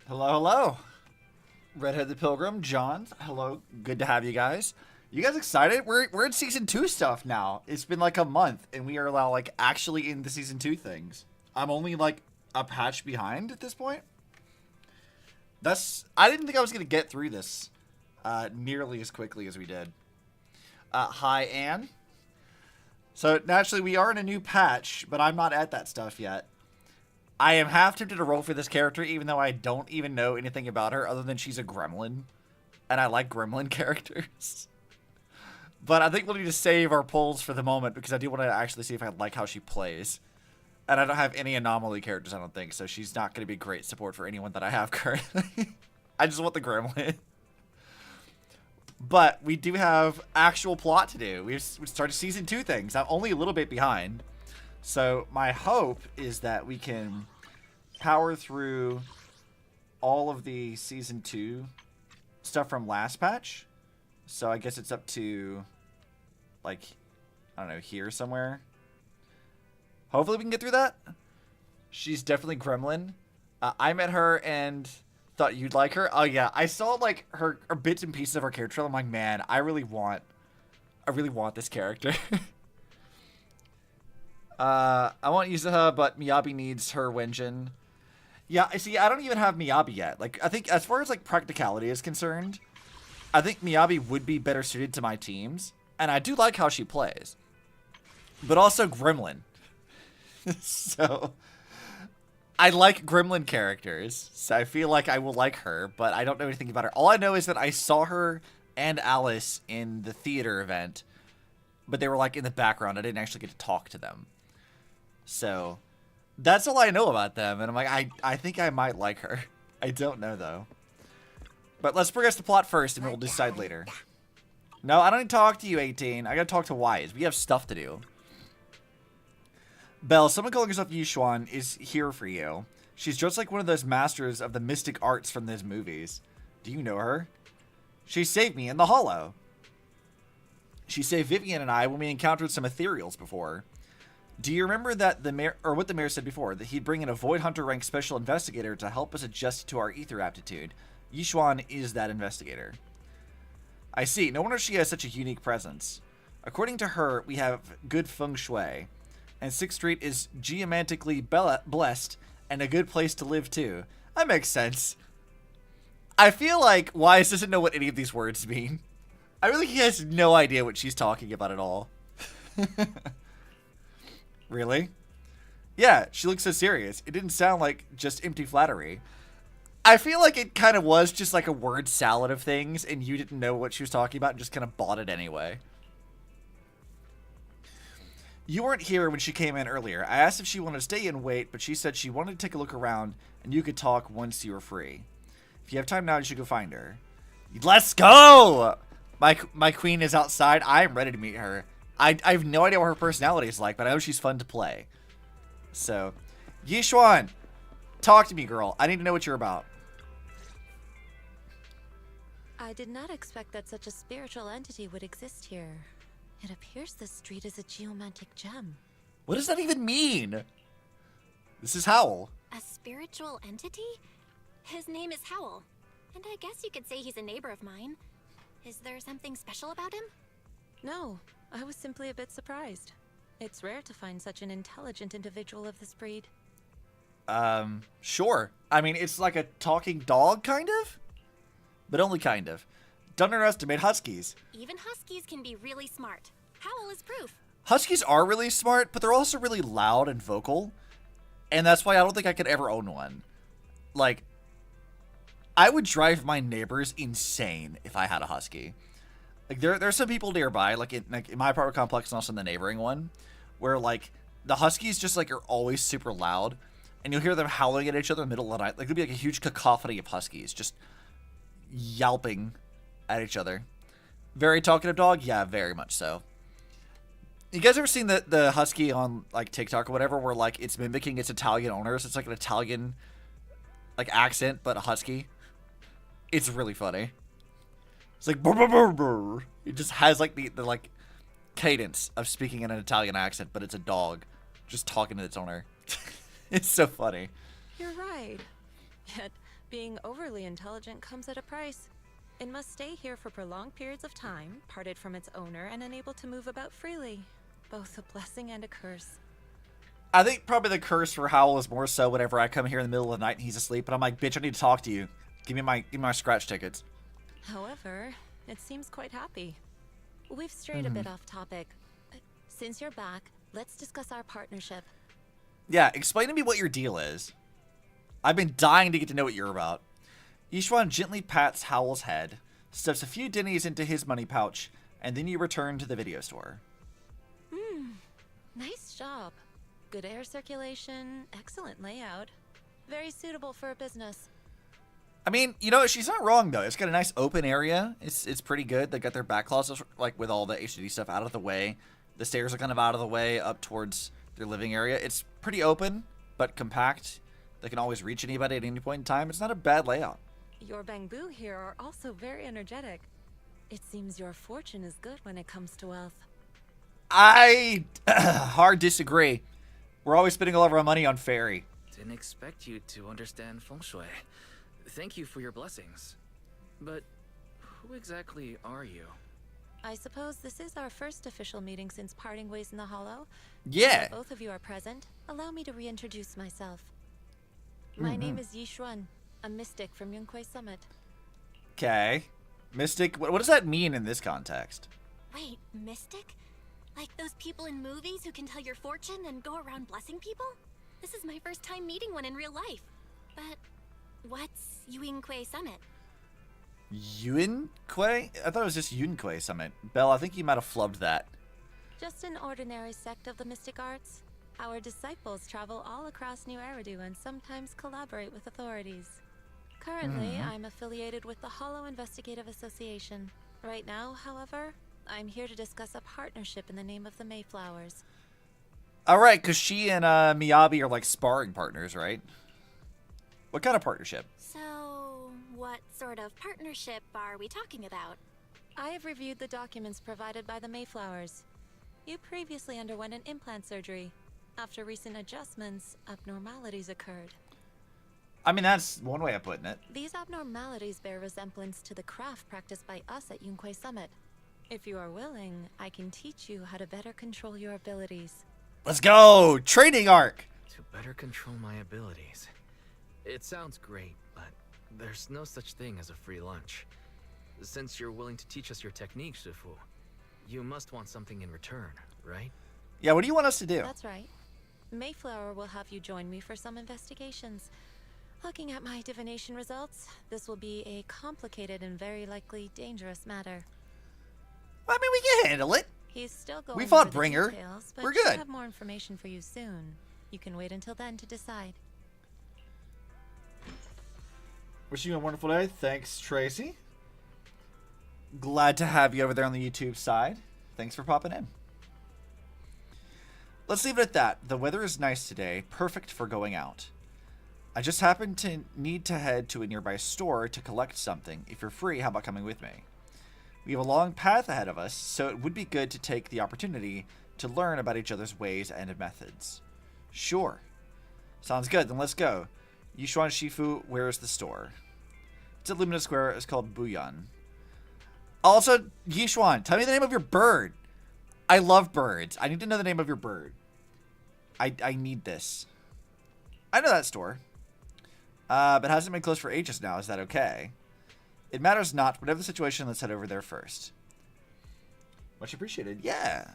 Hello, hello. Redhead the Pilgrim, John. Hello, good to have you guys. You guys excited? We're in season 2 stuff now. It's been like a month, and we are now like actually in the season 2 things. I'm only like a patch behind at this point. I didn't think I was gonna get through this nearly as quickly as we did. Hi, Anne. So naturally, we are in a new patch, but I'm not at that stuff yet. I am half tempted to roll for this character, even though I don't even know anything about her other than she's a gremlin. And I like gremlin characters. But I think we'll need to save our polls for the moment because I do want to actually see if I like how she plays. And I don't have any anomaly characters, I don't think, so she's not going to be great support for anyone that I have currently. I just want the gremlin. But we do have actual plot to do. We started season 2 things. I'm only a little bit behind. So my hope is that we can power through all of the season 2 stuff from last patch. So I guess it's up to, like, I don't know, here somewhere. Hopefully we can get through that. She's definitely gremlin. I met her and thought you'd like her. Oh yeah, I saw like her bits and pieces of her character. I'm like, man, I really want this character. I want Yuzuha, but Miyabi needs her Wenjin. Yeah, see, I don't even have Miyabi yet. Like, I think as far as like practicality is concerned, I think Miyabi would be better suited to my teams, and I do like how she plays. But also Gremlin. So I like Gremlin characters, so I feel like I will like her, but I don't know anything about her. All I know is that I saw her and Alice in the theater event, but they were like in the background. I didn't actually get to talk to them. So that's all I know about them, and I'm like, I think I might like her. I don't know, though. But let's progress the plot first, and we'll decide later. No, I don't need to talk to you, 18. I gotta talk to Wise. We have stuff to do. Belle, someone calling herself Yixuan is here for you. She's just like one of those masters of the mystic arts from those movies. Do you know her? She saved me in the Hollow. She saved Vivian and I when we encountered some ethereals before. Do you remember that the mayor, or what the mayor said before, that he'd bring in a Void Hunter rank special investigator to help us adjust to our ether aptitude? Yixuan is that investigator. I see. No wonder she has such a unique presence. According to her, we have good feng shui, and 6th Street is geomantically blessed and a good place to live too. That makes sense. I feel like Wise doesn't know what any of these words mean. I really he has no idea what she's talking about at all. Really? Yeah, she looks so serious. It didn't sound like just empty flattery. I feel like it kind of was just like a word salad of things, and you didn't know what she was talking about and just kind of bought it anyway. You weren't here when she came in earlier. I asked if she wanted to stay and wait, but she said she wanted to take a look around, and you could talk once you were free. If you have time now, you should go find her. Let's go! My queen is outside. I am ready to meet her. I have no idea what her personality is like, but I know she's fun to play. So, Yixuan, talk to me, girl. I need to know what you're about. I did not expect that such a spiritual entity would exist here. It appears this street is a geomantic gem. What does that even mean? This is Howl. A spiritual entity? His name is Howl, and I guess you could say he's a neighbor of mine. Is there something special about him? No, I was simply a bit surprised. It's rare to find such an intelligent individual of this breed. Sure. I mean, it's like a talking dog, kind of? But only kind of. Don't underestimate huskies. Even huskies can be really smart. Howl is proof. Huskies are really smart, but they're also really loud and vocal. And that's why I don't think I could ever own one. Like, I would drive my neighbors insane if I had a husky. Like, there's some people nearby, like in my apartment complex and also in the neighboring one, where, like, the huskies just, like, are always super loud. And you'll hear them howling at each other in the middle of the night. Like, it'll be like a huge cacophony of huskies just yelping at each other. Very talkative dog? Yeah, very much so. You guys ever seen the husky on, like, TikTok or whatever, where, like, it's mimicking its Italian owners? It's like an Italian, like, accent, but a husky. It's really funny. It's like, brr, brr, brr, brr. It just has, like, the like, cadence of speaking in an Italian accent, but it's a dog just talking to its owner. It's so funny. You're right. Yet, Being overly intelligent comes at a price. It must stay here for prolonged periods of time, parted from its owner, and unable to move about freely. Both a blessing and a curse. I think probably the curse for Howl is more so whenever I come here in the middle of the night and he's asleep, and I'm like, bitch, I need to talk to you. Give me my scratch tickets. However, it seems quite happy. We've strayed a bit off topic. Since you're back, let's discuss our partnership. Yeah, explain to me what your deal is. I've been dying to get to know what you're about. Yixuan gently pats Howl's head, stuffs a few dennies into his money pouch, and then you return to the video store. Nice job. Good air circulation, excellent layout. Very suitable for a business. I mean, you know, she's not wrong, though. It's got a nice open area. It's pretty good. They got their back closets, like, with all the HDD stuff out of the way. The stairs are kind of out of the way up towards their living area. It's pretty open, but compact. They can always reach anybody at any point in time. It's not a bad layout. Your bamboo here are also very energetic. It seems your fortune is good when it comes to wealth. I hard disagree. We're always spending all of our money on fairy. Didn't expect you to understand feng shui. Thank you for your blessings. But who exactly are you? I suppose this is our first official meeting since parting ways in the Hollow. Yeah. Now both of you are present. Allow me to reintroduce myself. My name is Yixuan, a mystic from Yunquei Summit. Okay. Mystic, what does that mean in this context? Wait, mystic? Like those people in movies who can tell your fortune and go around blessing people? This is my first time meeting one in real life. But what's Yunquei Summit? Yunquei? I thought it was just Yunquei Summit. Belle, I think you might have flubbed that. Just an ordinary sect of the mystic arts. Our disciples travel all across New Eridu and sometimes collaborate with authorities. Currently, I'm affiliated with the Hollow Investigative Association. Right now, however, I'm here to discuss a partnership in the name of the Mayflowers. Alright, because she and Miyabi are like sparring partners, right? What kind of partnership? So, what sort of partnership are we talking about? I have reviewed the documents provided by the Mayflowers. You previously underwent an implant surgery. After recent adjustments, abnormalities occurred. I mean, that's one way of putting it. These abnormalities bear resemblance to the craft practiced by us at Yunquei Summit. If you are willing, I can teach you how to better control your abilities. Let's go! Training arc! To better control my abilities. It sounds great, but there's no such thing as a free lunch. Since you're willing to teach us your technique, Shifu, you must want something in return, right? Yeah, what do you want us to do? That's right. Mayflower will have you join me for some investigations. Looking at my divination results, this will be a complicated and very likely dangerous matter. I mean, we can handle it. He's still going We fought over the Bringer. details, but We're should good. have more information for you soon. You can wait until then to decide. Wishing you a wonderful day. Thanks, Tracy. Glad to have you over there on the YouTube side. Thanks for popping in. Let's leave it at that. The weather is nice today, perfect for going out. I just happen to need to head to a nearby store to collect something. If you're free, how about coming with me? We have a long path ahead of us, so it would be good to take the opportunity to learn about each other's ways and methods. Sure. Sounds good, then let's go. Yixuan Shifu, where is the store? It's at Lumina Square. It's called Buyan. Also, Yixuan, tell me the name of your bird. I love birds. I need to know the name of your bird. I need this. I know that store. But hasn't been closed for ages now. Is that okay? It matters not. Whatever the situation, let's head over there first. Much appreciated. Yeah.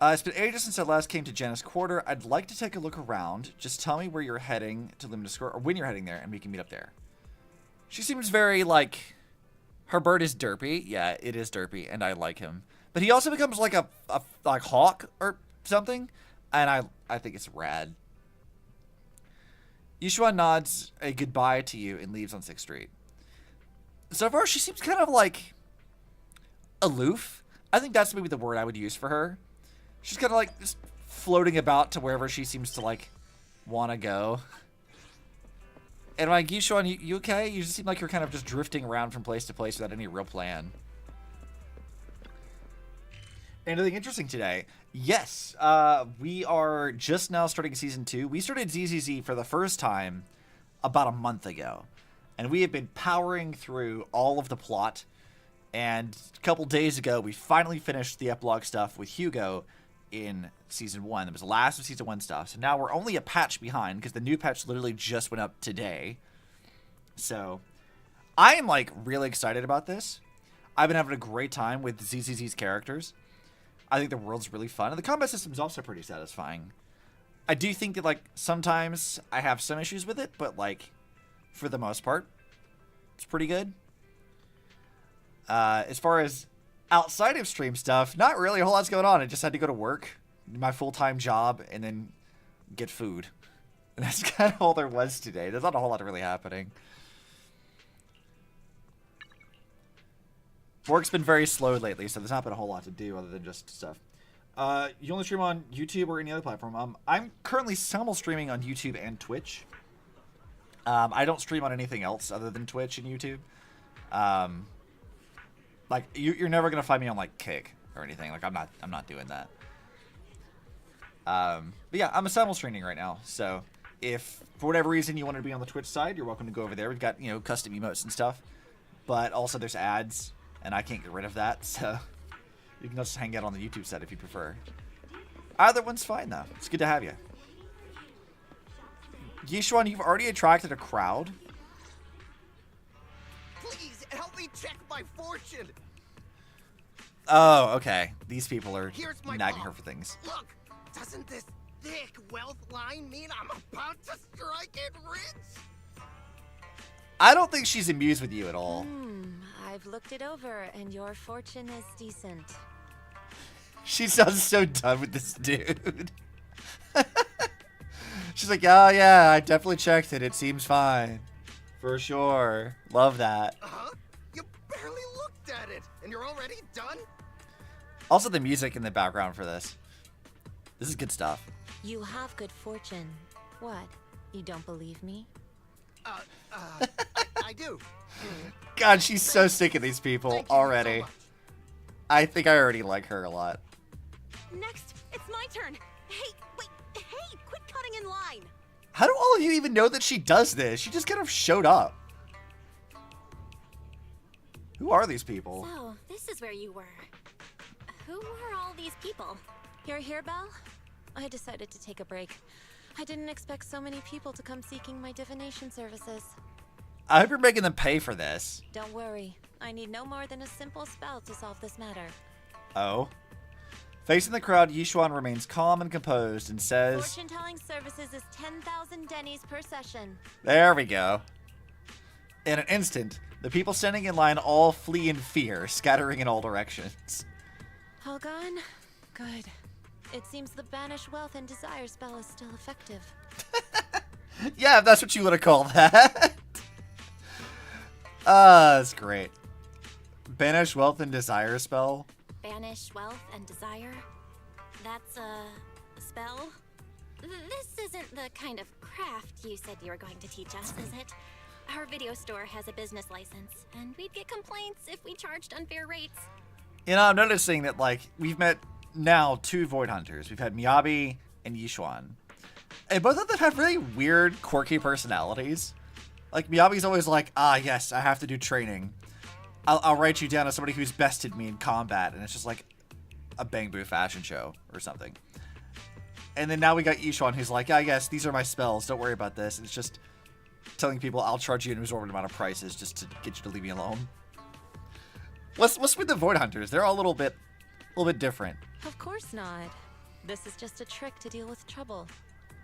It's been ages since I last came to Janus Quarter. I'd like to take a look around. Just tell me where you're heading to Lumina Square, or when you're heading there, and we can meet up there. She seems very, like... Her bird is derpy. Yeah, it is derpy, and I like him. But he also becomes like a like hawk or something, and I think it's rad. Yixuan nods a goodbye to you and leaves on 6th Street. So far, she seems kind of like aloof. I think that's maybe the word I would use for her. She's kind of like just floating about to wherever she seems to like want to go. And I'm like, Yixuan, you okay? You just seem like you're kind of just drifting around from place to place without any real plan. Anything interesting today? Yes, we are just now starting season 2. We started ZZZ for the first time about a month ago. And we have been powering through all of the plot. And a couple days ago, we finally finished the epilogue stuff with Hugo in Season 1. It was the last of Season 1 stuff. So now we're only a patch behind because the new patch literally just went up today. So I am, like, really excited about this. I've been having a great time with ZZZ's characters. I think the world's really fun. And the combat system is also pretty satisfying. I do think that, like, sometimes I have some issues with it, but, like, for the most part, it's pretty good. As far as outside of stream stuff, not really a whole lot's going on. I just had to go to work, do my full-time job, and then get food. And that's kind of all there was today. There's not a whole lot really happening. Work's been very slow lately, so there's not been a whole lot to do other than just stuff. You only stream on YouTube or any other platform? I'm currently simul streaming on YouTube and Twitch. I don't stream on anything else other than Twitch and YouTube. Like you're never gonna find me on like Kick or anything. Like I'm not doing that. But yeah, I'm a simul streaming right now. So if for whatever reason you want to be on the Twitch side, you're welcome to go over there. We've got custom emotes and stuff, but also there's ads, and I can't get rid of that. So you can just hang out on the YouTube side if you prefer. Either one's fine though. It's good to have you. Yixuan, you've already attracted a crowd. Please help me check my fortune. Oh, okay. These people are Here's my nagging mom. her for things. Look, doesn't this thick wealth line mean I'm about to strike it rich? I don't think she's amused with you at all. I've looked it over, and your fortune is decent. She sounds so done with this dude. She's like, oh yeah, I definitely checked it. It seems fine. For sure. Love that. Huh? You barely looked at it, and you're already done? Also the music in the background for this. This is good stuff. You have good fortune. What? You don't believe me? I do. God, she's so sick of these people Thank you already. so much. I think I already like her a lot. Next, it's my turn. Hey, wait, hey, quit cutting in line. How do all of you even know that she does this? She just kind of showed up. Who are these people? So, this is where you were. Who were all these people? You're here, Belle? I decided to take a break. I didn't expect so many people to come seeking my divination services. I hope you're making them pay for this. Don't worry. I need no more than a simple spell to solve this matter. Oh. Facing the crowd, Yixuan remains calm and composed and says... Fortune-telling services is 10,000 dennies per session. There we go. In an instant, the people standing in line all flee in fear, scattering in all directions. All gone? Good. It seems the Banish Wealth and Desire spell is still effective. Yeah, if that's what you want to call that. That's great. Banish Wealth and Desire spell? Banish wealth and desire? That's a spell? This isn't the kind of craft you said you were going to teach us, is it? Our video store has a business license, and we'd get complaints if we charged unfair rates. You know, I'm noticing that, like, we've met now 2 Void Hunters. We've had Miyabi and Yixuan. And both of them have really weird, quirky personalities. Like, Miyabi's always like, ah, yes, I have to do training. I'll write you down as somebody who's bested me in combat. And it's just like a Bang Boo fashion show or something. And then now we got Yixuan who's like, I guess these are my spells. Don't worry about this. It's just telling people I'll charge you an exorbitant amount of prices just to get you to leave me alone. What's with the Void Hunters? They're all a little bit different. Of course not. This is just a trick to deal with trouble.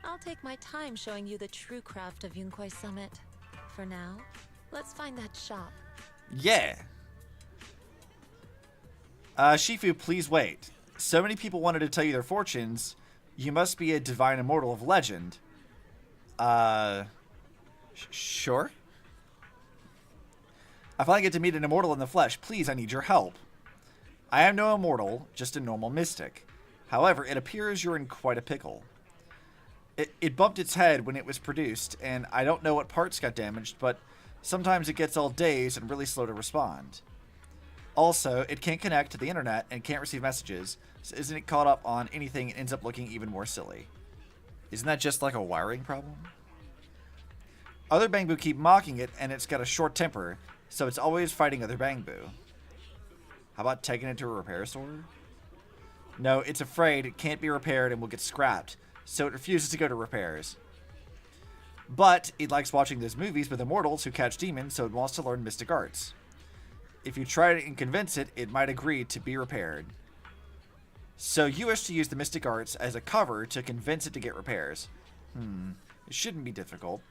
I'll take my time showing you the true craft of Yunkwai Summit. For now, let's find that shop. Yeah. Shifu, please wait. So many people wanted to tell you their fortunes. You must be a divine immortal of legend. Sure. I finally get to meet an immortal in the flesh. Please, I need your help. I am no immortal, just a normal mystic. However, it appears you're in quite a pickle. It bumped its head when it was produced, and I don't know what parts got damaged, but sometimes it gets all dazed and really slow to respond. Also, it can't connect to the internet and can't receive messages, so isn't it caught up on anything, it ends up looking even more silly. Isn't that just like a wiring problem? Other Bangbu keep mocking it, and it's got a short temper, so it's always fighting other Bangbu. How about taking it to a repair store? No, it's afraid it can't be repaired and will get scrapped, so it refuses to go to repairs. But it likes watching those movies with immortals who catch demons, so it wants to learn mystic arts. If you try and convince it, it might agree to be repaired. So you wish to use the mystic arts as a cover to convince it to get repairs. It shouldn't be difficult.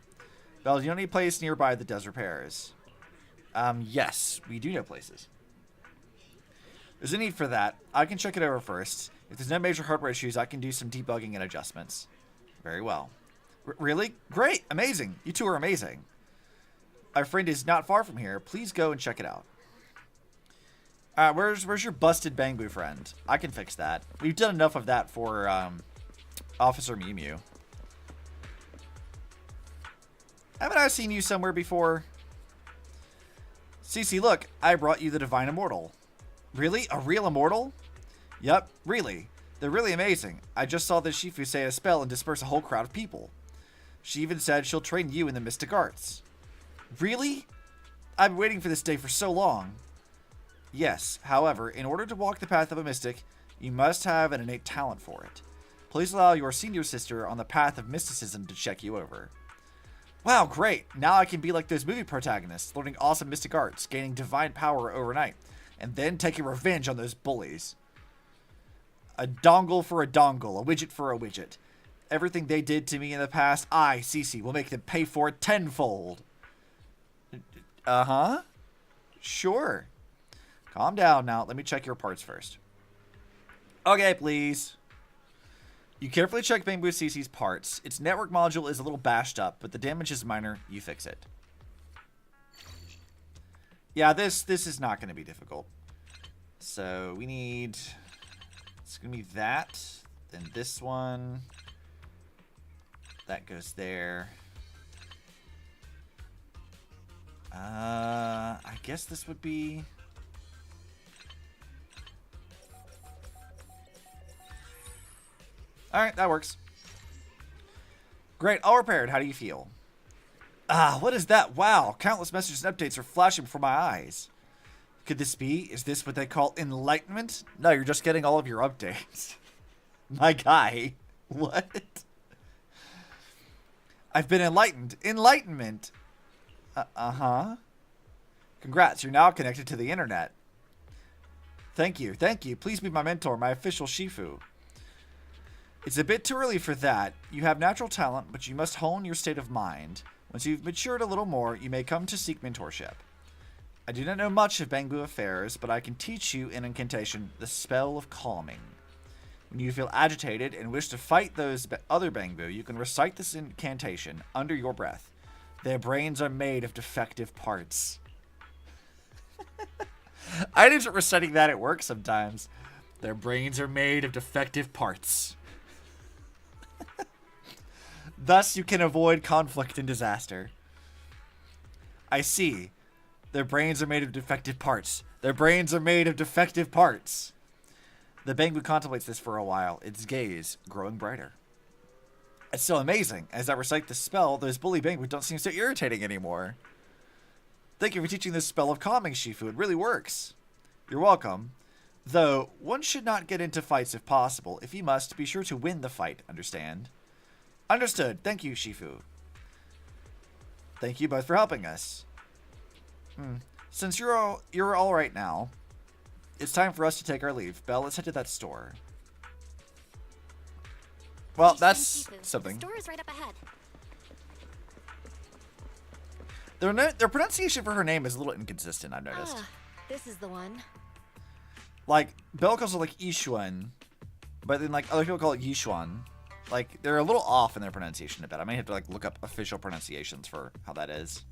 Well, you know any place nearby that does repairs? Yes, we do know places. There's a need for that. I can check it over first. If there's no major hardware issues, I can do some debugging and adjustments. Very well. Really? Great! Amazing! You two are amazing. Our friend is not far from here. Please go and check it out. Where's your busted Bangbu friend? I can fix that. We've done enough of that for Officer Mew Mew. Haven't I seen you somewhere before? Cece, look, I brought you the Divine Immortal. Really? A real immortal? Yep, really. They're really amazing. I just saw the Shifu say a spell and disperse a whole crowd of people. She even said she'll train you in the mystic arts. Really? I've been waiting for this day for so long. Yes, however, in order to walk the path of a mystic, you must have an innate talent for it. Please allow your senior sister on the path of mysticism to check you over. Wow, great! Now I can be like those movie protagonists, learning awesome mystic arts, gaining divine power overnight, and then taking revenge on those bullies. A dongle for a dongle, a widget for a widget. Everything they did to me in the past, I, Cece, will make them pay for it tenfold. Uh-huh. Sure. Calm down now. Let me check your parts first. Okay, please. You carefully check Bangbu Cece's parts. Its network module is a little bashed up, but the damage is minor. You fix it. Yeah, this is not going to be difficult. So we need... It's going to be that. Then this one. That goes there. I guess this would be... Alright, that works. Great, all repaired. How do you feel? What is that? Wow, countless messages and updates are flashing before my eyes. Could this be? Is this what they call enlightenment? No, you're just getting all of your updates. My guy. What? I've been enlightened. Enlightenment. Uh-huh. Congrats, you're now connected to the internet. Thank you, thank you. Please be my mentor, my official Shifu. It's a bit too early for that. You have natural talent, but you must hone your state of mind. Once you've matured a little more, you may come to seek mentorship. I do not know much of Bangbu affairs, but I can teach you an incantation, the spell of calming. When you feel agitated and wish to fight those other Bangbu, you can recite this incantation under your breath. Their brains are made of defective parts. I did reciting that at work sometimes. Their brains are made of defective parts. Thus, you can avoid conflict and disaster. I see. Their brains are made of defective parts. Their brains are made of defective parts. The Bangbu contemplates this for a while, its gaze growing brighter. It's so amazing. As I recite the spell, those bully Bangbu don't seem so irritating anymore. Thank you for teaching this spell of calming, Shifu. It really works. You're welcome. Though, one should not get into fights if possible. If you must, be sure to win the fight, understand? Understood. Thank you, Shifu. Thank you both for helping us. Since you're all right now, it's time for us to take our leave. Belle, let's head to that store. Well, that's something. The store is right up ahead. Their pronunciation for her name is a little inconsistent, I've noticed. This is the one. Like, Belle calls it like Yixuan, but then like other people call it Yixuan. Like, they're a little off in their pronunciation a bit. I might have to like look up official pronunciations for how that is.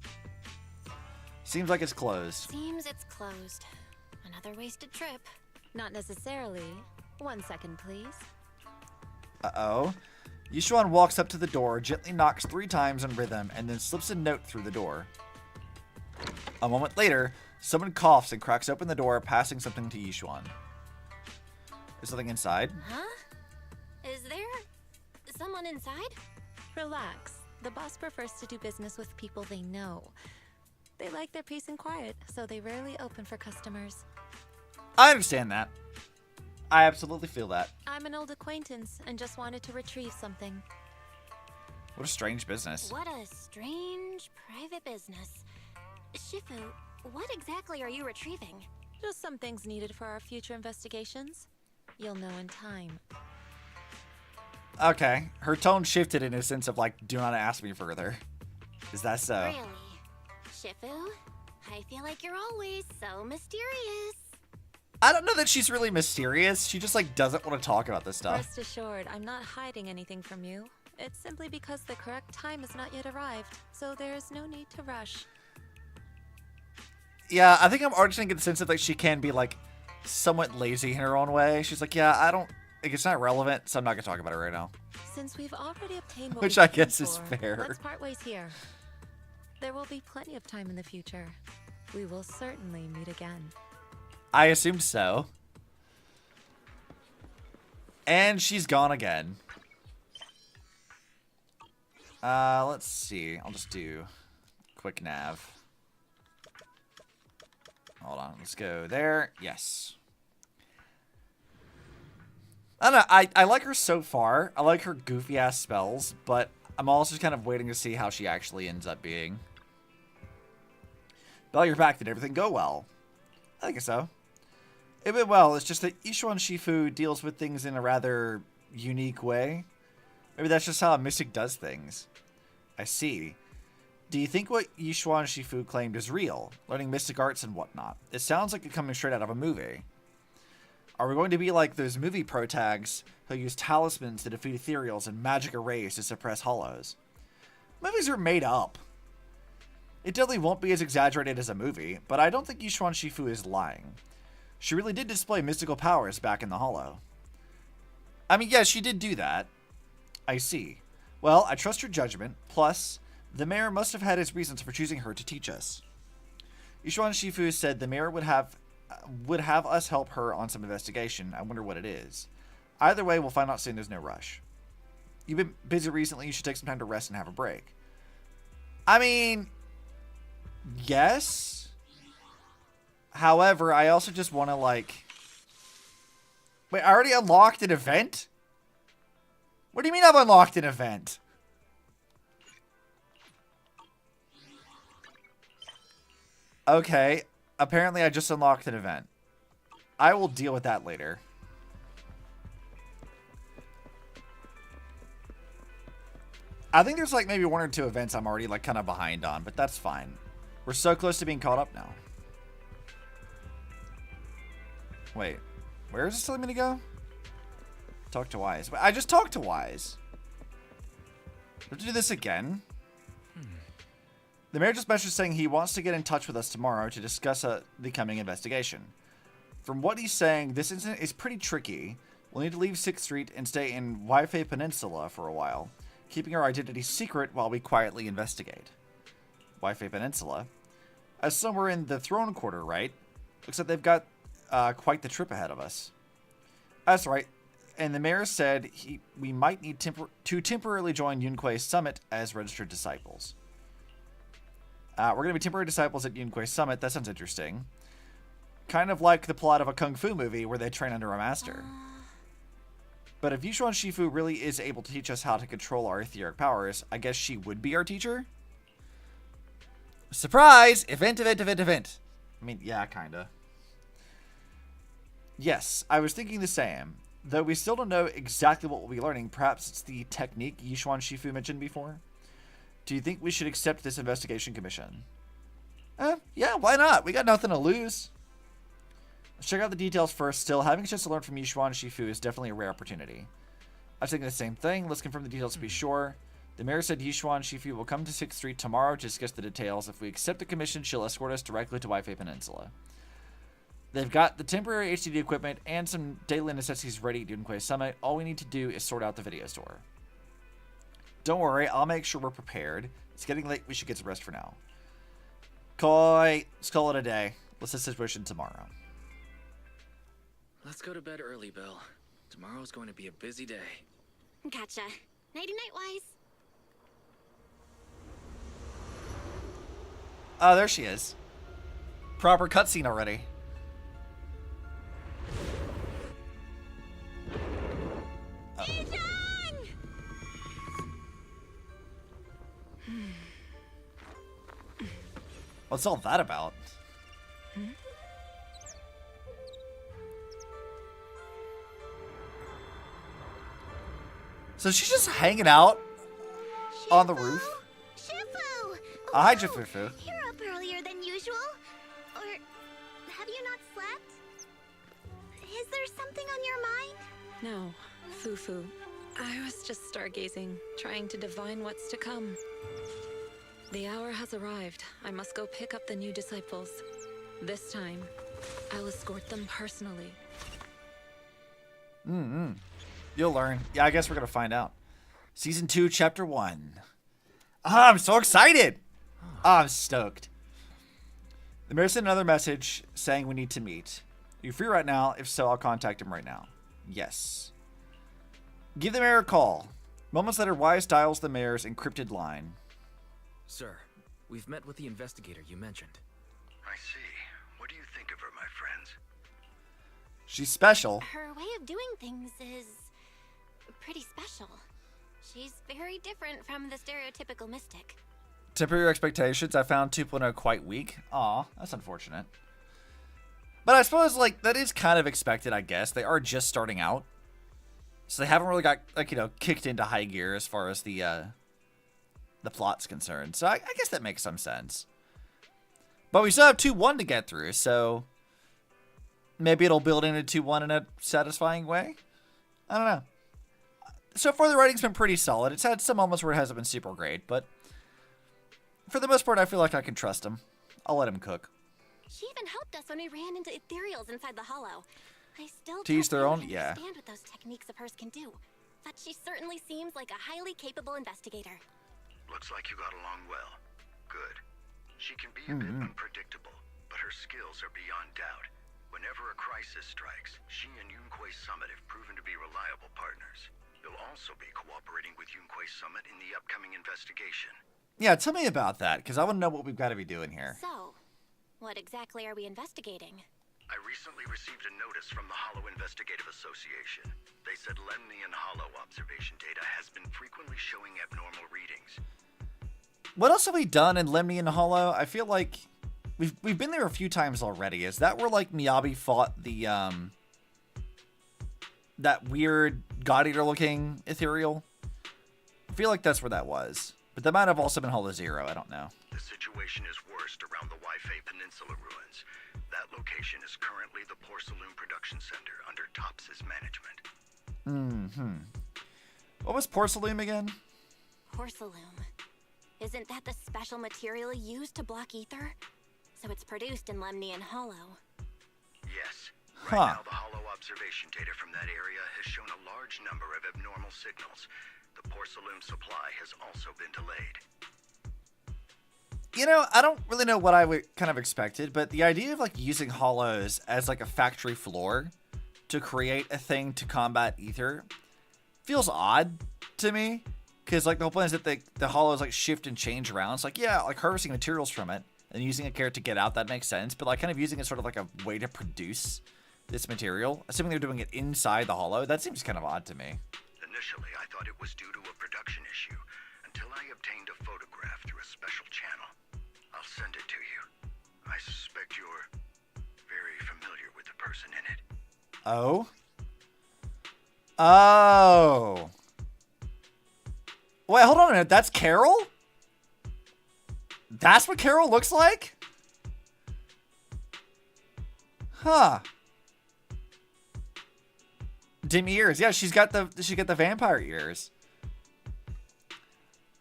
Seems like it's closed. Seems it's closed. Another wasted trip. Not necessarily. 1 second, please. Uh-oh. Yixuan walks up to the door, gently knocks 3 times in rhythm, and then slips a note through the door. A moment later, someone coughs and cracks open the door, passing something to Yixuan. Is something inside? Huh? Is there someone inside? Relax. The boss prefers to do business with people they know. They like their peace and quiet, so they rarely open for customers. I understand that. I absolutely feel that. I'm an old acquaintance and just wanted to retrieve something. What a strange business. What a strange private business. Shifu, what exactly are you retrieving? Just some things needed for our future investigations. You'll know in time. Okay. Her tone shifted in a sense of like, do not ask me further. Is that so? Really? Shifu, I feel like you're always so mysterious. I don't know that she's really mysterious. She just like doesn't want to talk about this stuff. Rest assured, I'm not hiding anything from you. It's simply because the correct time has not yet arrived, so there is no need to rush. Yeah, I think I'm already getting the sense of like she can be like somewhat lazy in her own way. She's like, yeah, I don't, like, it's not relevant, so I'm not gonna talk about it right now. Since we've already obtained what Which we I came guess is for, fair. let's part ways here. There will be plenty of time in the future. We will certainly meet again. I assumed so. And she's gone again. Let's see. I'll just do quick nav. Hold on. Let's go there. Yes. I don't know. I like her so far. I like her goofy ass spells, but I'm also kind of waiting to see how she actually ends up being. Belle, you're back. Did everything go well? I think so. It went well. It's just that Yixuan Shifu deals with things in a rather unique way. Maybe that's just how a mystic does things. I see. Do you think what Yixuan Shifu claimed is real? Learning mystic arts and whatnot. It sounds like it's coming straight out of a movie. Are we going to be like those movie protags who use talismans to defeat ethereals and magic arrays to suppress hollows? Movies are made up. It definitely won't be as exaggerated as a movie, but I don't think Yixuan Shifu is lying. She really did display mystical powers back in the hollow. I mean, yes, she did do that. I see. Well, I trust your judgment. Plus, the mayor must have had his reasons for choosing her to teach us. Yixuan Shifu said the mayor would have us help her on some investigation. I wonder what it is. Either way, we'll find out soon. There's no rush. You've been busy recently. You should take some time to rest and have a break. I mean, yes. However, I also just want to, like... Wait, I already unlocked an event? What do you mean I've unlocked an event? Okay. Apparently, I just unlocked an event. I will deal with that later. I think there's, like, maybe one or two events I'm already, like, kind of behind on, but that's fine. We're so close to being caught up now. Wait, where is this telling me to go? Talk to Wise. I just talked to Wise. Do I have to do this again? The mayor just messaged saying he wants to get in touch with us tomorrow to discuss the coming investigation. From what he's saying, this incident is pretty tricky. We'll need to leave 6th Street and stay in Waifei Peninsula for a while, keeping our identity secret while we quietly investigate. Waifei Peninsula? As somewhere in the Throne Quarter, right? Looks like they've got quite the trip ahead of us. That's right. And the mayor said we might need to temporarily join Yunque's summit as registered disciples. We're going to be temporary disciples at Yunque's summit. That sounds interesting. Kind of like the plot of a kung fu movie where they train under a master. But if Yixuan Shifu really is able to teach us how to control our etheric powers, I guess she would be our teacher? Surprise! Event, event, event, event. I mean, yeah, kinda. Yes, I was thinking the same. Though we still don't know exactly what we'll be learning, perhaps it's the technique Yixuan Shifu mentioned before? Do you think we should accept this investigation commission? Yeah, why not? We got nothing to lose. Let's check out the details first. Still, having a chance to learn from Yixuan Shifu is definitely a rare opportunity. I was thinking the same thing. Let's confirm the details to be sure. The mayor said Yixuan Shifu will come to 6th Street tomorrow to discuss the details. If we accept the commission, she'll escort us directly to Waifei Peninsula. They've got the temporary HDD equipment and some daily necessities ready at Yunque's summit. All we need to do is sort out the video store. Don't worry, I'll make sure we're prepared. It's getting late. We should get some rest for now. Koi, let's call it a day. Let's assess the situation tomorrow. Let's go to bed early, Bill. Tomorrow's going to be a busy day. Gotcha. Nighty-night, Wise. Oh, there she is. Proper cutscene already. What's all that about? So she's just hanging out on the roof. Shifu! Hi, Ju Fufu. You're up earlier than usual? Or have you not slept? Is there something on your mind? No, Fufu. I was just stargazing, trying to divine what's to come. The hour has arrived. I must go pick up the new disciples. This time, I'll escort them personally. You'll learn. Yeah, I guess we're gonna find out. Season 2, Chapter 1. Ah, I'm so excited! Ah, I'm stoked. The mayor sent another message saying we need to meet. Are you free right now? If so, I'll contact him right now. Yes. Give the mayor a call. Moments later, Wise dials the mayor's encrypted line. Sir, we've met with the investigator you mentioned. I see. What do you think of her, my friends? She's special. Her way of doing things is pretty special. She's very different from the stereotypical mystic. Temper your expectations. I found 2.0 quite weak. Aw, that's unfortunate. But I suppose, like, that is kind of expected, I guess. They are just starting out. So they haven't really got, like, you know, kicked into high gear as far as the plot's concerned. So I guess that makes some sense. But we still have 2.1 to get through, so maybe it'll build into 2.1 in a satisfying way? I don't know. So far, the writing's been pretty solid. It's had some moments where it hasn't been super great, but for the most part, I feel like I can trust him. I'll let him cook. She even helped us when we ran into ethereals inside the hollow. I still Teach don't their really own? Yeah. understand what those techniques of hers can do. But she certainly seems like a highly capable investigator. Looks like you got along well. Good. She can be a bit unpredictable, but her skills are beyond doubt. Whenever a crisis strikes, she and Yunquei Summit have proven to be reliable partners. You'll also be cooperating with Yunquei Summit in the upcoming investigation. Yeah, tell me about that, because I want to know what we've got to be doing here. So, what exactly are we investigating? I recently received a notice from the Hollow Investigative Association. They said Lemnian Hollow observation data has been frequently showing abnormal readings. What else have we done in Lemnian Hollow? I feel like we've been there a few times already. Is that where, like, Miyabi fought the that weird God Eater looking ethereal? I feel like that's where that was. But that might have also been Hollow Zero. I don't know. The situation is worst around the Waifei Peninsula ruins. That location is currently the Porcelain Production Center under Tops's management. What was Porcelain again? Porcelain. Isn't that the special material used to block ether? So it's produced in Lemnian Hollow. Yes. Right now, the Hollow observation data from that area has shown a large number of abnormal signals. The porcelain supply has also been delayed. You know, I don't really know what I would kind of expected, but the idea of, like, using hollows as, like, a factory floor to create a thing to combat ether feels odd to me. Because, like, the whole point is that the hollows, like, shift and change around. It's like, yeah, like, harvesting materials from it and using a carrot to get out, that makes sense. But, like, kind of using it sort of like a way to produce this material, assuming they're doing it inside the hollow, that seems kind of odd to me. Initially, I thought it was due to a production issue, until I obtained a photograph through a special channel. I'll send it to you. I suspect you're very familiar with the person in it. Oh? Oh. Wait, hold on a minute. That's Carol? That's what Carol looks like? Huh. Dim ears. Yeah, she's got the vampire ears.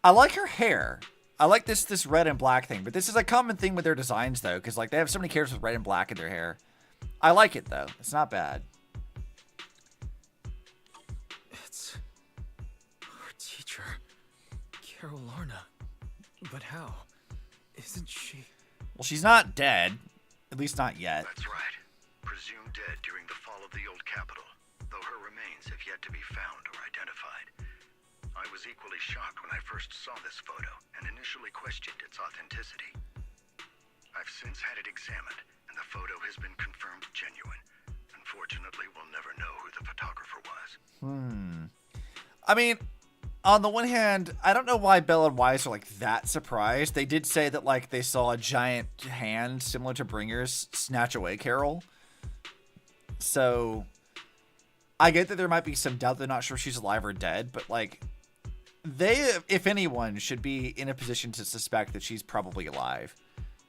I like her hair. I like this red and black thing, but this is a common thing with their designs though, because like they have so many characters with red and black in their hair. I like it though. It's not bad. It's our teacher, Carol Lorna. But how? Isn't she? Well, she's not dead. At least not yet. That's right. Presumed dead during the fall of the old capital, though her remains have yet to be found or identified. I was equally shocked when I first saw this photo and initially questioned its authenticity. I've since had it examined, and the photo has been confirmed genuine. Unfortunately, we'll never know who the photographer was. I mean, on the one hand, I don't know why Belle and Wise are like that surprised. They did say that like they saw a giant hand similar to Bringer's snatch away Carol. So I get that there might be some doubt. They're not sure she's alive or dead, but like they, if anyone, should be in a position to suspect that she's probably alive,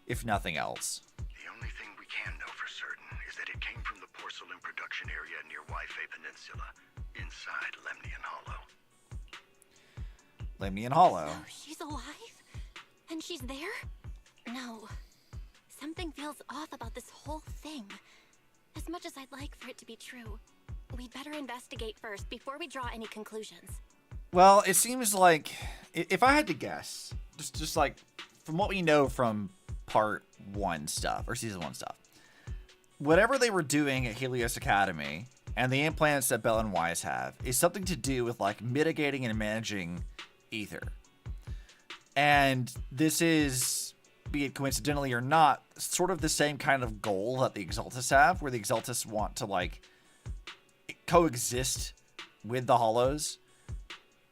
if nothing else. The only thing we can know for certain is that it came from the porcelain production area near Waifei Peninsula, inside Lemnian Hollow. Lemnian Hollow. So she's alive? And she's there? No. Something feels off about this whole thing. As much as I'd like for it to be true, we'd better investigate first before we draw any conclusions. Well, it seems like, if I had to guess, just like from what we know from part 1 stuff, or season 1 stuff, whatever they were doing at Helios Academy and the implants that Belle and Wise have is something to do with like mitigating and managing ether. And this is, be it coincidentally or not, sort of the same kind of goal that the Exaltus have, where the Exaltus want to like coexist with the Hollows.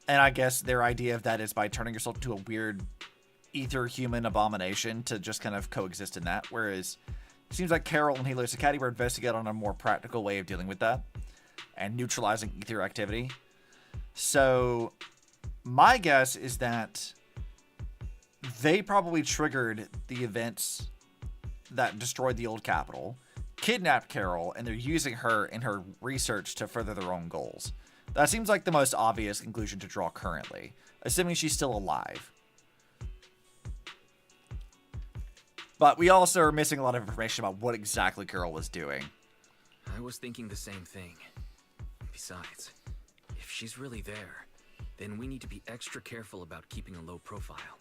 And I guess their idea of that is by turning yourself into a weird ether human abomination to just kind of coexist in that. Whereas it seems like Carol and Helios Academy were investigating on a more practical way of dealing with that and neutralizing ether activity. So my guess is that they probably triggered the events that destroyed the old capital, kidnapped Carol, and they're using her in her research to further their own goals. That seems like the most obvious conclusion to draw currently, assuming she's still alive. But we also are missing a lot of information about what exactly Carol was doing. I was thinking the same thing. Besides, if she's really there, then we need to be extra careful about keeping a low profile.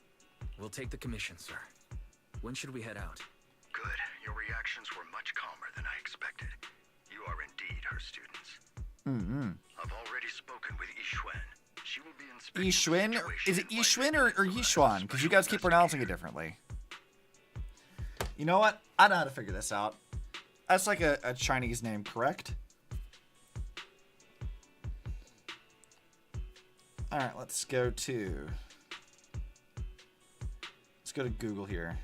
We'll take the commission, sir. When should we head out? Good. Your reactions were much calmer than I expected. You are indeed her students. I've already spoken with Yixuan. She will be inspecting the Yixuan? situation Is it in Yixuan Waifei or Peninsula Yixuan? as a Because you special guys keep pronouncing it investigator. differently. You know what? I know how to figure this out. That's like a Chinese name, correct? Alright, let's go to Google here.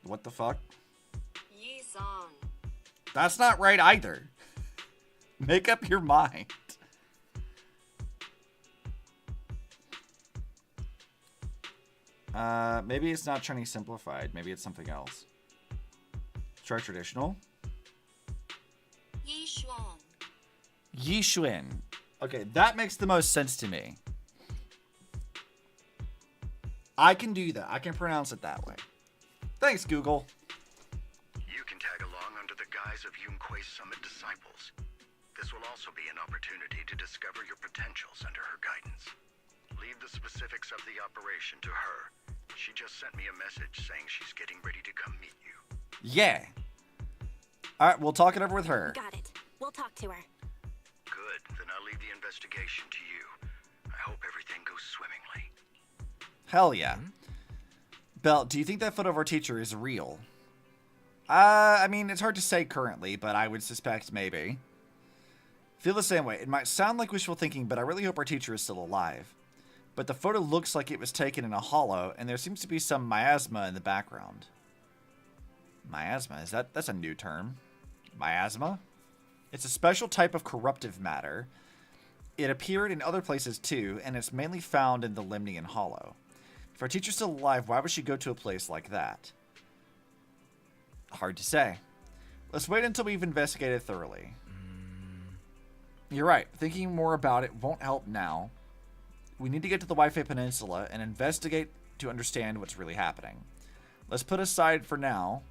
What the fuck? Yixuan. That's not right either. Make up your mind. Maybe it's not Chinese simplified. Maybe it's something else. Try traditional. Yixuan. Yixuan. Okay, that makes the most sense to me. I can do that. I can pronounce it that way. Thanks, Google. You can tag along under the guise of Yunque's Summit disciples. This will also be an opportunity to discover your potentials under her guidance. Leave the specifics of the operation to her. She just sent me a message saying she's getting ready to come meet you. Yeah. Alright, we'll talk it over with her. Got it. We'll talk to her. Good, then I'll leave the investigation to you. I hope everything goes swimmingly. Hell yeah. Belle, do you think that photo of our teacher is real? I mean, it's hard to say currently, but I would suspect maybe. Feel the same way. It might sound like wishful thinking, but I really hope our teacher is still alive. But the photo looks like it was taken in a hollow, and there seems to be some miasma in the background. Miasma? That's a new term. Miasma? It's a special type of corruptive matter. It appeared in other places too, and it's mainly found in the Lemnian Hollow. If our teacher's still alive, why would she go to a place like that? Hard to say. Let's wait until we've investigated thoroughly. You're right. Thinking more about it won't help now. We need to get to the Waifei Peninsula and investigate to understand what's really happening. Let's put aside for now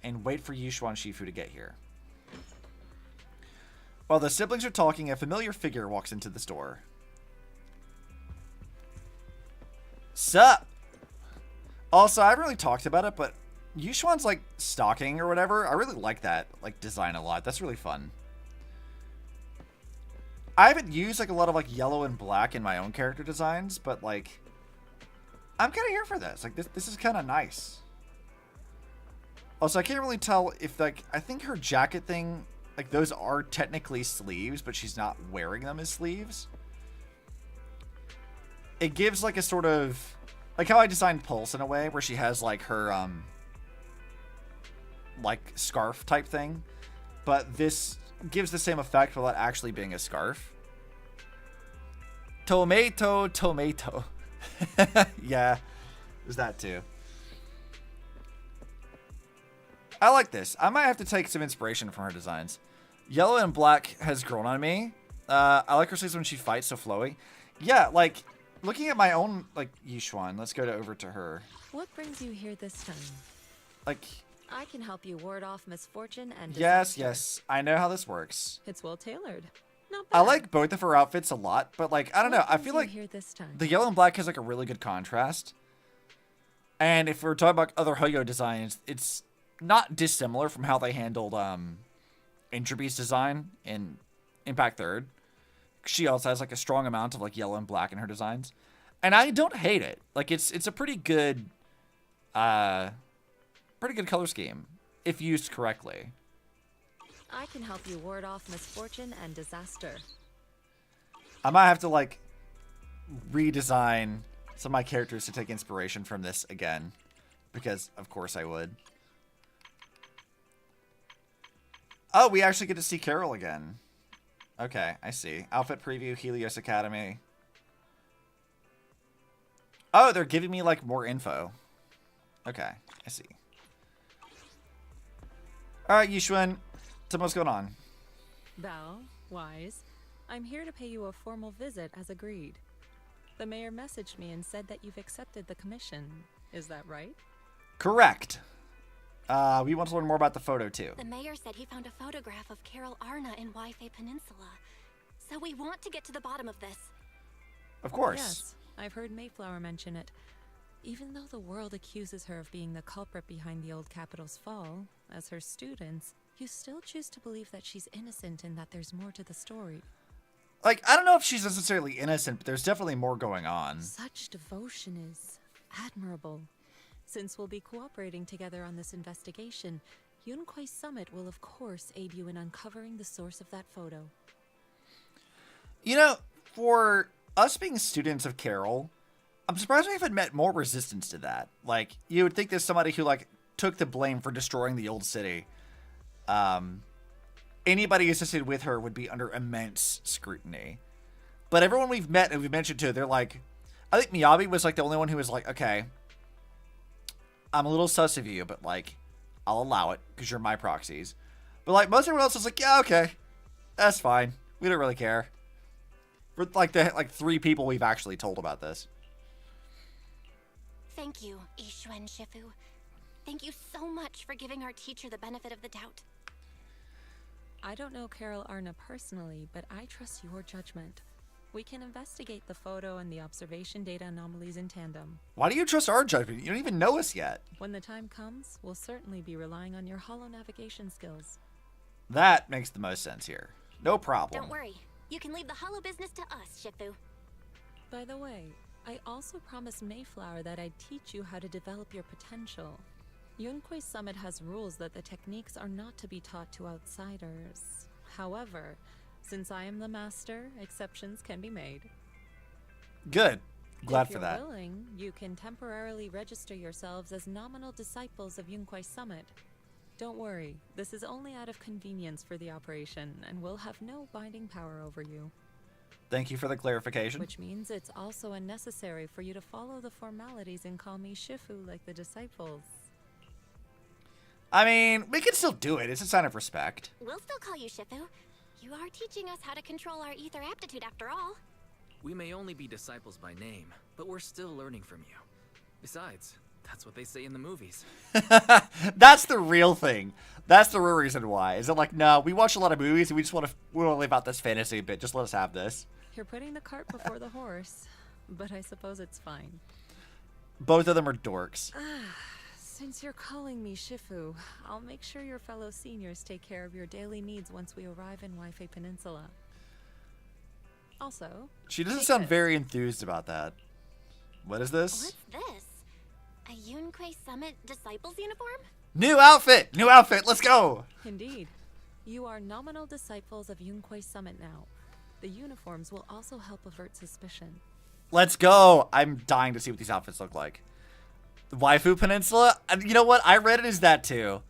and wait for Yixuan Shifu to get here. While the siblings are talking, a familiar figure walks into the store. Sup? Also, I haven't really talked about it, but Yixuan's like stocking or whatever. I really like that like design a lot. That's really fun. I haven't used like a lot of like yellow and black in my own character designs, but like I'm kind of here for this. Like this is kind of nice. Also, I can't really tell if like I think her jacket thing, like those are technically sleeves, but she's not wearing them as sleeves. It gives like a sort of like how I designed Pulse in a way where she has like her like scarf type thing, but this gives the same effect without actually being a scarf. Tomato. Yeah, there's that too. I like this. I might have to take some inspiration from her designs. Yellow and black has grown on me. I like her sleeves when she fights, so flowy. Yeah, like looking at my own like Yixuan. Let's go over to her. What brings you here this time? Like, I can help you ward off misfortune and yes, disaster. yes, I know how this works. It's well tailored. Not bad. I like both of her outfits a lot, but like I don't know. I feel like here this time? the yellow and black has like a really good contrast. And if we're talking about other Hoyo designs, it's not dissimilar from how they handled Entropy's design in Impact Third. She also has like a strong amount of like yellow and black in her designs, and I don't hate it. Like it's a pretty good color scheme if used correctly. I can help you ward off misfortune and disaster. I might have to like redesign some of my characters to take inspiration from this again, because of course I would. Oh, we actually get to see Carol again. Okay, I see. Outfit preview, Helios Academy. Oh, they're giving me like more info. Okay, I see. All right, Yixuan, tell me what's going on. Bao, Wise, I'm here to pay you a formal visit as agreed. The mayor messaged me and said that you've accepted the commission. Is that right? Correct. We want to learn more about the photo too. The mayor said he found a photograph of Carol Arna in Waifei Peninsula. So we want to get to the bottom of this. Of course. Yes, I've heard Mayflower mention it. Even though the world accuses her of being the culprit behind the old capital's fall, as her students, you still choose to believe that she's innocent and that there's more to the story. Like, I don't know if she's necessarily innocent, but there's definitely more going on. Such devotion is admirable. Since we'll be cooperating together on this investigation, Yunquai Summit will of course aid you in uncovering the source of that photo. You know, for us being students of Carol, I'm surprised we haven't met more resistance to that. Like, you would think there's somebody who, like, took the blame for destroying the old city. Anybody associated with her would be under immense scrutiny. But everyone we've met and we've mentioned to, they're like, I think Miyabi was, like, the only one who was like, okay, I'm a little sus of you, but, like, I'll allow it because you're my proxies. But, like, most everyone else was like, yeah, okay, that's fine. We don't really care. For, like, the, like, 3 people we've actually told about this. Thank you, Yixuan Shifu. Thank you so much for giving our teacher the benefit of the doubt. I don't know Carol Arna personally, but I trust your judgment. We can investigate the photo and the observation data anomalies in tandem. Why do you trust our judgment? You don't even know us yet. When the time comes, we'll certainly be relying on your holo navigation skills. That makes the most sense here. No problem. Don't worry. You can leave the holo business to us, Shifu. By the way, I also promised Mayflower that I'd teach you how to develop your potential. Yunquai Summit has rules that the techniques are not to be taught to outsiders. However, since I am the master, exceptions can be made. Good. Glad if for that. you're willing, you can temporarily register yourselves as nominal disciples of Yunquai Summit. Don't worry, this is only out of convenience for the operation, and will have no binding power over you. Thank you for the clarification. Which means it's also unnecessary for you to follow the formalities and call me Shifu like the disciples. I mean, we can still do it. It's a sign of respect. We'll still call you Shifu. You are teaching us how to control our ether aptitude after all. We may only be disciples by name, but we're still learning from you. Besides, that's what they say in the movies. That's the real thing. That's the real reason why. Is it like, no, we watch a lot of movies and we want to live out this fantasy a bit. Just let us have this. You're putting the cart before the horse, but I suppose it's fine. Both of them are dorks. Since you're calling me Shifu, I'll make sure your fellow seniors take care of your daily needs once we arrive in Waifei Peninsula. Also, She doesn't take sound this. very enthused about that. What is this? What's this? A Yunquei Summit Disciples uniform? New outfit! New outfit! Let's go! Indeed. You are nominal disciples of Yunquei Summit now. The uniforms will also help avert suspicion. Let's go! I'm dying to see what these outfits look like. The Waifu Peninsula? You know what? I read it as that too.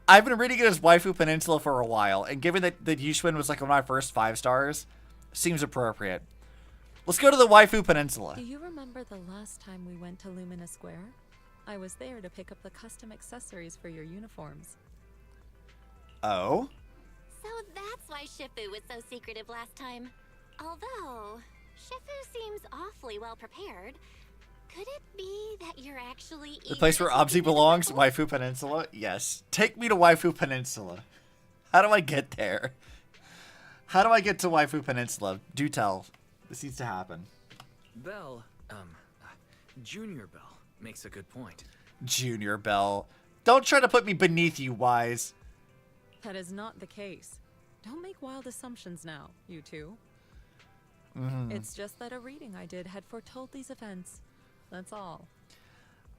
I've been reading it as Waifu Peninsula for a while, and given that Yixuan was like one of my first 5 stars, seems appropriate. Let's go to the Waifu Peninsula. Do you remember the last time we went to Lumina Square? I was there to pick up the custom accessories for your uniforms. Oh? So that's why Shifu was so secretive last time. Although, Shifu seems awfully well prepared. Could it be that you're actually The place where Obzi belongs, Waifu Peninsula? Yes. Take me to Waifu Peninsula. How do I get there? How do I get to Waifu Peninsula? Do tell. This needs to happen. Bell, Junior Bell makes a good point. Junior Bell. Don't try to put me beneath you, Wise. That is not the case. Don't make wild assumptions now, you two. It's just that a reading I did had foretold these events. That's all.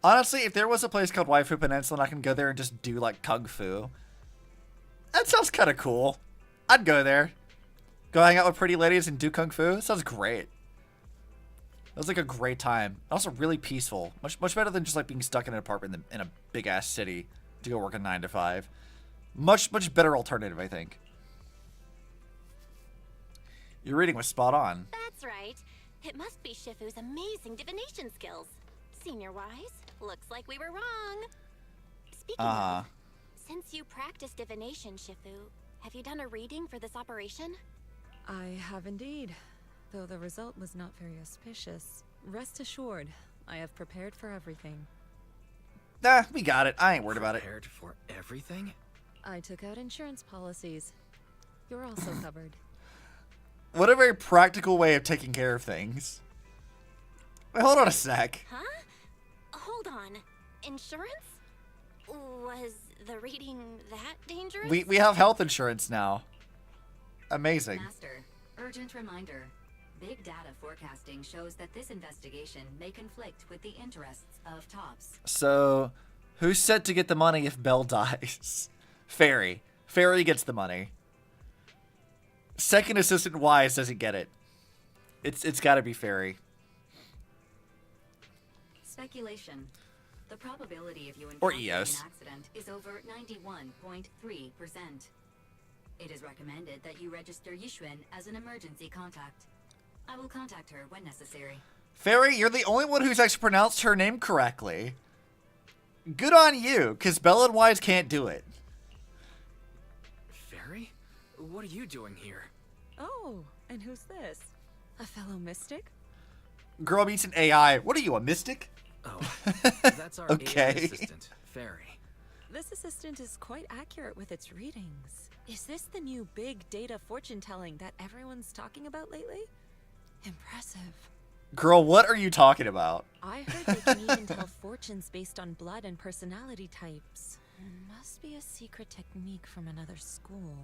Honestly, if there was a place called Waifu Peninsula and I can go there and just do like kung fu, that sounds kind of cool. I'd go there. Go hang out with pretty ladies and do kung fu. Sounds great. That was like a great time. Also really peaceful. Much better than just like being stuck in an apartment in a big ass city to go work a 9 to 5. Much better alternative, I think. Your reading was spot on. That's right. It must be Shifu's amazing divination skills. Senior Wise, looks like we were wrong. Speaking of, since you practice divination, Shifu, have you done a reading for this operation? I have indeed. Though the result was not very auspicious. Rest assured, I have prepared for everything. Nah, we got it. I ain't worried about it. Prepared for everything? I took out insurance policies. You're also covered. What a very practical way of taking care of things. Wait, hold on a sec. Huh? Hold on. Insurance? Was the reading that dangerous? We have health insurance now. Amazing. Master, urgent reminder. Big data forecasting shows that this investigation may conflict with the interests of Tops. So, who's set to get the money if Belle dies? Fairy. Fairy gets the money. Second assistant Wise doesn't get it. It's got to be Fairy. Speculation. The probability of you Or encountering EOS. an accident is over 91.3%. It is recommended that you register Yixuan as an emergency contact. I will contact her when necessary. Fairy, you're the only one who's actually pronounced her name correctly. Good on you, because Belle and Wise can't do it. Fairy? What are you doing here? Oh, and who's this? A fellow mystic? Girl meets an AI. What are you, a mystic? Oh, that's our Okay. AI assistant, Fairy. This assistant is quite accurate with its readings. Is this the new big data fortune telling that everyone's talking about lately? Impressive. Girl, what are you talking about? I heard they can even tell fortunes based on blood and personality types. Must be a secret technique from another school.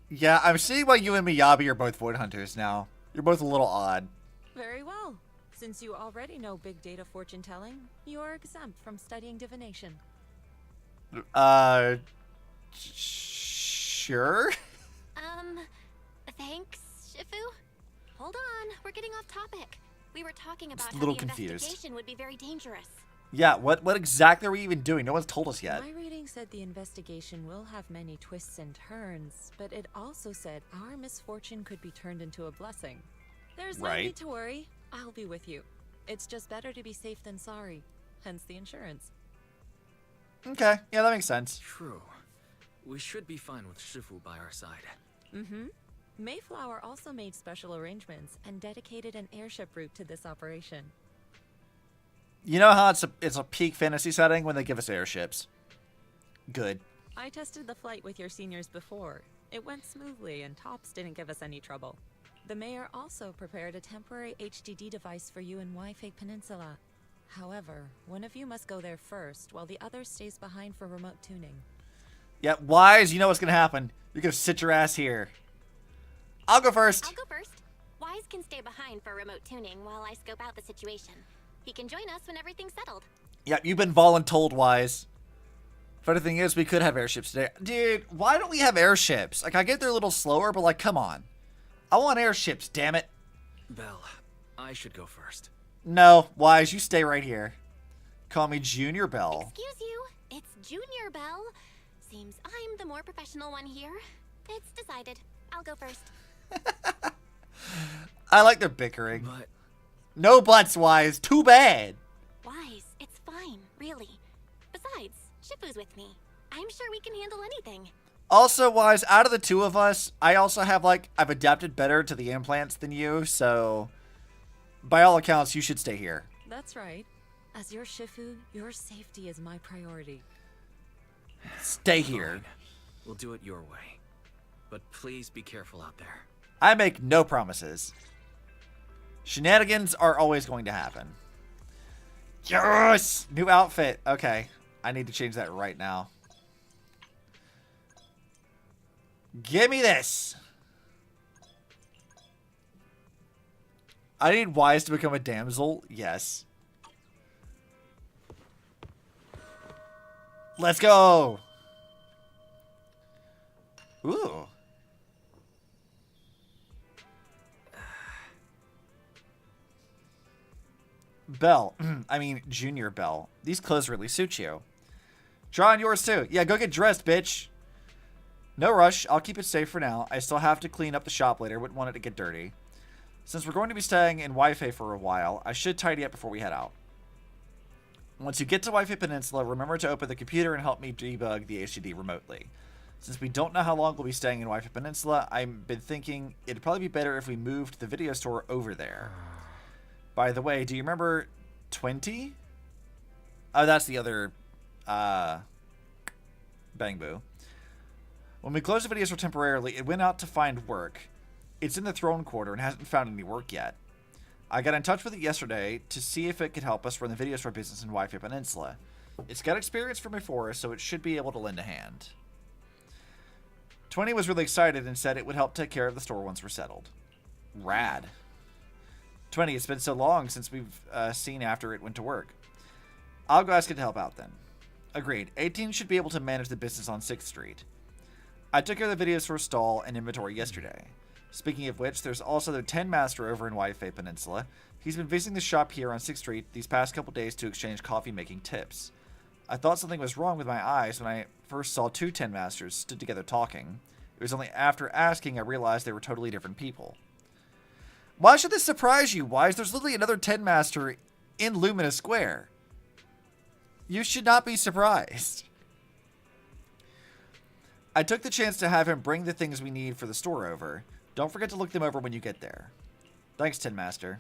Yeah, I'm seeing why you and Miyabi are both void hunters now. You're both a little odd. Very well. Since you already know big data fortune telling, you are exempt from studying divination. Sure? Thanks, Shifu. Hold on, we're getting off topic. We were talking about a how little the confused. investigation would be very dangerous. Yeah, what exactly are we even doing? No one's told us yet. My reading said the investigation will have many twists and turns, but it also said our misfortune could be turned into a blessing. There's no Right. need to worry. I'll be with you. It's just better to be safe than sorry. Hence the insurance. Okay, yeah, that makes sense. True. We should be fine with Shifu by our side. Mm-hmm. Mayflower also made special arrangements and dedicated an airship route to this operation. You know how it's a peak fantasy setting when they give us airships. Good. I tested the flight with your seniors before. It went smoothly and Tops didn't give us any trouble. The mayor also prepared a temporary HDD device for you in Wi-Fi Peninsula. However, one of you must go there first while the other stays behind for remote tuning. Yeah, Wise, you know what's gonna happen. You're gonna sit your ass here. I'll go first. I'll go first. Wise can stay behind for remote tuning while I scope out the situation. He can join us when everything's settled. Yep, you've been voluntold, Wise. Funny thing is, we could have airships today. Dude, why don't we have airships? Like, I get they're a little slower, but like, come on. I want airships, damn it. Belle, I should go first. No, Wise, you stay right here. Call me Junior Bell. Excuse you, it's Junior Bell. Seems I'm the more professional one here. It's decided. I'll go first. I like their bickering. But No buts, Wise. Too bad. Wise, it's fine, really. Besides, Shifu's with me. I'm sure we can handle anything. Also, Wise, out of the two of us, I also have, like, I've adapted better to the implants than you, so by all accounts, you should stay here. That's right. As your Shifu, your safety is my priority. Stay here. fine. We'll do it your way. But please be careful out there. I make no promises. Shenanigans are always going to happen. Yes! New outfit. Okay. I need to change that right now. Give me this. I need Wise to become a damsel. Yes. Let's go. Ooh. Belle. I mean, Junior Belle. These clothes really suit you. Draw on yours too. Yeah, go get dressed, bitch. No rush. I'll keep it safe for now. I still have to clean up the shop later. Wouldn't want it to get dirty. Since we're going to be staying in Wi-Fi for a while, I should tidy up before we head out. Once you get to Wi-Fi Peninsula, remember to open the computer and help me debug the HDD remotely. Since we don't know how long we'll be staying in Wi-Fi Peninsula, I've been thinking it'd probably be better if we moved the video store over there. By the way, do you remember 20? Oh, that's the other Bang Boo. When we closed the video store temporarily, it went out to find work. It's in the throne quarter and hasn't found any work yet. I got in touch with it yesterday to see if it could help us run the video store business in Wi-Fi Peninsula. It's got experience from before, so it should be able to lend a hand. 20 was really excited and said it would help take care of the store once we're settled. Rad. 20, it's been so long since we've seen after it went to work. I'll go ask it to help out then. Agreed. 18 should be able to manage the business on 6th Street. I took care of the video store stall and inventory yesterday. Speaking of which, there's also the 10 Master over in Wi-Fi Peninsula. He's been visiting the shop here on 6th Street these past couple days to exchange coffee-making tips. I thought something was wrong with my eyes when I first saw two 10 Masters stood together talking. It was only after asking I realized they were totally different people. Why should this surprise you, Wise? There's literally another 10 Master in Lumina Square. You should not be surprised. I took the chance to have him bring the things we need for the store over. Don't forget to look them over when you get there. Thanks, 10 Master.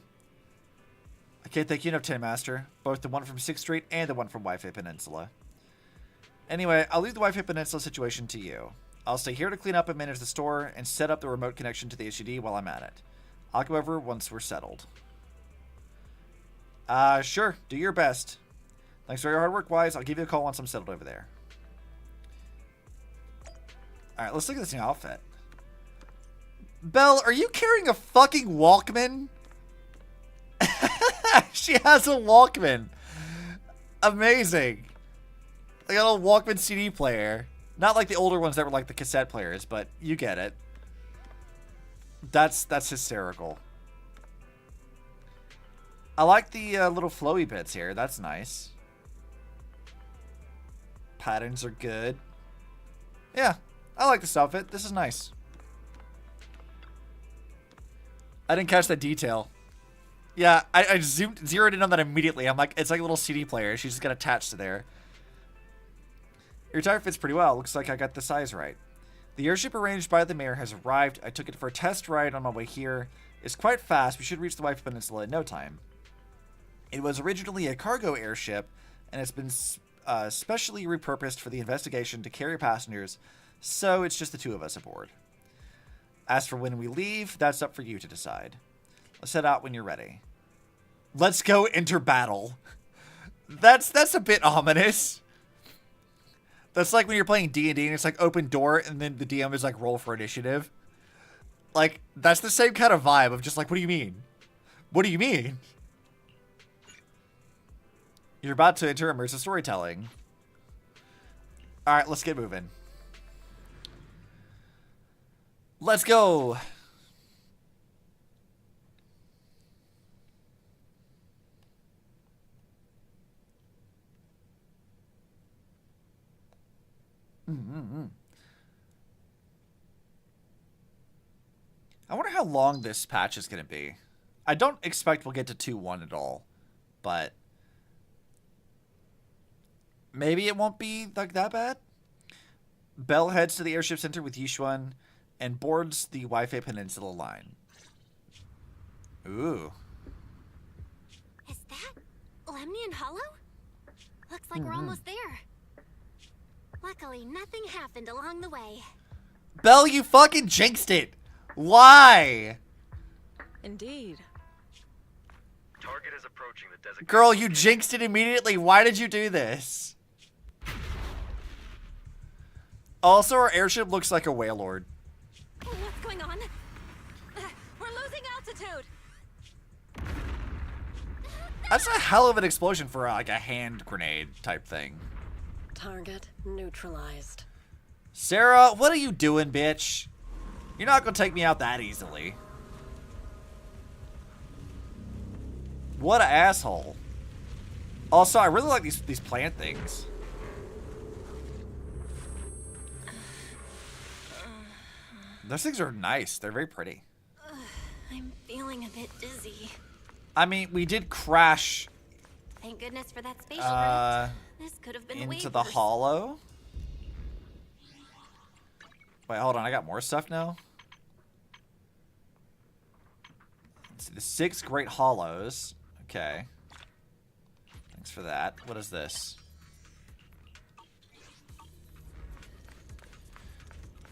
I can't thank you enough, 10 Master. Both the one from 6th Street and the one from Wi-Fi Peninsula. Anyway, I'll leave the Wi-Fi Peninsula situation to you. I'll stay here to clean up and manage the store and set up the remote connection to the HDD while I'm at it. I'll go over once we're settled. Sure. Do your best. Thanks for your hard work, Wise. I'll give you a call once I'm settled over there. Alright, let's look at this new outfit. Belle, are you carrying a fucking Walkman? She has a Walkman. Amazing. Like a little Walkman CD player. Not like the older ones that were like the cassette players, but you get it. That's hysterical. I like the little flowy bits here. That's nice. Patterns are good. Yeah, I like this outfit. This is nice. I didn't catch that detail. Yeah, I zeroed in on that immediately. I'm like, it's like a little CD player. She's just got attached to there. Your attire fits pretty well. Looks like I got the size right. The airship arranged by the mayor has arrived. I took it for a test ride on my way here. It's quite fast. We should reach the Wi-Fi Peninsula in no time. It was originally a cargo airship, and it's been specially repurposed for the investigation to carry passengers, so it's just the two of us aboard. As for when we leave, that's up for you to decide. Let's head out when you're ready. Let's go enter battle. That's a bit ominous. That's like when you're playing D&D and it's like open door and then the DM is like roll for initiative. Like, that's the same kind of vibe of just like, what do you mean? What do you mean? You're about to enter immersive storytelling. All right, let's get moving. Let's go. I wonder how long this patch is going to be. I don't expect we'll get to 2.1 at all, but maybe it won't be like that bad. Belle heads to the airship center with Yixuan and boards the Wi-Fi Peninsula line. Ooh. Is that Lemnian Hollow? Looks like we're almost there. Luckily, nothing happened along the way. Belle, you fucking jinxed it. Why? Indeed. Target is approaching the designated. Girl, you jinxed it immediately. Why did you do this? Also, our airship looks like a whale lord. What's going on? We're losing altitude. That's a hell of an explosion for like a hand grenade type thing. Target neutralized. Sarah, what are you doing, bitch? You're not gonna take me out that easily. What an asshole. Also, I really like these plant things. Those things are nice. They're very pretty. I'm feeling a bit dizzy. I mean, we did crash Thank goodness for that spatial drift. This could have been into way the worse. hollow. Wait, hold on. I got more stuff now. Let's see, the 6 great hollows. Okay. Thanks for that. What is this?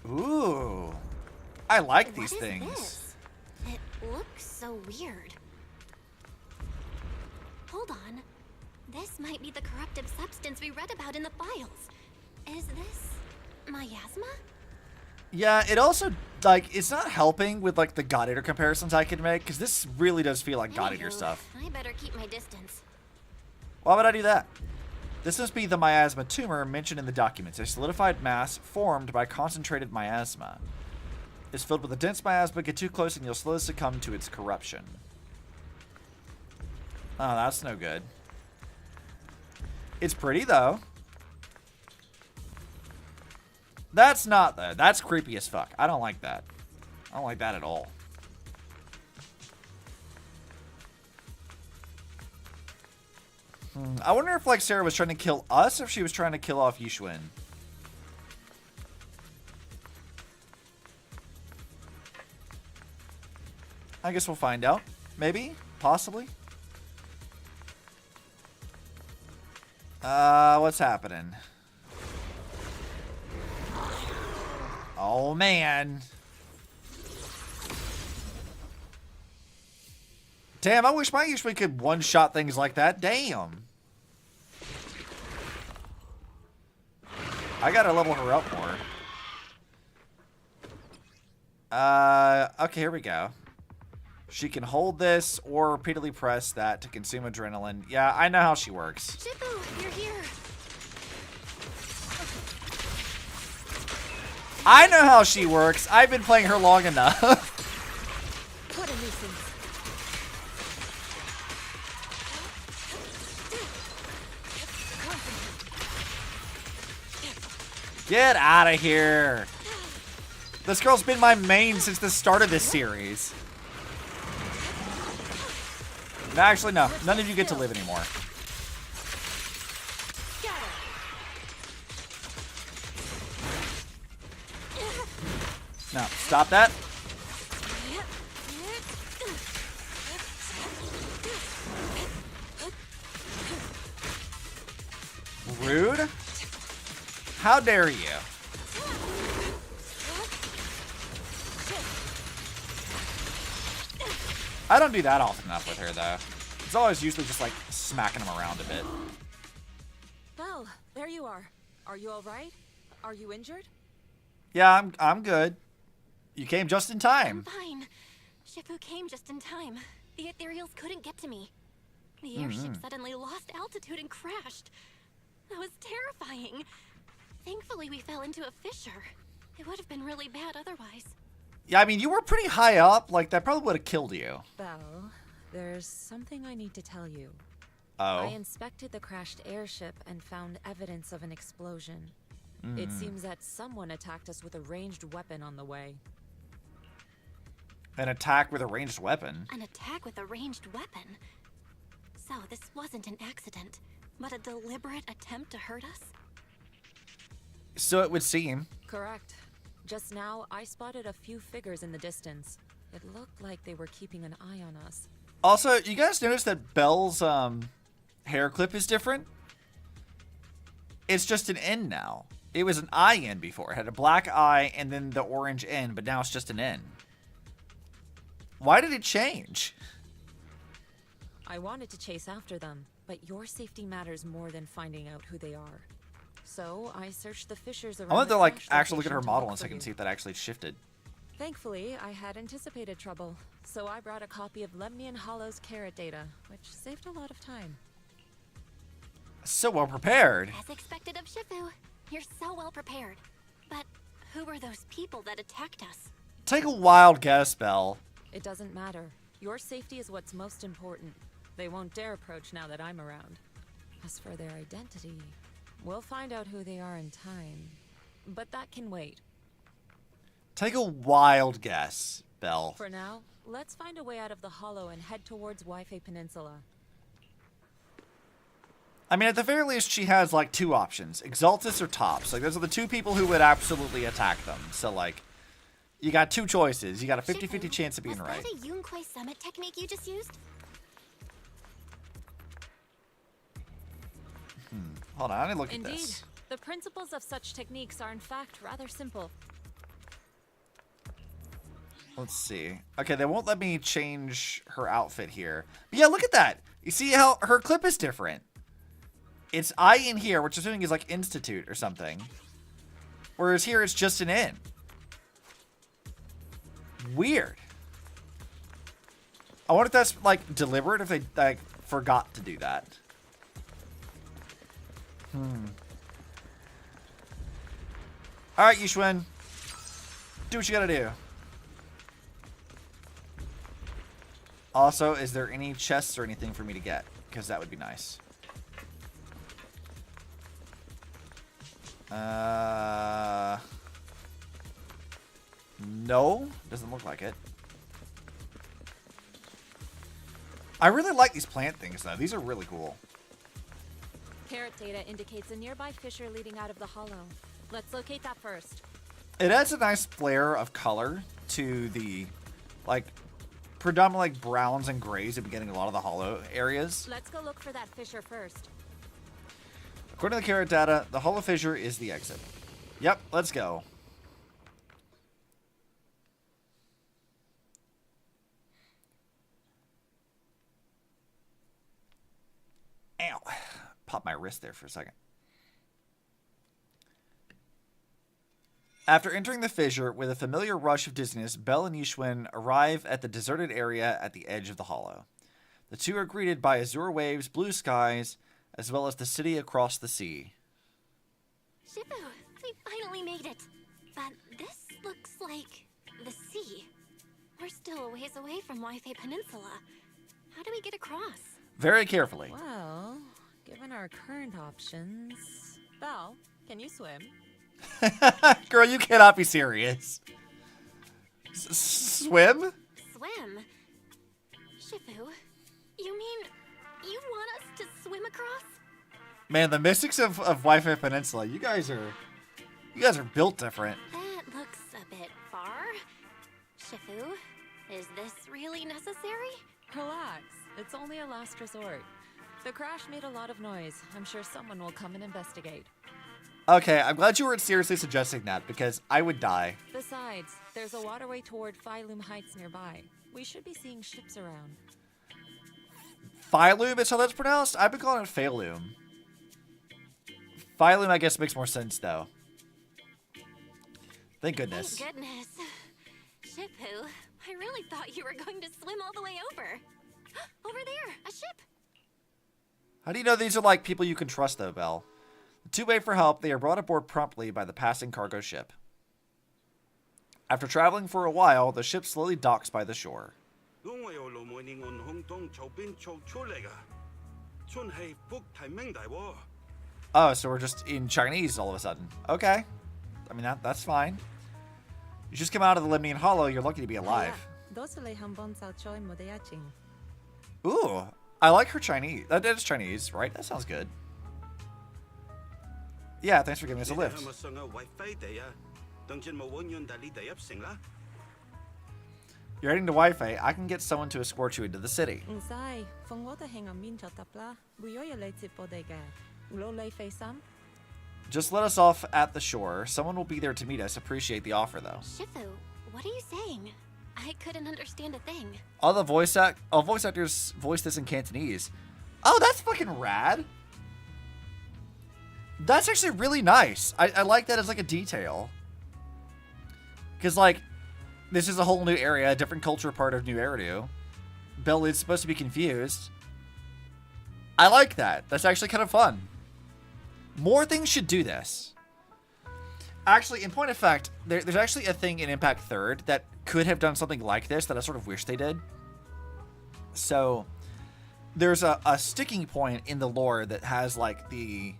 Ooh. I like these What is things. this? It looks so weird. Hold on. This might be the corruptive substance we read about in the files. Is this miasma? Yeah, it also, like, it's not helping with, like, the God Eater comparisons I can make, because this really does feel like God Eater Anywho, stuff. I better keep my distance. Why would I do that? This must be the miasma tumor mentioned in the documents, a solidified mass formed by concentrated miasma. It's filled with a dense miasma. Get too close and you'll slowly succumb to its corruption. Oh, that's no good. It's pretty, though. That's not, though. That's creepy as fuck. I don't like that. I don't like that at all. I wonder if, like, Sarah was trying to kill us or if she was trying to kill off Yixuan. I guess we'll find out. Maybe? Possibly? What's happening? Oh, man. Damn, I wish my Yixuan could one-shot things like that. Damn. I gotta level her up more. Okay, here we go. She can hold this or repeatedly press that to consume adrenaline. Yeah, I know how she works. Shifu, you're here. I know how she works. I've been playing her long enough. What a nuisance. Get out of here. This girl's been my main since the start of this series. No, actually, no. None of you get to live anymore. No, stop that. Rude. How dare you? I don't do that often enough with her, though. It's always usually just, like, smacking them around a bit. Well, there you are. Are you all right? Are you injured? Yeah, I'm good. You came just in I'm time. fine. Shifu came just in time. The ethereals couldn't get to me. The airship suddenly lost altitude and crashed. That was terrifying. Thankfully, we fell into a fissure. It would have been really bad otherwise. Yeah, I mean, you were pretty high up. Like, that probably would have killed you. Belle, there's something I need to tell you. Oh. I inspected the crashed airship and found evidence of an explosion. It seems that someone attacked us with a ranged weapon on the way. An attack with a ranged weapon? An attack with a ranged weapon? So this wasn't an accident, but a deliberate attempt to hurt us? So it would seem. Correct. Just now, I spotted a few figures in the distance. It looked like they were keeping an eye on us. Also, you guys notice that Belle's hair clip is different? It's just an N now. It was an I N before. It had a black eye and then the orange N, but now it's just an N. Why did it change? I wanted to chase after them, but your safety matters more than finding out who they are. So I searched the fissures around. I want to the like crash actually look at location her to model look and so I for can you. see if that actually shifted. Thankfully, I had anticipated trouble, so I brought a copy of Lemnian Hollow's carrot data, which saved a lot of time. So well prepared. As expected of Shifu, you're so well prepared. But who were those people that attacked us? Take a wild guess, Belle. It doesn't matter. Your safety is what's most important. They won't dare approach now that I'm around. As for their identity, we'll find out who they are in time. But that can wait. Take a wild guess, Belle. For now, let's find a way out of the hollow and head towards Wi-Fi Peninsula. I mean, at the very least, she has like two options: Exaltus or Tops. Like, those are the two people who would absolutely attack them. So, like, you got two choices. You got a 50-50 chance of being was right. that a Yunquai summit technique you just used? Hold on, I need to look Indeed, at this. the principles of such techniques are in fact rather simple. Let's see. Okay, they won't let me change her outfit here. But yeah, look at that. You see how her clip is different? It's I in here, which I'm assuming is like Institute or something. Whereas here it's just an N. Weird. I wonder if that's like deliberate, if they like forgot to do that. Alright, Yixuan. Do what you gotta do. Also, is there any chests or anything for me to get? Because that would be nice. No, doesn't look like it. I really like these plant things, though. These are really cool. Carrot data indicates a nearby fissure leading out of the hollow. Let's locate that first. It adds a nice flare of color to the, like, predominantly like browns and grays at the beginning of a lot of the hollow areas. Let's go look for that fissure first. According to the carrot data, the hollow fissure is the exit. Yep, let's go. Ow. Popped my wrist there for a second. After entering the fissure with a familiar rush of dizziness, Belle and Yixuan arrive at the deserted area at the edge of the hollow. The two are greeted by azure waves, blue skies, as well as the city across the sea. Shifu, we finally made it. But this looks like the sea. We're still a ways away from Wi-Fi Peninsula. How do we get across? Very carefully. Well, given our current options... Belle, can you swim? Girl, you cannot be serious. Swim? Swim? Shifu, you mean you want us to swim across? Man, the mystics of Wi-Fi Peninsula, you guys are built different. That looks a bit far. Shifu, is this really necessary? Relax. It's only a last resort. The crash made a lot of noise. I'm sure someone will come and investigate. Okay, I'm glad you weren't seriously suggesting that, because I would die. Besides, there's a waterway toward Phylum Heights nearby. We should be seeing ships around. Phylum is how that's pronounced? I've been calling it Phalum. Phylum, I guess, makes more sense, though. Thank goodness. Thank goodness. Shifu, I really thought you were going to swim all the way over. Over there, a ship. How do you know these are like people you can trust, though, Belle? The two wait for help. They are brought aboard promptly by the passing cargo ship. After traveling for a while, the ship slowly docks by the shore. Oh, so we're just in Chinese all of a sudden. Okay. I mean, that's fine. You just come out of the Limnian Hollow, you're lucky to be alive. Ooh, I like her Chinese. That is Chinese, right? That sounds good. Yeah, thanks for giving us a lift. You're heading to Wi-Fi. I can get someone to escort you into the city. Just let us off at the shore. Someone will be there to meet us. Appreciate the offer, though. Shifu, what are you saying? I couldn't understand a thing. All the voice actors voice this in Cantonese. Oh, that's fucking rad. That's actually really nice. I like that as like a detail. Because like, this is a whole new area, a different culture part of New Eridu. Belle is supposed to be confused. I like that. That's actually kind of fun. More things should do this. Actually, in point of fact, there's actually a thing in Impact 3rd that could have done something like this that I sort of wish they did. So, there's a sticking point in the lore that has like the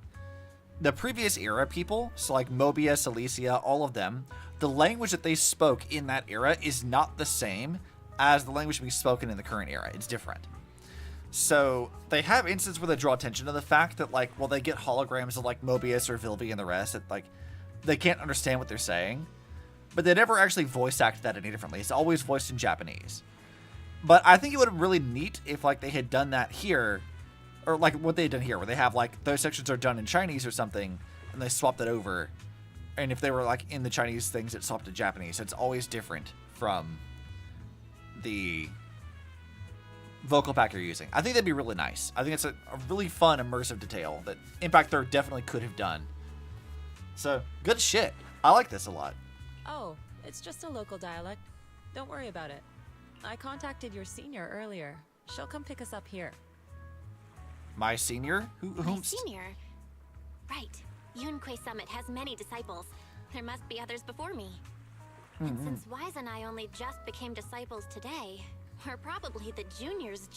previous era people, so like Mobia, Cilicia, all of them, the language that they spoke in that era is not the same as the language being spoken in the current era. It's different. So they have instances where they draw attention to the fact that like, well, they get holograms of like Mobius or Vilvi and the rest that like, they can't understand what they're saying, but they never actually voice act that any differently. It's always voiced in Japanese. But I think it would have been really neat if like they had done that here, or like what they had done here, where they have like those sections are done in Chinese or something, and they swapped it over. And if they were like in the Chinese things, it swapped to Japanese. So it's always different from the vocal pack you're using. I think that'd be really nice. I think it's a really fun, immersive detail that Impact 3 definitely could have done. So, good shit. I like this a lot. Oh, it's just a local dialect. Don't worry about it. I contacted your senior earlier. She'll come pick us up here. My senior? My senior? Right. Yunquay Summit has many disciples. There must be others before me. And since Wise and I only just became disciples today, we're probably the juniors.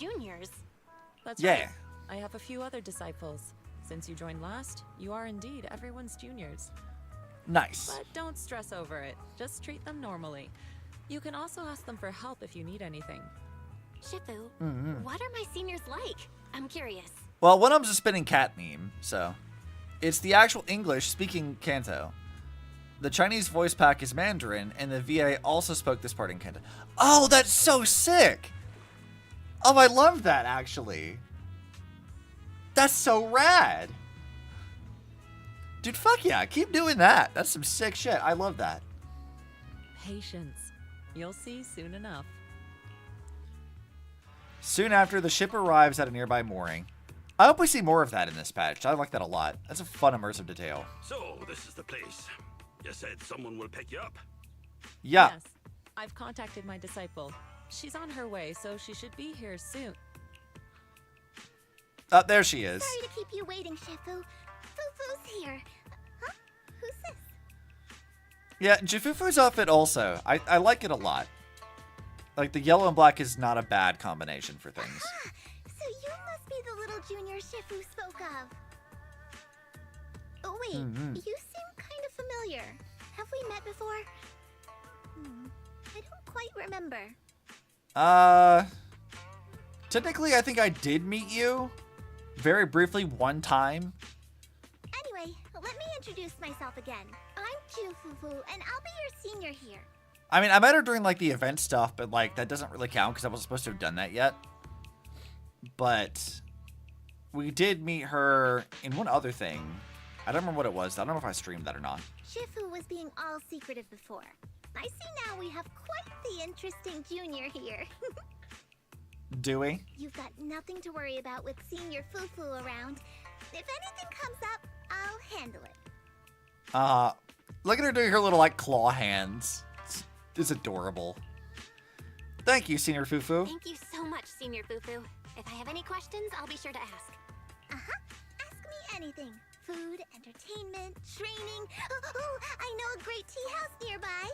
That's yeah. Right. I have a few other disciples. Since you joined last, you are indeed everyone's juniors. Nice. But don't stress over it. Just treat them normally. You can also ask them for help if you need anything. Shifu, what are my seniors like? I'm curious. Well, one of them's a spinning cat meme, so it's the actual English-speaking Kanto. The Chinese voice pack is Mandarin, and the VA also spoke this part in Kanto. Oh, that's so sick! Oh, I love that, actually. That's so rad! Dude, fuck yeah, keep doing that. That's some sick shit. I love that. Patience. You'll see soon enough. Soon after, the ship arrives at a nearby mooring. I hope we see more of that in this patch. I like that a lot. That's a fun, immersive detail. So, this is the place. You said someone will pick you up? Yeah. Yes. I've contacted my disciple. She's on her way, so she should be here soon. Oh, there she is. Sorry to keep you waiting, Shifu. Fufu's here. Huh? Who's this? Yeah, Ju Fufu's outfit also. I like it a lot. Like, the yellow and black is not a bad combination for things. Ah, so you must be the little junior Shifu spoke of. Oh, wait. You seem kind of familiar. Have we met before? I don't quite remember. Technically, I think I did meet you. Very briefly, one time. Anyway, let me introduce myself again. I'm Ju Fufu, and I'll be your senior here. I mean, I met her during, like, the event stuff, but, like, that doesn't really count because I wasn't supposed to have done that yet. But we did meet her in one other thing. I don't remember what it was. I don't know if I streamed that or not. Shifu was being all secretive before. I see now we have quite the interesting junior here. Do we? You've got nothing to worry about with Senior Fufu around. If anything comes up, I'll handle it. Look at her doing her little, like, claw hands. is adorable. Thank you, Senior Fufu. Thank you so much, Senior Fufu. If I have any questions, I'll be sure to ask. Uh-huh. Ask me anything. Food, entertainment, training. Oh, I know a great tea house nearby.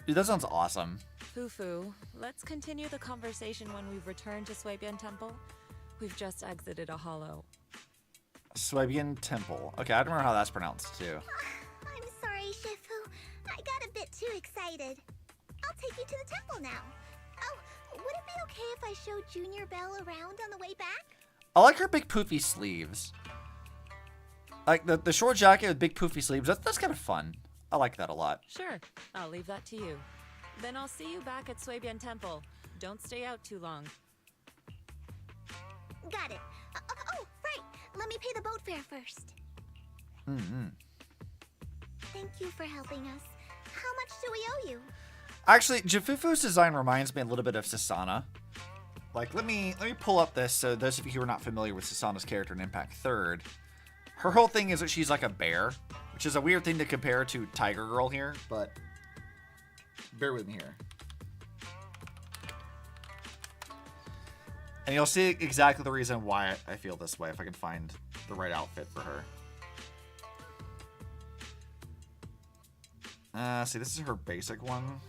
Dude, that sounds awesome. Fufu, let's continue the conversation when we've returned to Swabian Temple. We've just exited a hollow. Swabian Temple. Okay, I don't remember how that's pronounced, too. I'm sorry, Shifu. I got a bit too excited. I'll take you to the temple now. Oh, would it be okay if I showed Junior Belle around on the way back? I like her big poofy sleeves. Like, the short jacket with big poofy sleeves, that's kind of fun. I like that a lot. Sure, I'll leave that to you. Then I'll see you back at Swabian Temple. Don't stay out too long. Got it. Oh, right. Let me pay the boat fare first. Thank you for helping us. How much do we owe you? Actually, Ju Fufu's design reminds me a little bit of Susanna. Like, let me pull up this so those of you who are not familiar with Susanna's character in Impact 3rd. Her whole thing is that she's like a bear, which is a weird thing to compare to Tiger Girl here, but bear with me here. And you'll see exactly the reason why I feel this way if I can find the right outfit for her. See, this is her basic one.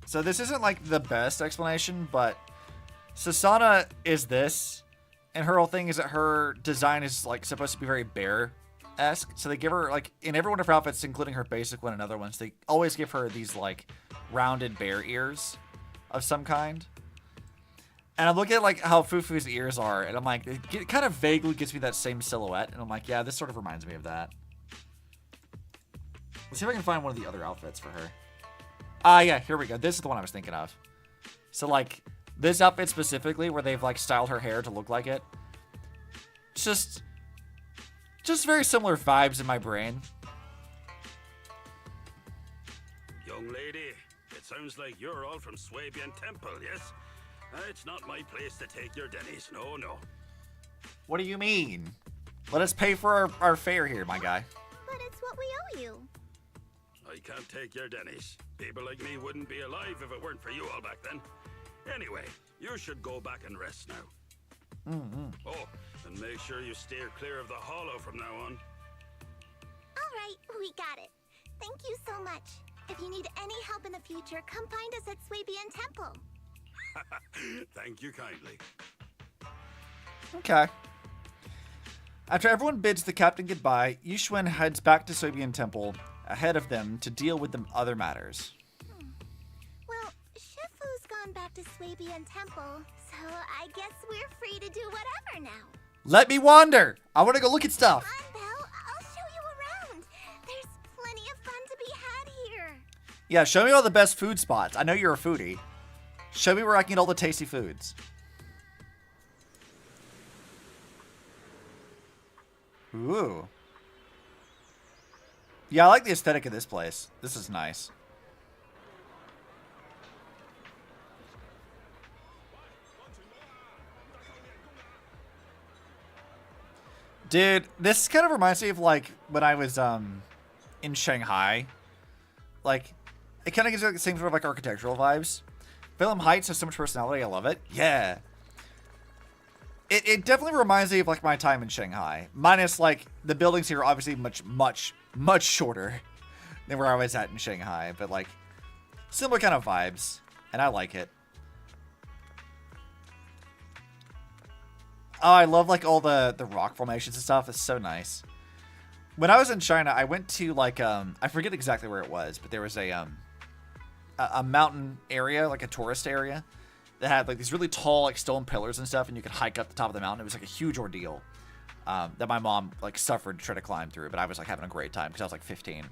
So this isn't like the best explanation, but Susanna is this, and her whole thing is that her design is like supposed to be very bear-esque. So they give her like in every one of her outfits, including her basic one and other ones, they always give her these like rounded bear ears of some kind. And I'm looking at like how Fufu's ears are, and I'm like, it kind of vaguely gives me that same silhouette, and I'm like, yeah, this sort of reminds me of that. Let's see if I can find one of the other outfits for her. Yeah, here we go. This is the one I was thinking of. So like this outfit specifically, where they've like styled her hair to look like it. Just very similar vibes in my brain. Young lady, it sounds like you're all from Swabian Temple, yes? It's not my place to take your dennies. No, no. What do you mean? Let us pay for our fare here, my guy. But it's what we owe you. I can't take your dennies. People like me wouldn't be alive if it weren't for you all back then. Anyway, you should go back and rest now. Oh, and make sure you steer clear of the hollow from now on. All right, we got it. Thank you so much. If you need any help in the future, come find us at Swabian Temple. Thank you kindly. Okay. After everyone bids the captain goodbye, Yixuan heads back to Swabian Temple ahead of them to deal with the other matters. Well, Shifu's gone back to Swabian Temple, so I guess we're free to do whatever now. Let me wander! I want to go look at stuff! Come on, Belle. I'll show you around. There's plenty of fun to be had here. Yeah, show me all the best food spots. I know you're a foodie. Show me where I can get all the tasty foods. Ooh. Yeah, I like the aesthetic of this place. This is nice. Dude, this kind of reminds me of like when I was in Shanghai. Like, it kind of gives me like, the same sort of like architectural vibes. Phelan Heights has so much personality. I love it. Yeah. It definitely reminds me of like my time in Shanghai. Minus like the buildings here are obviously much shorter than where I was at in Shanghai. But like similar kind of vibes. And I like it. Oh, I love like all the rock formations and stuff. It's so nice. When I was in China, I went to like I forget exactly where it was, but there was a mountain area, like a tourist area, that had like these really tall like stone pillars and stuff, and you could hike up the top of the mountain. It was like a huge ordeal that my mom like suffered to try to climb through, but I was like having a great time because I was like 15.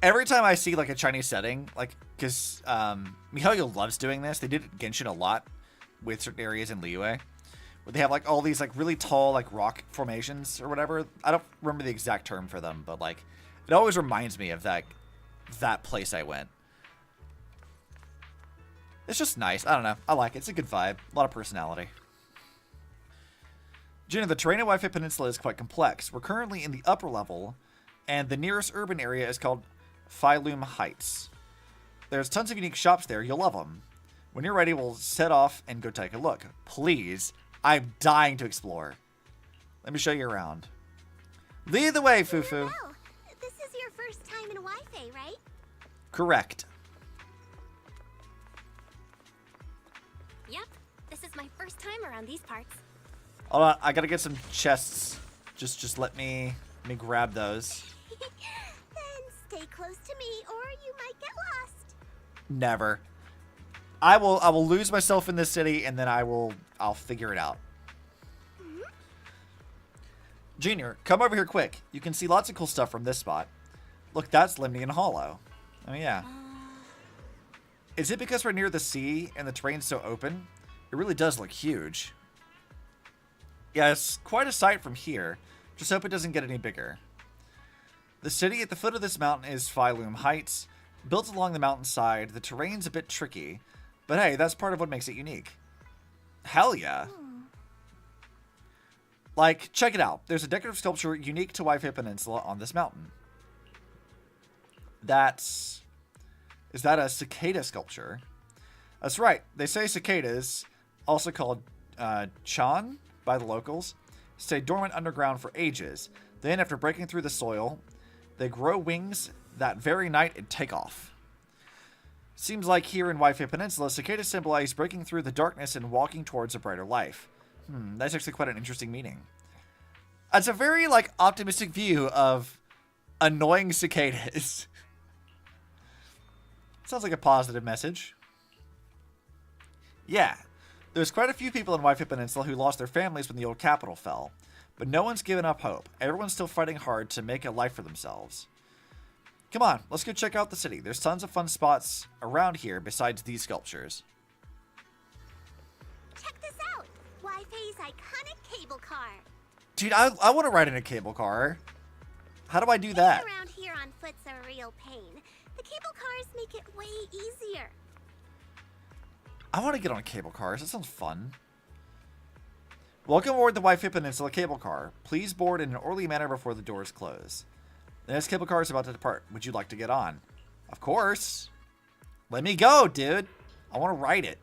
Every time I see like a Chinese setting, like because MiHoYo loves doing this. They did Genshin a lot with certain areas in Liyue, where they have like all these like really tall like rock formations or whatever. I don't remember the exact term for them, but like it always reminds me of that place I went. It's just nice. I don't know. I like it. It's a good vibe. A lot of personality. Jenna, the terrain of Wi-Fi Peninsula is quite complex. We're currently in the upper level, and the nearest urban area is called Phylum Heights. There's tons of unique shops there. You'll love them. When you're ready, we'll set off and go take a look. Please. I'm dying to explore. Let me show you around. Lead the way, Fufu. Wow, this is your first time in Wi-Fi, right? Correct. Yep, this is my first time around these parts. Hold on, I gotta get some chests. Just let me grab those. Then stay close to me, or you might get lost. Never. I will lose myself in this city, and then I'll figure it out. Junior, come over here quick. You can see lots of cool stuff from this spot. Look, that's Limnian Hollow. Oh yeah. Is it because we're near the sea and the terrain's so open? It really does look huge. Yeah, it's quite a sight from here. Just hope it doesn't get any bigger. The city at the foot of this mountain is Phylum Heights. Built along the mountainside, the terrain's a bit tricky. But hey, that's part of what makes it unique. Hell yeah. Like, check it out. There's a decorative sculpture unique to Wi-Fi Peninsula on this mountain. Is that a cicada sculpture? That's right. They say cicadas, also called chan by the locals, stay dormant underground for ages. Then, after breaking through the soil, they grow wings that very night and take off. Seems like here in Wi-Fi Peninsula, cicadas symbolize breaking through the darkness and walking towards a brighter life. That's actually quite an interesting meaning. That's a very, like, optimistic view of annoying cicadas. Sounds like a positive message. Yeah, there's quite a few people in Wi-Fi Peninsula who lost their families when the old capital fell. But no one's given up hope. Everyone's still fighting hard to make a life for themselves. Come on, let's go check out the city. There's tons of fun spots around here besides these sculptures. Check this out. Wi-Fi's iconic cable car. Dude, I want to ride in a cable car. How do I do that? Getting around here on foot's a real pain. The cable cars make it way easier. I want to get on cable cars. That sounds fun. Welcome aboard the Wi-Fi Peninsula cable car. Please board in an orderly manner before the doors close. The next cable car is about to depart. Would you like to get on? Of course. Let me go, dude. I want to ride it.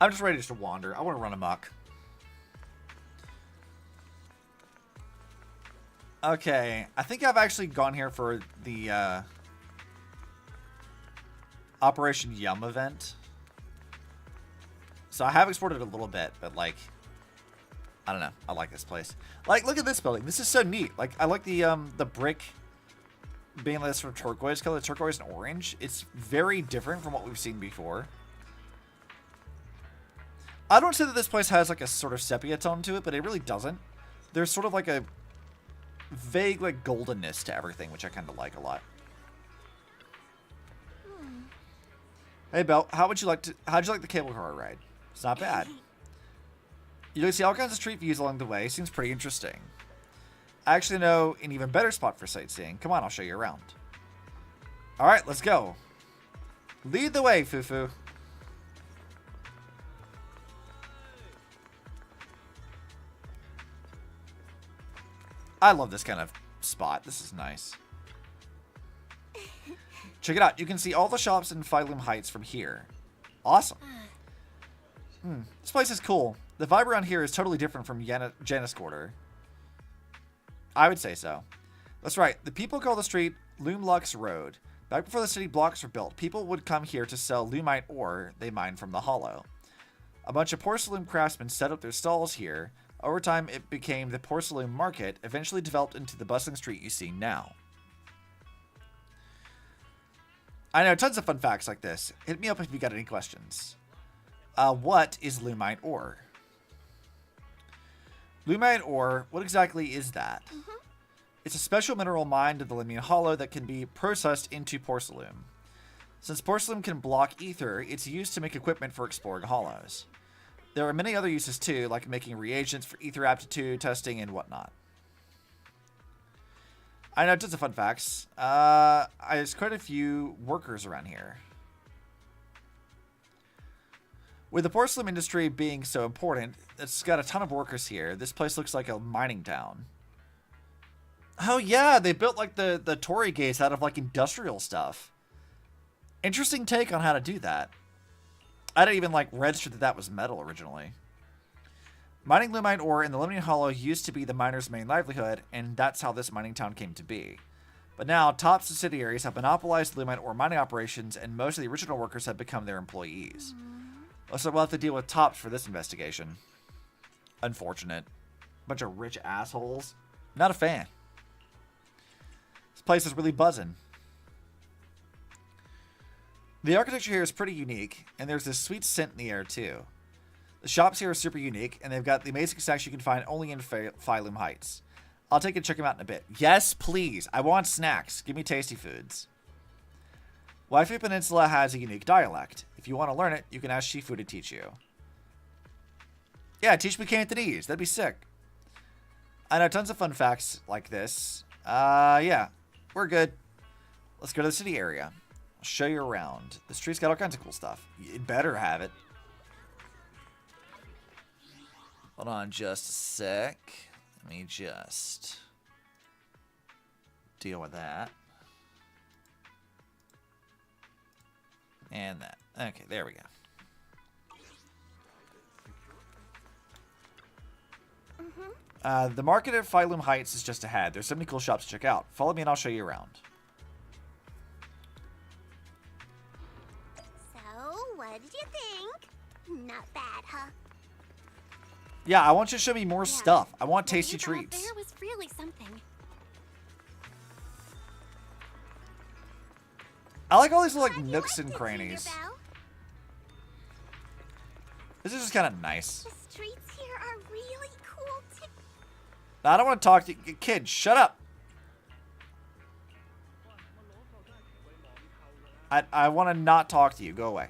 I'm just ready just to wander. I want to run amok. Okay, I think I've actually gone here for the Operation Yum event. So I have explored it a little bit, but like, I don't know. I like this place. Like, look at this building. This is so neat. Like, I like the brick being like this sort of turquoise color, turquoise and orange. It's very different from what we've seen before. I don't say that this place has like a sort of sepia tone to it, but it really doesn't. There's sort of like a vague like goldenness to everything, which I kind of like a lot. Hey Belle, how'd you like the cable car ride? It's not bad. You can see all kinds of street views along the way. Seems pretty interesting. I actually know an even better spot for sightseeing. Come on, I'll show you around. All right, let's go. Lead the way, Fufu. I love this kind of spot. This is nice. Check it out. You can see all the shops in Phylum Heights from here. Awesome. This place is cool. The vibe around here is totally different from Janus Quarter. I would say so. That's right. The people call the street Lumlux Road. Back before the city blocks were built, people would come here to sell lumite ore they mined from the hollow. A bunch of porcelain craftsmen set up their stalls here. Over time, it became the porcelain market, eventually developed into the bustling street you see now. I know tons of fun facts like this. Hit me up if you got any questions. What is lumite ore? Lumite ore, what exactly is that? It's a special mineral mined in the Limnian Hollow that can be processed into porcelain. Since porcelain can block ether, it's used to make equipment for exploring hollows. There are many other uses too, like making reagents for ether aptitude testing and whatnot. I know, just a fun facts. There's quite a few workers around here. With the porcelain industry being so important, it's got a ton of workers here. This place looks like a mining town. Oh yeah, they built like the Torii gates out of like industrial stuff. Interesting take on how to do that. I didn't even like register that was metal originally. Mining lumite ore in the Lemony Hollow used to be the miner's main livelihood, and that's how this mining town came to be. But now, top subsidiaries have monopolized lumite ore mining operations, and most of the original workers have become their employees. So we'll have to deal with Tops for this investigation. Unfortunate. Bunch of rich assholes. Not a fan. This place is really buzzing. The architecture here is pretty unique, and there's this sweet scent in the air too. The shops here are super unique, and they've got the amazing snacks you can find only in Phylum Heights. I'll take and check them out in a bit. Yes, please. I want snacks. Give me tasty foods. Waifu Peninsula has a unique dialect. If you want to learn it, you can ask Shifu to teach you. Yeah, teach me Cantonese. That'd be sick. I know tons of fun facts like this. Yeah, we're good. Let's go to the city area. I'll show you around. The street's got all kinds of cool stuff. You'd better have it. Hold on just a sec. Let me just deal with that. And that. Okay, there we go. The market at Phylum Heights is just ahead. There's so many cool shops to check out. Follow me and I'll show you around. So, what did you think? Not bad, huh? Yeah, I want you to show me more stuff. I want tasty treats. There was really something. I like all these little like nooks and crannies. This is just kind of nice. The streets here are really cool too. I don't want to talk to you. Kid, shut up. I want to not talk to you. Go away.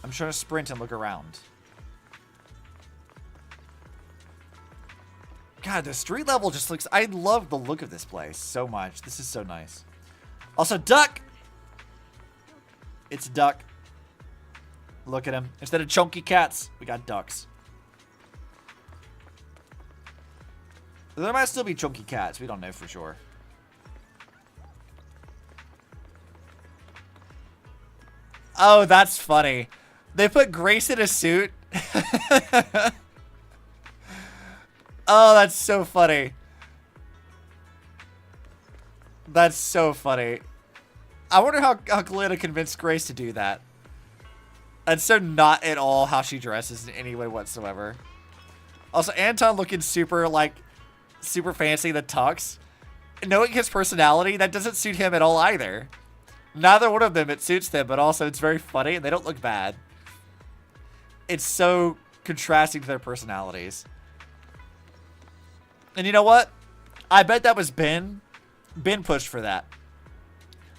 I'm trying to sprint and look around. God, the street level just looks... I love the look of this place so much. This is so nice. Also, duck! It's a duck. Look at him. Instead of chunky cats, we got ducks. There might still be chunky cats. We don't know for sure. Oh, that's funny. They put Grace in a suit. Oh, that's so funny. That's so funny. I wonder how Kalina convinced Grace to do that. That's so not at all how she dresses in any way whatsoever. Also, Anton looking super, like, super fancy in the tux. Knowing his personality, that doesn't suit him at all either. Neither one of them, it suits them, but also it's very funny and they don't look bad. It's so contrasting to their personalities. And you know what? I bet that was Ben. Ben pushed for that.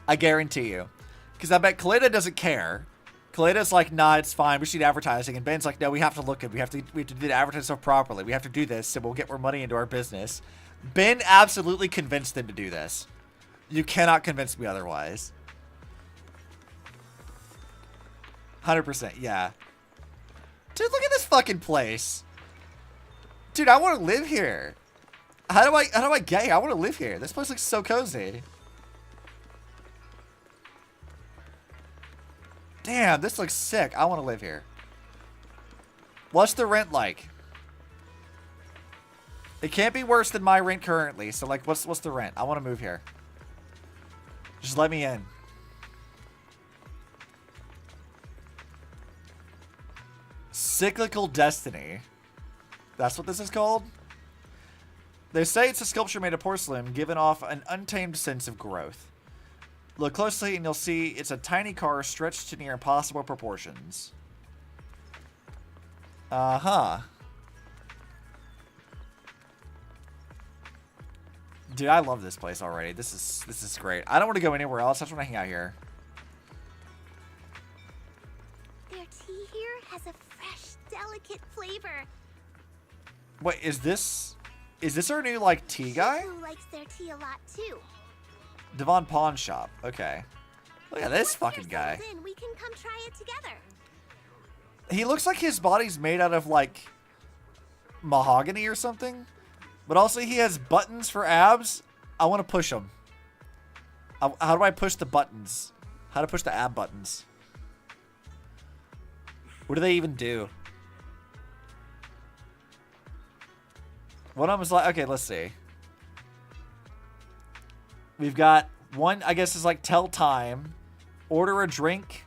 I guarantee you. Because I bet Kaleda doesn't care. Kaleda's like, nah, it's fine. We should advertising. And Ben's like, no, we have to look at it. We have to do the advertising stuff properly. We have to do this so we'll get more money into our business. Ben absolutely convinced them to do this. You cannot convince me otherwise. 100%, yeah. Dude, look at this fucking place. Dude, I want to live here. How do I get here? I want to live here. This place looks so cozy. Damn, this looks sick. I want to live here. What's the rent like? It can't be worse than my rent currently. So like, what's the rent? I want to move here. Just let me in. Cyclical Destiny. That's what this is called? They say it's a sculpture made of porcelain, giving off an untamed sense of growth. Look closely and you'll see it's a tiny car stretched to near impossible proportions. Uh-huh. Dude, I love this place already. This is great. I don't want to go anywhere else. I just want to hang out here. Their tea here has a flavor. Wait, is this our new, like, tea guy? Shifu likes their tea a lot too. Devon Pawn Shop. Okay. Look at this Once fucking you're guy. settled in, we can come try it together. He looks like his body's made out of, like, mahogany or something. But also he has buttons for abs. I want to push them. How do I push the buttons? How to push the ab buttons? What do they even do? One of them is like, okay, let's see. We've got one, I guess, is like tell time, order a drink,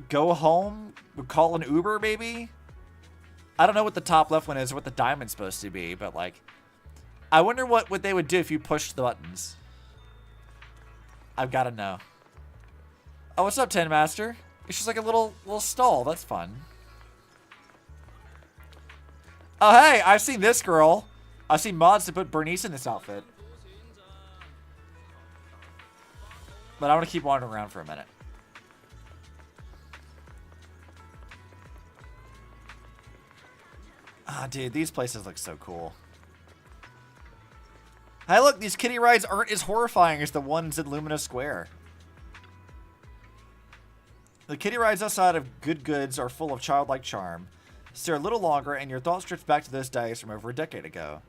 go home, call an Uber, maybe? I don't know what the top left one is or what the diamond's supposed to be, but like, I wonder what they would do if you pushed the buttons. I've got to know. Oh, what's up, Ten Master? It's just like a little stall. That's fun. Oh, hey, I've seen this girl. I've seen mods to put Bernice in this outfit. But I want to keep wandering around for a minute. Ah, dude, these places look so cool. Hey, look, these kiddie rides aren't as horrifying as the ones in Lumina Square. The kiddie rides outside of Good Goods are full of childlike charm. Stare a little longer, and your thoughts drift back to those days from over a decade ago.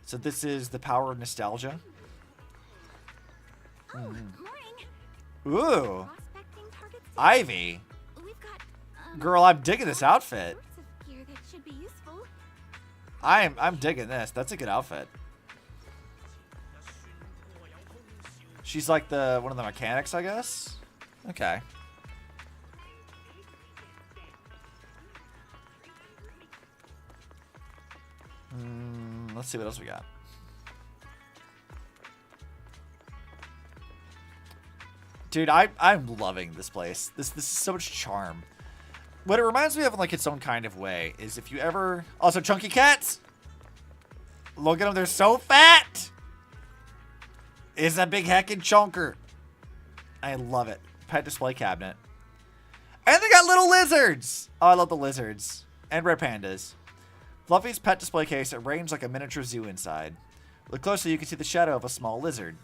So this is the power of nostalgia. Oh, morning. Ooh, Prospecting targets. Ivy. We've got Girl, I'm digging this outfit. sorts of gear that should be useful. I'm digging this. That's a good outfit. She's like one of the mechanics, I guess. Okay. Let's see what else we got. Dude, I'm loving this place. This is so much charm. What it reminds me of in like its own kind of way is if you ever... Also, chunky cats! Look at them, they're so fat! It's a big heckin' chunker. I love it. Pet display cabinet. And they got little lizards! Oh, I love the lizards. And red pandas. Fluffy's pet display case arranged like a miniature zoo inside. Look closely, you can see the shadow of a small lizard.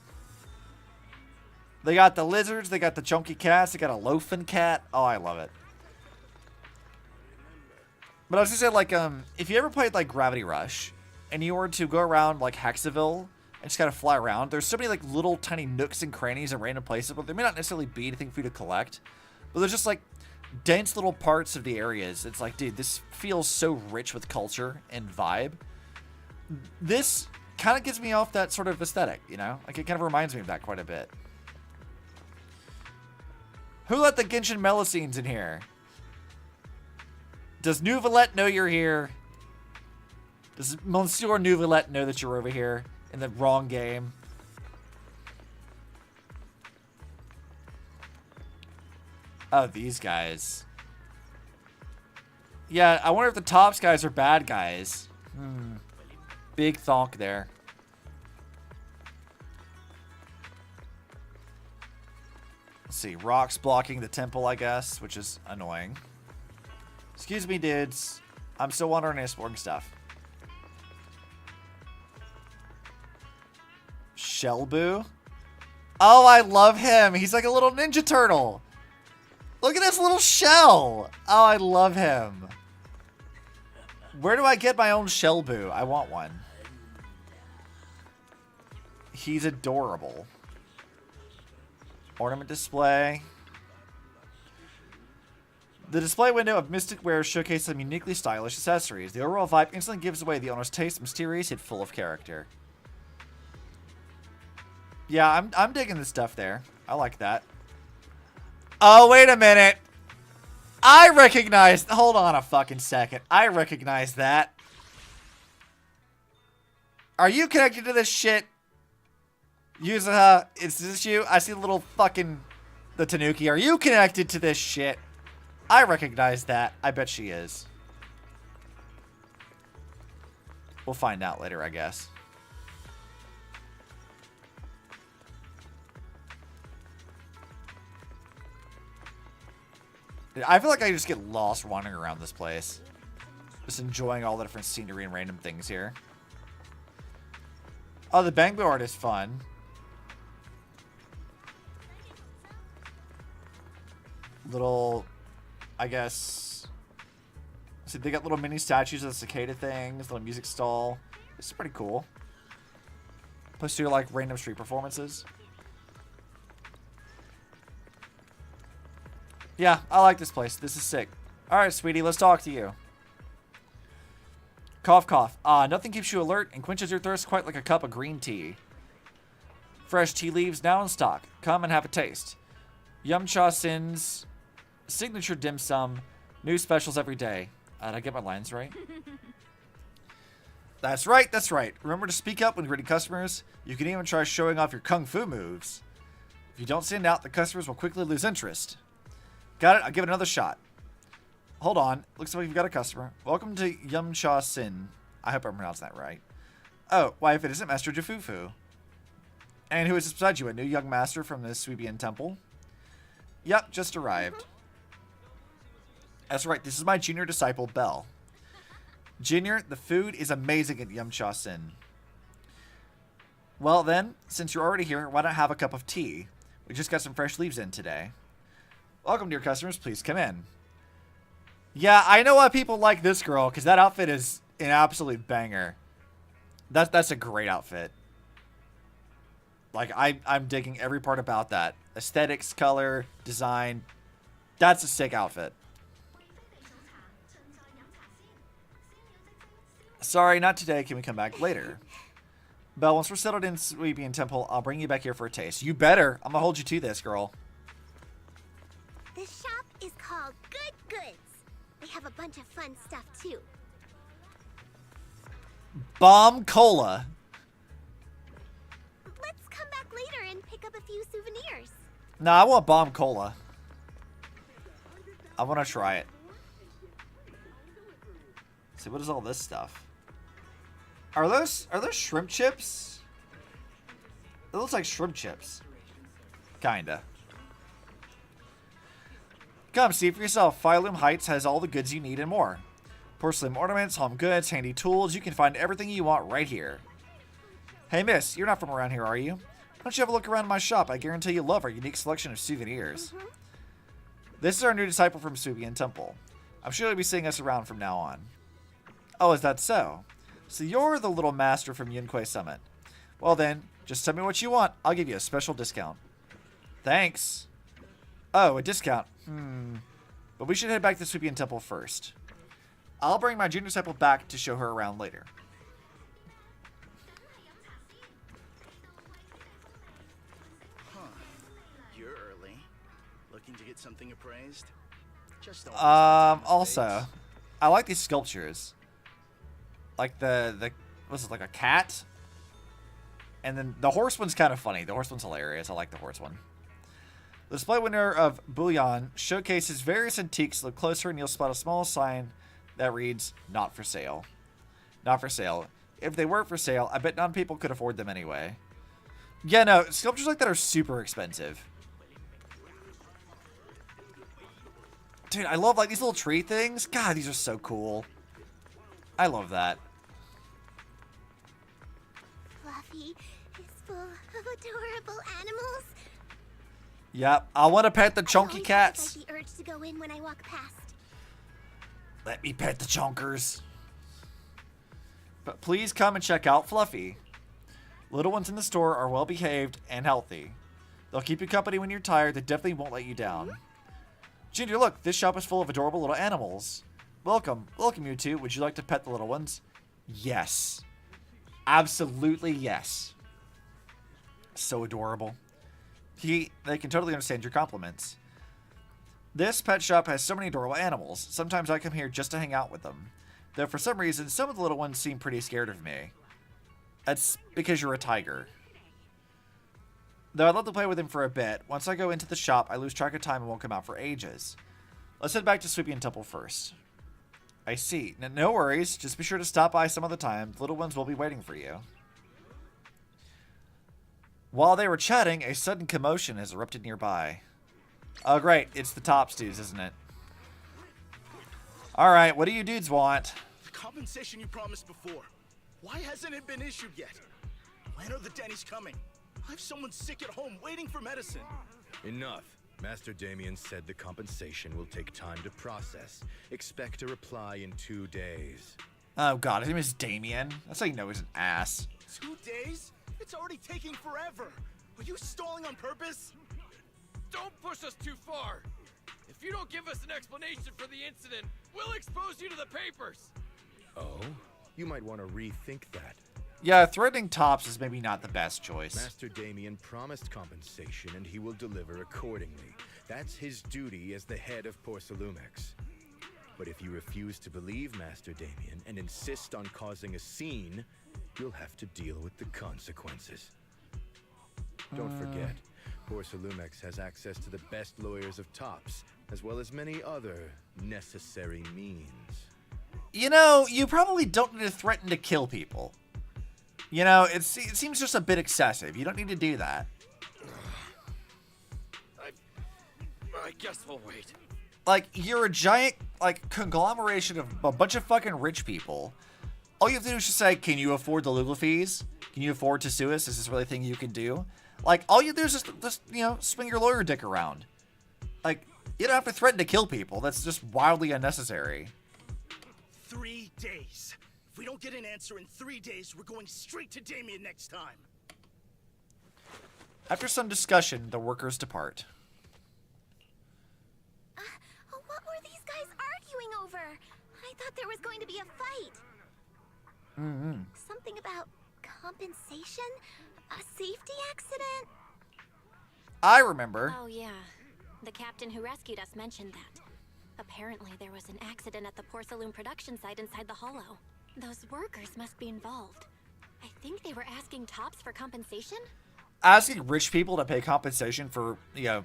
They got the lizards, they got the chunky cats, they got a loafing cat. Oh, I love it. But I was gonna say, like, if you ever played, like, Gravity Rush, and you were to go around, like, Hexaville, and just kind of fly around, there's so many, like, little tiny nooks and crannies in random places, but there may not necessarily be anything for you to collect. But there's just, like, dense little parts of the areas. It's like, dude, this feels so rich with culture and vibe. This kind of gives me off that sort of aesthetic, you know? Like, it kind of reminds me of that quite a bit. Who let the Genshin Melusines in here? Does Nouvelette know you're here? Does Monsieur Nouvelette know that you're over here in the wrong game? Oh, these guys. Yeah, I wonder if the Tops guys are bad guys. Big thonk there. Let's see, rocks blocking the temple, I guess, which is annoying. Excuse me, dudes. I'm still wandering and exploring stuff. Shellboo? Oh, I love him. He's like a little Ninja Turtle. Look at his little shell. Oh, I love him. Where do I get my own Shellboo? I want one. He's adorable. Ornament display. The display window of Mystic Wares showcases some uniquely stylish accessories. The overall vibe instantly gives away the owner's taste, mysterious yet full of character. Yeah, I'm digging the stuff there. I like that. Oh, wait a minute. I recognize... Hold on a fucking second. I recognize that. Are you connected to this shit? Yuzuha, is this you? I see the little fucking... The Tanuki. Are you connected to this shit? I recognize that. I bet she is. We'll find out later, I guess. I feel like I just get lost wandering around this place. Just enjoying all the different scenery and random things here. Oh, the Bangbo art is fun. Little, I guess... See, they got little mini statues of the cicada things, little music stall. It's pretty cool. Plus, do like random street performances. Yeah, I like this place. This is sick. Alright, sweetie, let's talk to you. Cough, cough. Nothing keeps you alert and quenches your thirst quite like a cup of green tea. Fresh tea leaves now in stock. Come and have a taste. Yum Cha Sin's signature dim sum. New specials every day. Did I get my lines right? That's right, that's right. Remember to speak up when greeting customers. You can even try showing off your kung fu moves. If you don't stand out, the customers will quickly lose interest. Got it? I'll give it another shot. Hold on. Looks like we've got a customer. Welcome to Yum Cha Sin. I hope I'm pronouncing that right. Oh, why if it isn't Master Ju Fufu. And who is beside you? A new young master from the Suibian Temple? Yep, just arrived. That's right, this is my junior disciple, Belle. Junior, the food is amazing at Yum Cha Sin. Well then, since you're already here, why not have a cup of tea? We just got some fresh leaves in today. Welcome, dear customers. Please come in. Yeah, I know why people like this girl, because that outfit is an absolute banger. That's a great outfit. Like, I'm digging every part about that. Aesthetics, color, design. That's a sick outfit. Sorry, not today. Can we come back later? Belle, once we're settled in Suibian Temple, I'll bring you back here for a taste. You better. I'm gonna hold you to this, girl. This shop is called Good Goods. They have a bunch of fun stuff, too. Bomb Cola. Let's come back later and pick up a few souvenirs. Nah, I want Bomb Cola. I want to try it. Let's see, what is all this stuff? Are those shrimp chips? It looks like shrimp chips. Kinda. Come, see for yourself. Phylum Heights has all the goods you need and more. Porcelain ornaments, home goods, handy tools. You can find everything you want right here. Hey, miss, you're not from around here, are you? Why don't you have a look around my shop? I guarantee you'll love our unique selection of souvenirs. This is our new disciple from Suibian Temple. I'm sure you'll be seeing us around from now on. Oh, is that so? So you're the little master from Yunquay Summit. Well then, just tell me what you want. I'll give you a special discount. Thanks. Oh, a discount. But we should head back to Suibian Temple first. I'll bring my junior disciple back to show her around later. You're early. Looking to get something appraised? Just also, I like these sculptures. Like the what's it, like a cat? And then the horse one's kind of funny. The horse one's hilarious. I like the horse one. The display window of Bullion showcases various antiques. Look closer and you'll spot a small sign that reads, "Not for sale." Not for sale. If they were for sale, I bet none people could afford them anyway. Yeah, no, sculptures like that are super expensive. Dude, I love like these little tree things. God, these are so cool. I love that. Fluffy is full of adorable animals. Yep, I want to pet the chunky cats. I the urge to go in when I walk past. Let me pet the chunkers. But please come and check out Fluffy. Little ones in the store are well behaved and healthy. They'll keep you company when you're tired. They definitely won't let you down. Junior, look, this shop is full of adorable little animals. Welcome, you two. Would you like to pet the little ones? Yes. Absolutely yes. So adorable. They can totally understand your compliments. This pet shop has so many adorable animals. Sometimes I come here just to hang out with them. Though for some reason, some of the little ones seem pretty scared of me. That's because you're a tiger. Though I'd love to play with him for a bit, once I go into the shop, I lose track of time and won't come out for ages. Let's head back to Suibian Temple first. I see. No worries. Just be sure to stop by some other time. The little ones will be waiting for you. While they were chatting, a sudden commotion has erupted nearby. Oh, great. It's the Tops dudes, isn't it? Alright, what do you dudes want? compensation you promised before. Why hasn't it been issued yet? When are the Denny's coming? I have someone sick at home waiting for medicine. Enough. Master Damien said the compensation will take time to process. Expect a reply in 2 days. Oh god, his name is Damien. That's how you know he's an ass. 2 days? It's already taking forever. Are you stalling on purpose? Don't push us too far. If you don't give us an explanation for the incident, we'll expose you to the papers. Oh? You might want to rethink that. Yeah, threatening Tops is maybe not the best choice. Master Damien promised compensation and he will deliver accordingly. That's his duty as the head of Porcelumex. But if you refuse to believe Master Damien and insist on causing a scene, you'll have to deal with the consequences. Don't forget, Porcelumex has access to the best lawyers of Tops, as well as many other necessary means. You know, you probably don't need to threaten to kill people. You know, it seems just a bit excessive. You don't need to do that. I guess we'll wait. Like, you're a giant, like, conglomeration of a bunch of fucking rich people. All you have to do is just say, can you afford the legal fees? Can you afford to sue us? Is this really a thing you can do? Like, all you do is just, you know, swing your lawyer dick around. Like, you don't have to threaten to kill people. That's just wildly unnecessary. 3 days. If we don't get an answer in 3 days, we're going straight to Damien next time. After some discussion, the workers depart. What were these guys arguing over? I thought there was going to be a fight. Something about compensation? A safety accident? I remember. Oh, yeah. The captain who rescued us mentioned that. Apparently, there was an accident at the porcelain production site inside the hollow. Those workers must be involved. I think they were asking Tops for compensation? Asking rich people to pay compensation for, you know,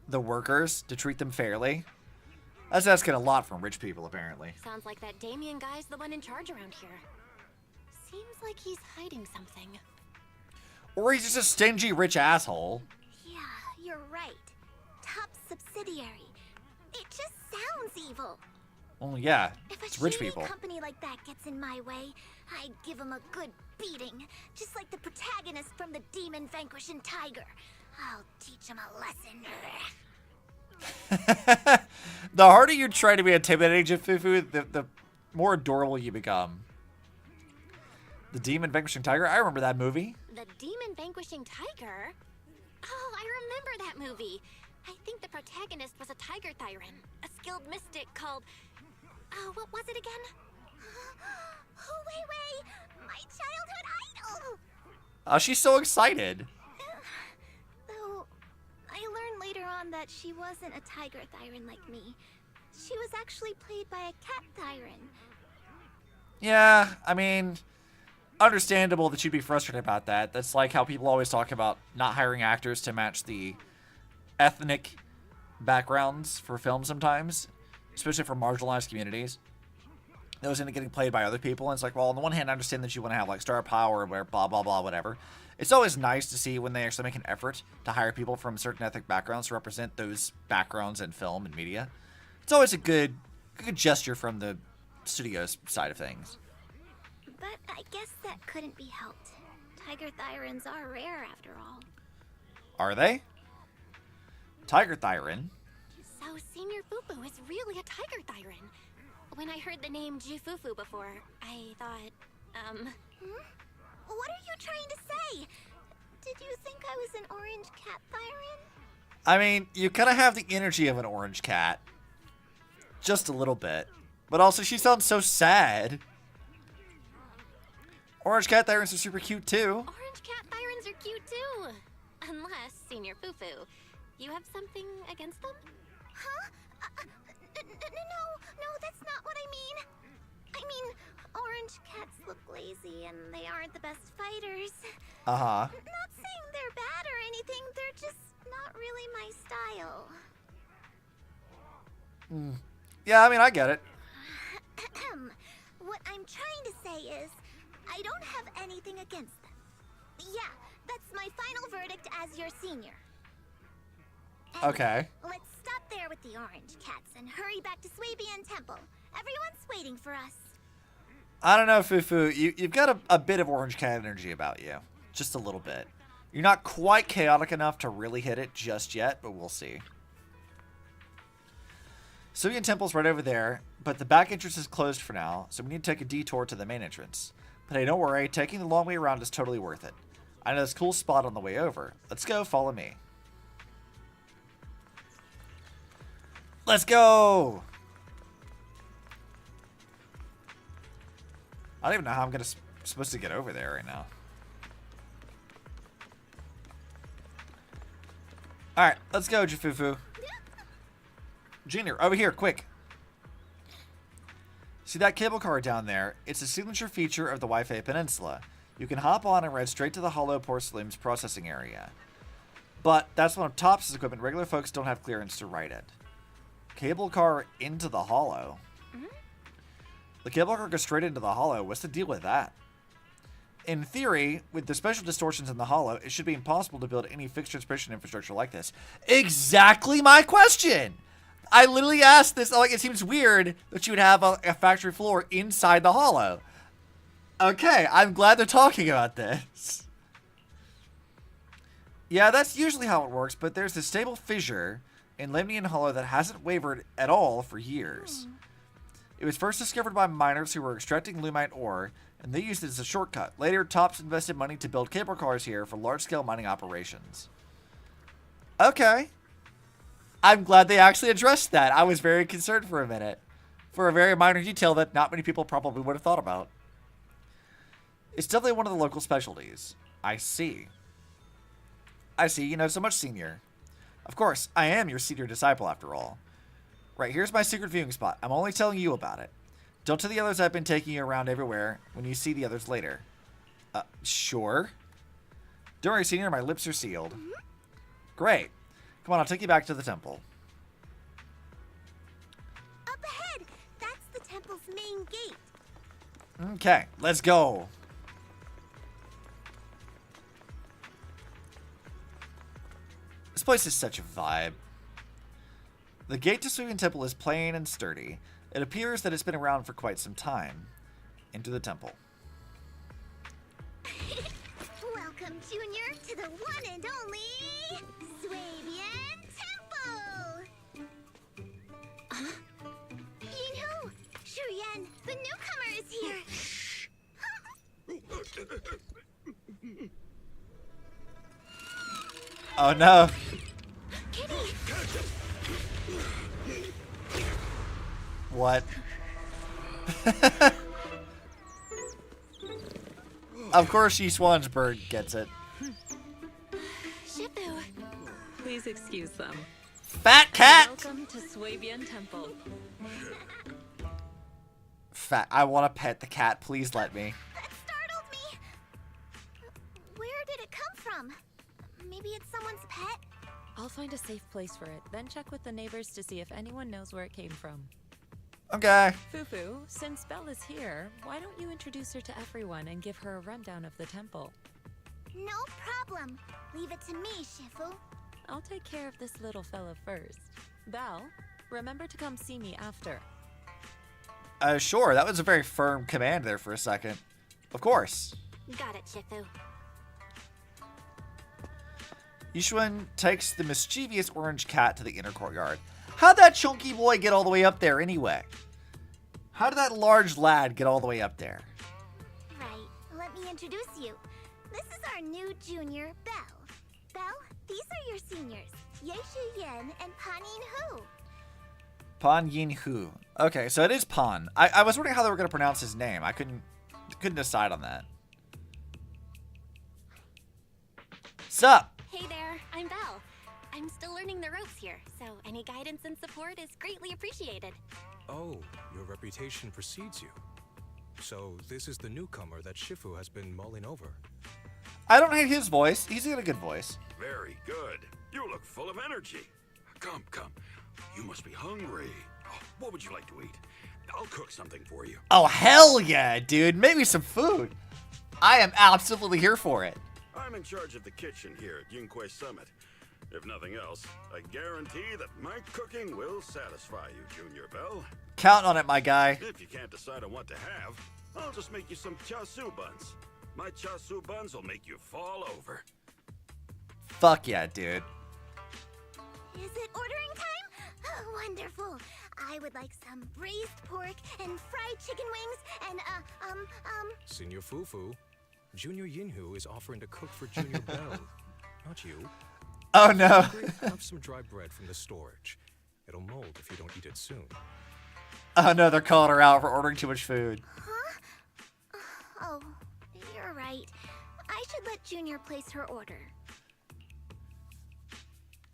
the workers, to treat them fairly. That's asking a lot from rich people, apparently. Sounds like that Damien guy's the one in charge around here. Seems like he's hiding something. Or he's just a stingy rich asshole. Yeah, you're right. Top subsidiary. It just sounds evil. Well, yeah, If it's a rich shady people. company like that gets in my way, I'd give him a good beating. Just like the protagonist from the Demon Vanquishing Tiger. I'll teach him a lesson. The harder you try to be intimidating, Ju Fufu, the more adorable you become. The Demon Vanquishing Tiger? I remember that movie. The Demon Vanquishing Tiger? Oh, I remember that movie. I think the protagonist was a tiger thyran, a skilled mystic called... Oh, what was it again? Wait, my childhood idol! Oh, she's so excited. Though, I learned later on that she wasn't a tiger thyran like me. She was actually played by a cat thyran. Yeah, I mean, understandable that you'd be frustrated about that. That's like how people always talk about not hiring actors to match the ethnic backgrounds for film sometimes, especially for marginalized communities. Those end up getting played by other people, and it's like, well, on the one hand, I understand that you want to have like star power, where blah blah blah, whatever. It's always nice to see when they actually make an effort to hire people from certain ethnic backgrounds to represent those backgrounds in film and media. It's always a good gesture from the studio's side of things. But I guess that couldn't be helped. Tiger thyrans are rare after all. Are they? Tiger thyran? So Senior Fufu is really a tiger thyran. When I heard the name Ju Fufu before, I thought, What are you trying to say? Did you think I was an orange cat thyran? I mean, you kind of have the energy of an orange cat. Just a little bit. But also, she sounds so sad. Orange cat thyrans are super cute, too. orange cat thyrans are cute too. Unless, Senior Fufu, you have something against them? Huh? No, that's not what I mean. I mean, orange cats look lazy and they aren't the best fighters. Uh-huh. Not saying they're bad or anything, they're just not really my style. Yeah, I mean, I get it. What I'm trying to say is, I don't have anything against them. Yeah, that's my final verdict as your senior. Anyway, Okay. Let's stop there with the orange cats and hurry back to Swabian Temple. Everyone's waiting for us. I don't know, Fufu. You've got a bit of orange cat energy about you. Just a little bit. You're not quite chaotic enough to really hit it just yet, but we'll see. Suyin Temple's right over there, but the back entrance is closed for now, so we need to take a detour to the main entrance. But hey, don't worry, taking the long way around is totally worth it. I know this cool spot on the way over. Let's go, follow me. Let's go! I don't even know how I'm supposed to get over there right now. Alright, let's go, Ju Fufu. Junior, over here, quick. See that cable car down there? It's a signature feature of the Wi-Fi Peninsula. You can hop on and ride straight to the Hollow Porcelain's processing area. But that's one of Topps' equipment. Regular folks don't have clearance to ride it. Cable car into the Hollow? The cable car goes straight into the Hollow. What's the deal with that? In theory, with the special distortions in the Hollow, it should be impossible to build any fixed transmission infrastructure like this. Exactly my question! I literally asked this, like, it seems weird that you would have a factory floor inside the Hollow. Okay, I'm glad they're talking about this. Yeah, that's usually how it works, but there's this stable fissure in Lemnian Hollow that hasn't wavered at all for years. It was first discovered by miners who were extracting lumite ore, and they used it as a shortcut. Later, Topps invested money to build cable cars here for large-scale mining operations. Okay. I'm glad they actually addressed that. I was very concerned for a minute. For a very minor detail that not many people probably would have thought about. It's definitely one of the local specialties. I see. I see, you know so much, senior. Of course, I am your senior disciple after all. Right, here's my secret viewing spot. I'm only telling you about it. Don't tell the others I've been taking you around everywhere when you see the others later. Sure. Don't worry, senior, my lips are sealed. Great. Come on, I'll take you back to the temple. Up ahead! That's the temple's main gate. Okay, let's go. This place is such a vibe. The gate to Suyin Temple is plain and sturdy. It appears that it's been around for quite some time. Into the temple. Welcome, Junior, to the one and only Swabian Temple! Yinhu! Shuyan, the newcomer is here! Oh no! Kitty! What? Of course, Yixuan's bird gets it. Shifu. Please excuse them. Fat cat! Welcome to Swabian Temple. Fat. I want to pet the cat. Please let me. That startled me! Where did it come from? Maybe it's someone's pet? I'll find a safe place for it, then check with the neighbors to see if anyone knows where it came from. Okay. Fufu, since Belle is here, why don't you introduce her to everyone and give her a rundown of the temple? No problem. Leave it to me, Shifu. I'll take care of this little fella first. Belle, remember to come see me after. Sure. That was a very firm command there for a second. Of course. Got it, Shifu. Yixuan takes the mischievous orange cat to the inner courtyard. How'd that chunky boy get all the way up there anyway? How did that large lad get all the way up there? Right. Let me introduce you. This is our new junior, Belle. Belle, these are your seniors, Yeishu Yen and Pan Yin Hu. Pan Yin Hu. Okay, so it is Pan. I was wondering how they were going to pronounce his name. I couldn't decide on that. Sup? Hey there, I'm Belle. I'm still learning the ropes here, so any guidance and support is greatly appreciated. Oh, your reputation precedes you. So this is the newcomer that Shifu has been mulling over. I don't hate his voice. He's got a good voice. Very good. You look full of energy. Come. You must be hungry. Oh, what would you like to eat? I'll cook something for you. Oh, hell yeah, dude. Maybe some food. I am absolutely here for it. I'm in charge of the kitchen here at Yunquay Summit. If nothing else, I guarantee that my cooking will satisfy you, Junior Belle. Count on it, my guy. If you can't decide on what to have, I'll just make you some chasu buns. My chasu buns will make you fall over. Fuck yeah, dude. Is it ordering time? Oh, wonderful. I would like some braised pork and fried chicken wings and, Senior Fufu, Junior Yinhu is offering to cook for Junior Bell. Not you. Oh no. Have some dry bread from the storage. It'll mold if you don't eat it soon. Oh no, they're calling her out for ordering too much food. Huh? Oh, you're right. I should let Junior place her order.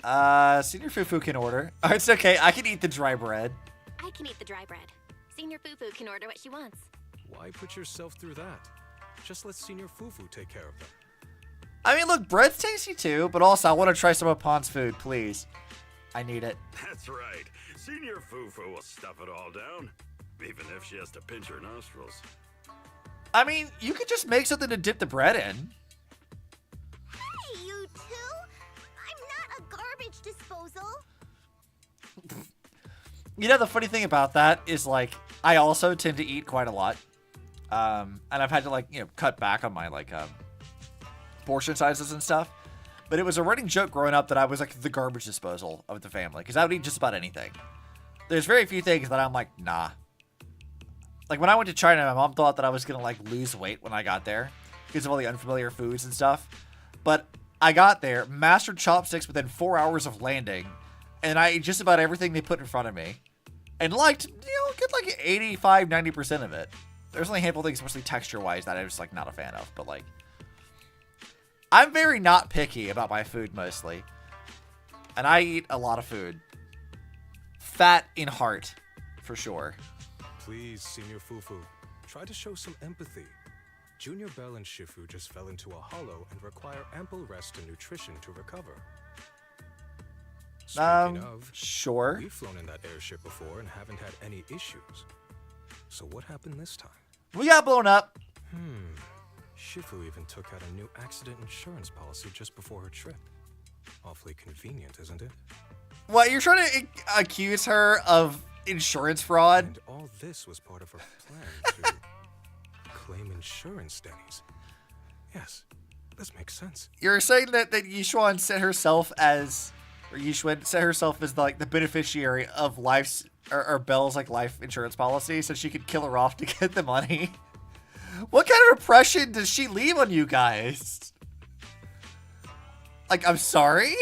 Senior Fufu can order. Oh, it's okay. I can eat the dry bread. I can eat the dry bread. Senior Fufu can order what she wants. Why put yourself through that? Just let Senior Fufu take care of them. I mean, look, bread's tasty too, but also I want to try some of Pon's food, please. I need it. That's right. Senior Fufu will stuff it all down, even if she has to pinch her nostrils. I mean, you could just make something to dip the bread in. Hey, you two! I'm not a garbage disposal. You know, the funny thing about that is, like, I also tend to eat quite a lot. And I've had to, like, you know, cut back on my, like, portion sizes and stuff. But it was a running joke growing up that I was, like, the garbage disposal of the family. Because I would eat just about anything. There's very few things that I'm like, nah. Like, when I went to China, my mom thought that I was going to, like, lose weight when I got there. Because of all the unfamiliar foods and stuff. But I got there, mastered chopsticks within 4 hours of landing. And I ate just about everything they put in front of me. And liked, you know, get like 85, 90% of it. There's only a handful of things, mostly texture-wise, that I was, like, not a fan of. But, like, I'm very not picky about my food, mostly. And I eat a lot of food. Fat in heart, for sure. Please, Senior Fufu, try to show some empathy. Junior Bell and Shifu just fell into a hollow and require ample rest and nutrition to recover. Speaking of, sure. We've flown in that airship before and haven't had any issues. So what happened this time? We got blown up. Shifu even took out a new accident insurance policy just before her trip. Awfully convenient, isn't it? What, you're trying to accuse her of insurance fraud? And all this was part of her plan to claim insurance, Denny's. Yes, this makes sense. You're saying that Yixuan set herself as... Or Yixuan set herself as like the beneficiary of life's or Belle's like life insurance policy, so she could kill her off to get the money. What kind of impression does she leave on you guys? Like, I'm sorry?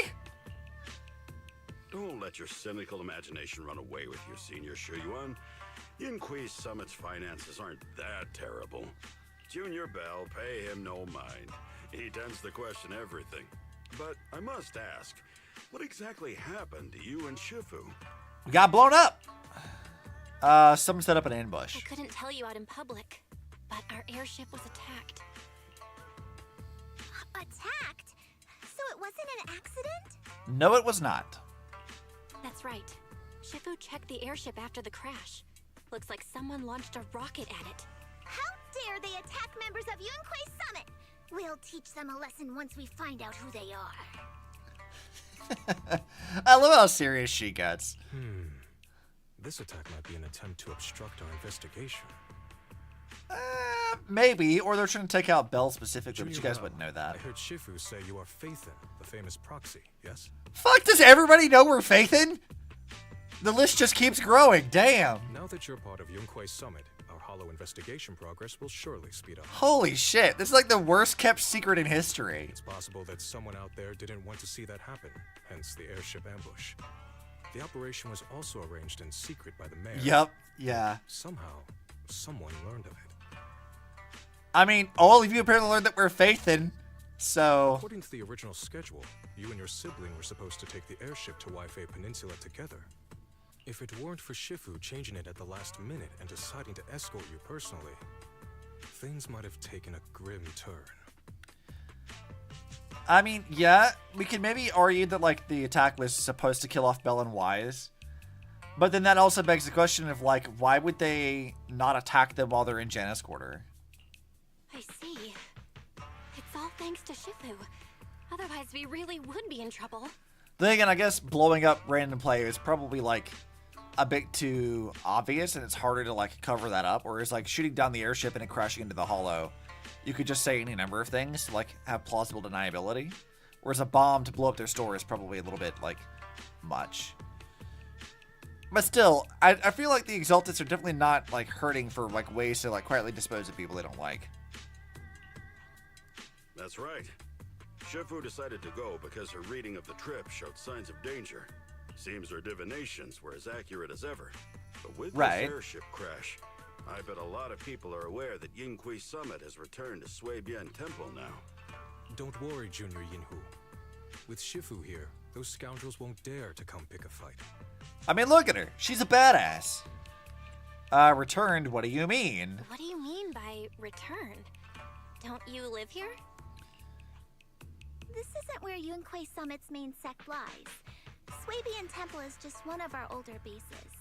Don't let your cynical imagination run away with you, Senior Shuyuan. Yinhui Summit's finances aren't that terrible. Junior Bell, pay him no mind. He tends to question everything. But I must ask, what exactly happened to you and Shifu? We got blown up. Someone set up an ambush. I couldn't tell you out in public, but our airship was attacked. Attacked? So it wasn't an accident? No, it was not. That's right. Shifu checked the airship after the crash. Looks like someone launched a rocket at it. How dare they attack members of Yunquei Summit? We'll teach them a lesson once we find out who they are. I love how serious she gets. This attack might be an attempt to obstruct our investigation. Maybe, or they're trying to take out Belle specifically, but you guys Bell, wouldn't know that. I heard Shifu say you are Phaethon, the famous proxy, yes? Fuck, does everybody know we're Phaethon? The list just keeps growing, damn. Now that you're part of Yunquei Summit, our hollow investigation progress will surely speed up. Holy shit, this is like the worst kept secret in history. It's possible that someone out there didn't want to see that happen, hence the airship ambush. The operation was also arranged in secret by the mayor. Yep, yeah. Somehow, someone learned of it. I mean, all of you apparently learned that we're Phaethon, so... According to the original schedule, you and your sibling were supposed to take the airship to Waifei Peninsula together. If it weren't for Shifu changing it at the last minute and deciding to escort you personally, things might have taken a grim turn. I mean, yeah, we could maybe argue that, like, the attack was supposed to kill off Belle and Wise. But then that also begs the question of, like, why would they not attack them while they're in Janus Quarter? I see. It's all thanks to Shifu. Otherwise, we really would be in trouble. Then again, I guess blowing up random players probably, like, a bit too obvious, and it's harder to like cover that up. Whereas like shooting down the airship and it crashing into the hollow, you could just say any number of things to like have plausible deniability. Whereas a bomb to blow up their store is probably a little bit like much. But still, I feel like the Exaltists are definitely not like hurting for like ways to like quietly dispose of people they don't like. That's right. Shifu decided to go because her reading of the trip showed signs of danger. Seems her divinations were as accurate as ever. But with this airship crash, I bet a lot of people are aware that Yingqui Summit has returned to Suibian Temple now. Don't worry, Junior Yinhu. With Shifu here, those scoundrels won't dare to come pick a fight. I mean, look at her. She's a badass. Returned? What do you mean? What do you mean by returned? Don't you live here? This isn't where Yunquay Summit's main sect lies. Suibian Temple is just one of our older bases.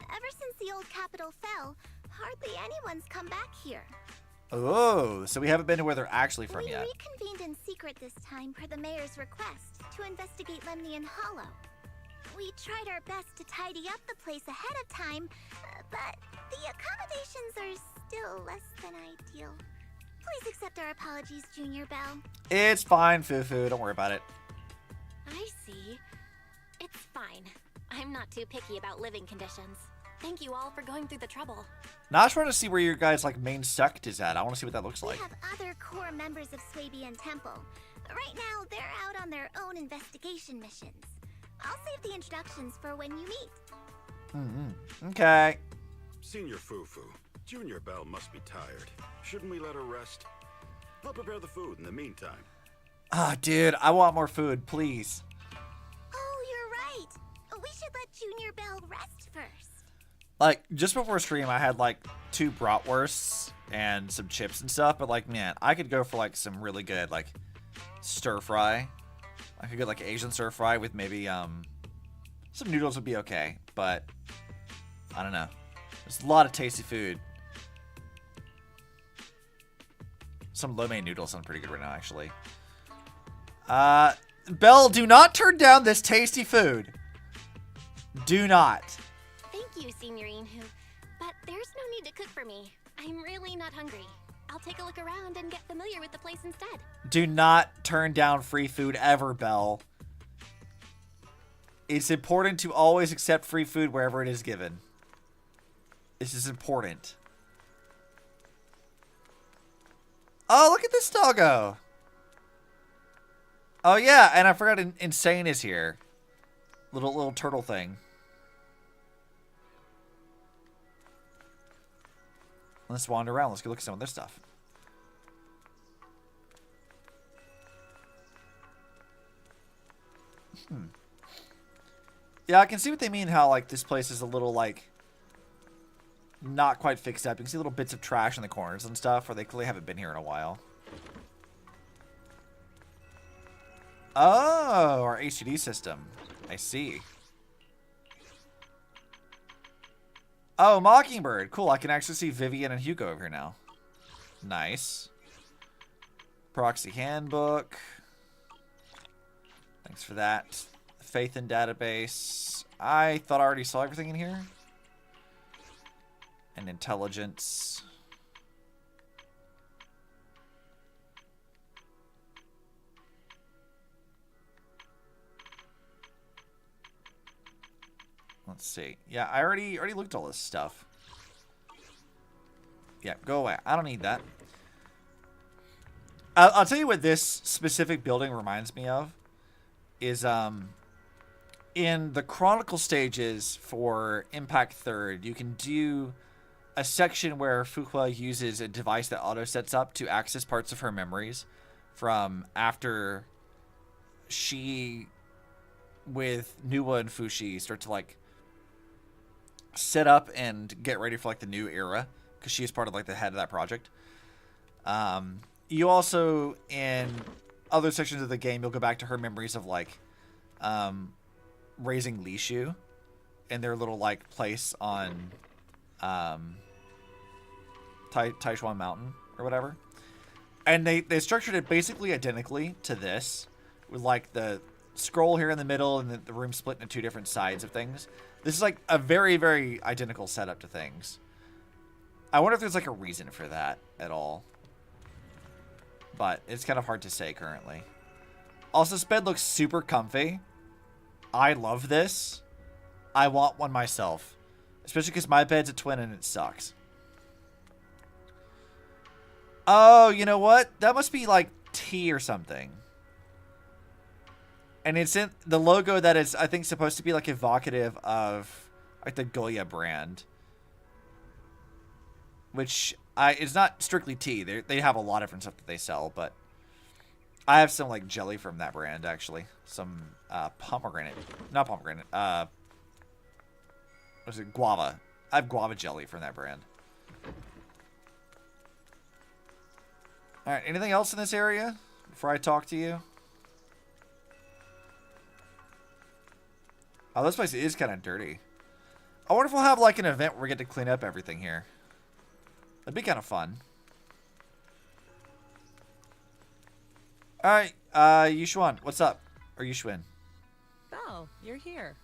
Ever since the old capital fell, hardly anyone's come back here. Oh, so we haven't been to where they're actually from We yet. reconvened in secret this time per the mayor's request to investigate Lemnian Hollow. We tried our best to tidy up the place ahead of time, but the accommodations are still less than ideal. Please accept our apologies, Junior Belle. It's fine, Fufu. Don't worry about it. I see. It's fine. I'm not too picky about living conditions. Thank you all for going through the trouble. Now I just want to see where your guys' like main sect is at. I want to see what that looks like. We have other core members of Suibian Temple. Right now, they're out on their own investigation missions. I'll save the introductions for when you meet. Okay. Senior Fufu, Junior Belle must be tired. Shouldn't we let her rest? I'll prepare the food in the meantime. Ah, dude, I want more food, please. Oh, you're right. We should let Junior Belle rest first. Like, just before stream, I had like 2 bratwursts and some chips and stuff, but like, man, I could go for like some really good like stir fry. I could get like Asian stir fry with maybe some noodles would be okay, but I don't know. There's a lot of tasty food. Some lo mein noodles sound pretty good right now, actually. Belle, do not turn down this tasty food. Do not. Thank you, Senior Yinhu. But there's no need to cook for me. I'm really not hungry. I'll take a look around and get familiar with the place instead. Do not turn down free food ever, Belle. It's important to always accept free food wherever it is given. This is important. Oh, look at this doggo. Oh, yeah, and I forgot Insane is here. Little turtle thing. Let's wander around. Let's go look at some of this stuff. Yeah, I can see what they mean, how, like, this place is a little, like, not quite fixed up. You can see little bits of trash in the corners and stuff, where they clearly haven't been here in a while. Oh, our HUD system. I see. Oh, Mockingbird. Cool, I can actually see Vivian and Hugo over here now. Nice. Proxy handbook. Thanks for that. Faith in database. I thought I already saw everything in here. And intelligence. Let's see. Yeah, I already looked at all this stuff. Yeah, go away. I don't need that. I'll tell you what this specific building reminds me of. Is, in the Chronicle stages for Impact 3rd, you can do a section where Fuhua uses a device that auto sets up to access parts of her memories from after she, with Nuwa and Fushi, start to, like, set up and get ready for, like, the new era, because she is part of, like, the head of that project. You also, in other sections of the game, you'll go back to her memories of, like, raising Lishu in their little, like, place on Taichuan Mountain or whatever. And they structured it basically identically to this, with, like, the scroll here in the middle and the room split into 2 different sides of things. This is like a very, very identical setup to things. I wonder if there's like a reason for that at all. But it's kind of hard to say currently. Also, this bed looks super comfy. I love this. I want one myself. Especially because my bed's a twin and it sucks. Oh, you know what? That must be like tea or something. And it's in the logo that is, I think, supposed to be like evocative of like the Goya brand. Which is not strictly tea. They have a lot of different stuff that they sell, but I have some like jelly from that brand actually. Some pomegranate. Not pomegranate. What is it? Guava. I have guava jelly from that brand. Alright, anything else in this area before I talk to you? Oh, this place is kind of dirty. I wonder if we'll have like an event where we get to clean up everything here. That'd be kind of fun. Alright, Yixuan, what's up? Or Yixuan. Oh, you're here.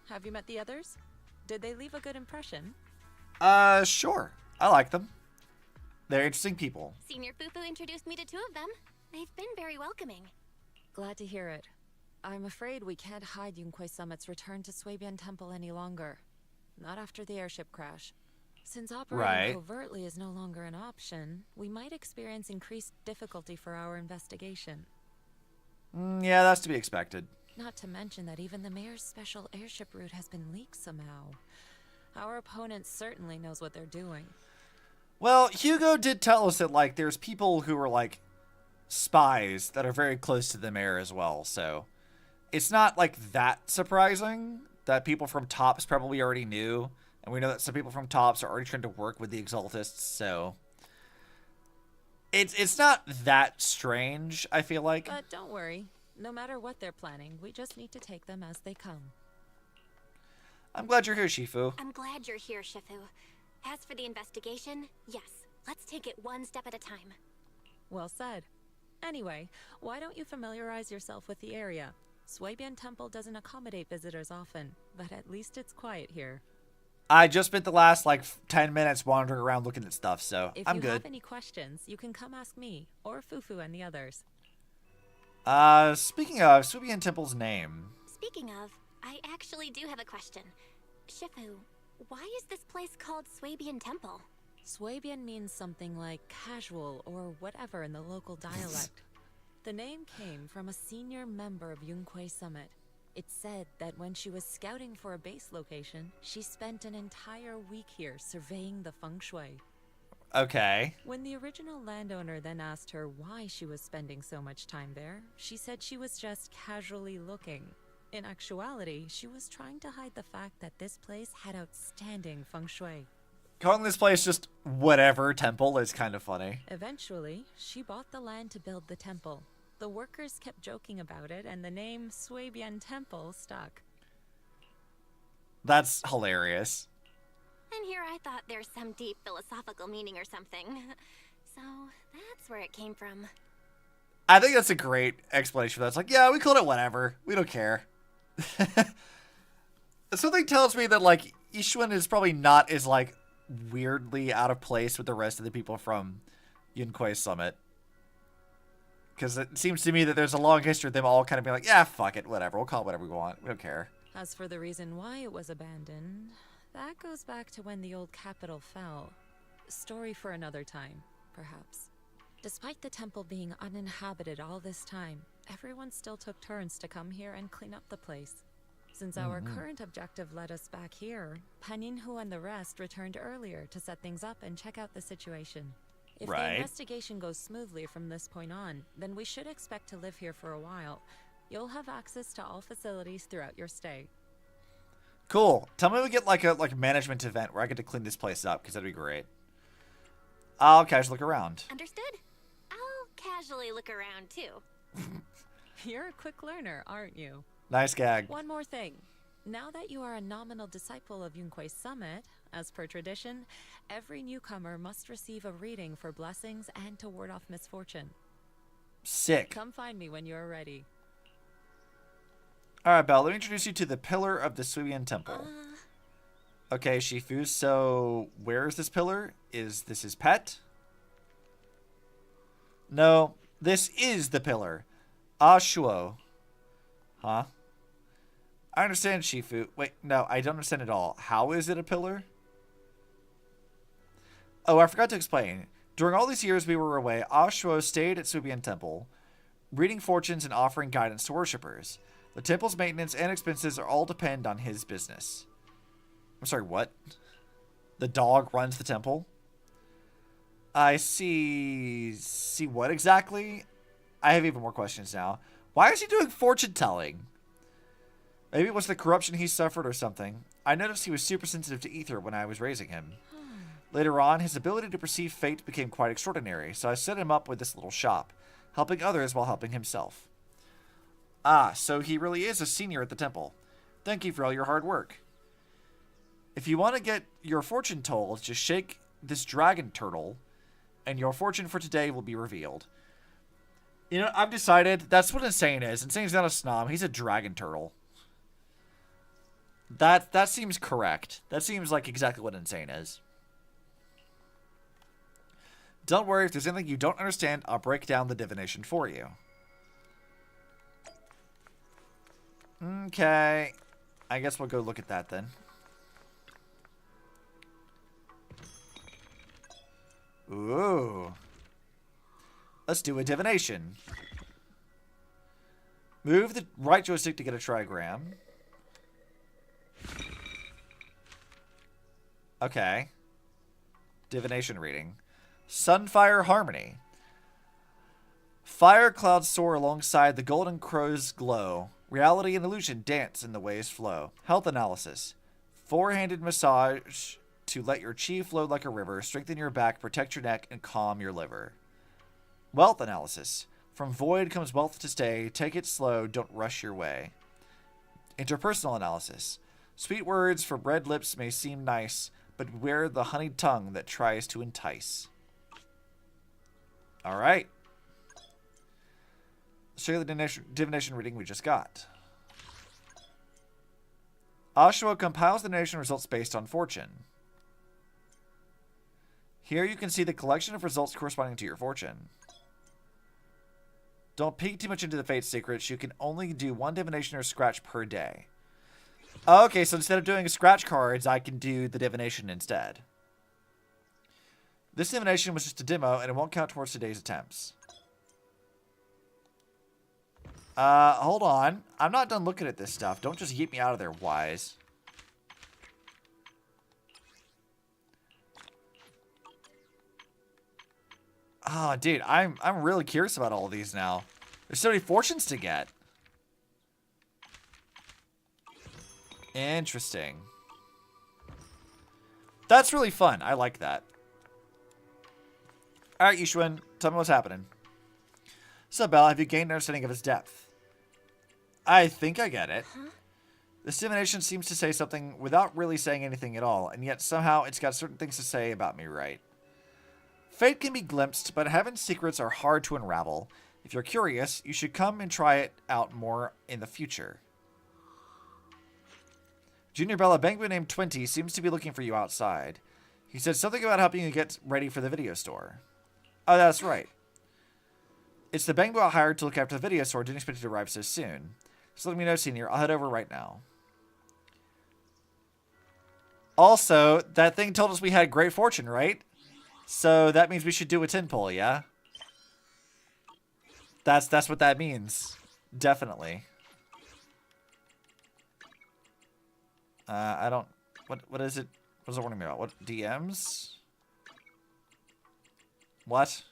Have you met the others? Did they leave a good impression? Sure. I like them. They're interesting people. Senior Fufu introduced me to 2 of them. They've been very welcoming. Glad to hear it. I'm afraid we can't hide Yunquei Summit's return to Suibian Temple any longer. Not after the airship crash. Since operating covertly is no longer an option, we might experience increased difficulty for our investigation. Yeah, that's to be expected. Not to mention that even the mayor's special airship route has been leaked somehow. Our opponent certainly knows what they're doing. Well, Hugo did tell us that, like, there's people who are, like, spies that are very close to the mayor as well, so it's not, like, that surprising that people from TOPS probably already knew, and we know that some people from TOPS are already trying to work with the Exaltists, so it's not that strange, I feel like. But don't worry. No matter what they're planning, we just need to take them as they come. I'm glad you're here, Shifu. I'm glad you're here, Shifu. As for the investigation, yes, let's take it one step at a time. Well said. Anyway, why don't you familiarize yourself with the area? Suibian Temple doesn't accommodate visitors often, but at least it's quiet here. I just spent the last, like, 10 minutes wandering around looking at stuff, so I'm good. If you have any questions, you can come ask me, or Fufu and the others. Speaking of, Suibian Temple's name. Speaking of, I actually do have a question. Shifu, why is this place called Suibian Temple? Suibian means something like casual or whatever in the local dialect. The name came from a senior member of Yunquei Summit. It's said that when she was scouting for a base location, she spent an entire week here surveying the feng shui. Okay. When the original landowner then asked her why she was spending so much time there, she said she was just casually looking. In actuality, she was trying to hide the fact that this place had outstanding feng shui. Calling this place just whatever temple is kind of funny. Eventually, she bought the land to build the temple. The workers kept joking about it, and the name Suibian Temple stuck. That's hilarious. And here I thought there's some deep philosophical meaning or something. So that's where it came from. I think that's a great explanation for that. It's like, yeah, we called it whatever. We don't care. Something tells me that, like, Yixuan is probably not as, like, weirdly out of place with the rest of the people from Yunquei Summit. Because it seems to me that there's a long history of them all kind of being like, yeah, fuck it, whatever. We'll call it whatever we want. We don't care. As for the reason why it was abandoned, that goes back to when the old capital fell. Story for another time, perhaps. Despite the temple being uninhabited all this time, everyone still took turns to come here and clean up the place. Since our current objective led us back here, Paninhu and the rest returned earlier to set things up and check out the situation. If the investigation goes smoothly from this point on, then we should expect to live here for a while. You'll have access to all facilities throughout your stay. Cool. Tell me we get like a management event where I get to clean this place up, because that'd be great. I'll casually look around. Understood? I'll casually look around too. You're a quick learner, aren't you? Nice gag. One more thing. Now that you are a nominal disciple of Yunquei Summit, as per tradition, every newcomer must receive a reading for blessings and to ward off misfortune. Sick. Come find me when you're ready. Alright, Belle, let me introduce you to the Pillar of the Suibian Temple. Okay, Shifu, so where is this pillar? Is this his pet? No, this is the pillar. Ashuo. Huh? I understand, Shifu. Wait, no, I don't understand at all. How is it a pillar? Oh, I forgot to explain. During all these years we were away, Ashuo stayed at Subian Temple, reading fortunes and offering guidance to worshippers. The temple's maintenance and expenses are all depend on his business. I'm sorry, what? The dog runs the temple? I see... See what exactly? I have even more questions now. Why is he doing fortune telling? Maybe it was the corruption he suffered or something. I noticed he was super sensitive to ether when I was raising him. Later on, his ability to perceive fate became quite extraordinary, so I set him up with this little shop, helping others while helping himself. Ah, so he really is a senior at the temple. Thank you for all your hard work. If you want to get your fortune told, just shake this dragon turtle, and your fortune for today will be revealed. You know, I've decided that's what Insane is. Insane's not a snom, he's a dragon turtle. That seems correct. That seems like exactly what Insane is. Don't worry, if there's anything you don't understand, I'll break down the divination for you. Okay. I guess we'll go look at that then. Ooh. Let's do a divination. Move the right joystick to get a trigram. Okay. Divination reading. Sunfire Harmony. Fire clouds soar alongside the golden crow's glow. Reality and illusion dance in the waves flow. Health analysis. Four-handed massage to let your chi flow like a river. Strengthen your back, protect your neck, and calm your liver. Wealth analysis. From void comes wealth to stay. Take it slow, don't rush your way. Interpersonal analysis. Sweet words for red lips may seem nice, but beware the honeyed tongue that tries to entice. All right. Let's show you the divination reading we just got. Ashuo compiles the divination results based on fortune. Here you can see the collection of results corresponding to your fortune. Don't peek too much into the fate secrets. You can only do one divination or scratch per day. Okay, so instead of doing scratch cards, I can do the divination instead. This divination was just a demo, and it won't count towards today's attempts. Hold on. I'm not done looking at this stuff. Don't just yeet me out of there, wise. Oh, dude, I'm really curious about all of these now. There's so many fortunes to get. Interesting. That's really fun. I like that. Alright, Yixuan, tell me what's happening. So, Belle, have you gained an understanding of its depth? I think I get it. Huh? This divination seems to say something without really saying anything at all, and yet somehow it's got certain things to say about me, right? Fate can be glimpsed, but heaven's secrets are hard to unravel. If you're curious, you should come and try it out more in the future. Junior Bella, Bangbu named 20 seems to be looking for you outside. He said something about helping you get ready for the video store. Oh, that's right. It's the Bangbu I hired to look after the video store. Didn't expect it to arrive so soon. So let me know, Senior. I'll head over right now. Also, that thing told us we had great fortune, right? So that means we should do a 10 pull, yeah? That's what that means. Definitely. I don't... What is it? What is it warning me about? What? DMs? What?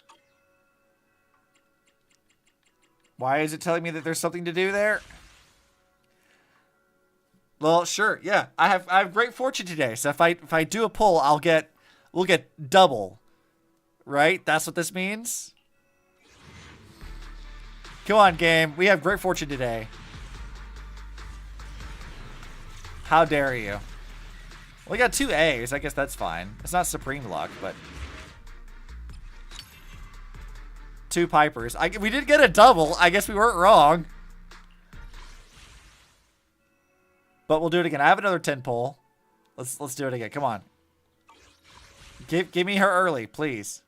Why is it telling me that there's something to do there? Well, sure, yeah. I have great fortune today, so if I do a pull, we'll get double. Right? That's what this means? Come on, game. We have great fortune today. How dare you? We got 2 A's. I guess that's fine. It's not supreme luck, but... 2 Pipers. We did get a double. I guess we weren't wrong. But we'll do it again. I have another 10 pull. Let's do it again. Come on. Give me her early, please.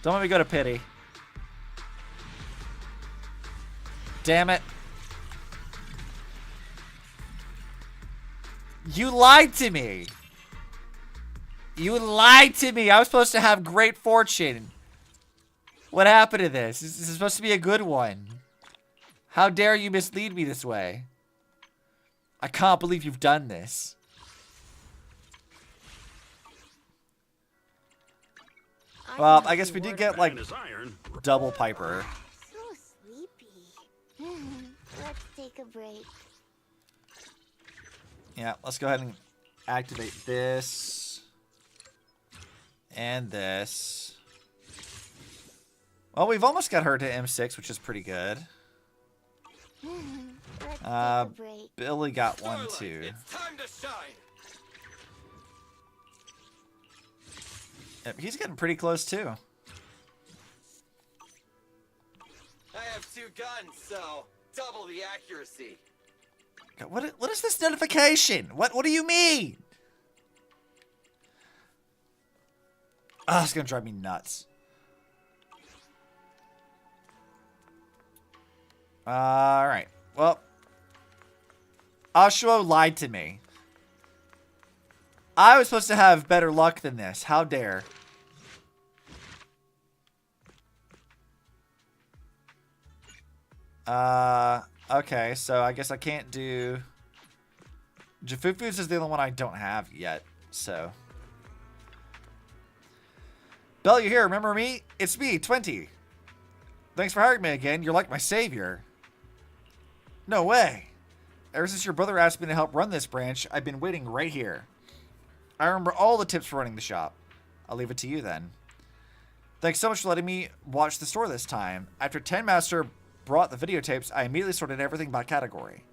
Don't let me go to pity. Damn it. You lied to me. You lied to me. I was supposed to have great fortune. What happened to this? This is supposed to be a good one. How dare you mislead me this way? I can't believe you've done this. Well, I guess we did get, like, double Piper. So sleepy. Let's take a break. Yeah, let's go ahead and activate this. And this. Well, we've almost got her to M6, which is pretty good. Billy got one, too. It's time to shine. Yep, he's getting pretty close, too. I have 2 guns, so double the accuracy. God, what is this notification? What do you mean? Oh, it's gonna drive me nuts. Alright. Well, Oshawa lied to me. I was supposed to have better luck than this. How dare. Okay, so I guess I can't do... Ju Fufu's is the only one I don't have yet, so... Belle, you here? Remember me? It's me, 20. Thanks for hiring me again. You're like my savior. No way. Ever since your brother asked me to help run this branch, I've been waiting right here. I remember all the tips for running the shop. I'll leave it to you then. Thanks so much for letting me watch the store this time. After Ten Master brought the videotapes, I immediately sorted everything by category.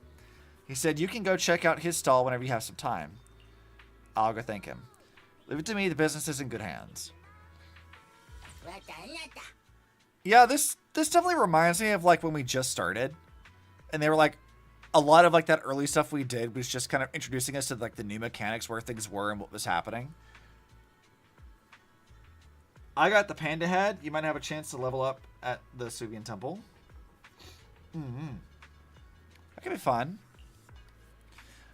He said you can go check out his stall whenever you have some time. I'll go thank him. Leave it to me, the business is in good hands. Yeah, this definitely reminds me of like when we just started. And they were like, a lot of like that early stuff we did was just kind of introducing us to like the new mechanics, where things were and what was happening. I got the panda head. You might have a chance to level up at the Subian Temple. That could be fun.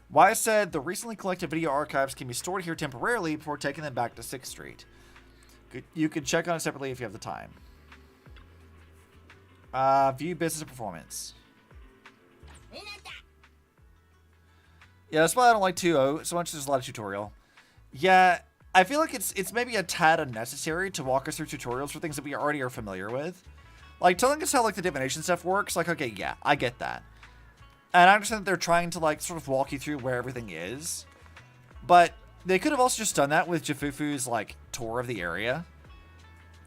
Why said the recently collected video archives can be stored here temporarily before taking them back to 6th Street. You could check on it separately if you have the time. View business performance. Yeah, that's why I don't like 2.0 so much. There's a lot of tutorial. Yeah, I feel like it's maybe a tad unnecessary to walk us through tutorials for things that we already are familiar with. Like, telling us how, like, the divination stuff works, like, okay, yeah, I get that. And I understand that they're trying to, like, sort of walk you through where everything is. But they could have also just done that with Ju Fufu's, like, tour of the area.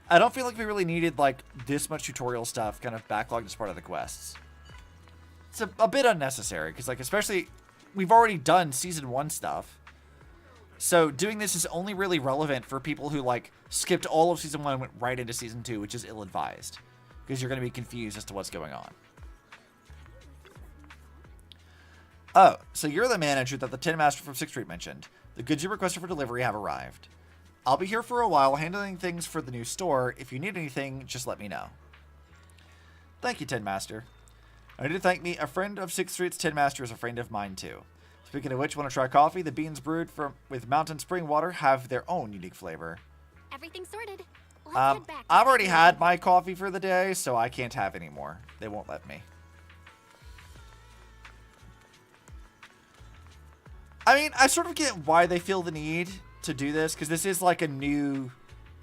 I don't feel like we really needed, like, this much tutorial stuff kind of backlogged as part of the quests. It's a bit unnecessary, because, like, especially, we've already done Season 1 stuff. So doing this is only really relevant for people who, like, skipped all of Season 1 and went right into Season 2, which is ill-advised. Because you're going to be confused as to what's going on. Oh, so you're the manager that the Tin Master from 6th Street mentioned. The goods you requested for delivery have arrived. I'll be here for a while handling things for the new store. If you need anything, just let me know. Thank you, Tin Master. I need to thank me. A friend of 6th Street's Tin Master is a friend of mine, too. Speaking of which, want to try coffee? The beans brewed with mountain spring water have their own unique flavor. Everything's sorted. I've already had my coffee for the day, so I can't have any more. They won't let me. I mean, I sort of get why they feel the need to do this, because this is like a new,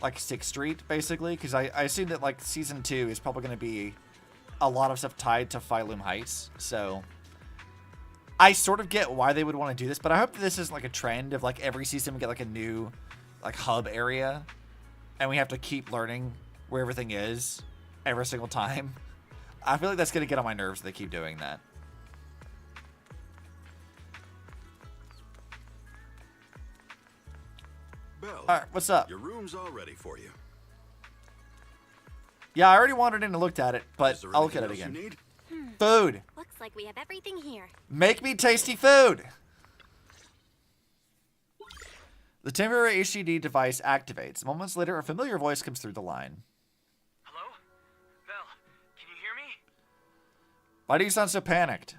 like, 6th Street, basically, because I assume that, like, Season 2 is probably going to be a lot of stuff tied to Phylum Heights, so I sort of get why they would want to do this, but I hope that this isn't like a trend of, like, every season we get, like, a new, like, hub area, and we have to keep learning where everything is every single time. I feel like that's going to get on my nerves if they keep doing that. Belle, Alright, what's up? Your room's all ready for you. Yeah, I already wandered in and looked at it, but I'll look at it again. Food! Looks like we have everything here. Make me tasty food! The temporary HDD device activates. Moments later, a familiar voice comes through the line. Hello? Belle, can you hear me? Why do you sound so panicked?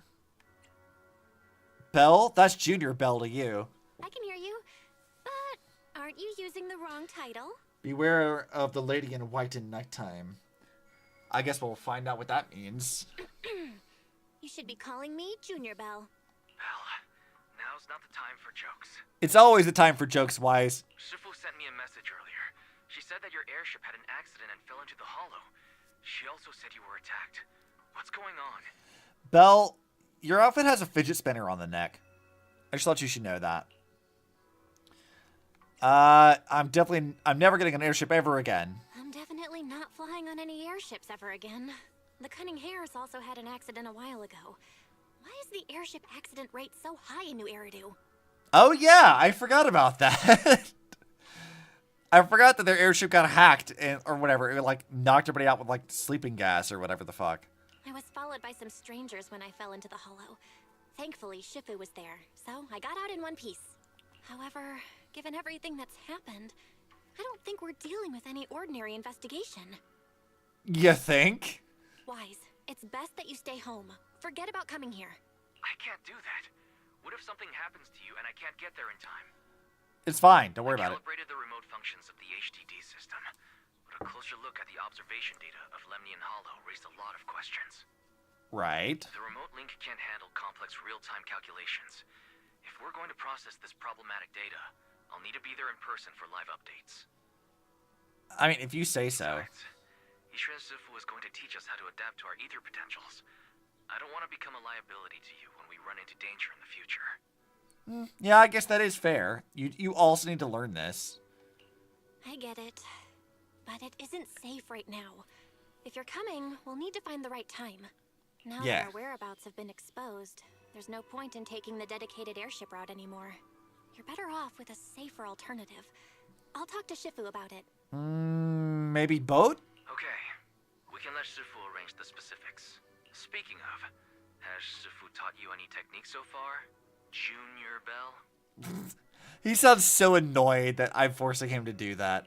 Belle? That's Junior Belle to you. I can hear you, but aren't you using the wrong title? Beware of the lady in white in nighttime. I guess we'll find out what that means. You should be calling me Junior Belle. Belle, now's not the time for jokes. It's always the time for jokes, Wise. Shifu sent me a message earlier. She said that your airship had an accident and fell into the hollow. She also said you were attacked. What's going on? Belle, your outfit has a fidget spinner on the neck. I just thought you should know that. I'm never getting an airship ever again. I'm definitely not flying on any airships ever again. The Cunning Hares also had an accident a while ago. Why is the airship accident rate so high in New Eridu? Oh yeah, I forgot about that. I forgot that their airship got hacked or whatever. It like knocked everybody out with like sleeping gas or whatever the fuck. I was followed by some strangers when I fell into the hollow. Thankfully, Shifu was there, so I got out in one piece. However, given everything that's happened, I don't think we're dealing with any ordinary investigation. You think? Wise, it's best that you stay home. Forget about coming here. I can't do that. What if something happens to you and I can't get there in time? It's fine. Don't worry about it. I calibrated the remote functions of the HDD system, but a closer look at the observation data of Lemnian Hollow raised a lot of questions. Right. The remote link can't handle complex real-time calculations. If we're going to process this problematic data, I'll need to be there in person for live updates. I mean, if you say so. Yixuan Shifu is going to teach us how to adapt to our ether potentials. I don't want to become a liability to you when we run into danger in the future. Yeah, I guess that is fair. You also need to learn this. I get it. But it isn't safe right now. If you're coming, we'll need to find the right time. Now that our whereabouts have been exposed, there's no point in taking the dedicated airship route anymore. You're better off with a safer alternative. I'll talk to Shifu about it. Maybe boat? Okay. We can let Shifu arrange the specifics. Speaking of, has Shifu taught you any techniques so far? Junior Belle? He sounds so annoyed that I'm forcing him to do that.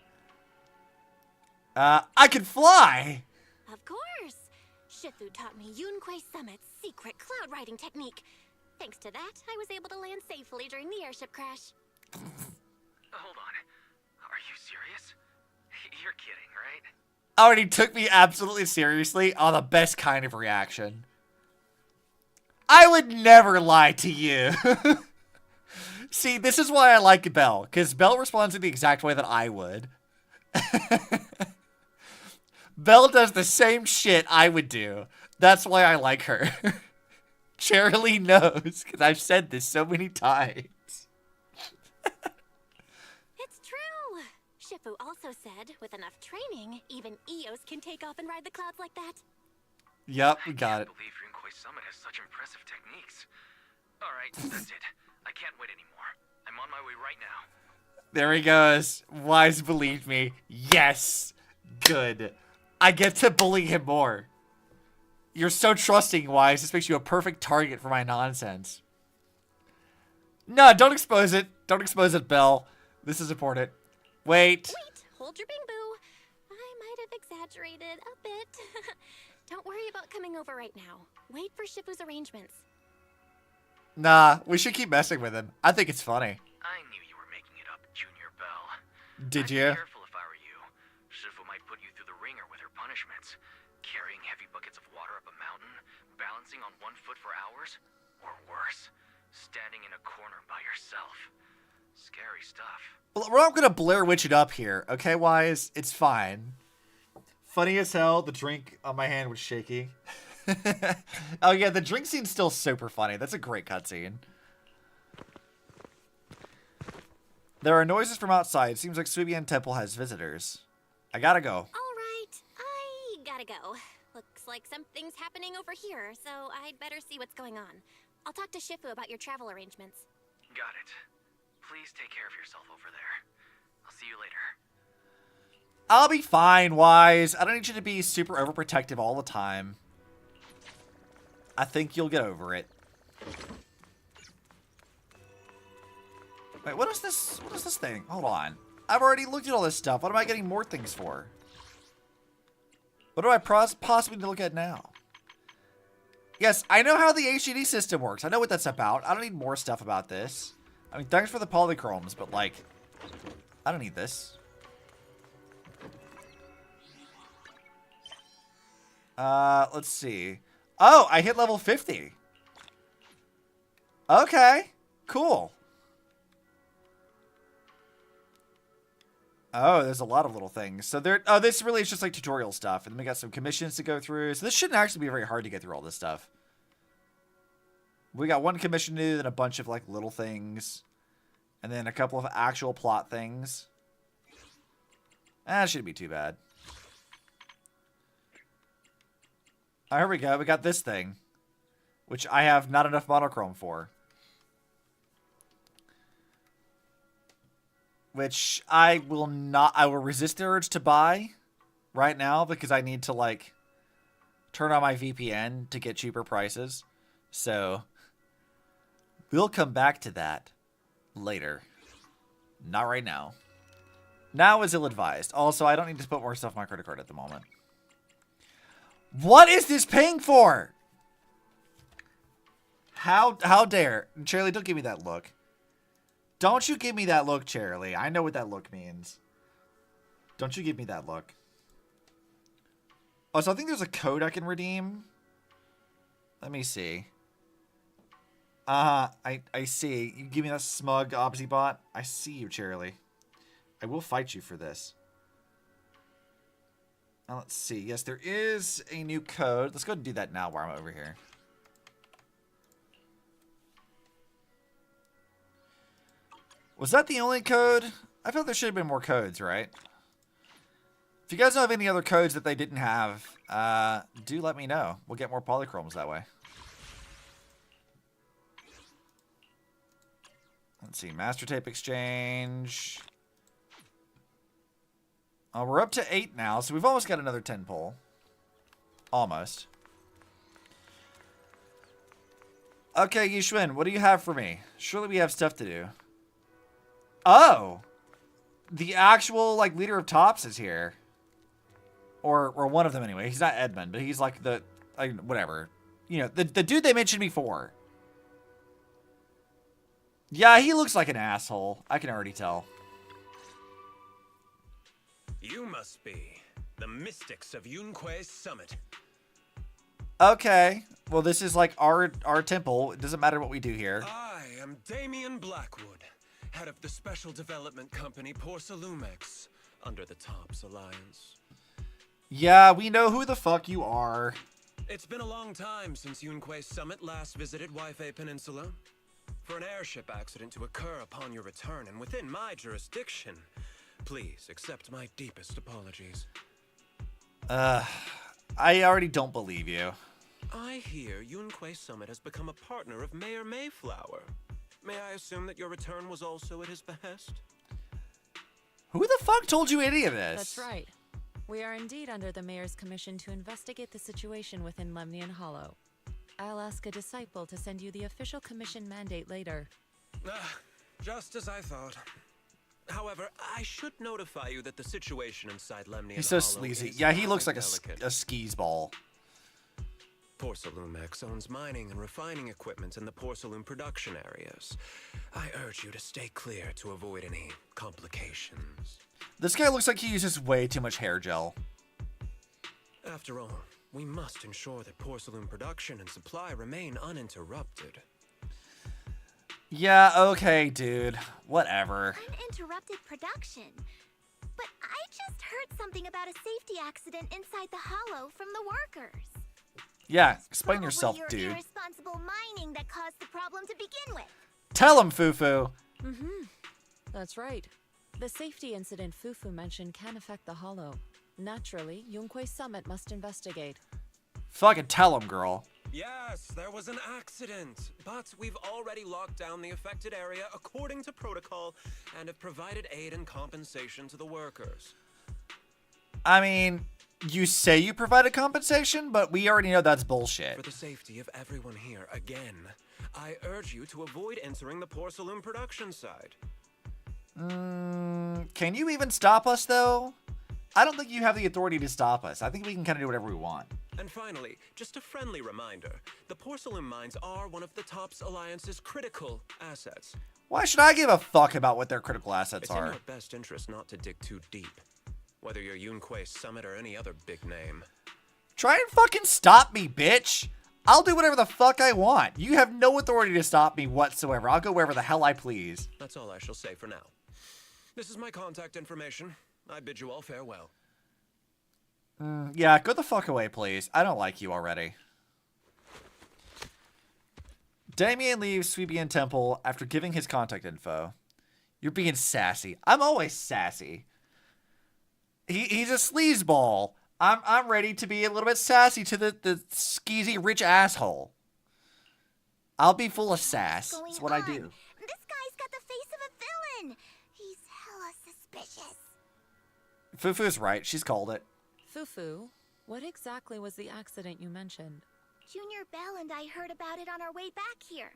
I can fly! Of course! Shifu taught me Yunquei Summit's secret cloud riding technique. Thanks to that, I was able to land safely during the airship crash. Hold on. Are you serious? You're kidding, right? Oh, and he took me absolutely seriously? Oh, the best kind of reaction. I would never lie to you. See, this is why I like Belle, because Belle responds in the exact way that I would. Belle does the same shit I would do. That's why I like her. Cherylee knows, because I've said this so many times. It's true! Shifu also said, with enough training, even Eos can take off and ride the clouds like that. Yep, we got it. I can't believe Yunquei Summit has such impressive techniques. Alright, that's it. I can't wait anymore. I'm on my way right now. There he goes. Wise believed me. Yes. Good. I get to bully him more. You're so trusting, Wise. This makes you a perfect target for my nonsense. No, don't expose it. Don't expose it, Belle. This is important. Wait. Wait, hold your bing boo. I might have exaggerated a bit. Don't worry about coming over right now. Wait for Shifu's arrangements. Nah, we should keep messing with him. I think it's funny. I knew you were making it up, Junior Belle. Did I'd you? Be careful if I were you. Shifu might put you through the ringer with her punishments. Carrying heavy buckets of water up a mountain, balancing on one foot for hours, or worse, standing in a corner by yourself. Scary stuff. Well, we're not gonna Blair Witch it up here, okay, Wise? It's fine. Funny as hell, the drink on my hand was shaky. Oh yeah, the drink scene's still super funny. That's a great cutscene. There are noises from outside. Seems like Subian Temple has visitors. I gotta go. Alright, I gotta go. Looks like something's happening over here, so I'd better see what's going on. I'll talk to Shifu about your travel arrangements. Got it. Please take care of yourself over there. I'll see you later. I'll be fine, Wise. I don't need you to be super overprotective all the time. I think you'll get over it. Wait, what is this? What is this thing? Hold on. I've already looked at all this stuff. What am I getting more things for? What do I possibly need to look at now? Yes, I know how the HDD system works. I know what that's about. I don't need more stuff about this. I mean, thanks for the polychromes, but like, I don't need this. Let's see. Oh, I hit level 50. Okay, cool. Oh, there's a lot of little things. So there, oh, this really is just like tutorial stuff. And then we got some commissions to go through. So this shouldn't actually be very hard to get through all this stuff. We got one commission to do, then a bunch of like little things. And then a couple of actual plot things. That shouldn't be too bad. Oh, here we go. We got this thing. Which I have not enough monochrome for. Which I will resist the urge to buy right now because I need to like turn on my VPN to get cheaper prices. So we'll come back to that later. Not right now. Now is ill-advised. Also, I don't need to put more stuff on my credit card at the moment. What is this paying for? How dare. Charlie, don't give me that look. Don't you give me that look, Charlie. I know what that look means. Don't you give me that look. Oh, so I think there's a code I can redeem. Let me see. I see. You give me that smug Obsy bot. I see you, Charlie. I will fight you for this. Now, let's see. Yes, there is a new code. Let's go and do that now while I'm over here. Was that the only code? I felt there should have been more codes, right? If you guys know of any other codes that they didn't have, do let me know. We'll get more polychromes that way. Let's see. Master tape exchange. We're up to 8 now, so we've almost got another 10 pull. Almost. Okay, Yixuan, what do you have for me? Surely we have stuff to do. Oh! The actual, like, leader of tops is here. Or one of them anyway. He's not Edmund, but he's like the, like, whatever. You know, the dude they mentioned before. Yeah, he looks like an asshole. I can already tell. You must be the mystics of Yunque's summit. Okay. Well, this is like our temple. It doesn't matter what we do here. I am Damien Blackwood, head of the special development company Porcelumex, under the Tops Alliance. Yeah, we know who the fuck you are. It's been a long time since Yunque's summit last visited Waifei Peninsula. For an airship accident to occur upon your return and within my jurisdiction, please accept my deepest apologies. I already don't believe you. I hear Yunque Summit has become a partner of Mayor Mayflower. May I assume that your return was also at his behest? Who the fuck told you any of this? That's right. We are indeed under the mayor's commission to investigate the situation within Lemnian Hollow. I'll ask a disciple to send you the official commission mandate later. Just as I thought. However, I should notify you that the situation inside Lemnian He's so Hollow sleazy. is Yeah, he looks like delicate. a skis ball. Porcelumex owns mining and refining equipment in the porcelain production areas. I urge you to stay clear to avoid any complications. This guy looks like he uses way too much hair gel. After all, we must ensure that porcelain production and supply remain uninterrupted. Yeah, okay, dude. Whatever. Uninterrupted production. But I just heard something about a safety accident inside the hollow from the workers. Yeah, explain yourself, Your dude. irresponsible mining that caused the problem to begin with. Tell him, Fufu. Mm-hmm. That's right. The safety incident Fufu mentioned can affect the hollow. Naturally, Yunque Summit must investigate. Fucking tell him, girl. Yes, there was an accident, but we've already locked down the affected area according to protocol and have provided aid and compensation to the workers. I mean, you say you provided compensation, but we already know that's bullshit. For the safety of everyone here, again, I urge you to avoid entering the porcelain production side. Can you even stop us, though? I don't think you have the authority to stop us. I think we can kind of do whatever we want. And finally, just a friendly reminder. The porcelain mines are one of the TOPS Alliance's critical assets. Why should I give a fuck about what their critical assets It's are? in your best interest not to dig too deep. Whether you're Yunquay Summit or any other big name. Try and fucking stop me, bitch! I'll do whatever the fuck I want. You have no authority to stop me whatsoever. I'll go wherever the hell I please. That's all I shall say for now. This is my contact information. I bid you all farewell. Yeah, go the fuck away, please. I don't like you already. Damien leaves Suibian Temple after giving his contact info. You're being sassy. I'm always sassy. He's a sleazeball. I'm ready to be a little bit sassy to the skeezy rich asshole. I'll be full of sass. That's what I do. This guy's got the face of a villain. He's hella suspicious. Fufu's right. She's called it. Fufu, what exactly was the accident you mentioned? Junior Belle and I heard about it on our way back here.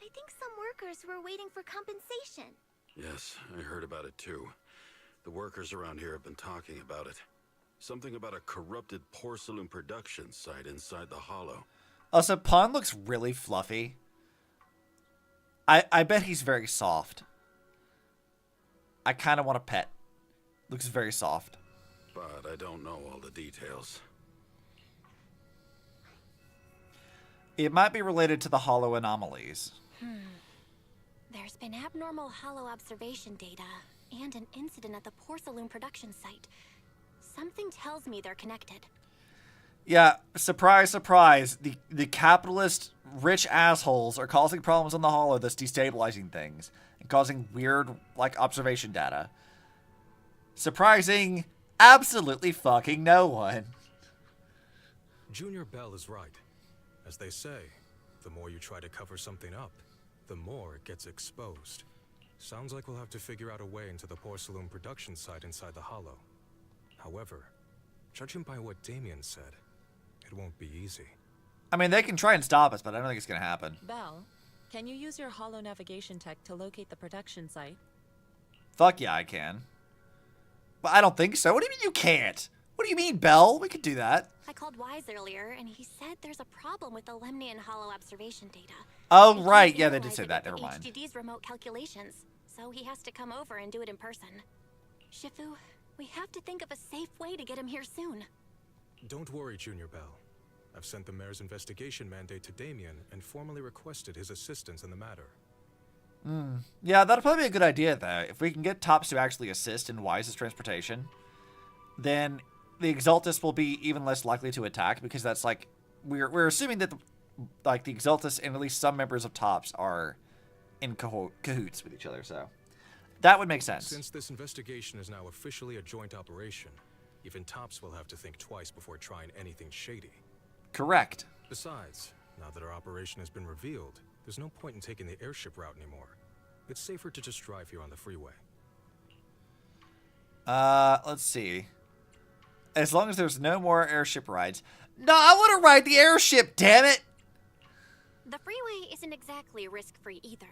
I think some workers were waiting for compensation. Yes, I heard about it too. The workers around here have been talking about it. Something about a corrupted porcelain production site inside the hollow. Also, Pun looks really fluffy. I bet he's very soft. I kind of want a pet. Looks very soft. But I don't know all the details. It might be related to the hollow anomalies. There's been abnormal hollow observation data and an incident at the porcelain production site. Something tells me they're connected. Yeah, surprise, surprise. The capitalist rich assholes are causing problems on the hollow that's destabilizing things and causing weird, like, observation data. Surprising absolutely fucking no one. Junior Bell is right. As they say, the more you try to cover something up, the more it gets exposed. Sounds like we'll have to figure out a way into the porcelain production site inside the hollow. However, judging by what Damien said, it won't be easy. I mean, they can try and stop us, but I don't think it's going to happen. Belle, can you use your hollow navigation tech to locate the production site? Fuck yeah, I can. But I don't think so. What do you mean you can't? What do you mean, Belle? We could do that. I called Wise earlier, and he said there's a problem with the Lemnian hollow observation data. Oh, right. Yeah, they did say that. Never mind. HDD's remote calculations, so he has to come over and do it in person. Shifu, we have to think of a safe way to get him here soon. Don't worry, Junior Bell. I've sent the mayor's investigation mandate to Damien and formally requested his assistance in the matter. Yeah, that'll probably be a good idea, though. If we can get Tops to actually assist in Wise's transportation, then the Exaltus will be even less likely to attack, because that's like we're assuming that the Exaltus and at least some members of Tops are in cahoots with each other, so that would make sense. Since this investigation is now officially a joint operation, even Tops will have to think twice before trying anything shady. Correct. Besides, now that our operation has been revealed, there's no point in taking the airship route anymore. It's safer to just drive here on the freeway. Let's see. As long as there's no more airship rides. No, I want to ride the airship, damn it! The freeway isn't exactly risk-free either,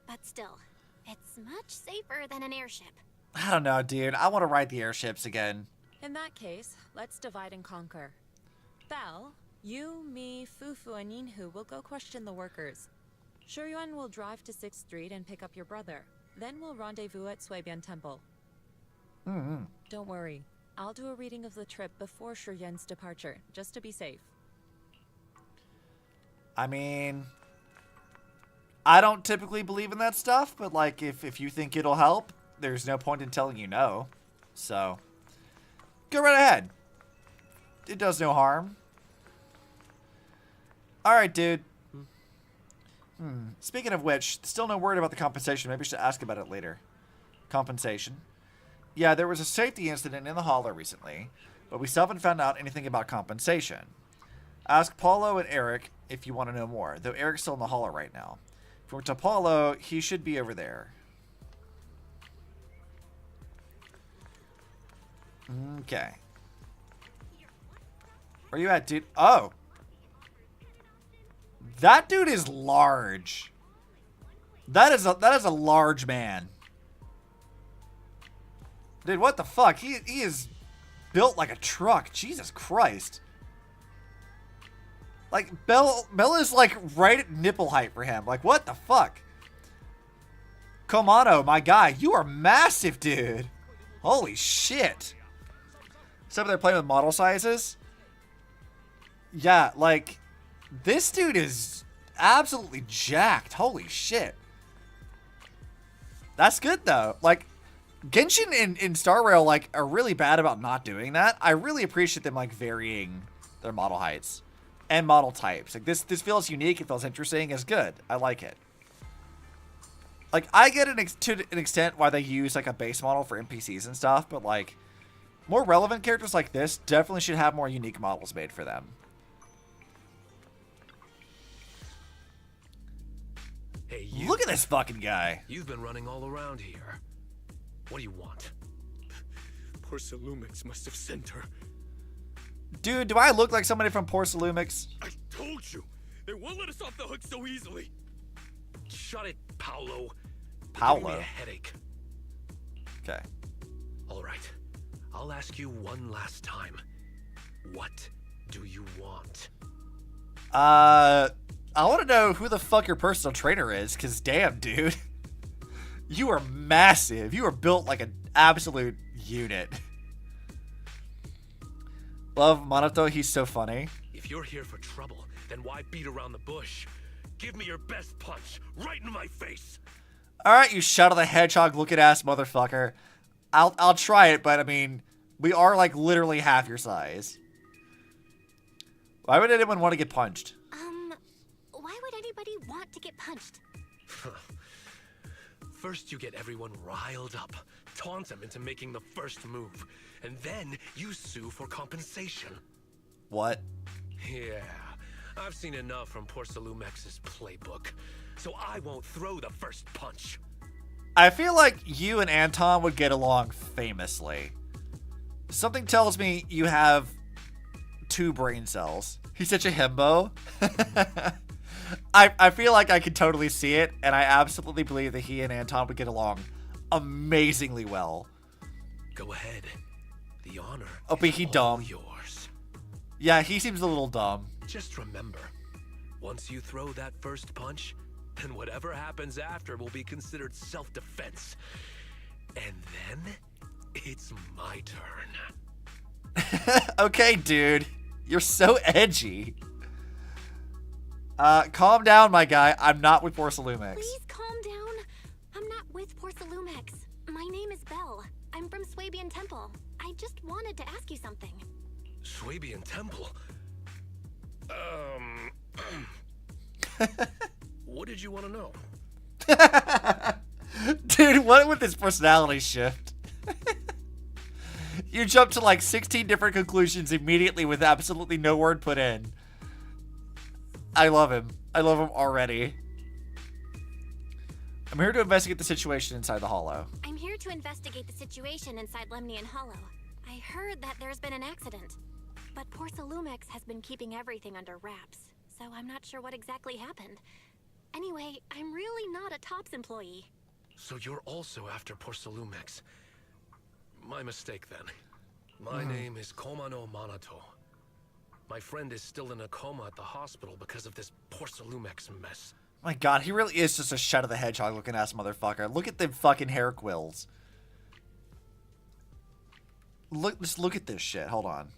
but still, it's much safer than an airship. I don't know, dude. I want to ride the airships again. In that case, let's divide and conquer. Belle, you, me, Fufu, and Yinhu will go question the workers. Shuryuan will drive to 6th Street and pick up your brother. Then we'll rendezvous at Suibian Temple. Don't worry. I'll do a reading of the trip before Shuryuan's departure, just to be safe. I mean, I don't typically believe in that stuff, but like, if you think it'll help, there's no point in telling you no. So, go right ahead. It does no harm. Alright, dude. Speaking of which, still no word about the compensation. Maybe we should ask about it later. Compensation. Yeah, there was a safety incident in the hollow recently, but we still haven't found out anything about compensation. Ask Paulo and Eric if you want to know more, though Eric's still in the hollow right now. If we went to Paulo, he should be over there. Okay. Where you at, dude? Oh! That dude is large. That is a large man. Dude, what the fuck? He is built like a truck. Jesus Christ. Like, Bell is like right at nipple height for him. Like, what the fuck? Komano, my guy, you are massive, dude. Holy shit. Except they're playing with model sizes. Yeah, like, this dude is absolutely jacked. Holy shit. That's good, though. Like, Genshin and Star Rail, like, are really bad about not doing that. I really appreciate them, like, varying their model heights and model types. Like, this feels unique. It feels interesting. It's good. I like it. Like, I get to an extent why they use, like, a base model for NPCs and stuff, but, like, more relevant characters like this definitely should have more unique models made for them. Hey, you. Look at this fucking guy. You've been running all around here. What do you want? Porcelumix must have sent her. Dude, do I look like somebody from Porcelumix? I told you! They won't let us off the hook so easily! Shut it, Paolo. Paolo? You're giving me a headache. Okay. Alright. I'll ask you one last time. What do you want? I want to know who the fuck your personal trainer is, because damn, dude. You are massive. You are built like an absolute unit. Love Monato, he's so funny. If you're here for trouble, then why beat around the bush? Give me your best punch, right in my face. Alright, you Shadow the Hedgehog looking ass motherfucker. I'll try it, but I mean, we are like literally half your size. Why would anyone want to get punched? Why would anybody want to get punched? First you get everyone riled up, taunt them into making the first move, and then you sue for compensation. What? Yeah, I've seen enough from Porcelumex's playbook, so I won't throw the first punch. I feel like you and Anton would get along famously. Something tells me you have 2 brain cells. He's such a himbo. I feel like I could totally see it, and I absolutely believe that he and Anton would get along amazingly well. Go ahead. The honor oh, but he dumb. Yours. Yeah, he seems a little dumb. Just remember, once you throw that first punch, then whatever happens after will be considered self-defense. And then, it's my turn. Okay, dude. You're so edgy. Calm down, my guy. I'm not with Porcelumix. Please calm down. I'm not with Porcelumix. My name is Belle. I'm from Swabian Temple. I just wanted to ask you something. Swabian Temple? What did you want to know? Dude, what with this personality shift? You jump to like 16 different conclusions immediately with absolutely no word put in. I love him. I love him already. I'm here to investigate the situation inside the Hollow. I'm here to investigate the situation inside Lemnian Hollow. I heard that there's been an accident, but Porcelumix has been keeping everything under wraps, so I'm not sure what exactly happened. Anyway, I'm really not a TOPS employee. So you're also after Porcelumix. My mistake then. My name is Komano Monato. My friend is still in a coma at the hospital because of this Porcelumix mess. My god, he really is just a Shadow the Hedgehog looking ass motherfucker. Look at them fucking hair quills. Just look at this shit. Hold on.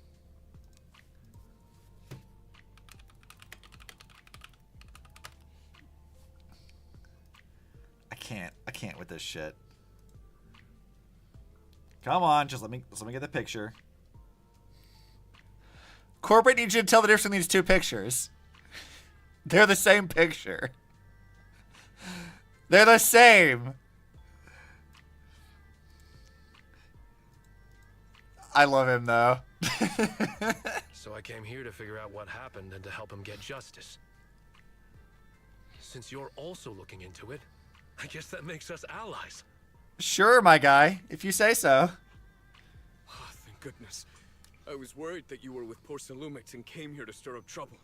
I can't with this shit. Come on, just let me get the picture. Corporate needs you to tell the difference between these 2 pictures. They're the same picture. They're the same. I love him though. So I came here to figure out what happened and to help him get justice. Since you're also looking into it, I guess that makes us allies. Sure, my guy, if you say so. Oh, thank goodness. I was worried that you were with Porcelumix and came here to stir up trouble.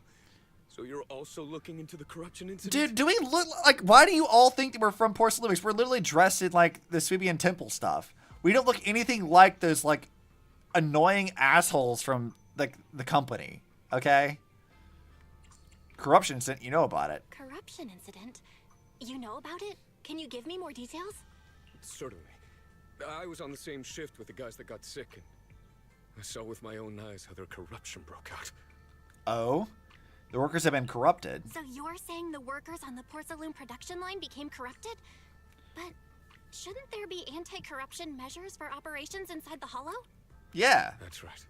So you're also looking into the corruption incident? Dude, do we look like, why do you all think that we're from Porcelumix? We're literally dressed in like the Swabian Temple stuff. We don't look anything like those, like, annoying assholes from, like, the company. Okay? Corruption incident, you know about it. Corruption incident? You know about it? Can you give me more details? Certainly. I was on the same shift with the guys that got sick, and I saw with my own eyes how their corruption broke out. Oh? The workers have been corrupted. So you're saying the workers on the porcelain production line became corrupted? But shouldn't there be anti-corruption measures for operations inside the Hollow? Yeah. That's right.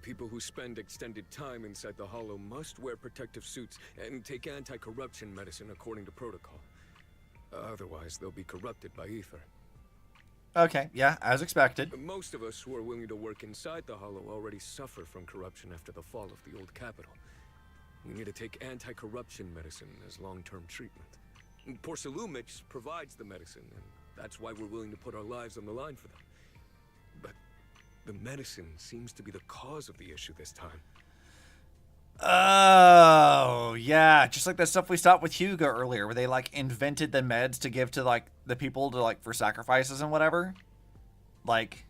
People who spend extended time inside the Hollow must wear protective suits and take anti-corruption medicine according to protocol. Otherwise, they'll be corrupted by ether. Okay, yeah, as expected. Most of us who are willing to work inside the Hollow already suffer from corruption after the fall of the old capital. We need to take anti-corruption medicine as long-term treatment. Porcelumix provides the medicine, and that's why we're willing to put our lives on the line for them. But the medicine seems to be the cause of the issue this time. Oh, yeah. Just like that stuff we saw with Hugo earlier, where they, like, invented the meds to give to, like, the people to, like, for sacrifices and whatever. Like,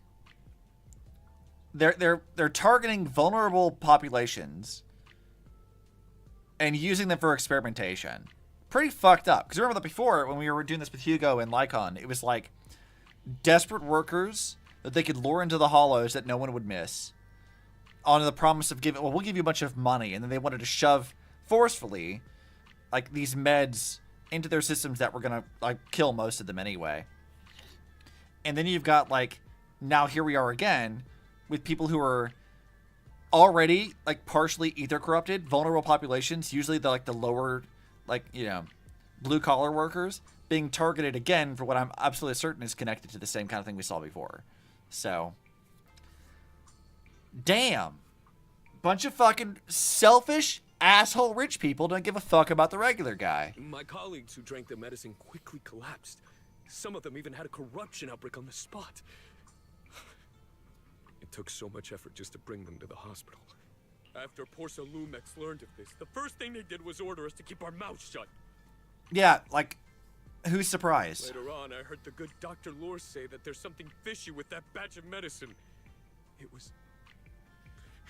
they're targeting vulnerable populations and using them for experimentation. Pretty fucked up. Because remember that before, when we were doing this with Hugo and Lycon, it was, like, desperate workers that they could lure into the Hollows that no one would miss, on the promise of giving, well, we'll give you a bunch of money, and then they wanted to shove forcefully, like, these meds into their systems that were gonna, like, kill most of them anyway. And then you've got, like, now here we are again with people who are already, like, partially ether corrupted, vulnerable populations, usually the, like, the lower, like, you know, blue collar workers, being targeted again for what I'm absolutely certain is connected to the same kind of thing we saw before. So, damn. Bunch of fucking selfish, asshole rich people don't give a fuck about the regular guy. My colleagues who drank the medicine quickly collapsed. Some of them even had a corruption outbreak on the spot. It took so much effort just to bring them to the hospital. After Porcelumix learned of this, the first thing they did was order us to keep our mouths shut. Yeah, like, who's surprised? Later on, I heard the good Dr. Lore say that there's something fishy with that batch of medicine. It was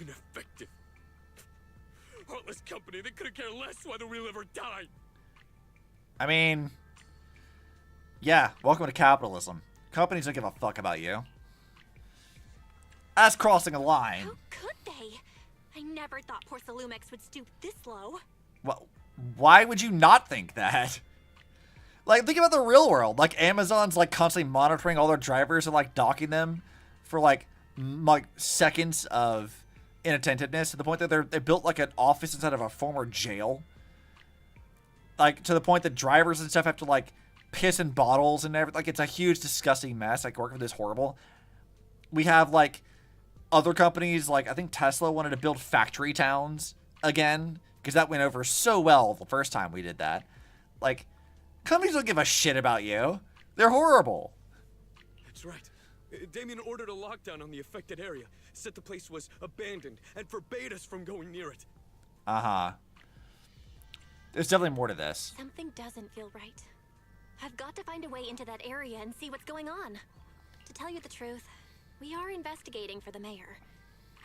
ineffective. Heartless company, they couldn't care less whether we live or die. I mean, yeah, welcome to capitalism. Companies don't give a fuck about you. That's crossing a line. How could they? I never thought Porcelumix would stoop this low. Well, why would you not think that? Like, think about the real world. Like, Amazon's, like, constantly monitoring all their drivers and, like, docking them for, like seconds of inattentiveness, to the point that they built, like, an office inside of a former jail. Like, to the point that drivers and stuff have to, like, piss in bottles and everything. Like, it's a huge, disgusting mess. Like, working with this horrible. We have, like, other companies, like, I think Tesla wanted to build factory towns again, because that went over so well the first time we did that. Like, companies don't give a shit about you. They're horrible. That's right. Damien ordered a lockdown on the affected area, said the place was abandoned, and forbade us from going near it. Uh-huh. There's definitely more to this. Something doesn't feel right. I've got to find a way into that area and see what's going on. To tell you the truth, we are investigating for the mayor.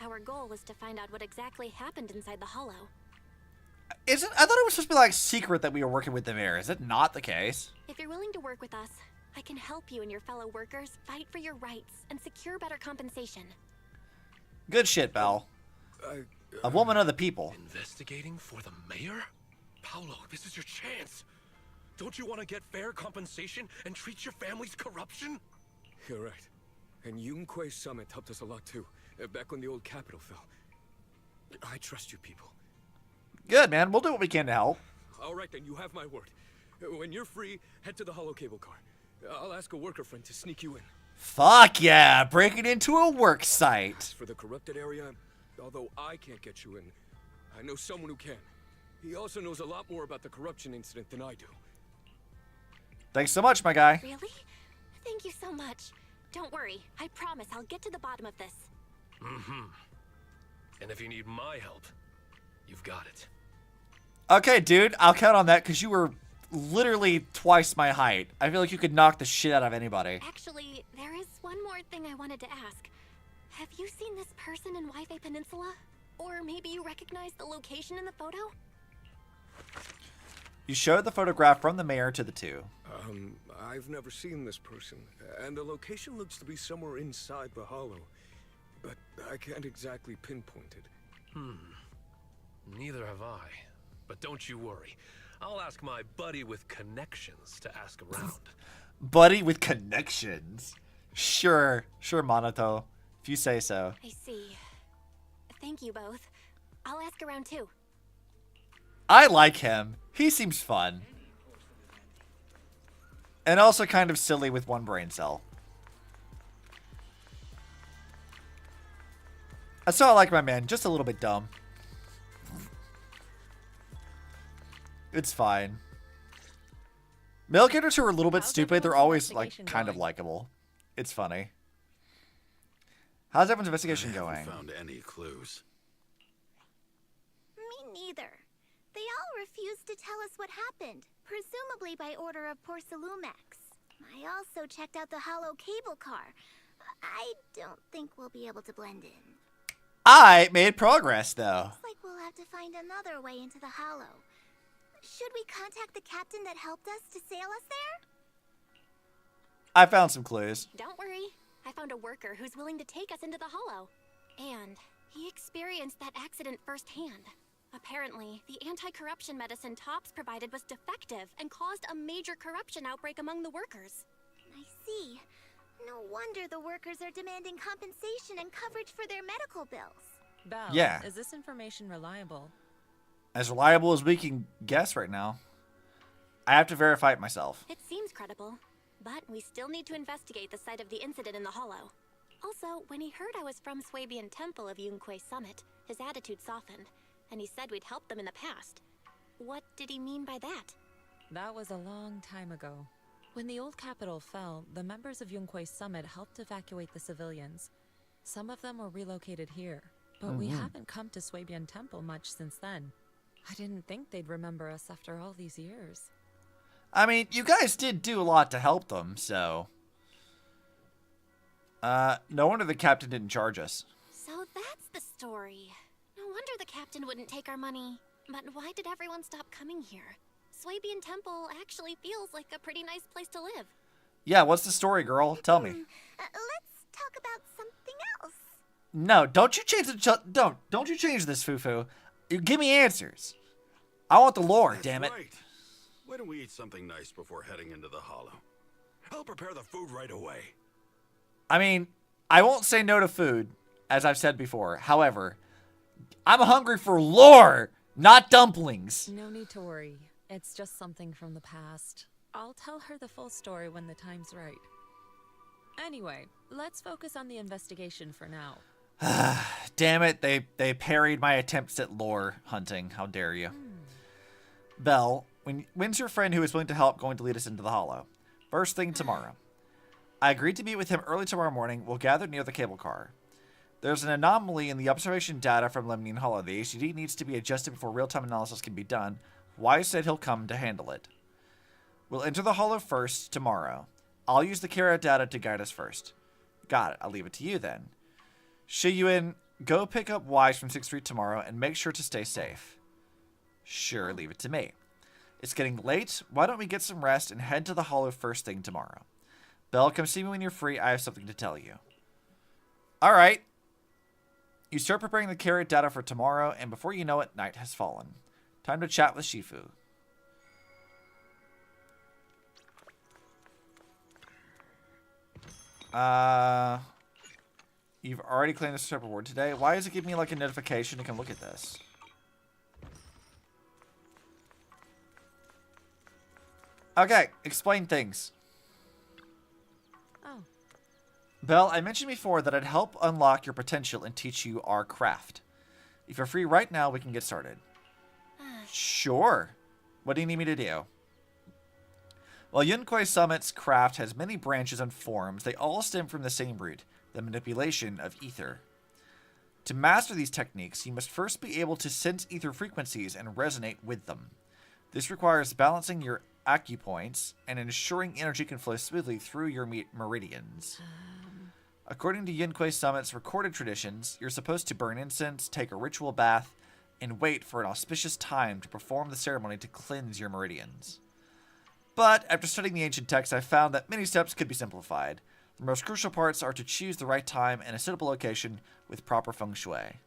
Our goal is to find out what exactly happened inside the Hollow. I thought it was supposed to be, like, secret that we were working with the mayor. Is it not the case? If you're willing to work with us, I can help you and your fellow workers fight for your rights and secure better compensation. Good shit, Belle. A woman of the people. Investigating for the mayor? Paolo, this is your chance. Don't you want to get fair compensation and treat your family's corruption? You're right. And Yunque Summit helped us a lot too, back when the old capital fell. I trust you people. Good, man. We'll do what we can to help. All right, then, you have my word. When you're free, head to the hollow cable car. I'll ask a worker friend to sneak you in. Fuck yeah, breaking into a work site. As for the corrupted area, although I can't get you in, I know someone who can. He also knows a lot more about the corruption incident than I do. Thanks so much, my guy. Really? Thank you so much. Don't worry. I promise I'll get to the bottom of this. Mm-hmm. And if you need my help, you've got it. Okay, dude, I'll count on that because you were literally twice my height. I feel like you could knock the shit out of anybody. Actually, there is one one more thing I wanted to ask. Have you seen this person in Wi-Fi Peninsula? Or maybe you recognize the location in the photo? You showed the photograph from the mayor to the two. I've never seen this person, and the location looks to be somewhere inside the hollow, but I can't exactly pinpoint it. Neither have I. But don't you worry. I'll ask my buddy with connections to ask around. Buddy with connections? Sure, Monato. If you say so. I see. Thank you both. I'll ask around too. I like him. He seems fun. And also kind of silly with one brain cell. That's how I like my man. Just a little bit dumb. It's fine. Male characters who are a little bit stupid, they're always like kind of likable. It's funny. How's everyone's investigation going? I haven't found any clues. Me neither. They all refused to tell us what happened, presumably by order of Porcelumex. I also checked out the hollow cable car. I don't think we'll be able to blend in. I made progress, though. Looks like we'll have to find another way into the hollow. Should we contact the captain that helped us to sail us there? I found some clues. Don't worry. I found a worker who's willing to take us into the hollow. And he experienced that accident firsthand. Apparently, the anti-corruption medicine Tops provided was defective and caused a major corruption outbreak among the workers. I see. No wonder the workers are demanding compensation and coverage for their medical bills. Belle, Yeah. Is this information reliable? As reliable as we can guess right now. I have to verify it myself. It seems credible, but we still need to investigate the site of the incident in the hollow. Also, when he heard I was from Swabian Temple of Yunquay Summit, his attitude softened, and he said we'd helped them in the past. What did he mean by that? That was a long time ago. When the old capital fell, the members of Yunquay Summit helped evacuate the civilians. Some of them were relocated here, but we haven't come to Swabian Temple much since then. I didn't think they'd remember us after all these years. I mean, you guys did do a lot to help them, so... no wonder the captain didn't charge us. So that's the story. No wonder the captain wouldn't take our money. But why did everyone stop coming here? Swabian Temple actually feels like a pretty nice place to live. Yeah, what's the story, girl? Tell me. Let's talk about something else. No, don't you change the... Don't you change this, Fufu. You give me answers. I want the lore, damn it. Right. Why don't we eat something nice before heading into the hollow? I'll prepare the food right away. I mean, I won't say no to food, as I've said before. However, I'm hungry for lore, not dumplings. No need to worry. It's just something from the past. I'll tell her the full story when the time's right. Anyway, let's focus on the investigation for now. Damn it, they parried my attempts at lore hunting. How dare you. Belle, when's your friend who is willing to help going to lead us into the hollow? First thing tomorrow. I agreed to meet with him early tomorrow morning. We'll gather near the cable car. There's an anomaly in the observation data from Lemnian Hollow. The HDD needs to be adjusted before real-time analysis can be done. Wise said he'll come to handle it. We'll enter the hollow first tomorrow. I'll use the Kara data to guide us first. Got it. I'll leave it to you then. Shiyuan, go pick up Wise from 6th Street tomorrow and make sure to stay safe. Sure, leave it to me. It's getting late. Why don't we get some rest and head to the hollow first thing tomorrow? Belle, come see me when you're free. I have something to tell you. Alright. You start preparing the carrot data for tomorrow, and before you know it, night has fallen. Time to chat with Shifu. You've already claimed this separate reward today. Why does it give me like a notification to come look at this? Okay, explain things. Oh. Belle, I mentioned before that I'd help unlock your potential and teach you our craft. If you're free right now, we can get started. Sure. What do you need me to do? While Yunquay Summit's craft has many branches and forms, they all stem from the same root, the manipulation of ether. To master these techniques, you must first be able to sense ether frequencies and resonate with them. This requires balancing your acupoints and ensuring energy can flow smoothly through your meridians. According to Yunquei Summit's recorded traditions, you're supposed to burn incense, take a ritual bath, and wait for an auspicious time to perform the ceremony to cleanse your meridians. But after studying the ancient texts, I found that many steps could be simplified. The most crucial parts are to choose the right time and a suitable location with proper feng shui.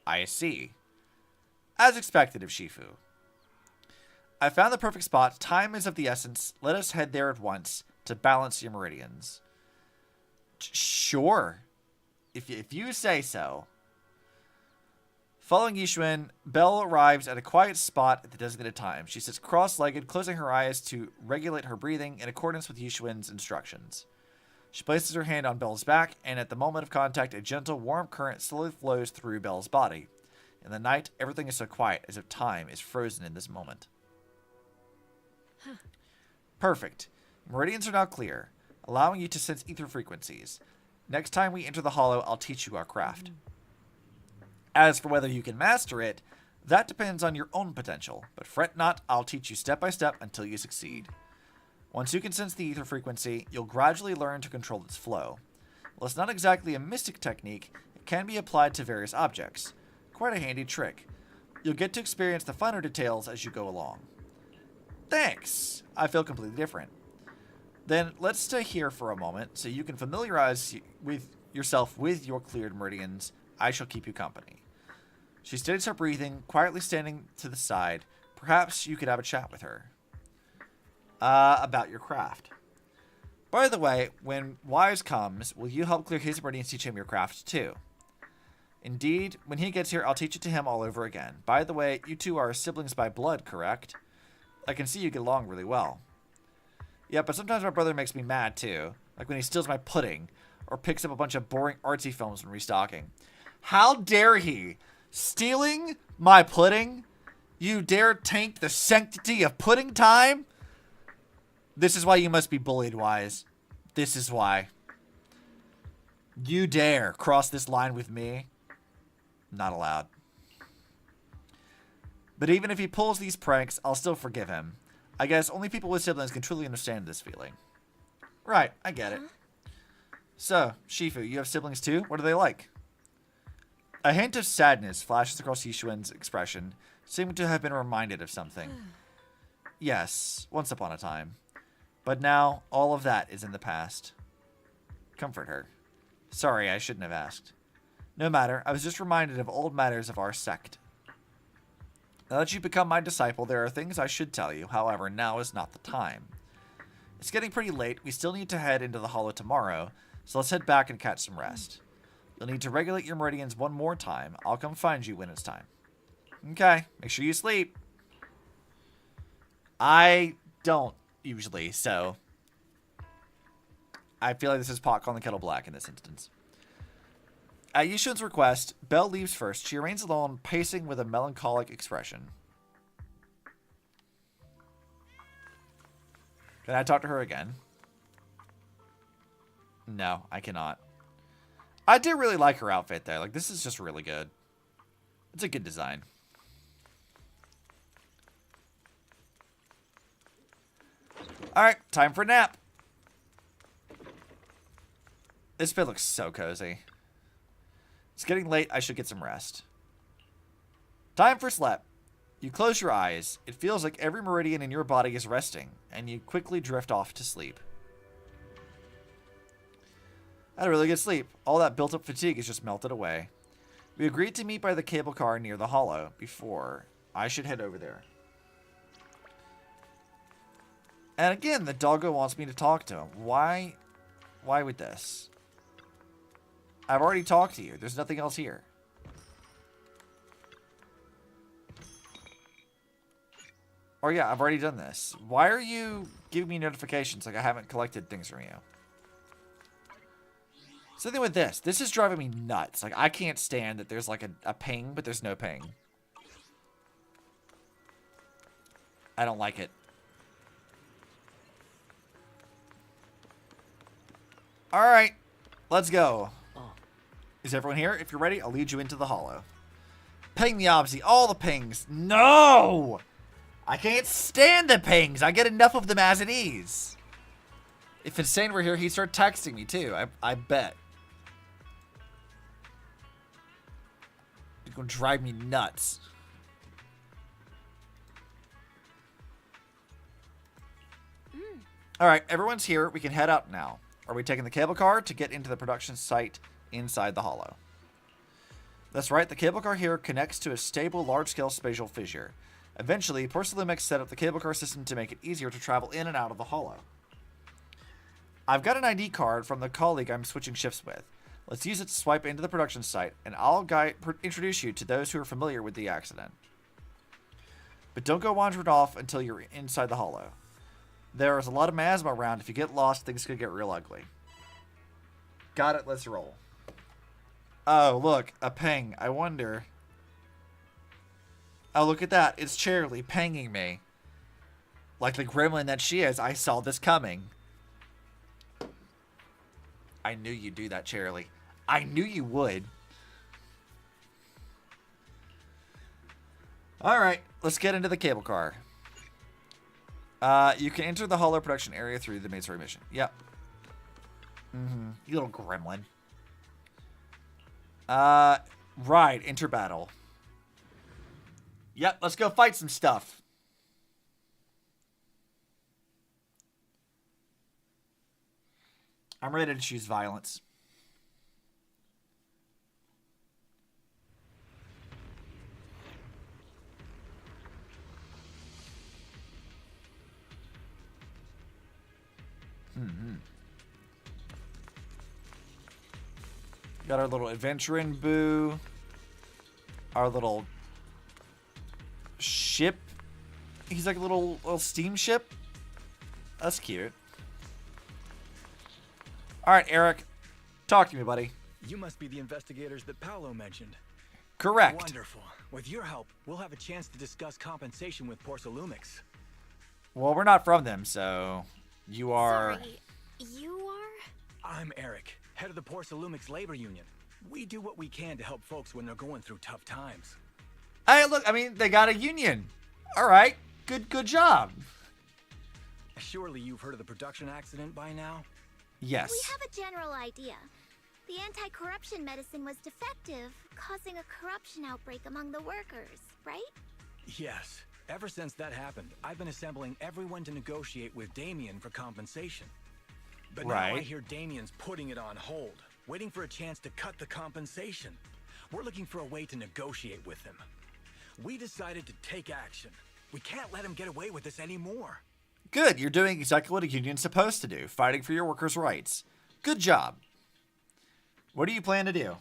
I see. As expected of Shifu. I found the perfect spot. Time is of the essence. Let us head there at once to balance your meridians. Sure. If you say so. Following Yixuan, Belle arrives at a quiet spot at the designated time. She sits cross-legged, closing her eyes to regulate her breathing in accordance with Yixuan's instructions. She places her hand on Belle's back, and at the moment of contact, a gentle, warm current slowly flows through Belle's body. In the night, everything is so quiet, as if time is frozen in this moment. Perfect. Meridians are now clear, allowing you to sense ether frequencies. Next time we enter the hollow, I'll teach you our craft. As for whether you can master it, that depends on your own potential, but fret not, I'll teach you step by step until you succeed. Once you can sense the ether frequency, you'll gradually learn to control its flow. While it's not exactly a mystic technique, it can be applied to various objects. Quite a handy trick. You'll get to experience the finer details as you go along. Thanks! I feel completely different. Then let's stay here for a moment so you can familiarize yourself with your cleared meridians. I shall keep you company. She steadies her breathing, quietly standing to the side. Perhaps you could have a chat with her. About your craft. By the way, when Wise comes, will you help clear his meridians, teach him your craft too? Indeed, when he gets here, I'll teach it to him all over again. By the way, you two are siblings by blood, correct? I can see you get along really well. Yeah, but sometimes my brother makes me mad too. Like when he steals my pudding, or picks up a bunch of boring artsy films when restocking. How dare he? Stealing my pudding? You dare taint the sanctity of pudding time? This is why you must be bullied, Wise. This is why. You dare cross this line with me? Not allowed. But even if he pulls these pranks, I'll still forgive him. I guess only people with siblings can truly understand this feeling. Right, I get it. So, Shifu, you have siblings too? What are they like? A hint of sadness flashes across Yixuan's expression, seeming to have been reminded of something. Yes, once upon a time. But now, all of that is in the past. Comfort her. Sorry, I shouldn't have asked. No matter, I was just reminded of old matters of our sect. Now that you've become my disciple, there are things I should tell you. However, now is not the time. It's getting pretty late. We still need to head into the hollow tomorrow, so let's head back and catch some rest. You'll need to regulate your meridians one more time. I'll come find you when it's time. Okay, make sure you sleep. I don't usually, so I feel like this is pot calling the kettle black in this instance. At Yixuan's request, Belle leaves first. She remains alone, pacing with a melancholic expression. Can I talk to her again? No, I cannot. I do really like her outfit, though. Like, this is just really good. It's a good design. Alright, time for a nap. This bed looks so cozy. It's getting late. I should get some rest. Time for sleep. You close your eyes. It feels like every meridian in your body is resting, and you quickly drift off to sleep. I had a really good sleep. All that built-up fatigue is just melted away. We agreed to meet by the cable car near the hollow. Before, I should head over there. And again, the doggo wants me to talk to him. Why would this? I've already talked to you. There's nothing else here. Or yeah, I've already done this. Why are you giving me notifications like I haven't collected things from you? Something with this. This is driving me nuts. Like, I can't stand that there's like a ping, but there's no ping. I don't like it. Alright. Let's go. Is everyone here? If you're ready, I'll lead you into the hollow. Ping the Obsy. All the pings. No! I can't stand the pings. I get enough of them as it is. If Insane were here, he'd start texting me too. I bet. You're gonna drive me nuts. Alright, everyone's here. We can head out now. Are we taking the cable car to get into the production site inside the hollow? That's right, the cable car here connects to a stable, large-scale spatial fissure. Eventually, Porcelumex set up the cable car system to make it easier to travel in and out of the hollow. I've got an ID card from the colleague I'm switching shifts with. Let's use it to swipe into the production site, and I'll introduce you to those who are familiar with the accident. But don't go wandering off until you're inside the hollow. There is a lot of miasma around. If you get lost, things could get real ugly. Got it, let's roll. Oh, look, a ping. I wonder. Oh, look at that. It's Charlie pinging me. Like the gremlin that she is, I saw this coming. I knew you'd do that, Charlie. I knew you would. Alright, let's get into the cable car. You can enter the hollow production area through the main story mission. Yep. You little gremlin. Right, enter battle. Yep, let's go fight some stuff. I'm ready to choose violence. Got our little adventuring boo. Our little ship. He's like a little steamship. That's cute. Alright, Eric. Talk to me, buddy. You must be the investigators that Paolo mentioned. Correct. Wonderful. With your help, we'll have a chance to discuss compensation with Porcelumix. Well, we're not from them, so you are... Sorry, you are? I'm Eric, head of the Porcelumix labor union. We do what we can to help folks when they're going through tough times. Hey, look, I mean, they got a union. Alright, good job. Surely you've heard of the production accident by now? Yes. We have a general idea. The anti-corruption medicine was defective, causing a corruption outbreak among the workers, right? Yes. Ever since that happened, I've been assembling everyone to negotiate with Damien for compensation. But now I hear Damien's putting it on hold, waiting for a chance to cut the compensation. We're looking for a way to negotiate with him. We decided to take action. We can't let him get away with this anymore. Good, you're doing exactly what a union's supposed to do, fighting for your workers' rights. Good job. What do you plan to do?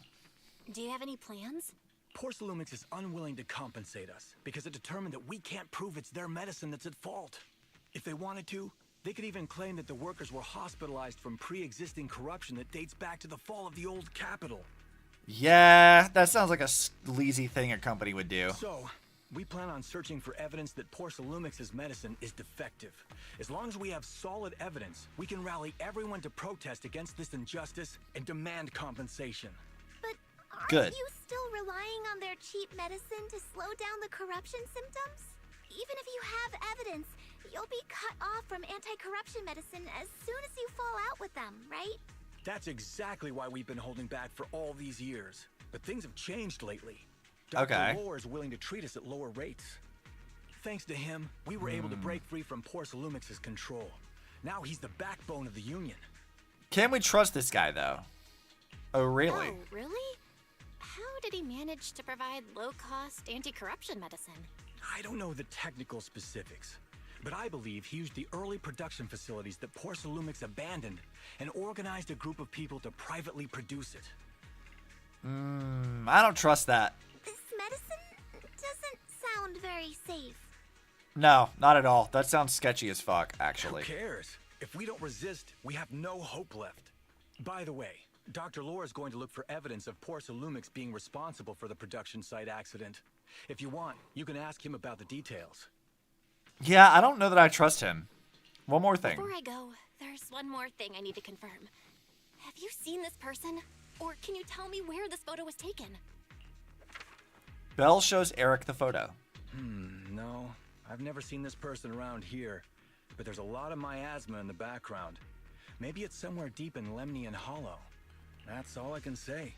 Do you have any plans? Porcelumix is unwilling to compensate us because it determined that we can't prove it's their medicine that's at fault. If they wanted to, they could even claim that the workers were hospitalized from pre-existing corruption that dates back to the fall of the old capital. Yeah, that sounds like a sleazy thing a company would do. So, we plan on searching for evidence that Porcelumix's medicine is defective. As long as we have solid evidence, we can rally everyone to protest against this injustice and demand compensation. But aren't you still relying on their cheap medicine to slow down the corruption symptoms? Even if you have evidence, you'll be cut off from anti-corruption medicine as soon as you fall out with them, right? That's exactly why we've been holding back for all these years. But things have changed lately. Dr. Lore is willing to treat us at lower rates. Thanks to him, we were able to break free from Porcelumix's control. Now he's the backbone of the union. Can we trust this guy, though? Oh, really? Oh, really? How did he manage to provide low-cost anti-corruption medicine? I don't know the technical specifics, but I believe he used the early production facilities that Porcelumix abandoned and organized a group of people to privately produce it. I don't trust that. This medicine doesn't sound very safe. No, not at all. That sounds sketchy as fuck, actually. Who cares? If we don't resist, we have no hope left. By the way, Dr. Lore is going to look for evidence of Porcelumix being responsible for the production site accident. If you want, you can ask him about the details. Yeah, I don't know that I trust him. One more thing. Before I go, there's one more thing I need to confirm. Have you seen this person? Or can you tell me where this photo was taken? Belle shows Eric the photo. No. I've never seen this person around here. But there's a lot of miasma in the background. Maybe it's somewhere deep in Lemnian Hollow. That's all I can say.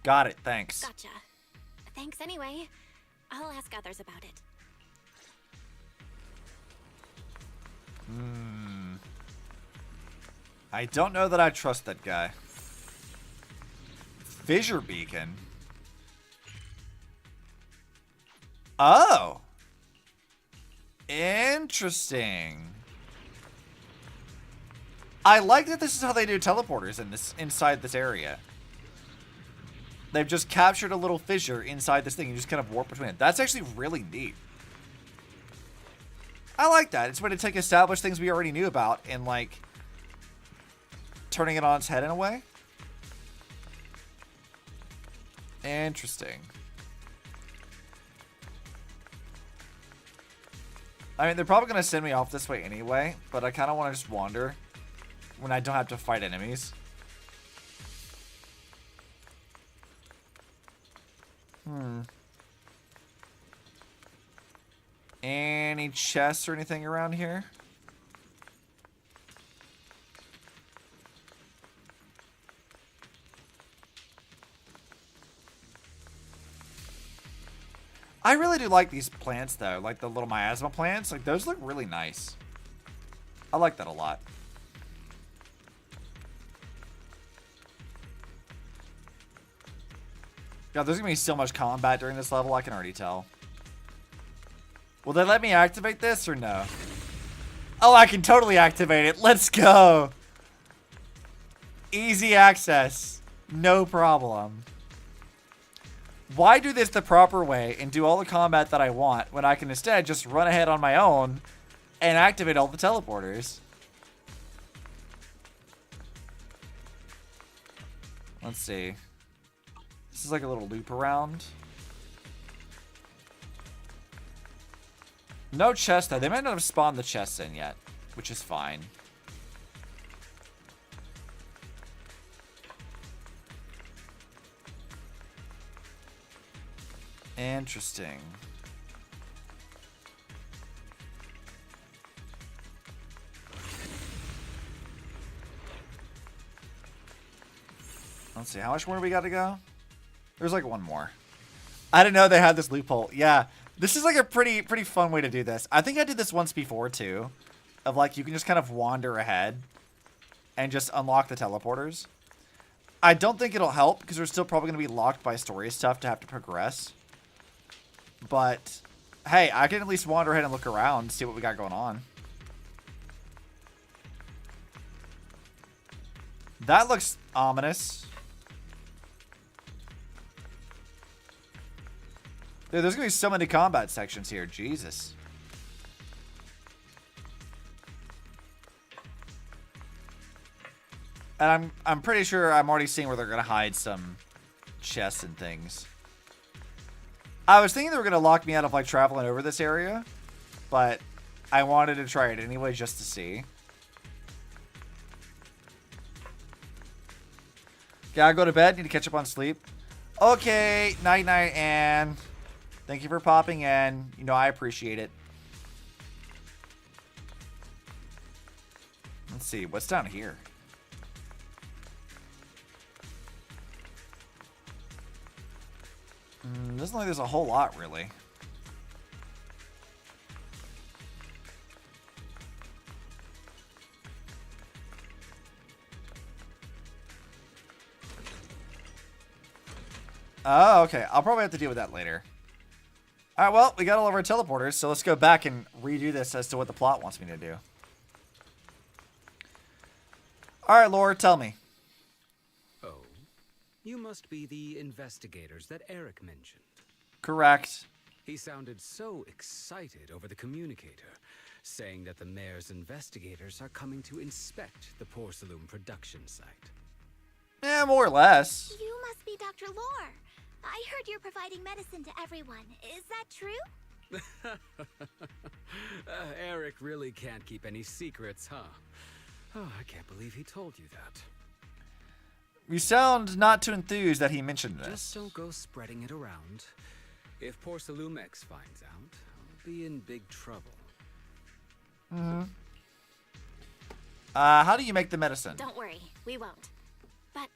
Got it, thanks. Gotcha. Thanks anyway. I'll ask others about it. I don't know that I trust that guy. Fissure beacon. Oh. Interesting. I like that this is how they do teleporters in this inside this area. They've just captured a little fissure inside this thing and just kind of warp between it. That's actually really neat. I like that. It's a way to take established things we already knew about and like turning it on its head in a way. Interesting. I mean, they're probably going to send me off this way anyway, but I kind of want to just wander when I don't have to fight enemies. Any chests or anything around here? I really do like these plants though, like the little miasma plants. Like those look really nice. I like that a lot. God, there's gonna be so much combat during this level, I can already tell. Will they let me activate this or no? Oh, I can totally activate it. Let's go. Easy access. No problem. Why do this the proper way and do all the combat that I want when I can instead just run ahead on my own and activate all the teleporters? Let's see. This is like a little loop around. No chest though. They might not have spawned the chests in yet, which is fine. Interesting. Let's see, how much more we got to go? There's like one more. I didn't know they had this loophole. Yeah, this is like a pretty fun way to do this. I think I did this once before too, of like you can just kind of wander ahead and just unlock the teleporters. I don't think it'll help because we're still probably going to be locked by story stuff to have to progress. But, hey, I can at least wander ahead and look around, see what we got going on. That looks ominous. Dude, there's going to be so many combat sections here. Jesus. And I'm pretty sure I'm already seeing where they're going to hide some chests and things. I was thinking they were going to lock me out of like traveling over this area, but I wanted to try it anyway just to see. Gotta go to bed, need to catch up on sleep. Okay, night night, and thank you for popping in. You know, I appreciate it. Let's see, what's down here? Doesn't look like there's a whole lot, really. Oh, okay. I'll probably have to deal with that later. Alright, well, we got all of our teleporters, so let's go back and redo this as to what the plot wants me to do. Alright, Laura, tell me. You must be the investigators that Eric mentioned. Correct. He sounded so excited over the communicator, saying that the mayor's investigators are coming to inspect the porcelain production site. Yeah, more or less. You must be Dr. Lore. I heard you're providing medicine to everyone. Is that true? Eric really can't keep any secrets, huh? Oh, I can't believe he told you that. You sound not too enthused that he mentioned this. Just don't go spreading it around. If Porcelumex finds out, I'll be in big trouble. How do you make the medicine? Don't worry, we won't. But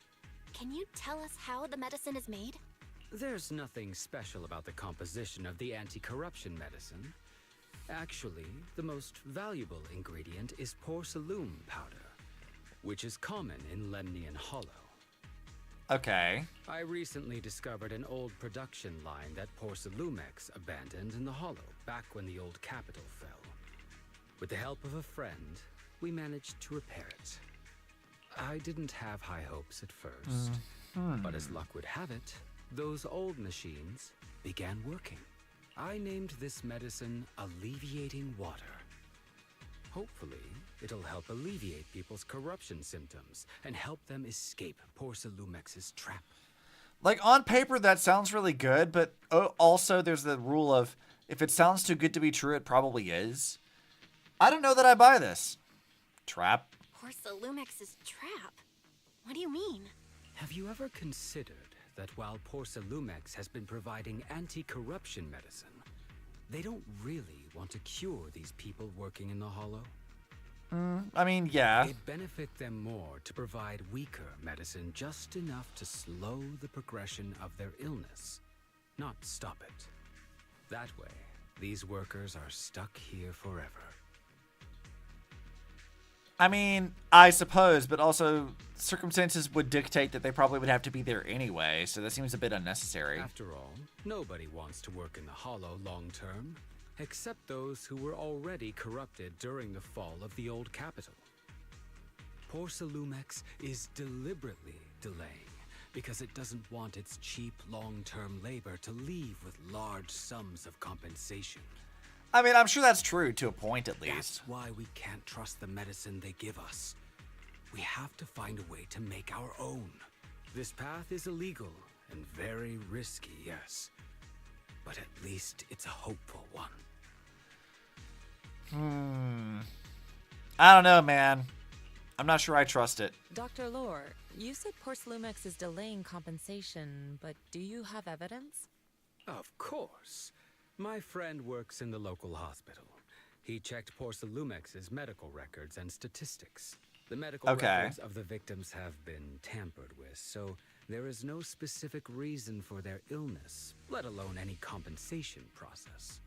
can you tell us how the medicine is made? There's nothing special about the composition of the anti-corruption medicine. Actually, the most valuable ingredient is porcelain powder, which is common in Lemnian Hollow. Okay. I recently discovered an old production line that Porcelumex abandoned in the Hollow back when the old capital fell. With the help of a friend, we managed to repair it. I didn't have high hopes at first, but as luck would have it, those old machines began working. I named this medicine Alleviating Water. Hopefully, it'll help alleviate people's corruption symptoms and help them escape Porcelumex's trap. Like, on paper, that sounds really good, but also there's the rule of, if it sounds too good to be true, it probably is. I don't know that I buy this. Trap. Porcelumex's trap? What do you mean? Have you ever considered that while Porcelumex has been providing anti-corruption medicine, they don't really want to cure these people working in the Hollow? I mean, yeah. It'd benefit them more to provide weaker medicine just enough to slow the progression of their illness, not stop it. That way, these workers are stuck here forever. I mean, I suppose, but also circumstances would dictate that they probably would have to be there anyway, so that seems a bit unnecessary. After all, nobody wants to work in the Hollow long term, except those who were already corrupted during the fall of the old capital. Porcelumex is deliberately delaying because it doesn't want its cheap long-term labor to leave with large sums of compensation. I mean, I'm sure that's true to a point at least. That's why we can't trust the medicine they give us. We have to find a way to make our own. This path is illegal and very risky, yes. But at least it's a hopeful one. I don't know, man. I'm not sure I trust it. Dr. Lore, you said Porcelumex is delaying compensation, but do you have evidence? Of course. My friend works in the local hospital. He checked Porcelumex's medical records and statistics. The medical records of the victims have been tampered with, so there is no specific reason for their illness, let alone any compensation process.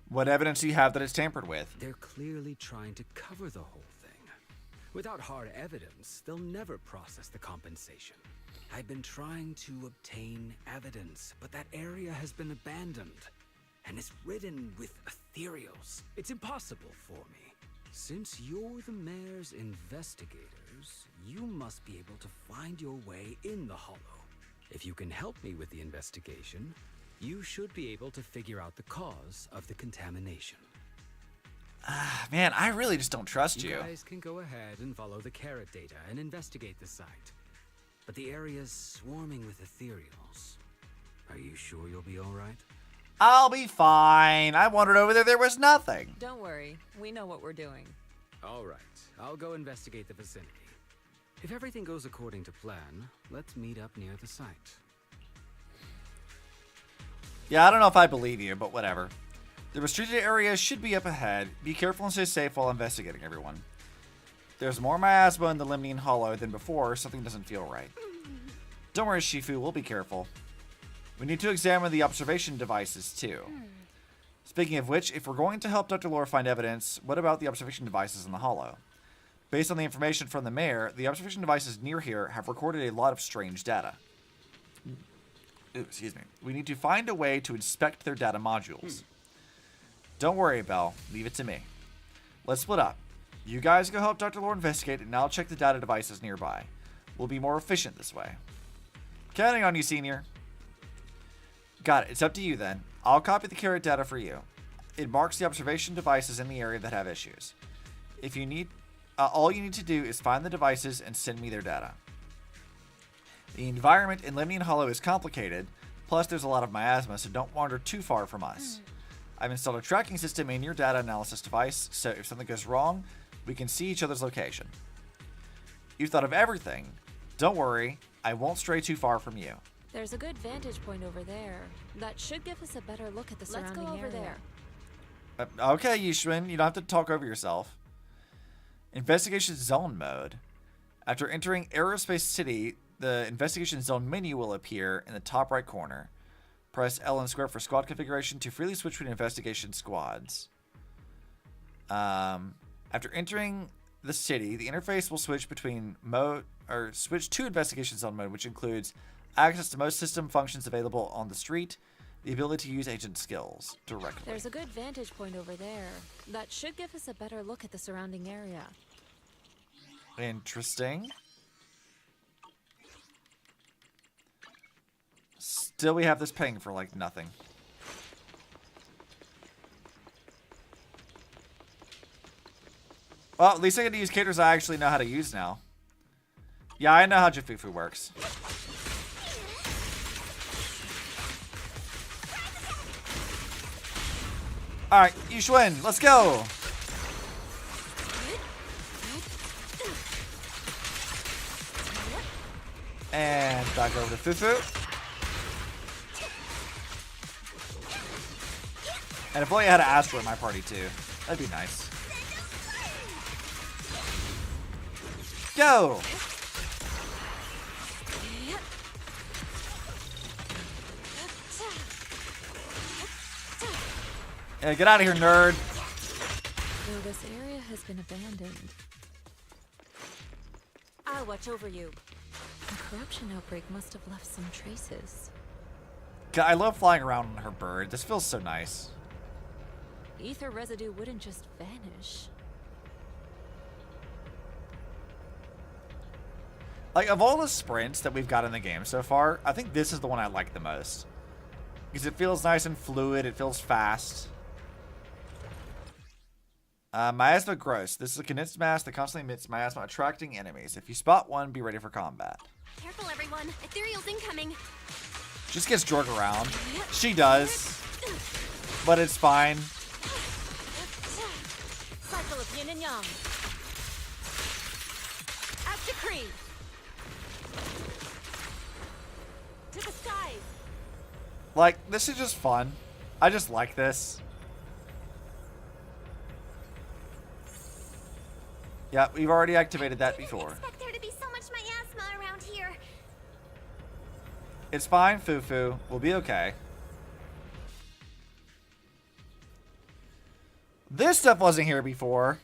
What evidence do you have that it's tampered with? They're clearly trying to cover the whole thing. Without hard evidence, they'll never process the compensation. I've been trying to obtain evidence, but that area has been abandoned. And it's ridden with ethereals. It's impossible for me. Since you're the mayor's investigators, you must be able to find your way in the Hollow. If you can help me with the investigation, you should be able to figure out the cause of the contamination. Man, I really just don't trust you. You guys can go ahead and follow the carrot data and investigate the site. But the area's swarming with ethereals. Are you sure you'll be all right? I'll be fine. I wandered over there. There was nothing. Don't worry. We know what we're doing. All right. I'll go investigate the vicinity. If everything goes according to plan, let's meet up near the site. Yeah, I don't know if I believe you, but whatever. The restricted area should be up ahead. Be careful and stay safe while investigating, everyone. There's more miasma in the Lemnian Hollow than before. Something doesn't feel right. Don't worry, Shifu. We'll be careful. We need to examine the observation devices, too. Speaking of which, if we're going to help Dr. Lore find evidence, what about the observation devices in the Hollow? Based on the information from the mayor, the observation devices near here have recorded a lot of strange data. Ooh, excuse me. We need to find a way to inspect their data modules. Don't worry, Belle. Leave it to me. Let's split up. You guys go help Dr. Lore investigate, and I'll check the data devices nearby. We'll be more efficient this way. Counting on you, Senior. Got it. It's up to you then. I'll copy the carrot data for you. It marks the observation devices in the area that have issues. If you need, all you need to do is find the devices and send me their data. The environment in Lemnian Hollow is complicated, plus there's a lot of miasma, so don't wander too far from us. I've installed a tracking system in your data analysis device, so if something goes wrong, we can see each other's location. You've thought of everything. Don't worry, I won't stray too far from you. There's a good vantage point over there. That should give us a better look at the surrounding area. Let's go over there. Okay, Yixuan, you don't have to talk over yourself. Investigation zone mode. After entering Aerospace City, the investigation zone menu will appear in the top right corner. Press L and square for squad configuration to freely switch between investigation squads. After entering the city, the interface will switch between switch to investigation zone mode, which includes access to most system functions available on the street, the ability to use agent skills directly. There's a good vantage point over there. That should give us a better look at the surrounding area. Interesting. Still, we have this ping for, like, nothing. Well, at least I get to use characters I actually know how to use now. Yeah, I know how Ju Fufu works. Alright, Yixuan, let's go! And back over to Fufu. And if only I had an Astro in my party too. That'd be nice. Go! Yeah, get out of here, nerd. Though this area has been abandoned, I'll watch over you. The corruption outbreak must have left some traces. I love flying around on her bird. This feels so nice. Ether residue wouldn't just vanish. Like, of all the sprints that we've got in the game so far, I think this is the one I like the most. Because it feels nice and fluid, it feels fast. Miasma Gross. This is a condensed mass that constantly emits miasma, attracting enemies. If you spot one, be ready for combat. Careful, everyone. Ethereal's incoming. Just gets drug around. She does. But it's fine. Cycle of yin and yang. At decree. To the skies. Like, this is just fun. I just like this. Yeah, we've already activated that before. Expect there to be so much miasma around here. It's fine, Fufu. We'll be okay. This stuff wasn't here before.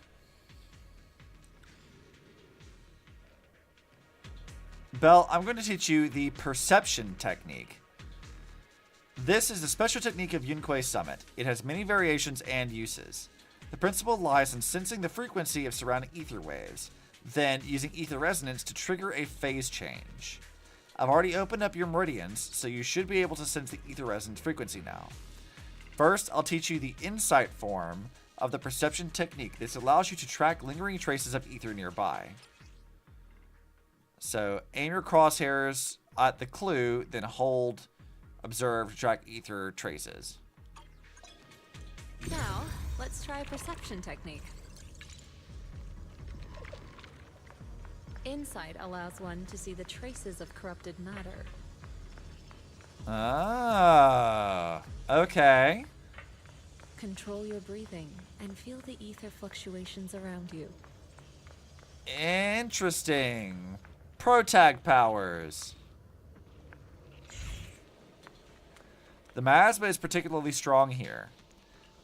Belle, I'm going to teach you the perception technique. This is the special technique of Yunquei Summit. It has many variations and uses. The principle lies in sensing the frequency of surrounding ether waves, then using ether resonance to trigger a phase change. I've already opened up your meridians, so you should be able to sense the ether resonance frequency now. First, I'll teach you the insight form of the perception technique. This allows you to track lingering traces of ether nearby. So, aim your crosshairs at the clue, then hold, observe to track ether traces. Now, let's try a perception technique. Insight allows one to see the traces of corrupted matter. Ah, okay. Control your breathing and feel the ether fluctuations around you. Interesting. Protag powers. The miasma is particularly strong here.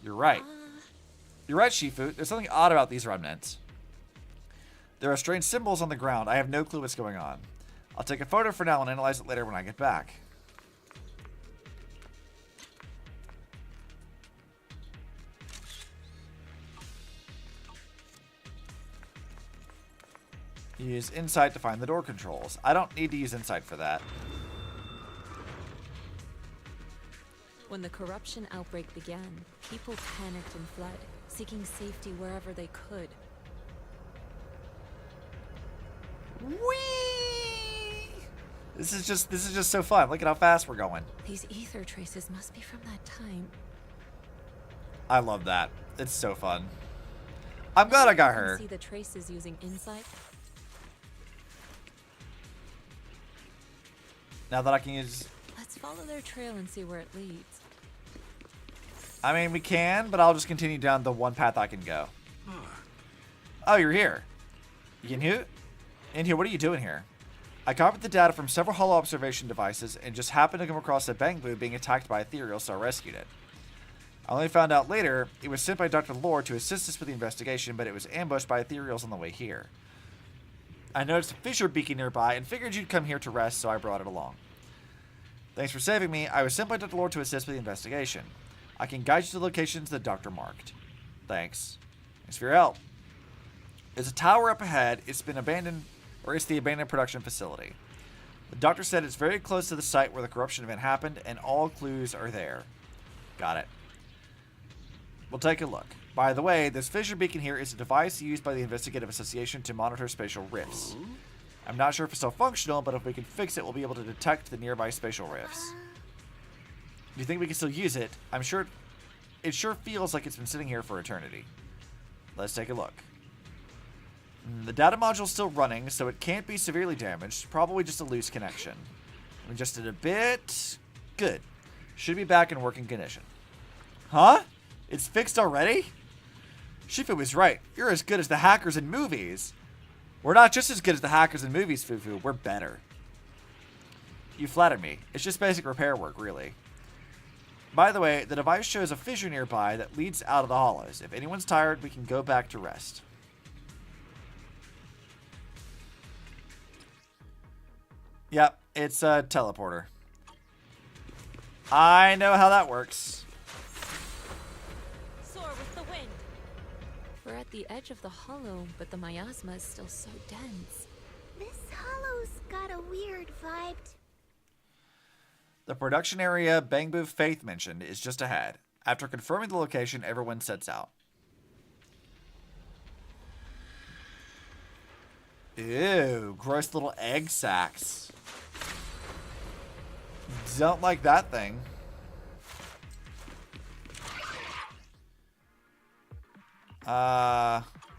You're right. You're right, Shifu. There's something odd about these remnants. There are strange symbols on the ground. I have no clue what's going on. I'll take a photo for now and analyze it later when I get back. Use Insight to find the door controls. I don't need to use Insight for that. When the corruption outbreak began, people panicked and fled, seeking safety wherever they could. Whee! This is just so fun. Look at how fast we're going. These ether traces must be from that time. I love that. It's so fun. I'm glad I got her. See the traces using Insight. Now that I can use... Let's follow their trail and see where it leads. I mean, we can, but I'll just continue down the one path I can go. Oh, you're here. You can hear? In here, what are you doing here? I copied the data from several holo observation devices and just happened to come across a Bangboo being attacked by ethereal, so I rescued it. I only found out later it was sent by Dr. Lore to assist us with the investigation, but it was ambushed by ethereals on the way here. I noticed a fissure beacon nearby and figured you'd come here to rest, so I brought it along. Thanks for saving me. I was sent by Dr. Lore to assist with the investigation. I can guide you to the locations the doctor marked. Thanks. Thanks for your help. There's a tower up ahead. It's been abandoned, or it's the abandoned production facility. The doctor said it's very close to the site where the corruption event happened, and all clues are there. Got it. We'll take a look. By the way, this fissure beacon here is a device used by the Investigative Association to monitor spatial rifts. I'm not sure if it's still functional, but if we can fix it, we'll be able to detect the nearby spatial rifts. Do you think we can still use it? I'm sure it sure feels like it's been sitting here for eternity. Let's take a look. The data module's still running, so it can't be severely damaged. Probably just a loose connection. We just did a bit. Good. Should be back in working condition. Huh? It's fixed already? Shifu was right. You're as good as the hackers in movies. We're not just as good as the hackers in movies, Fufu. We're better. You flatter me. It's just basic repair work, really. By the way, the device shows a fissure nearby that leads out of the hollows. If anyone's tired, we can go back to rest. Yep, it's a teleporter. I know how that works. Soar with the wind. We're at the edge of the hollow, but the miasma is still so dense. This hollow's got a weird vibe. The production area Bangboo Faith mentioned is just ahead. After confirming the location, everyone sets out. Ew, gross little egg sacs. Don't like that thing.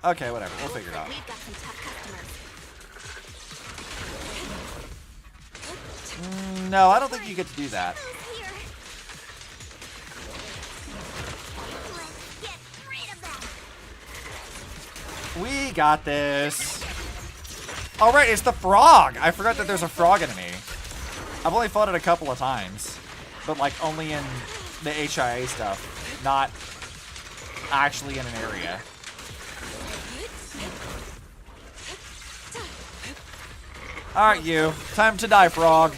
Okay, whatever. We'll figure it out. No, I don't think you get to do that. We got this. All right, it's the frog. I forgot that there's a frog enemy. I've only fought it a couple of times, but like only in the HIA stuff, not actually in an area. All right, you. Time to die, frog.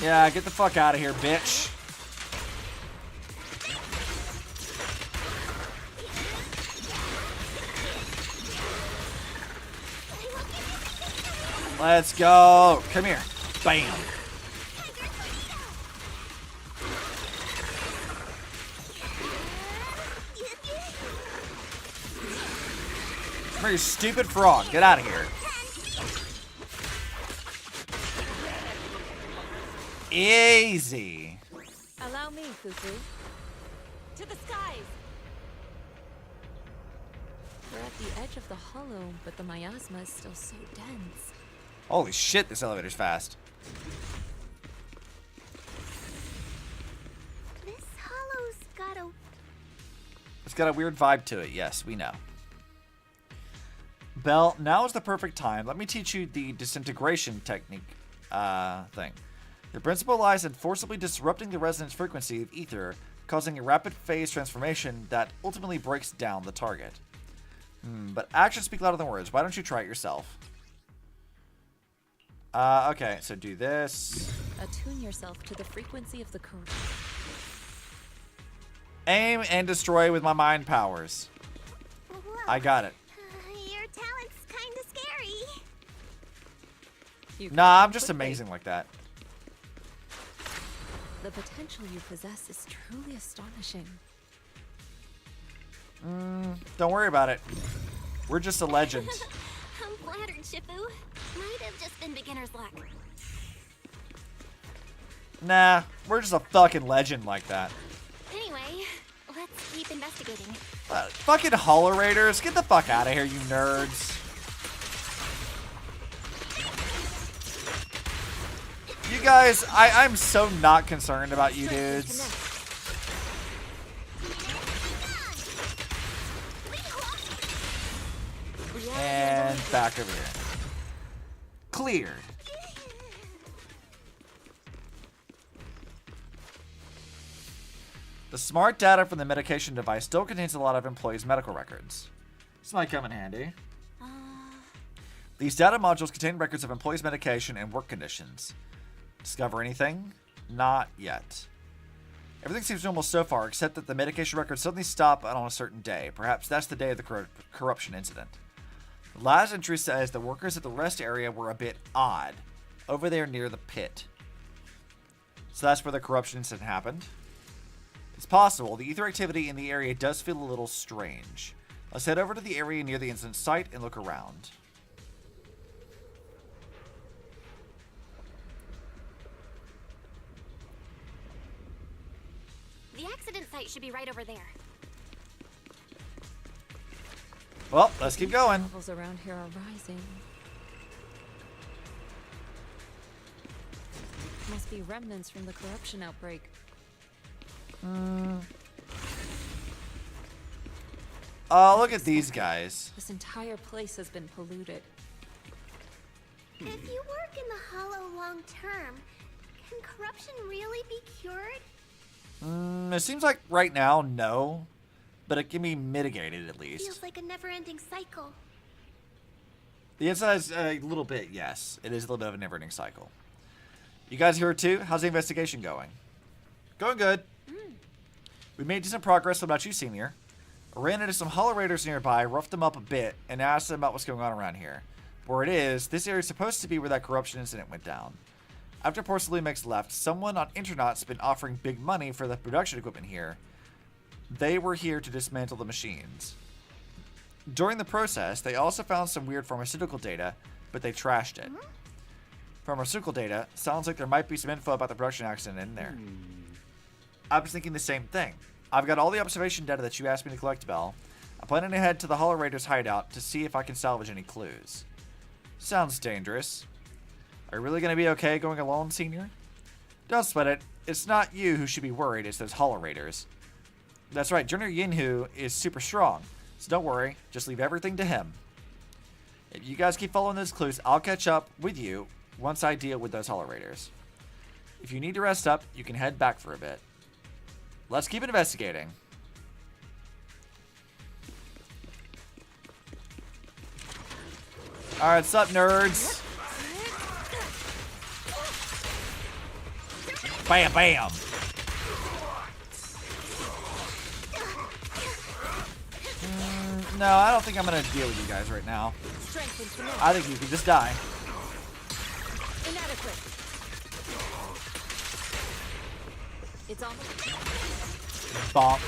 Yeah, get the fuck out of here, bitch. Let's go. Come here. Bam. Come here, you stupid frog. Get out of here. Easy. Allow me, Fufu. To the skies! We're at the edge of the hollow, but the miasma is still so dense. Holy shit, this elevator's fast. This hollow's got a... It's got a weird vibe to it, yes, we know. Belle, now is the perfect time. Let me teach you the disintegration technique thing. The principle lies in forcibly disrupting the resonance frequency of ether, causing a rapid phase transformation that ultimately breaks down the target. But actions speak louder than words. Why don't you try it yourself? Okay, so do this. Attune yourself to the frequency of the current. Aim and destroy with my mind powers. Whoa. I got it. Your talent's kinda scary. Nah, I'm just amazing like that. The potential you possess is truly astonishing. Don't worry about it. We're just a legend. I'm flattered, Shifu. Might have just been beginner's luck. Nah, we're just a fucking legend like that. Anyway, let's keep investigating. Fucking Hollow Raiders, get the fuck out of here, you nerds. guys, I'm so not concerned about you dudes. And back over here. Cleared. The smart data from the medication device still contains a lot of employees' medical records. This might come in handy. These data modules contain records of employees' medication and work conditions. Discover anything? Not yet. Everything seems normal so far, except that the medication records suddenly stop on a certain day. Perhaps that's the day of the corruption incident. The last entry says the workers at the rest area were a bit odd, over there near the pit. So that's where the corruption incident happened. It's possible. The ether activity in the area does feel a little strange. Let's head over to the area near the incident site and look around. The accident site should be right over there. Well, let's keep going. Levels around here are rising. Must be remnants from the corruption outbreak. Oh, look at these guys. This entire place has been polluted. If you work in the Hollow long term, can corruption really be cured? It seems like right now, no. But it can be mitigated at least. Feels like a never-ending cycle. The inside is a little bit, yes. It is a little bit of a never-ending cycle. You guys here too? How's the investigation going? Going good. We made decent progress about you, Senior. I ran into some Hollow Raiders nearby, roughed them up a bit, and asked them about what's going on around here. Where it is, this area is supposed to be where that corruption incident went down. After Porcelamex left, someone on Internet's been offering big money for the production equipment here. They were here to dismantle the machines. During the process, they also found some weird pharmaceutical data, but they trashed it. Pharmaceutical data sounds like there might be some info about the production accident in there. I was thinking the same thing. I've got all the observation data that you asked me to collect, Belle. I'm planning to head to the Hollow Raiders hideout to see if I can salvage any clues. Sounds dangerous. Are you really going to be okay going alone, Senior? Don't sweat it. It's not you who should be worried, it's those Hollow Raiders. That's right, Junior Yinhu is super strong, so don't worry, just leave everything to him. If you guys keep following those clues, I'll catch up with you once I deal with those Hollow Raiders. If you need to rest up, you can head back for a bit. Let's keep investigating. Alright, what's up, nerds? Bam, bam. No, I don't think I'm going to deal with you guys right now. I think you can just die. Inadequate. It's almost. Bonk.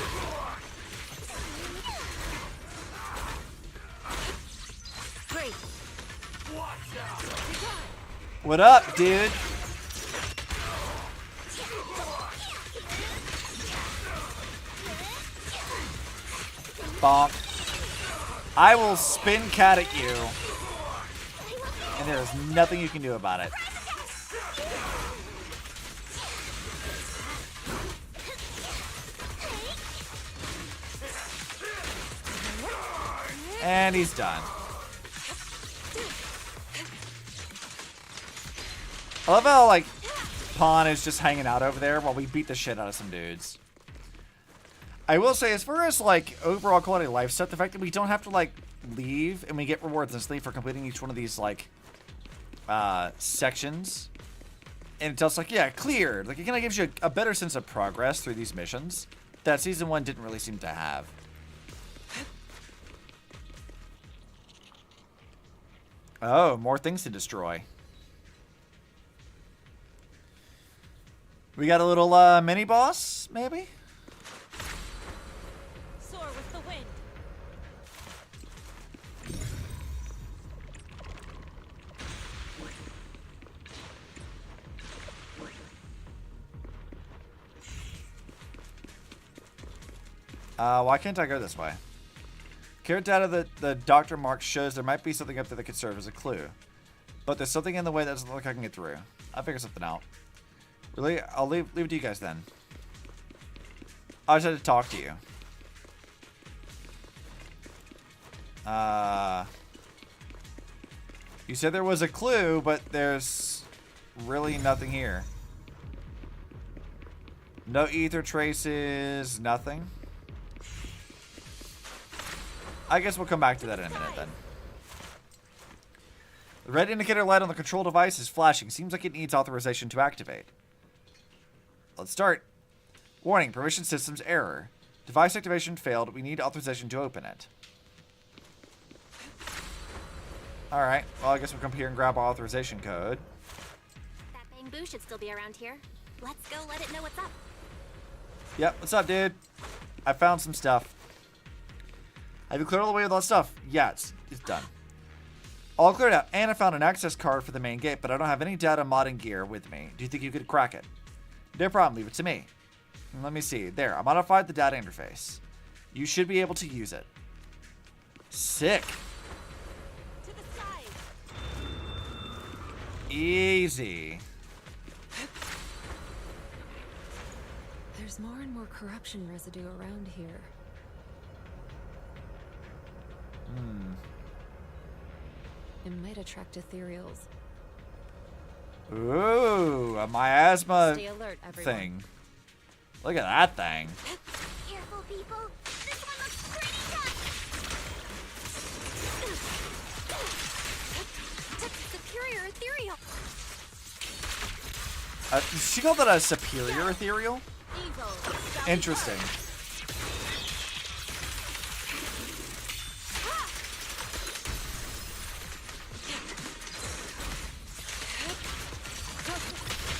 Great. What up, dude? Bonk. I will spin cat at you, and there is nothing you can do about it. And he's done. I love how, like, Pawn is just hanging out over there while we beat the shit out of some dudes. I will say, as far as, like, overall quality of life stuff, the fact that we don't have to, like, leave and we get rewards instantly for completing each one of these, like, sections. And it tells, like, yeah, cleared. Like, it kind of gives you a better sense of progress through these missions that Season 1 didn't really seem to have. Oh, more things to destroy. We got a little mini boss, maybe? Soar with the wind. Why can't I go this way? Care data that the doctor marks shows there might be something up there that could serve as a clue. But there's something in the way that doesn't look like I can get through. I'll figure something out. Really? I'll leave it to you guys then. I just had to talk to you. You said there was a clue, but there's really nothing here. No ether traces, nothing. I guess we'll come back to that in a minute then. The red indicator light on the control device is flashing. Seems like it needs authorization to activate. Let's start. Warning, permission systems error. Device activation failed. We need authorization to open it. Alright, well I guess we'll come here and grab our authorization code. That Bamboo should still be around here. Let's go let it know what's up. Yep, what's up, dude? I found some stuff. Have you cleared all the way with all that stuff? Yeah, it's done. All cleared out, and I found an access card for the main gate, but I don't have any data modding gear with me. Do you think you could crack it? No problem, leave it to me. Let me see. There, I modified the data interface. You should be able to use it. Sick. Easy. There's more and more corruption residue around here. It might attract ethereals. Ooh, a miasma Stay alert, everyone. thing. Look at that thing. Careful, people. This one looks pretty tough. Superior ethereal. She called that a superior ethereal? Interesting.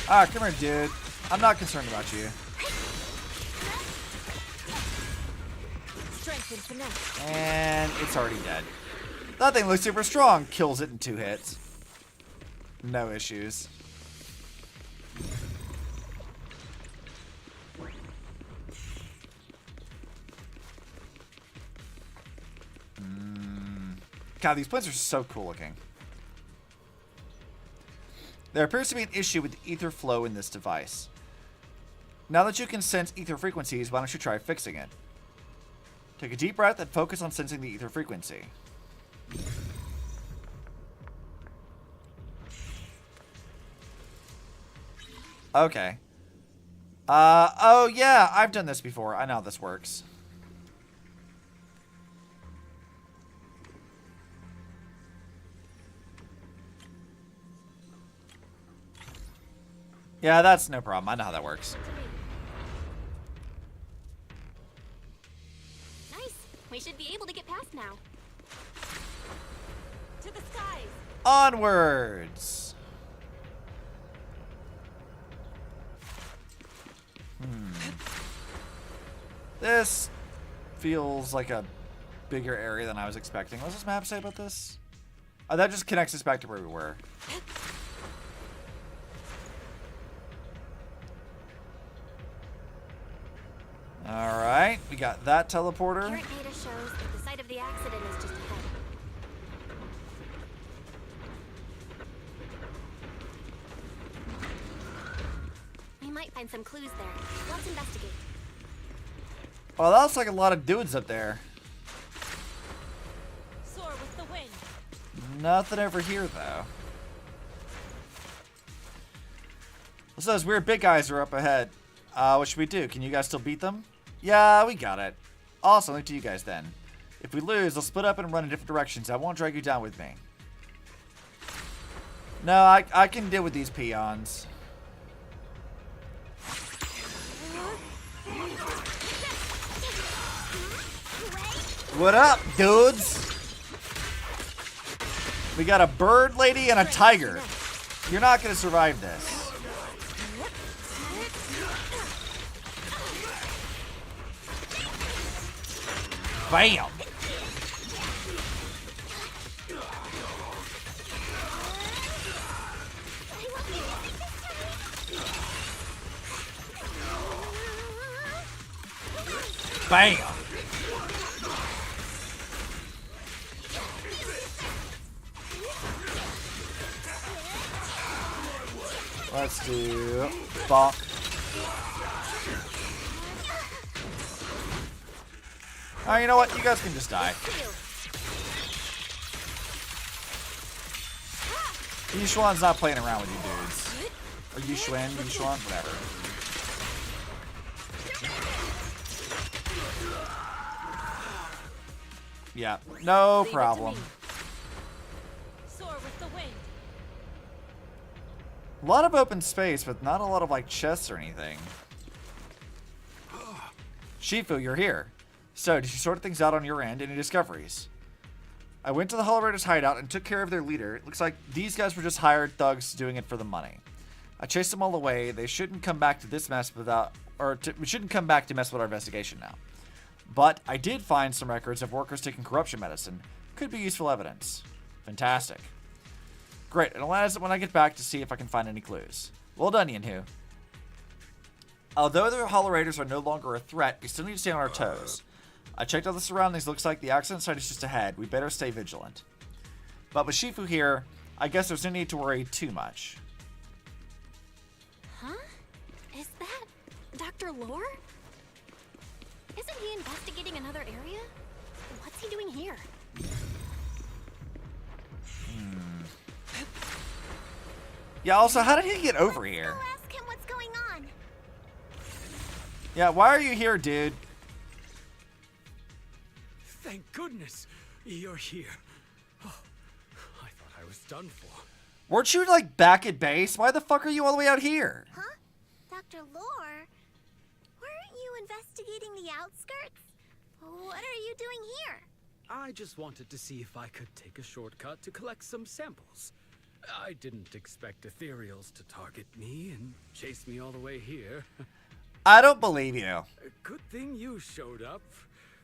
Ah, come here, dude. I'm not concerned about you. Strength and finesse. And it's already dead. That thing looks super strong. Kills it in 2 hits. No issues. God, these plants are so cool looking. There appears to be an issue with the ether flow in this device. Now that you can sense ether frequencies, why don't you try fixing it? Take a deep breath and focus on sensing the ether frequency. Okay. Oh yeah, I've done this before. I know how this works. Yeah, that's no problem. I know how that works. Nice. We should be able to get past now. To the skies. Onwards. This feels like a bigger area than I was expecting. What does this map say about this? Oh, that just connects us back to where we were. Alright, we got that teleporter. Current data shows that the site of the accident is just ahead. We might find some clues there. Let's investigate. Oh, that looks like a lot of dudes up there. Soar with the wind. Nothing over here, though. So those weird big guys are up ahead. What should we do? Can you guys still beat them? Yeah, we got it. Awesome, look to you guys then. If we lose, they'll split up and run in different directions. I won't drag you down with me. No, I can deal with these peons. What up, dudes? We got a bird lady and a tiger. You're not gonna survive this. Bam! Bam! Let's do bonk. Oh, you know what? You guys can just die. Yixuan's not playing around with you dudes. Or Yixuan, whatever. Yeah, no problem. Soar with the wind. A lot of open space, but not a lot of like chests or anything. Shifu, you're here. So, did you sort things out on your end? Any discoveries? I went to the Hollow Raiders' hideout and took care of their leader. It looks like these guys were just hired thugs doing it for the money. I chased them all away. They shouldn't come back to this mess without, we shouldn't come back to mess with our investigation now. But I did find some records of workers taking corruption medicine. Could be useful evidence. Fantastic. Great, and I'll analyze it when I get back to see if I can find any clues. Well done, Yinhu. Although the Hollow Raiders are no longer a threat, we still need to stay on our toes. I checked out the surroundings. Looks like the accident site is just ahead. We better stay vigilant. But with Shifu here, I guess there's no need to worry too much. Huh? Is that Dr. Lore? Isn't he investigating another area? What's he doing here? Yeah, also, how did he get over here? I'll ask him what's going on. Yeah, why are you here, dude? Thank goodness you're here. Oh, I thought I was done for. Weren't you, like, back at base? Why the fuck are you all the way out here? Huh? Dr. Lore? Weren't you investigating the outskirts? What are you doing here? I just wanted to see if I could take a shortcut to collect some samples. I didn't expect ethereals to target me and chase me all the way here. I don't believe you. Good thing you showed up.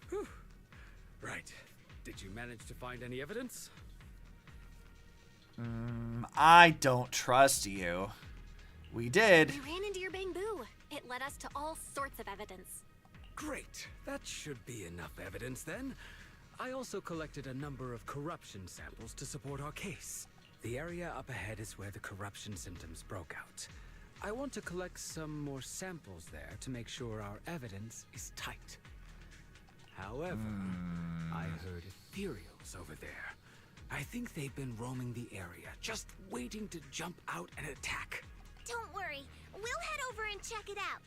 Whew. Right. Did you manage to find any evidence? I don't trust you. We did. We ran into your bamboo. It led us to all sorts of evidence. Great. That should be enough evidence then. I also collected a number of corruption samples to support our case. The area up ahead is where the corruption symptoms broke out. I want to collect some more samples there to make sure our evidence is tight. However, I heard ethereals over there. I think they've been roaming the area, just waiting to jump out and attack. Don't worry. We'll head over and check it out.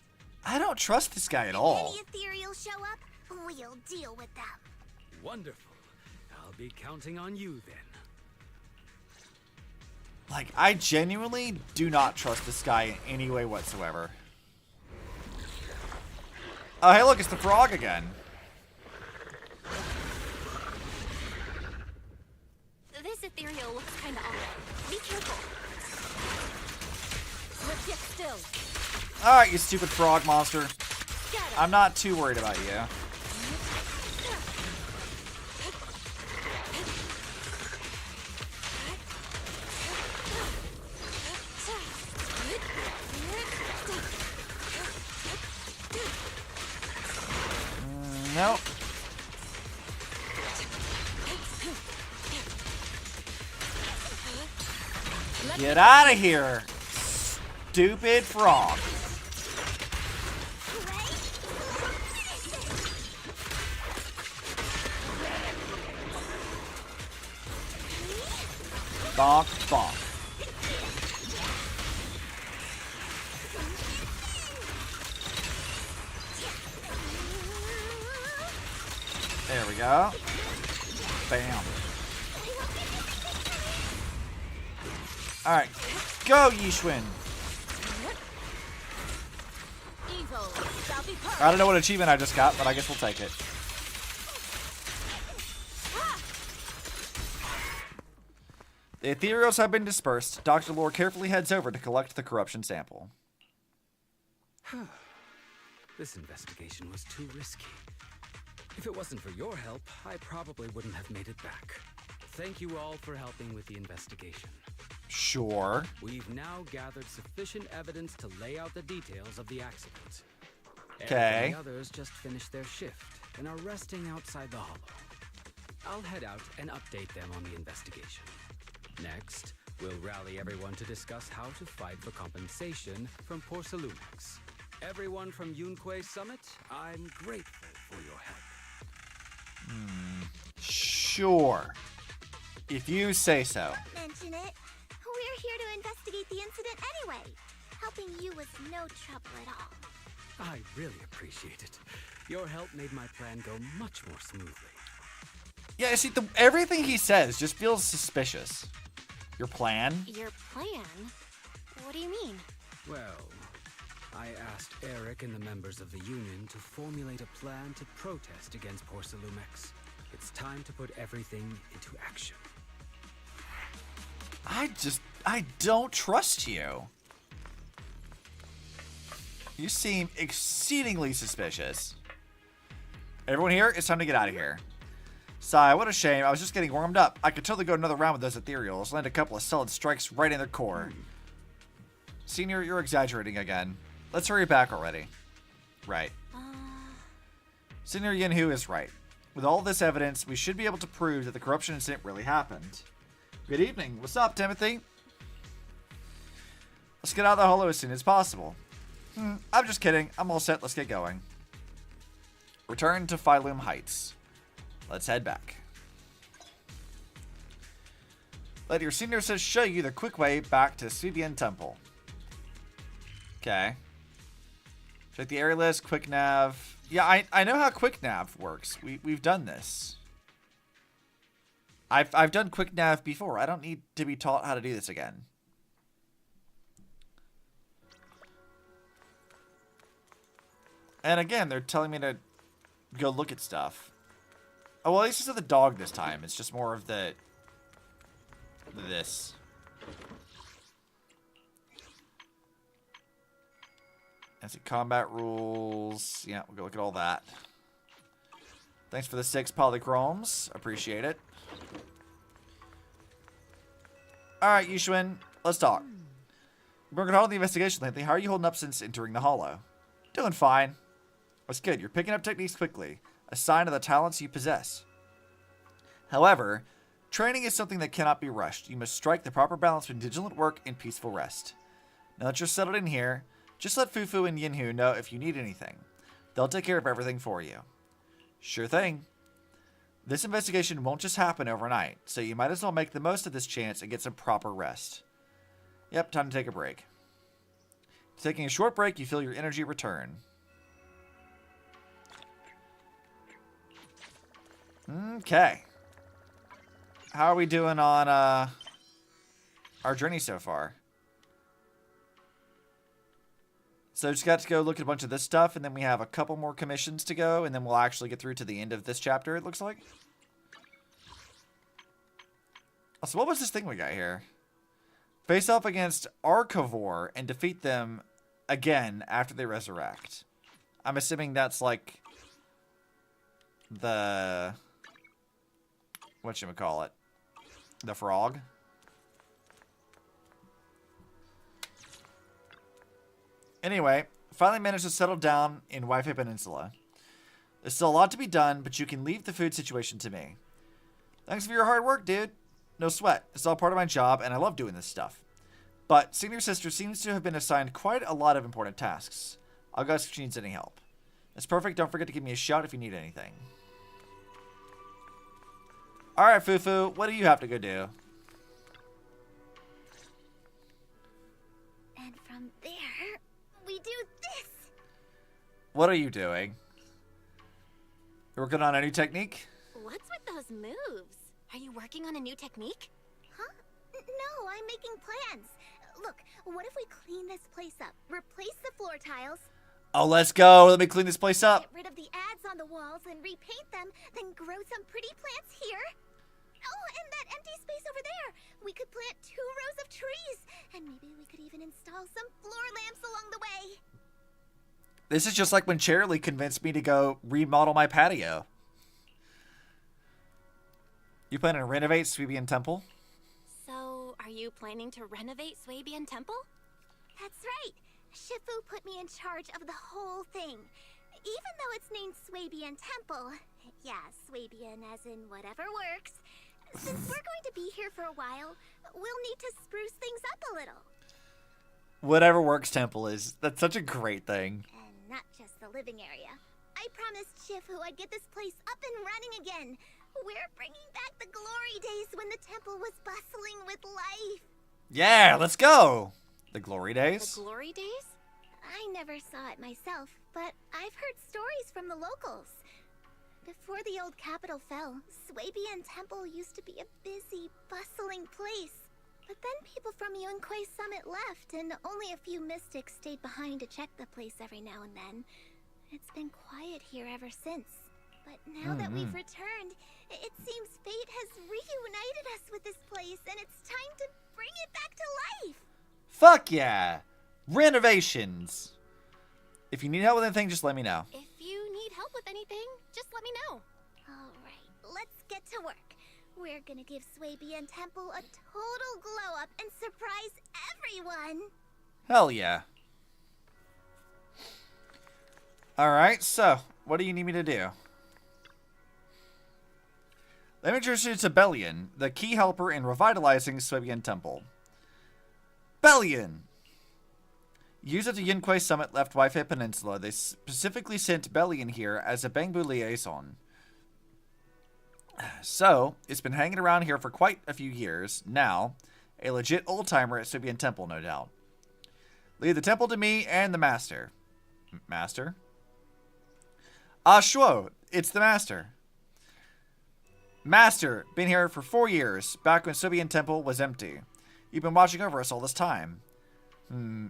I don't trust this guy at all. Any ethereals show up, we'll deal with them. Wonderful. I'll be counting on you then. Like, I genuinely do not trust this guy in any way whatsoever. Oh, hey, look, it's the frog again. This ethereal looks kinda off. Be careful. Get still. Alright, you stupid frog monster. I'm not too worried about you. Nope. Get out of here, stupid frog. Bonk, bonk. There we go. Bam. Alright. Go, Yixuan. I don't know what achievement I just got, but I guess we'll take it. The ethereals have been dispersed. Dr. Lore carefully heads over to collect the corruption sample. This investigation was too risky. If it wasn't for your help, I probably wouldn't have made it back. Thank you all for helping with the investigation. Sure. We've now gathered sufficient evidence to lay out the details of the accident. Okay. The others just finished their shift and are resting outside the hollow. I'll head out and update them on the investigation. Next, We'll rally everyone to discuss how to fight for compensation from Porcelumex. Everyone from Yunquei Summit, I'm grateful for your help. Sure. If you say so. Mention it. We're here to investigate the incident anyway. Helping you was no trouble at all. I really appreciate it. Your help made my plan go much more smoothly. Yeah, see, everything he says just feels suspicious. Your plan? Your plan? What do you mean? Well, I asked Eric and the members of the Union to formulate a plan to protest against Porcelumex. It's time to put everything into action. I don't trust you. You seem exceedingly suspicious. Everyone here, it's time to get out of here. Sigh, what a shame. I was just getting warmed up. I could totally go another round with those ethereals, land a couple of solid strikes right in their core. Senior, you're exaggerating again. Let's hurry back already. Right. Senior Yinhu is right. With all this evidence, we should be able to prove that the corruption incident really happened. Good evening. What's up, Timothy? Let's get out of the holo as soon as possible. I'm just kidding. I'm all set. Let's get going. Return to Phylum Heights. Let's head back. Let your senior says show you the quick way back to Subian Temple. Okay. Check the area list, quick nav. Yeah, I know how quick nav works. We've done this. I've done quick nav before. I don't need to be taught how to do this again. And again, they're telling me to go look at stuff. Oh, well, at least it's not the dog this time. It's just more of this. That's it, combat rules. Yeah, we'll go look at all that. Thanks for the 6 polychromes. Appreciate it. Alright, Yixuan, let's talk. We're working hard on the investigation lately. How are you holding up since entering the holo? Doing fine. That's good. You're picking up techniques quickly. A sign of the talents you possess. However, training is something that cannot be rushed. You must strike the proper balance between vigilant work and peaceful rest. Now that you're settled in here, just let Fufu and Yinhu know if you need anything. They'll take care of everything for you. Sure thing. This investigation won't just happen overnight, so you might as well make the most of this chance and get some proper rest. Yep, time to take a break. Taking a short break, you feel your energy return. Okay. How are we doing on our journey so far? So just got to go look at a bunch of this stuff, and then we have a couple more commissions to go, and then we'll actually get through to the end of this chapter, it looks like. So what was this thing we got here? Face off against Archivore and defeat them again after they resurrect. I'm assuming that's like the... whatchamacallit? The frog? Anyway, finally managed to settle down in Wi-Fi Peninsula. There's still a lot to be done, but you can leave the food situation to me. Thanks for your hard work, dude. No sweat. It's all part of my job, and I love doing this stuff. But Senior Sister seems to have been assigned quite a lot of important tasks. I'll go ask if she needs any help. That's perfect. Don't forget to give me a shout if you need anything. Alright, Fufu. What do you have to go do? And from there, we do this. What are you doing? You're working on a new technique? What's with those moves? Are you working on a new technique? Huh? No, I'm making plans. Look, what if we clean this place up? Replace the floor tiles. Oh, let's go. Let me clean this place up. Get rid of the ads on the walls and repaint them, then grow some pretty plants here. Oh, and that empty space over there. We could plant 2 rows of trees. And maybe we could even install some floor lamps along the way. This is just like when Charlie convinced me to go remodel my patio. You planning to renovate Swabian Temple? So, are you planning to renovate Swabian Temple? That's right. Shifu put me in charge of the whole thing. Even though it's named Swabian Temple. Yeah, Swabian as in whatever works. Since we're going to be here for a while, we'll need to spruce things up a little. Whatever works, Temple is. That's such a great thing. And not just the living area. I promised Shifu I'd get this place up and running again. We're bringing back the glory days when the temple was bustling with life. Yeah, let's go. The glory days? The glory days? I never saw it myself, but I've heard stories from the locals. Before the old capital fell, Swabian Temple used to be a busy, bustling place. But then people from Yunquei Summit left, and only a few mystics stayed behind to check the place every now and then. It's been quiet here ever since. But now that we've returned, it seems fate has reunited us with this place, and it's time to bring it back to life. Fuck yeah! Renovations! If you need help with anything, just let me know. If you need help with anything, just let me know. Alright, let's get to work. We're gonna give Swabian Temple a total glow-up and surprise everyone. Hell yeah. Alright, so, what do you need me to do? Let me introduce you to Bellion, the key helper in revitalizing Swabian Temple. Bellion! Used at the Yunquei Summit left Wi-Fi Peninsula, they specifically sent Bellion here as a Bangbu liaison. So, it's been hanging around here for quite a few years, now, a legit old-timer at Swabian Temple, no doubt. Leave the temple to me and the Master. Master? Ah, Shuo, it's the Master. Master, been here for 4 years, back when Swabian Temple was empty. You've been watching over us all this time.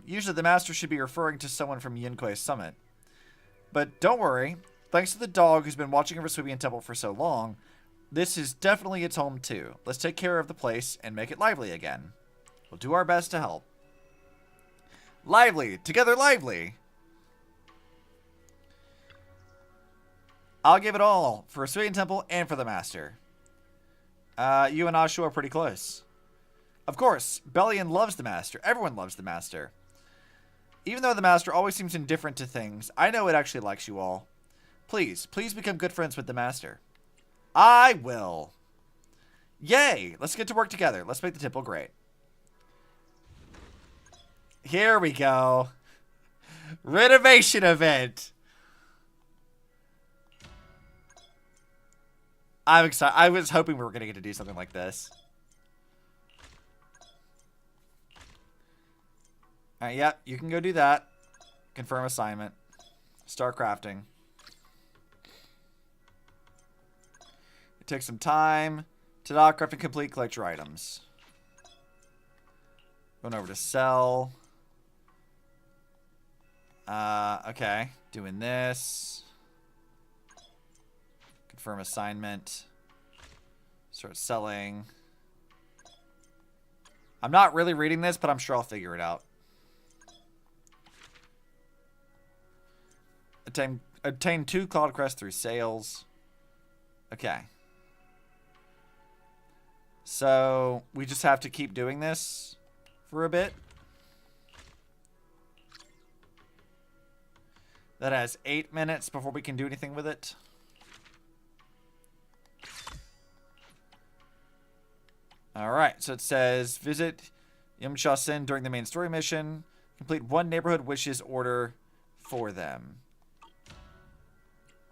Usually the Master should be referring to someone from Yunquei Summit. But don't worry, thanks to the dog who's been watching over Swabian Temple for so long, this is definitely its home too. Let's take care of the place and make it lively again. We'll do our best to help. Lively! Together lively! I'll give it all for Swabian Temple and for the Master. You and Ashu are pretty close. Of course, Bellion loves the Master. Everyone loves the Master. Even though the Master always seems indifferent to things, I know it actually likes you all. Please become good friends with the Master. I will. Yay! Let's get to work together. Let's make the temple great. Here we go. Renovation event. I'm excited. I was hoping we were going to get to do something like this. Alright, yep, you can go do that. Confirm assignment. Start crafting. It takes some time. Ta-da, crafting complete, collect your items. Going over to sell. Okay, doing this. Confirm assignment. Start selling. I'm not really reading this, but I'm sure I'll figure it out. Obtain 2 Cloud Crests through sales. Okay. So, we just have to keep doing this for a bit. That has 8 minutes before we can do anything with it. Alright, so it says, visit Yimsha-sen during the main story mission. Complete 1 neighborhood wishes order for them.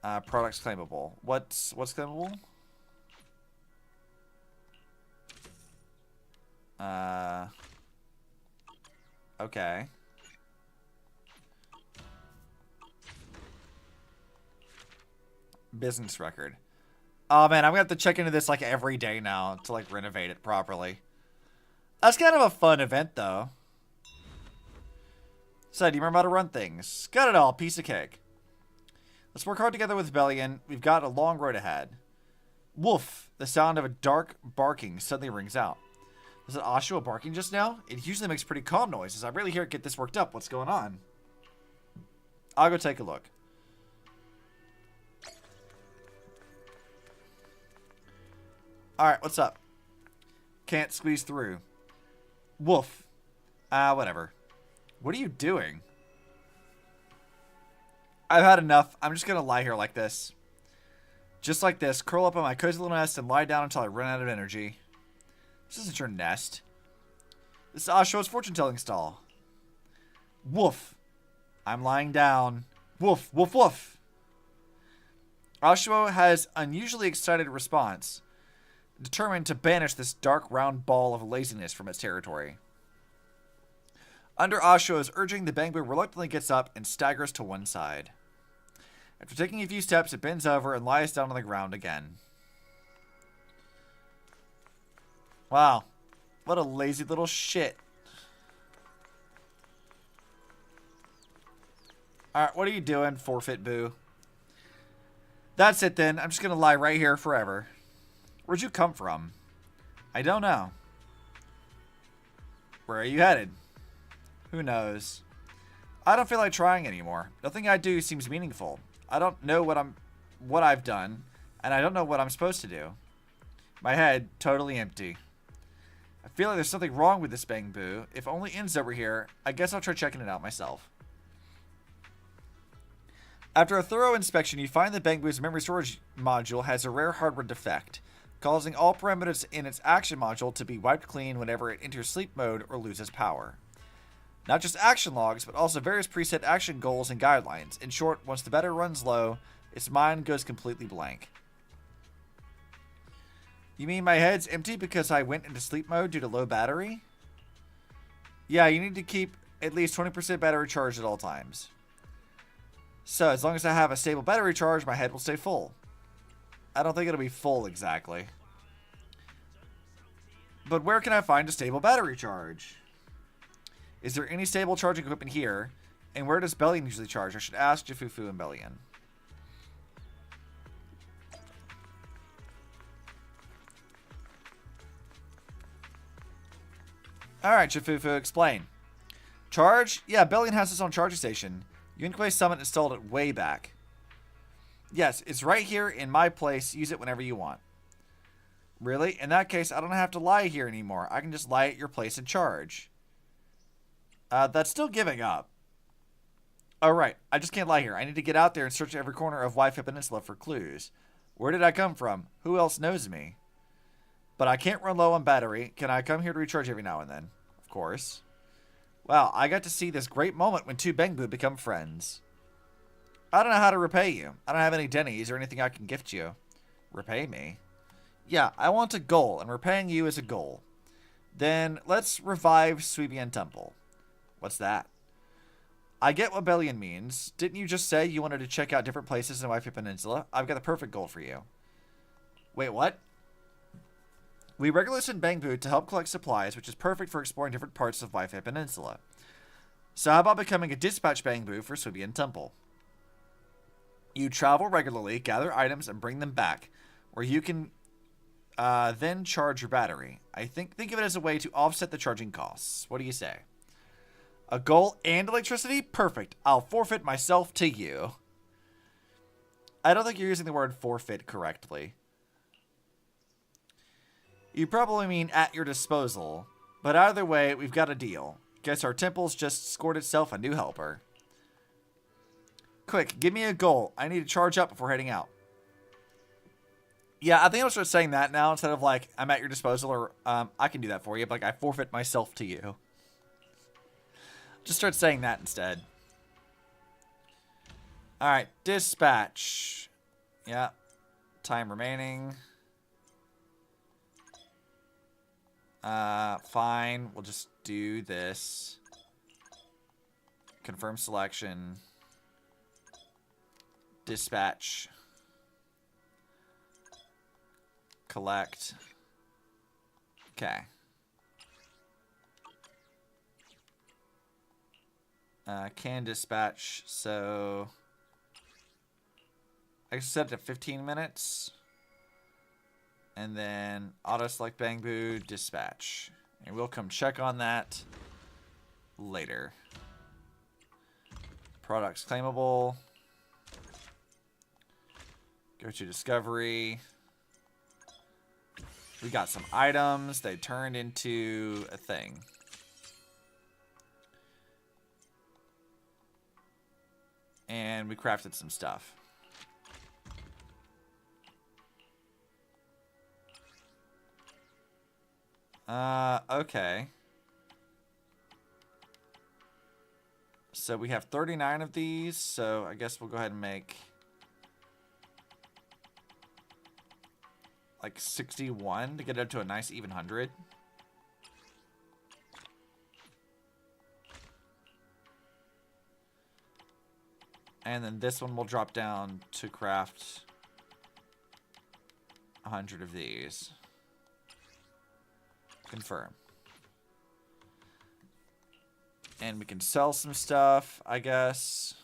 Products claimable. What's claimable? Okay. Business record. Oh man, I'm gonna have to check into this like every day now to like renovate it properly. That's kind of a fun event though. So, do you remember how to run things? Got it all, piece of cake. Let's work hard together with Bellion. We've got a long road ahead. Woof! The sound of a dark barking suddenly rings out. Was it Ashua barking just now? It usually makes pretty calm noises. I really hear it get this worked up. What's going on? I'll go take a look. Alright, what's up? Can't squeeze through. Woof. Whatever. What are you doing? I've had enough. I'm just gonna lie here like this. Just like this, curl up on my cozy little nest and lie down until I run out of energy. This isn't your nest. This is Asho's fortune-telling stall. Woof. I'm lying down. Woof, woof, woof. Asho has unusually excited response, determined to banish this dark round ball of laziness from its territory. Under Asho's urging, the Bangbu reluctantly gets up and staggers to one side. After taking a few steps, it bends over and lies down on the ground again. Wow. What a lazy little shit. Alright, what are you doing, forfeit boo? That's it then. I'm just going to lie right here forever. Where'd you come from? I don't know. Where are you headed? Who knows? I don't feel like trying anymore. Nothing I do seems meaningful. I don't know what I've done, and I don't know what I'm supposed to do. My head, totally empty. I feel like there's something wrong with this Bangbu. If only In's over here, I guess I'll try checking it out myself. After a thorough inspection, you find that Bangbu's memory storage module has a rare hardware defect, causing all parameters in its action module to be wiped clean whenever it enters sleep mode or loses power. Not just action logs, but also various preset action goals and guidelines. In short, once the battery runs low, its mind goes completely blank. You mean my head's empty because I went into sleep mode due to low battery? Yeah, you need to keep at least 20% battery charged at all times. So, as long as I have a stable battery charge, my head will stay full. I don't think it'll be full exactly. But where can I find a stable battery charge? Is there any stable charging equipment here? And where does Bellion usually charge? I should ask Ju Fufu and Bellion. Alright, Ju Fufu, explain. Charge? Yeah, Bellion has his own charging station. Yunquei Summit installed it way back. Yes, it's right here in my place. Use it whenever you want. Really? In that case, I don't have to lie here anymore. I can just lie at your place and charge. That's still giving up. Oh, right. I just can't lie here. I need to get out there and search every corner of Wi-Fi Peninsula for clues. Where did I come from? Who else knows me? But I can't run low on battery. Can I come here to recharge every now and then? Of course. Wow, I got to see this great moment when two Bangbu become friends. I don't know how to repay you. I don't have any dennies or anything I can gift you. Repay me? Yeah, I want a goal, and repaying you is a goal. Then let's revive Suibian Temple. What's that? I get what Bellion means. Didn't you just say you wanted to check out different places in Wi-Fi Peninsula? I've got the perfect goal for you. Wait, what? We regularly send Bangbu to help collect supplies, which is perfect for exploring different parts of Wi-Fi Peninsula. So how about becoming a dispatch Bangbu for Suibian Temple? You travel regularly, gather items, and bring them back, where you can then charge your battery. I think of it as a way to offset the charging costs. What do you say? A goal and electricity? Perfect. I'll forfeit myself to you. I don't think you're using the word forfeit correctly. You probably mean at your disposal. But either way, we've got a deal. Guess our temple's just scored itself a new helper. Quick, give me a goal. I need to charge up before heading out. Yeah, I think I'll start saying that now instead of like, I'm at your disposal or I can do that for you. But like, I forfeit myself to you. Just start saying that instead. Alright, dispatch. Yeah. Time remaining. Fine. We'll just do this. Confirm selection. Dispatch. Collect. Okay. Can dispatch, so I can set it to 15 minutes. And then auto select Bangbu, dispatch. And we'll come check on that later. Products claimable. Go to discovery. We got some items. They turned into a thing. And we crafted some stuff. Okay. So we have 39 of these, so I guess we'll go ahead and make like 61 to get it up to a nice even 100. And then this one will drop down to craft 100 of these. Confirm. And we can sell some stuff, I guess.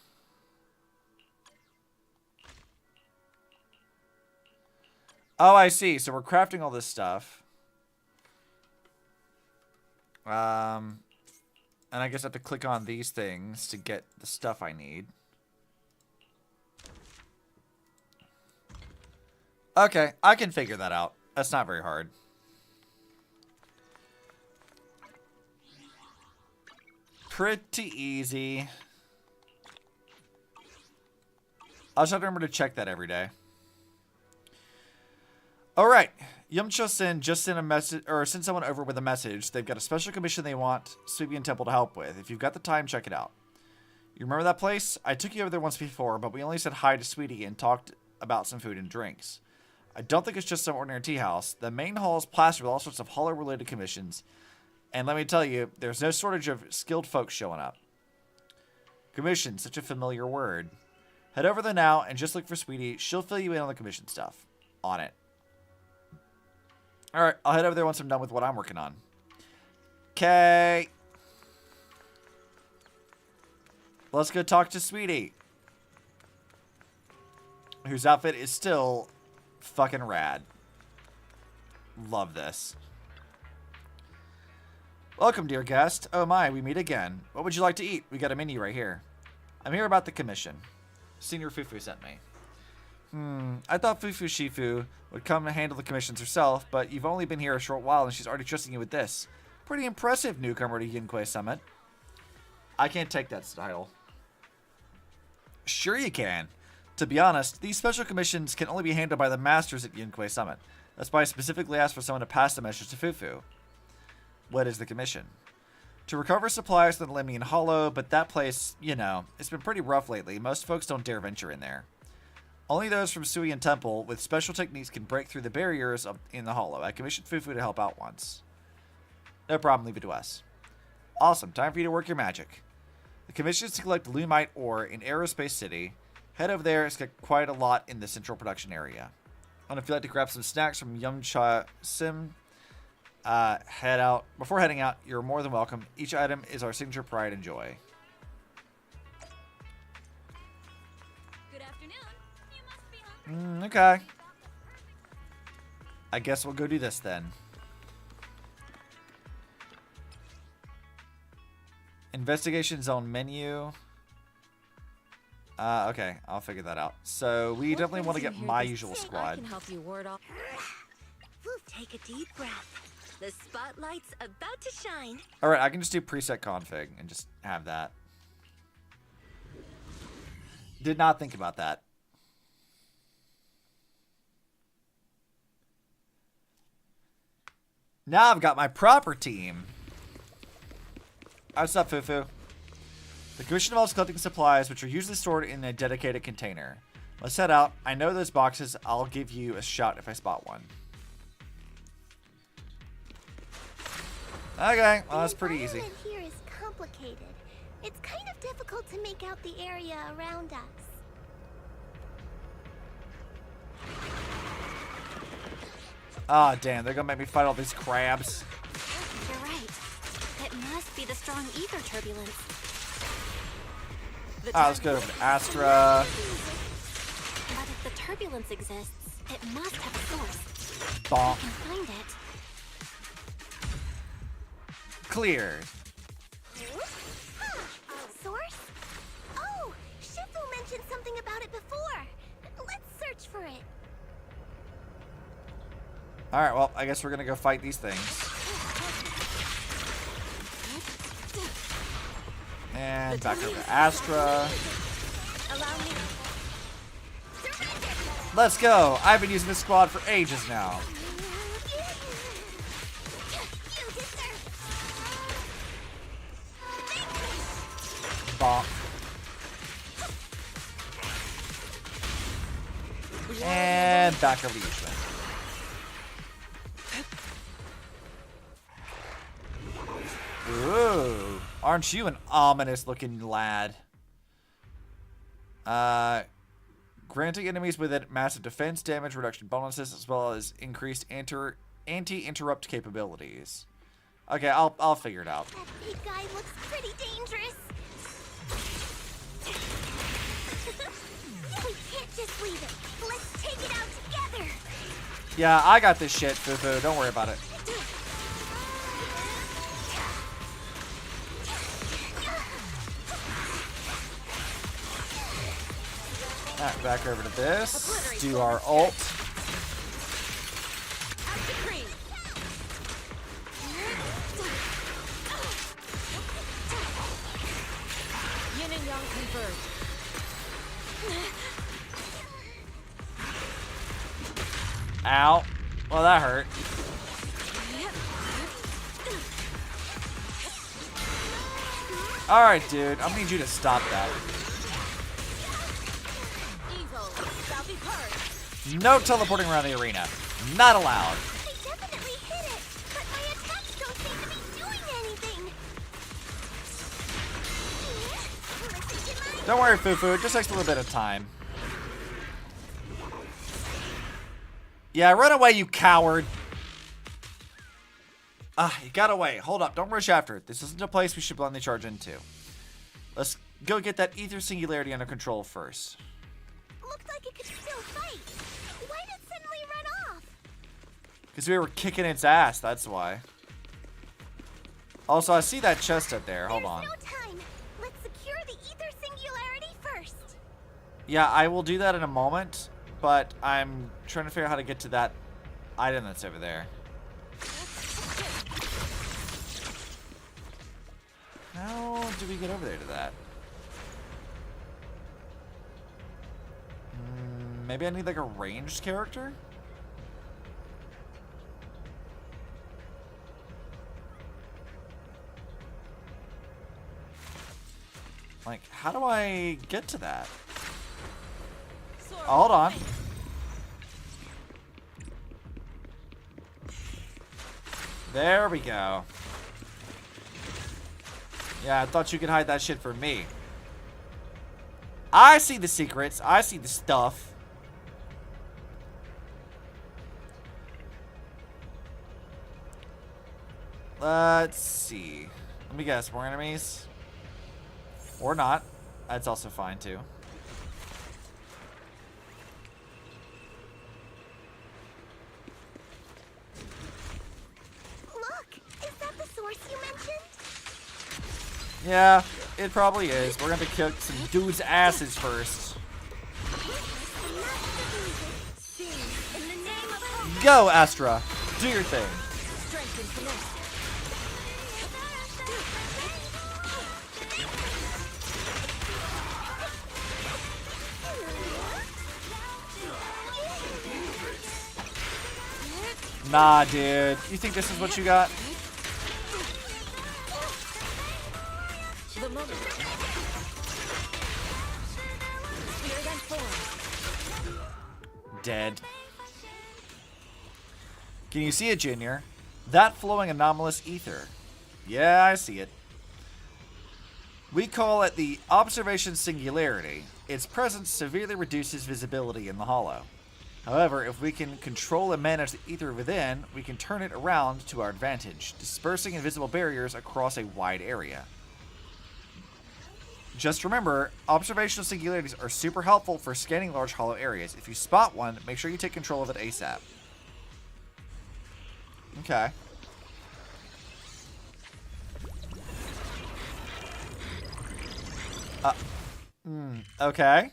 Oh, I see. So we're crafting all this stuff. And I guess I have to click on these things to get the stuff I need. Okay, I can figure that out. That's not very hard. Pretty easy. I'll just have to remember to check that every day. Alright. Yumcho-sen just sent a message, or sent someone over with a message. They've got a special commission they want Subian Temple to help with. If you've got the time, check it out. You remember that place? I took you over there once before, but we only said hi to Sweetie and talked about some food and drinks. I don't think it's just some ordinary tea house. The main hall is plastered with all sorts of hollow-related commissions. And let me tell you, there's no shortage of skilled folks showing up. Commission, such a familiar word. Head over there now and just look for Sweetie. She'll fill you in on the commission stuff. On it. Alright, I'll head over there once I'm done with what I'm working on. Okay. Let's go talk to Sweetie. Whose outfit is still fucking rad. Love this. Welcome, dear guest. Oh my, we meet again. What would you like to eat? We got a menu right here. I'm here about the commission. Senior Fufu sent me. I thought Fufu Shifu would come and handle the commissions herself, but you've only been here a short while and she's already trusting you with this. Pretty impressive, newcomer to Yunquay Summit. I can't take that style. Sure you can. To be honest, these special commissions can only be handled by the masters at Yunquay Summit. That's why I specifically asked for someone to pass the message to Fufu. What is the commission? To recover supplies from the Lemnian Hollow, but that place, you know, it's been pretty rough lately. Most folks don't dare venture in there. Only those from Suian Temple with special techniques can break through the barriers in the Hollow. I commissioned Fufu to help out once. No problem, leave it to us. Awesome, time for you to work your magic. The commission is to collect Lumite ore in Aerospace City. Head over there, it's got quite a lot in the central production area. And if you'd like to grab some snacks from Yumcha Sim, head out. Before heading out, you're more than welcome. Each item is our signature pride and joy. Good afternoon. You must be hungry. Okay. I guess we'll go do this then. Investigation zone menu. Okay, I'll figure that out. So we definitely want to get my usual squad. I can help you ward off. Take a deep breath. The spotlight's about to shine. All right, I can just do preset config and just have that. Did not think about that. Now I've got my proper team. What's up, Fufu? The commission involves collecting supplies, which are usually stored in a dedicated container. Let's head out. I know those boxes. I'll give you a shout if I spot one. Okay, well, that's pretty easy. The environment here is complicated. It's kind of difficult to make out the area around us. Ah, oh, damn, they're gonna make me fight all these crabs. You're right. It must be the strong ether turbulence. Let's go over to Astra. But if the turbulence exists, it must have a source. Bonk. I can find it. Clear. Source? Oh, Shifu mentioned something about it before. Let's search for it. Alright, well, I guess we're gonna go fight these things. And back over to Astra. Let's go! I've been using this squad for ages now. bonk. And back over to Yixuan. Ooh, aren't you an ominous looking lad? Granting enemies with it massive defense, damage reduction bonuses, as well as increased anti-interrupt capabilities. Okay, I'll figure it out. That big guy looks pretty dangerous. We can't just leave it. Let's take it out together. Yeah, I got this shit, Fufu. Don't worry about it. Alright, back over to this. Do our ult. Yin and Yang converge. Ow. Well, that hurt. Alright, dude. I'm gonna need you to stop that. No teleporting around the arena. Not allowed. I definitely hit it, but my attacks don't seem to be doing anything. Don't worry, Fufu. It just takes a little bit of time. Yeah, run away, you coward. You got away. Hold up. Don't rush after it. This isn't a place we should blindly charge into. Let's go get that ether singularity under control first. Looked like it could still fight. Why did it suddenly run off? Because we were kicking its ass, that's why. Also, I see that chest up there. Hold on. No time. Let's secure the ether singularity first. Yeah, I will do that in a moment, but I'm trying to figure out how to get to that item that's over there. How do we get over there to that? Maybe I need like a ranged character? Like, how do I get to that? Oh, hold on. There we go. Yeah, I thought you could hide that shit from me. I see the secrets. I see the stuff. Let's see. Let me guess. More enemies? Or not. That's also fine, too. Look! Is that the source you mentioned? Yeah, it probably is. We're gonna kick some dudes' asses first. Go, Astra. Do your thing. Nah, dude. You think this is what you got? Dead. Can you see it, Junior? That flowing anomalous ether. Yeah, I see it. We call it the observation singularity. Its presence severely reduces visibility in the hollow. However, if we can control and manage the ether within, we can turn it around to our advantage, dispersing invisible barriers across a wide area. Just remember, observational singularities are super helpful for scanning large hollow areas. If you spot one, make sure you take control of it ASAP. Okay. Okay.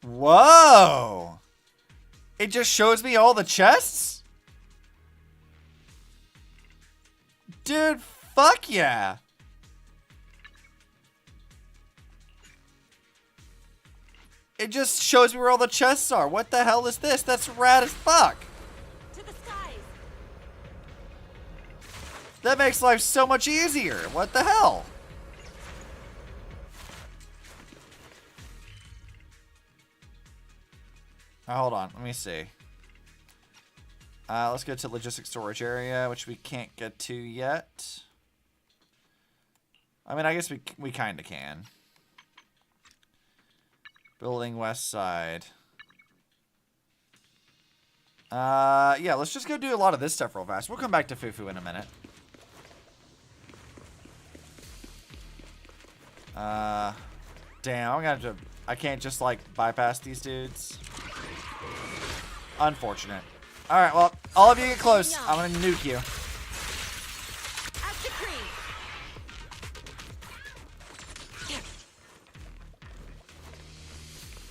Whoa! It just shows me all the chests? Dude, fuck yeah! It just shows me where all the chests are. What the hell is this? That's rad as fuck. To the skies. That makes life so much easier. What the hell? Oh, hold on. Let me see. Let's go to logistics storage area, which we can't get to yet. I mean, I guess we kind of can. Building west side. Yeah, let's just go do a lot of this stuff real fast. We'll come back to Fufu in a minute. Damn, I'm gonna have to... I can't just, like, bypass these dudes. Unfortunate. Alright, well, all of you get close. I'm gonna nuke you.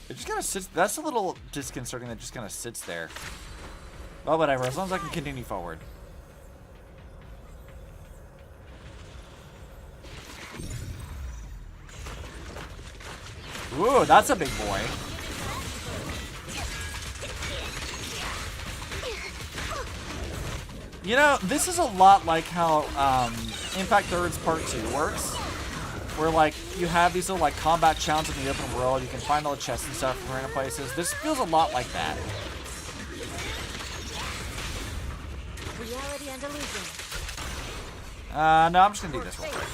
It just kind of sits... That's a little disconcerting that it just kind of sits there. Well, whatever. As long as I can continue forward. Ooh, that's a big boy. You know, this is a lot like how Impact Thirds Part 2 works. Where, like, you have these little, like, combat challenges in the open world. You can find all the chests and stuff from random places. This feels a lot like that. Reality and illusion. No, I'm just gonna do this real quick.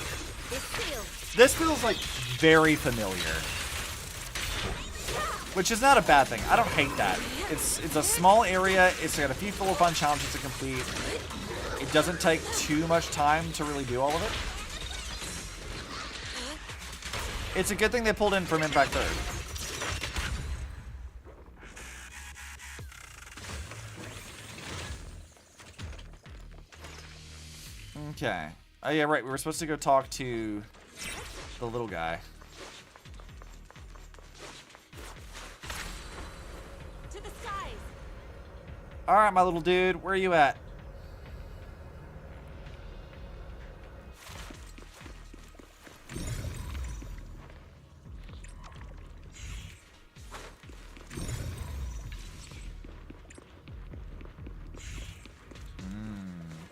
This feels, like, very familiar. Which is not a bad thing. I don't hate that. It's a small area. It's got a few full of fun challenges to complete. It doesn't take too much time to really do all of it. It's a good thing they pulled in from Impact Third. Okay. Oh yeah, right. We were supposed to go talk to the little guy. To the skies. All right, my little dude. Where are you at?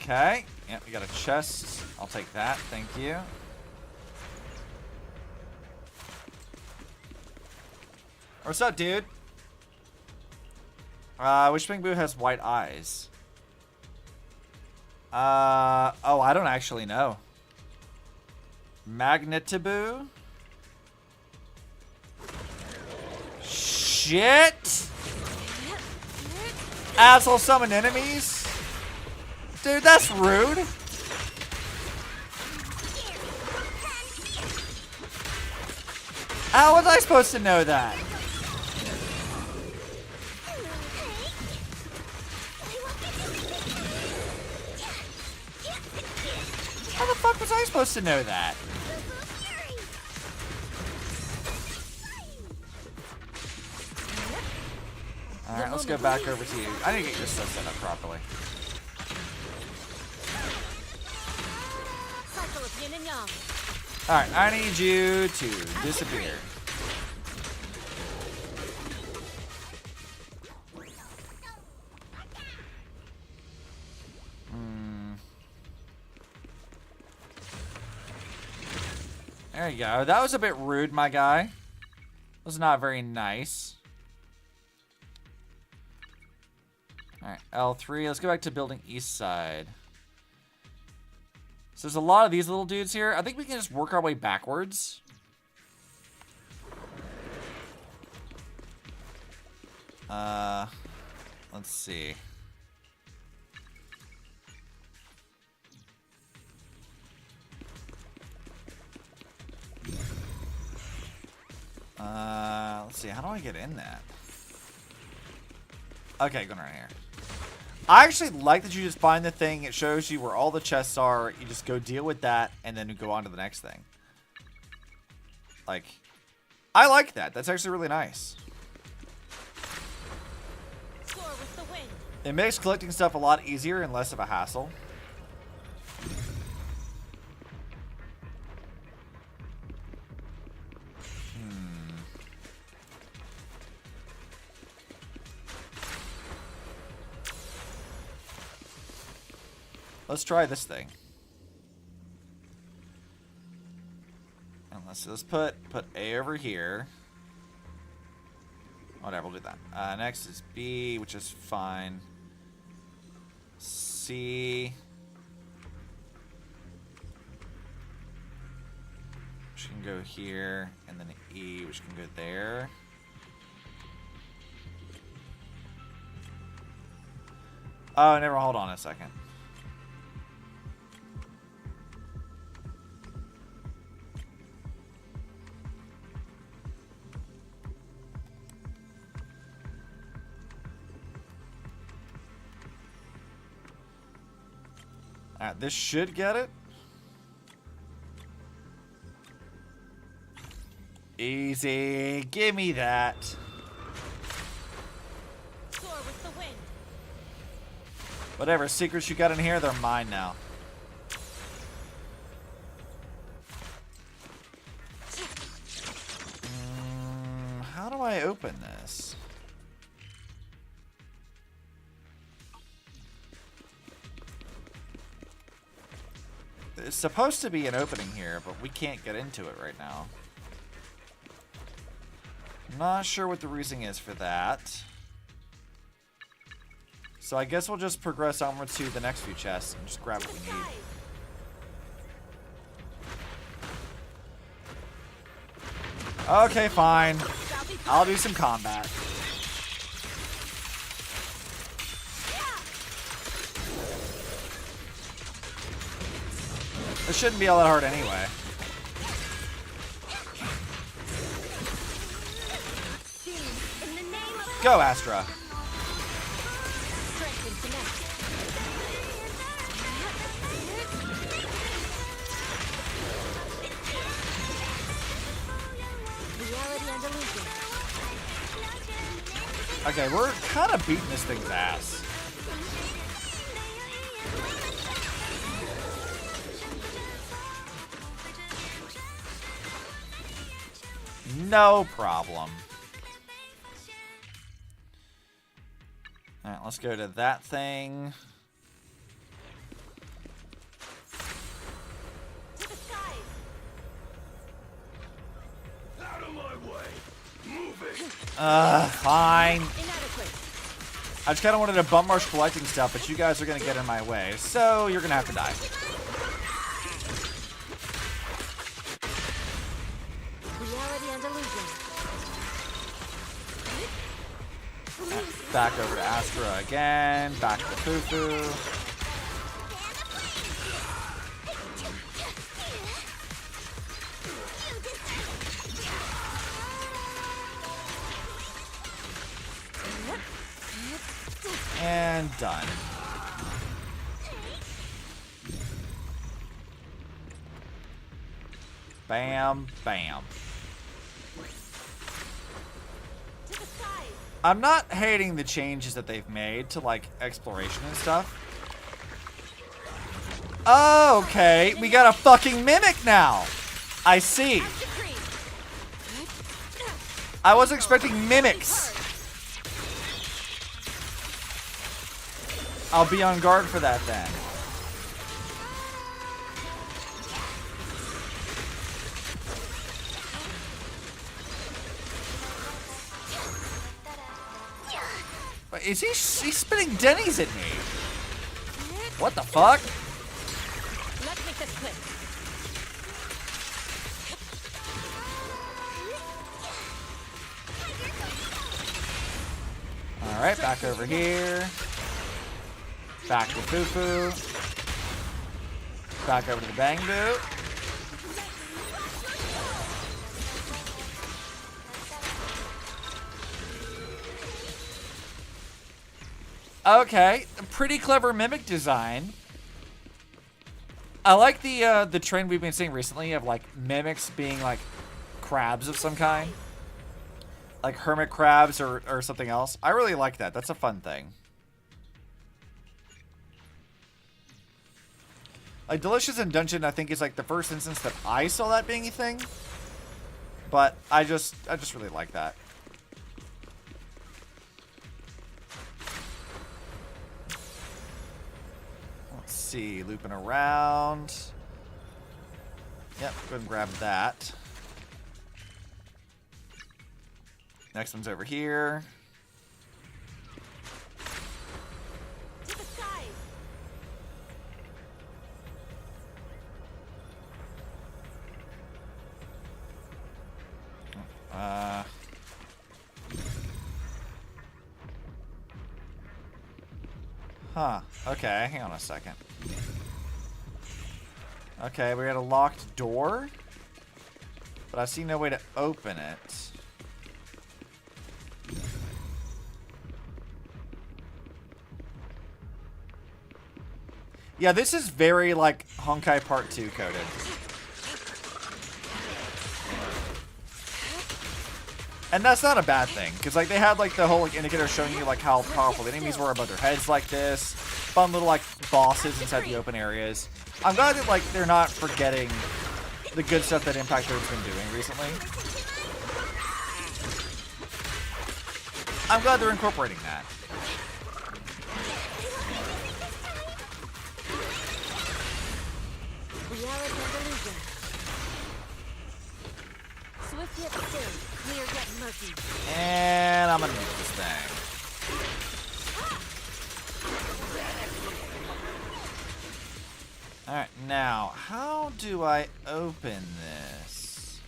Okay. Yep, we got a chest. I'll take that. Thank you. What's up, dude? Which Pink Boo has white eyes? Oh, I don't actually know. Magnetiboo? Shit! Asshole summon enemies? Dude, that's rude. How was I supposed to know that? How the fuck was I supposed to know that? Alright, let's go back over to you. I need to get your stuff set up properly. Alright, I need you to disappear. There you go. That was a bit rude, my guy. That was not very nice. Alright, L3. Let's go back to building east side. So there's a lot of these little dudes here. I think we can just work our way backwards. Let's see. Let's see. How do I get in that? Okay, going right here. I actually like that you just find the thing. It shows you where all the chests are. You just go deal with that, and then you go on to the next thing. Like, I like that. That's actually really nice. It makes collecting stuff a lot easier and less of a hassle. Let's try this thing. And let's put A over here. Whatever, we'll do that. Next is B, which is fine. C. Which can go here. And then E, which can go there. Oh, never. Hold on a second. Alright, this should get it. Easy. Give me that. Soar with the wind. Whatever secrets you got in here, they're mine now. How do I open this? There's supposed to be an opening here, but we can't get into it right now. Not sure what the reasoning is for that. So I guess we'll just progress onward to the next few chests and just grab what we need. Okay, fine. I'll do some combat. This shouldn't be all that hard anyway. Go, Astra. Okay, we're kind of beating this thing's ass. No problem. Alright, let's go to that thing. Out of my way. Move it. Fine. I just kind of wanted to bum rush collecting stuff, but you guys are going to get in my way, so you're going to have to die. Back over to Astra again. Back to Fufu. And done. Bam, bam. I'm not hating the changes that they've made to, like, exploration and stuff. Oh, okay. We got a fucking mimic now. I see. I wasn't expecting mimics. I'll be on guard for that then. Wait, is he's spitting Denny's at me? What the fuck? Let's make this quick. Alright, back over here. Back to Fufu. Back over to the Bang Boot. Okay, pretty clever mimic design. I like the trend we've been seeing recently of like mimics being like crabs of some kind. Like hermit crabs or something else. I really like that. That's a fun thing. Like Delicious in Dungeon, I think is like the first instance that I saw that being a thing. But I just really like that. Let's see, looping around. Yep, go ahead and grab that. Next one's over here. To the skies. Huh. Okay, hang on a second. Okay, we got a locked door, but I see no way to open it. Yeah, this is very, like, Honkai Part 2 coded. And that's not a bad thing, because, like, they had, like, the whole, like, indicator showing you, like, how powerful the enemies were above their heads like this. Fun little, like, bosses inside the open areas. I'm glad that, like, they're not forgetting the good stuff that Impact has been doing recently. I'm glad they're incorporating that. Swift yet still, clear yet murky. And I'm gonna move this thing. Alright, now, how do I open this?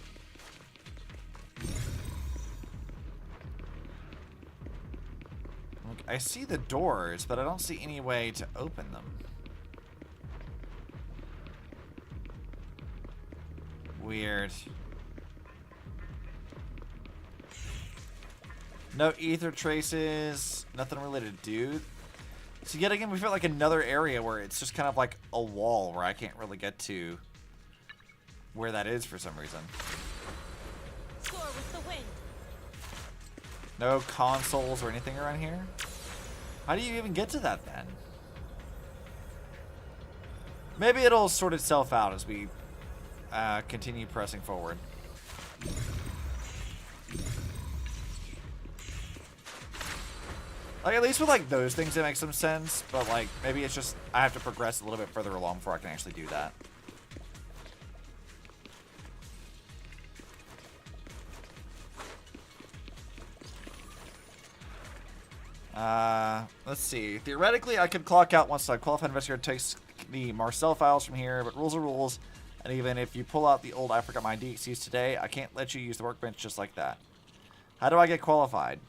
Look, I see the doors, but I don't see any way to open them. Weird. No ether traces, nothing really to do. So yet again, we feel like another area where it's just kind of like a wall where I can't really get to where that is for some reason. Soar with the wind. No consoles or anything around here? How do you even get to that then? Maybe it'll sort itself out as we continue pressing forward. Like, at least with, like, those things, it makes some sense. But, like, maybe it's just I have to progress a little bit further along before I can actually do that. Let's see. Theoretically, I could clock out once a qualified investigator takes the Marcel files from here, but rules are rules. And even if you pull out the old I forgot my ID excuse today, I can't let you use the workbench just like that. How do I get qualified?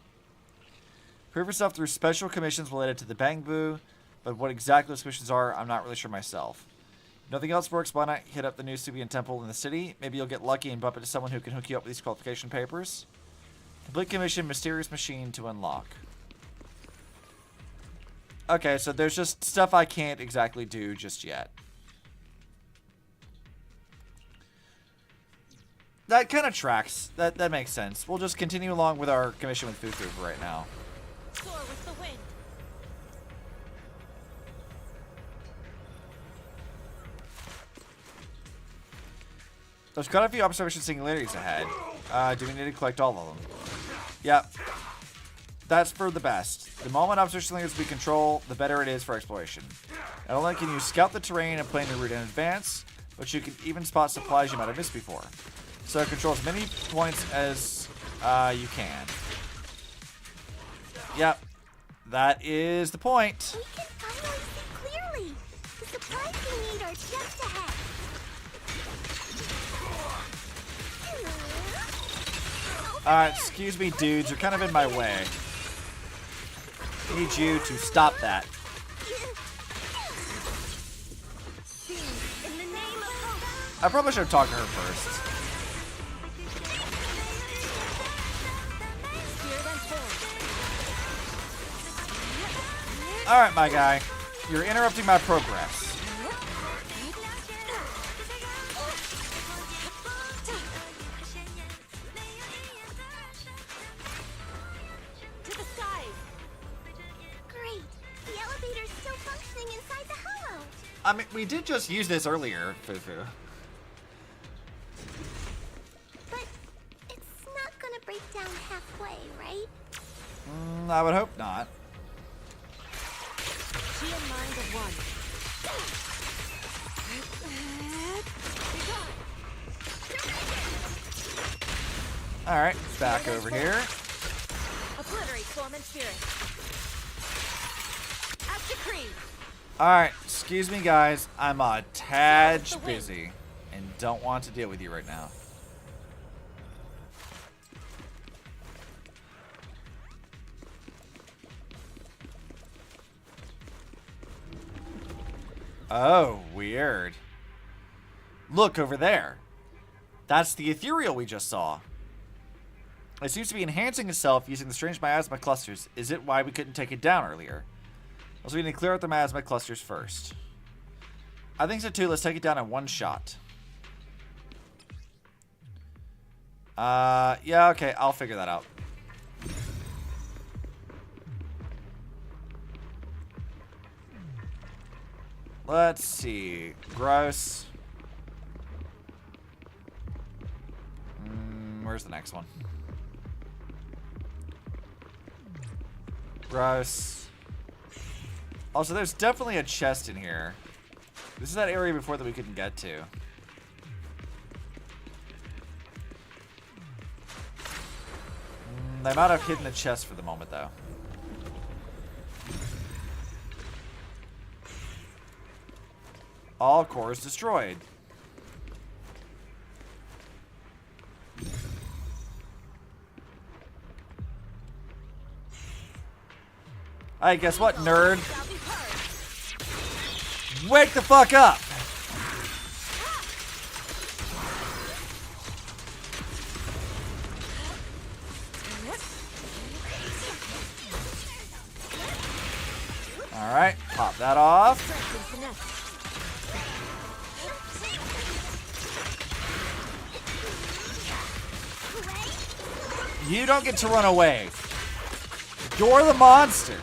Prove yourself through special commissions related to the Bang Boo, but what exactly those commissions are, I'm not really sure myself. If nothing else works, why not hit up the new Subian Temple in the city? Maybe you'll get lucky and bump into someone who can hook you up with these qualification papers. Complete commission, mysterious machine to unlock. Okay, so there's just stuff I can't exactly do just yet. That kind of tracks. That makes sense. We'll just continue along with our commission with Vtuber right now. Soar with the wind. There's quite a few observation singularities ahead. Do we need to collect all of them? Yep. That's for the best. The moment observation singularities we control, the better it is for exploration. Not only can you scout the terrain and plan your route in advance, but you can even spot supplies you might have missed before. So control as many points as you can. Yep. That is the point. We can finally see clearly. The supplies we need are just ahead. Alright, excuse me, dudes. You're kind of in my way. I need you to stop that. I probably should have talked to her first. Alright, my guy. You're interrupting my progress. To the skies. Great. The elevator's still functioning inside the hollow. I mean, we did just use this earlier, Fufu. But it's not gonna break down halfway, right? I would hope not. She and mind of one. Alright, back over here. form and spirit. As decreed. Alright, excuse me guys. I'm a tad busy and don't want to deal with you right now. Oh, weird. Look over there. That's the ethereal we just saw. It seems to be enhancing itself using the strange miasma clusters. Is it why we couldn't take it down earlier? Also, we need to clear out the miasma clusters first. I think so too. Let's take it down in one shot. Yeah, okay. I'll figure that out. Let's see. Gross. Where's the next one? Gross. Also, there's definitely a chest in here. This is that area before that we couldn't get to. They might have hidden the chest for the moment, though. All cores destroyed. Hey, guess what, nerd? Wake the fuck up! Alright, pop that off. You don't get to run away. You're the monster.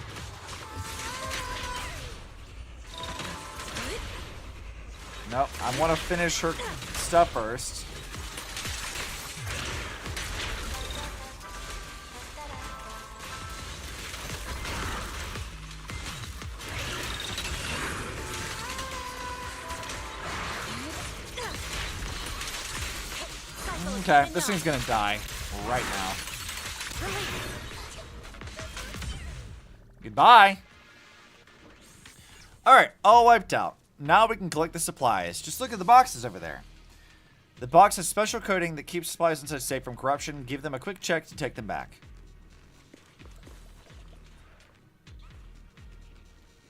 Nope, I want to finish her stuff first. Okay, this thing's gonna die right now. Goodbye. Alright, all wiped out. Now we can collect the supplies. Just look at the boxes over there. The box has special coating that keeps supplies inside safe from corruption. Give them a quick check to take them back.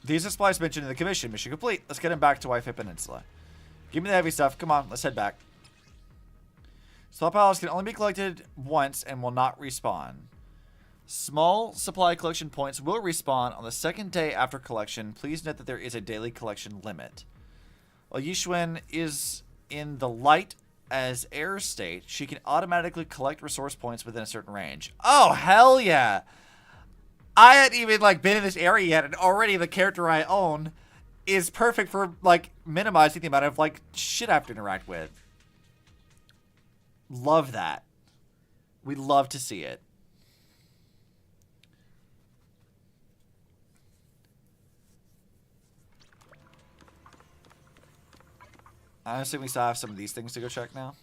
These are supplies mentioned in the commission. Mission complete. Let's get them back to Wi-Fi Peninsula. Give me the heavy stuff. Come on, let's head back. Stockpiles can only be collected once and will not respawn. Small supply collection points will respawn on the second day after collection. Please note that there is a daily collection limit. While Yixuan is in the light as air state, she can automatically collect resource points within a certain range. Oh, hell yeah! I hadn't even been in this area yet, and already the character I own is perfect for minimizing the amount of shit I have to interact with. Love that. We love to see it. Honestly, we still have some of these things to go check now.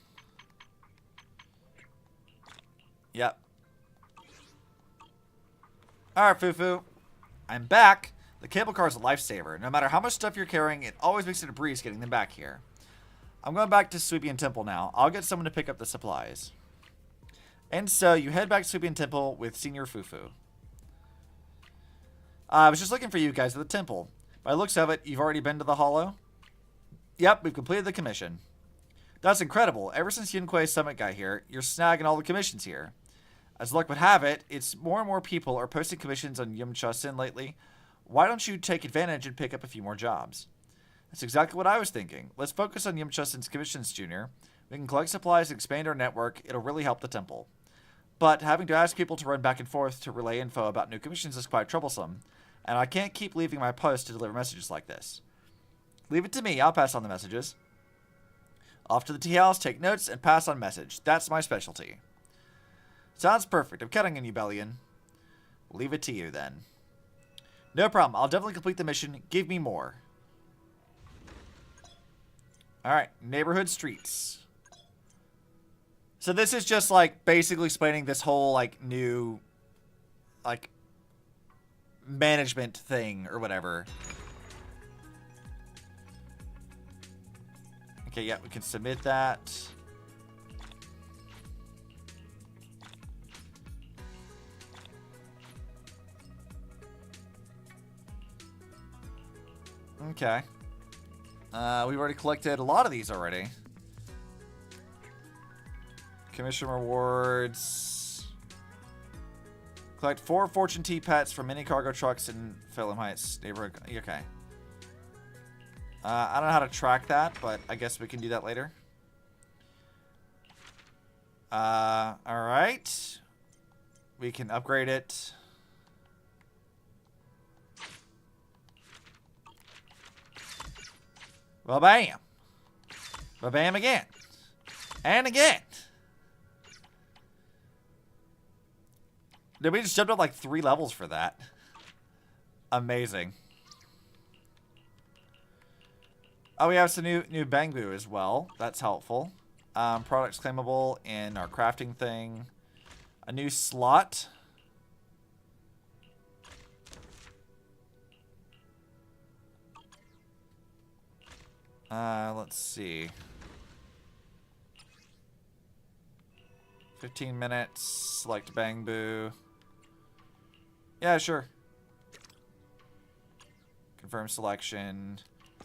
Yep. Alright, Fufu. I'm back. The cable car is a lifesaver. No matter how much stuff you're carrying, it always makes it a breeze getting them back here. I'm going back to Sweepian Temple now. I'll get someone to pick up the supplies. And so, you head back to Sweepian Temple with Senior Fufu. I was just looking for you guys at the temple. By the looks of it, you've already been to the Hollow? Yep, we've completed the commission. That's incredible. Ever since Yunque's summit got here, you're snagging all the commissions here. As luck would have it, it's more and more people are posting commissions on Yumcha-Sin lately. Why don't you take advantage and pick up a few more jobs? That's exactly what I was thinking. Let's focus on Yumcha-Sin's commissions, Junior. We can collect supplies and expand our network. It'll really help the temple. But having to ask people to run back and forth to relay info about new commissions is quite troublesome, and I can't keep leaving my post to deliver messages like this. Leave it to me. I'll pass on the messages. Off to the tea house, take notes, and pass on message. That's my specialty. Sounds perfect. I'm counting on you, Bellion. Leave it to you, then. No problem. I'll definitely complete the mission. Give me more. Alright. Neighborhood streets. So this is just, basically explaining this whole, new, management thing or whatever. Okay, yeah, we can submit that. Okay. We've already collected a lot of these already. Commission rewards. Collect 4 fortune tea pets from mini cargo trucks in Phelan Heights neighborhood. Okay. I don't know how to track that, but I guess we can do that later. Alright. We can upgrade it. Well, bam. Well, bam again. And again. Did we just jumped up like 3 levels for that? Amazing. Oh, we have some new Bangbu as well. That's helpful. Products claimable in our crafting thing. A new slot. Let's see. 15 minutes. Select Bangbu. Yeah, sure. Confirm selection.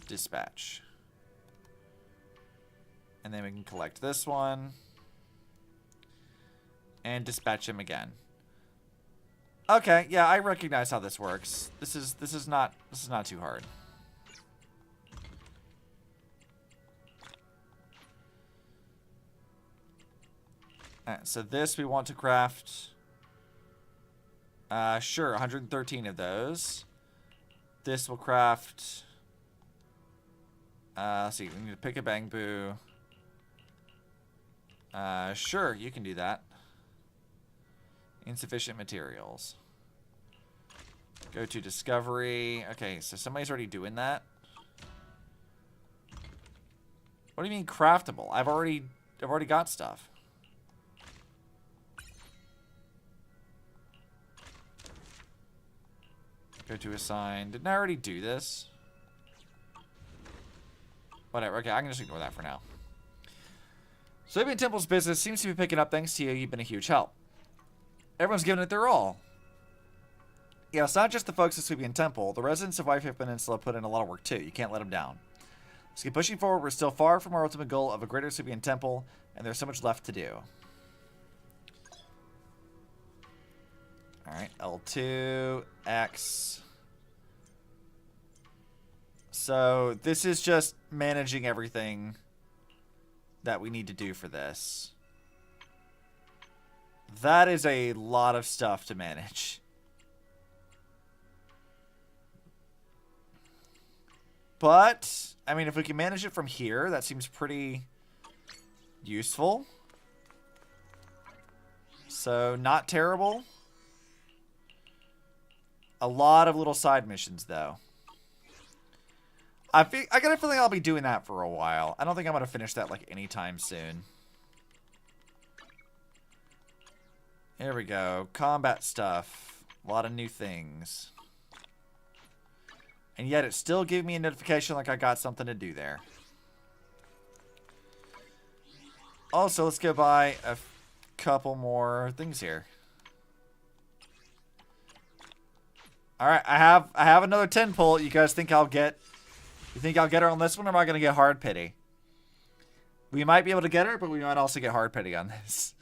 Dispatch. And then we can collect this one. And dispatch him again. Okay, yeah, I recognize how this works. This is not too hard. Alright, so this we want to craft. Sure, 113 of those. This will craft. Let's see, we need to pick a Bangbu. Sure, you can do that. Insufficient materials. Go to discovery. Okay, so somebody's already doing that. What do you mean craftable? I've already got stuff. Go to assign. Didn't I already do this? Whatever. Okay, I can just ignore that for now. Soybean Temple's business seems to be picking up thanks to you. You've been a huge help. Everyone's giving it their all. Yeah, it's not just the folks at Soybean Temple. The residents of Whiteface Peninsula put in a lot of work too. You can't let them down. Let's keep pushing forward. We're still far from our ultimate goal of a greater Soybean Temple, and there's so much left to do. Alright, L2, X. So, this is just managing everything that we need to do for this. That is a lot of stuff to manage. But, I mean, if we can manage it from here, that seems pretty useful. So, not terrible. A lot of little side missions, though. I got a feeling I'll be doing that for a while. I don't think I'm going to finish that, like, anytime soon. Here we go. Combat stuff. A lot of new things. And yet it still gave me a notification like I got something to do there. Also, let's go buy a couple more things here. Alright, I have another 10 pull. You guys think I'll get... You think I'll get her on this one, or am I going to get hard pity? We might be able to get her, but we might also get hard pity on this.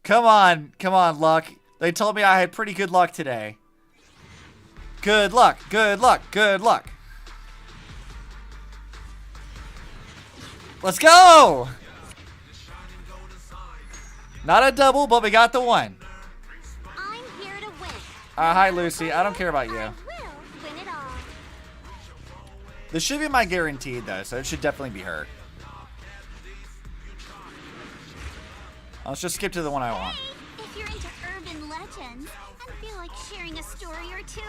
Come on, luck. They told me I had pretty good luck today. Good luck, good luck, good luck. Let's go! Not a double, but we got the one. I'm here to win. Hi, Lucy. I don't care about you. Win it all. This should be my guaranteed, though, so it should definitely be her. Let's just skip to the one I want. If you're into urban legends and feel like sharing a story or two,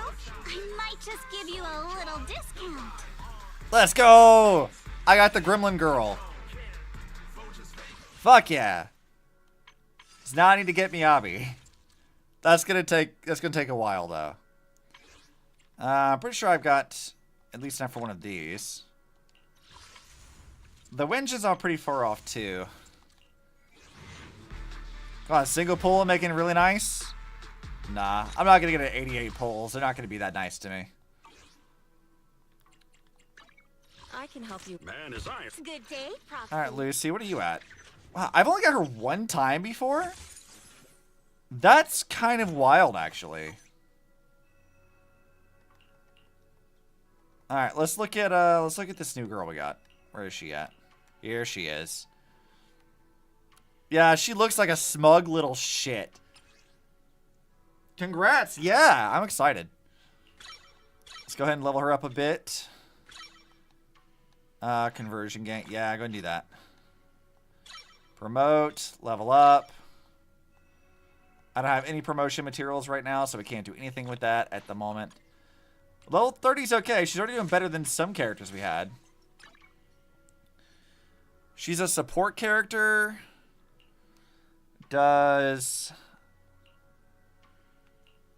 I might just give you a little discount. Let's go! I got the Gremlin Girl. Fuck yeah. So now I need to get Miyabi. That's gonna take a while though. I'm pretty sure I've got at least enough for one of these. The winches are pretty far off, too. Come on, single pull making it really nice? Nah, I'm not going to get an 88 pulls. They're not going to be that nice to me. I can help you. Man, is I. Good day, Prophet. All right, Lucy, what are you at? Wow, I've only got her one time before? That's kind of wild, actually. All right, let's look at this new girl we got. Where is she at? Here she is. Yeah, she looks like a smug little shit. Congrats. Yeah, I'm excited. Let's go ahead and level her up a bit. Conversion gain. Yeah, go and do that. Promote. Level up. I don't have any promotion materials right now, so we can't do anything with that at the moment. Level 30's okay. She's already doing better than some characters we had. She's a support character.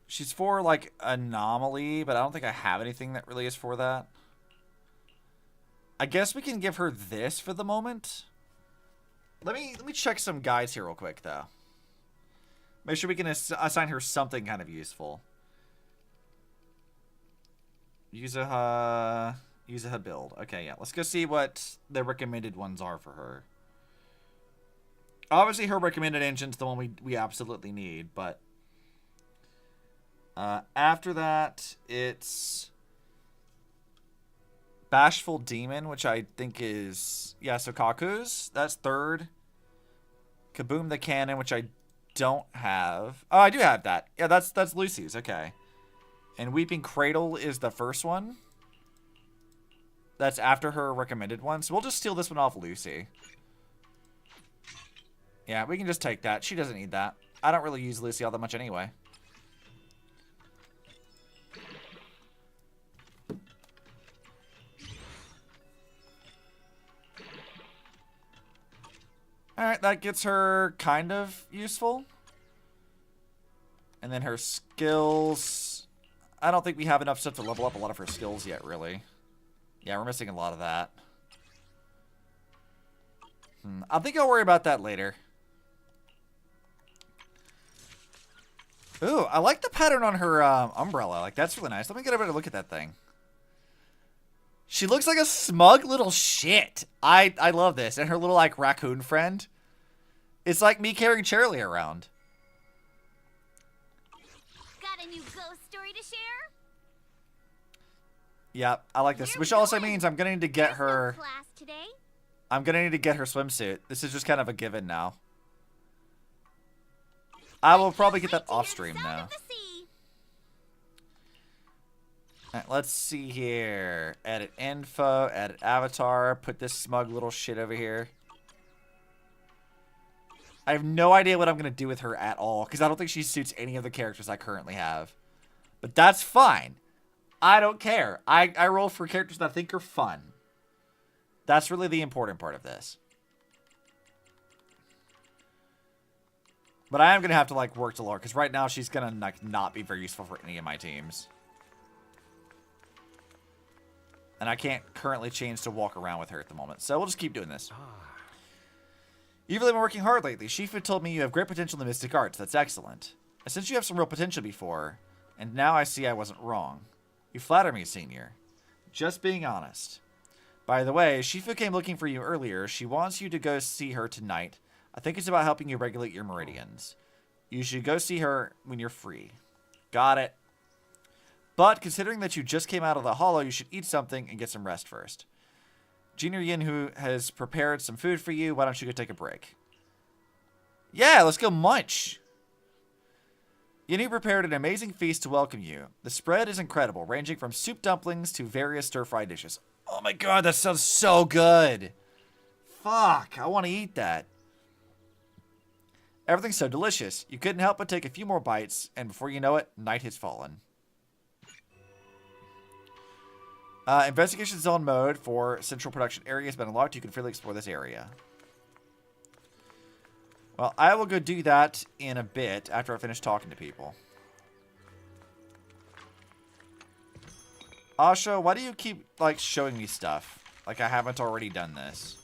She's for, like, anomaly, but I don't think I have anything that really is for that. I guess we can give her this for the moment. Let me check some guides here real quick, though. Make sure we can assign her something kind of useful. Use a build. Okay, yeah. Let's go see what the recommended ones are for her. Obviously, her recommended engine's the one we absolutely need, but after that, it's Bashful Demon, which I think is Sokaku's. That's third. Kaboom the Cannon, which I don't have. Oh, I do have that. Yeah, that's Lucy's. Okay. And Weeping Cradle is the first one. That's after her recommended one. So we'll just steal this one off Lucy. Yeah, we can just take that. She doesn't need that. I don't really use Lucy all that much anyway. Alright, that gets her kind of useful. And then her skills. I don't think we have enough stuff to level up a lot of her skills yet, really. Yeah, we're missing a lot of that. I think I'll worry about that later. Ooh, I like the pattern on her umbrella. Like, that's really nice. Let me get a better look at that thing. She looks like a smug little shit. I love this. And her little, like, raccoon friend. It's like me carrying Charlie around. Got a new ghost story to share? Yeah, I like this. Which also means I'm gonna need to get her. Class today? I'm gonna need to get her swimsuit. This is just kind of a given now. I will probably get that off stream now. Alright, let's see here. Edit info, edit avatar, put this smug little shit over here. I have no idea what I'm going to do with her at all, because I don't think she suits any of the characters I currently have. But that's fine. I don't care. I roll for characters that I think are fun. That's really the important part of this. But I am going to have to, like, work to lore, because right now she's going to, like, not be very useful for any of my teams. And I can't currently change to walk around with her at the moment. So we'll just keep doing this. You've really been working hard lately. Shifu told me you have great potential in the mystic arts. That's excellent. I sensed you have some real potential before, and now I see I wasn't wrong. You flatter me, senior. Just being honest. By the way, Shifu came looking for you earlier. She wants you to go see her tonight. I think it's about helping you regulate your meridians. You should go see her when you're free. Got it. But considering that you just came out of the hollow, you should eat something and get some rest first. Junior Yin, who has prepared some food for you, why don't you go take a break? Yeah, let's go munch. Yin prepared an amazing feast to welcome you. The spread is incredible, ranging from soup dumplings to various stir-fried dishes. Oh my god, that sounds so good. Fuck, I want to eat that. Everything's so delicious. You couldn't help but take a few more bites, and before you know it, night has fallen. Investigation zone mode for central production area has been unlocked. You can freely explore this area. Well, I will go do that in a bit after I finish talking to people. Asha, why do you keep, like, showing me stuff? Like I haven't already done this.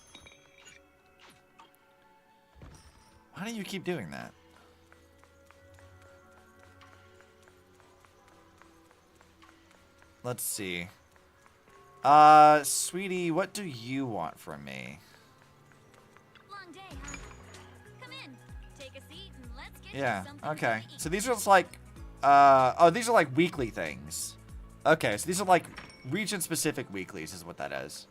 Why do you keep doing that? Let's see. Sweetie, what do you want from me? Long day, huh? Come in, take a seat, and let's get Yeah, you something okay. to eat. So these are just like, oh, these are like weekly things. Okay, so these are like region-specific weeklies is what that is.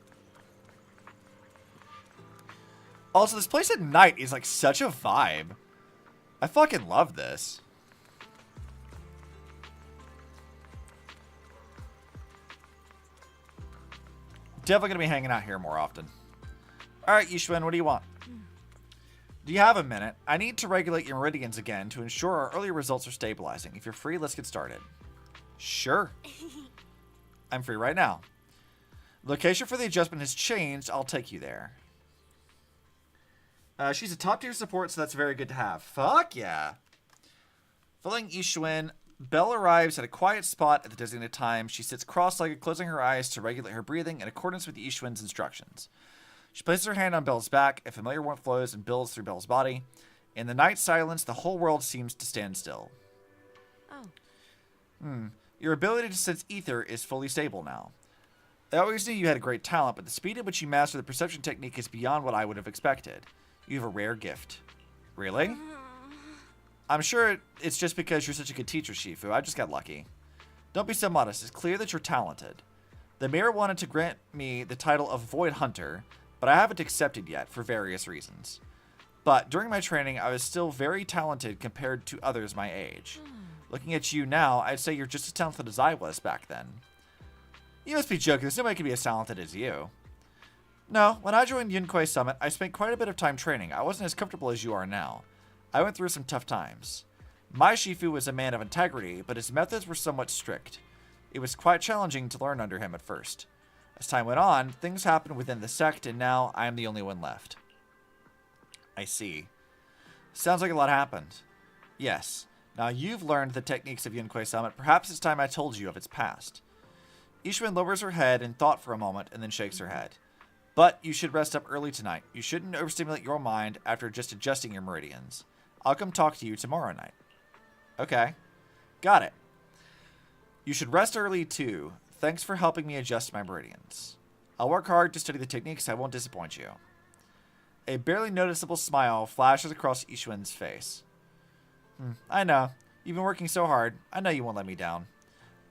Also, this place at night is like such a vibe. I fucking love this. Definitely gonna be hanging out here more often. Alright, Yixuan, what do you want? Do you have a minute? I need to regulate your meridians again to ensure our earlier results are stabilizing. If you're free, let's get started. Sure. I'm free right now. Location for the adjustment has changed. I'll take you there. She's a top tier support, so that's very good to have. Fuck yeah. Following Yixuan, Belle arrives at a quiet spot at the designated time. She sits cross-legged, closing her eyes to regulate her breathing in accordance with Yixuan's instructions. She places her hand on Belle's back. A familiar warmth flows and builds through Belle's body. In the night silence, the whole world seems to stand still. Oh. Your ability to sense ether is fully stable now. I always knew you had a great talent, but the speed at which you master the perception technique is beyond what I would have expected. You have a rare gift. Really? I'm sure it's just because you're such a good teacher, Shifu. I just got lucky. Don't be so modest. It's clear that you're talented. The mayor wanted to grant me the title of Void Hunter, but I haven't accepted yet for various reasons. But during my training, I was still very talented compared to others my age. Looking at you now, I'd say you're just as talented as I was back then. You must be joking. There's nobody can be as talented as you. No, when I joined Yunquay Summit, I spent quite a bit of time training. I wasn't as comfortable as you are now. I went through some tough times. My Shifu was a man of integrity, but his methods were somewhat strict. It was quite challenging to learn under him at first. As time went on, things happened within the sect, and now I am the only one left. I see. Sounds like a lot happened. Yes. Now you've learned the techniques of Yunquay Summit. Perhaps it's time I told you of its past. Yixuan lowers her head in thought for a moment and then shakes her head. But you should rest up early tonight. You shouldn't overstimulate your mind after just adjusting your meridians. I'll come talk to you tomorrow night. Okay. Got it. You should rest early too. Thanks for helping me adjust my meridians. I'll work hard to study the techniques. I won't disappoint you. A barely noticeable smile flashes across Yixuan's face. I know. You've been working so hard. I know you won't let me down.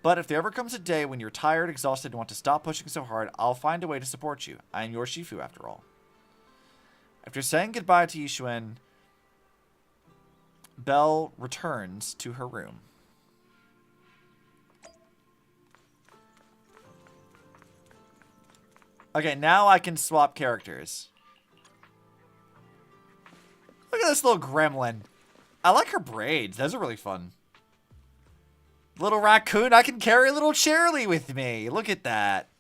But if there ever comes a day when you're tired, exhausted, and want to stop pushing so hard, I'll find a way to support you. I am your Shifu, after all. After saying goodbye to Yixuan, Belle returns to her room. Okay, now I can swap characters. Look at this little gremlin. I like her braids. Those are really fun. Little raccoon, I can carry little Charlie with me. Look at that.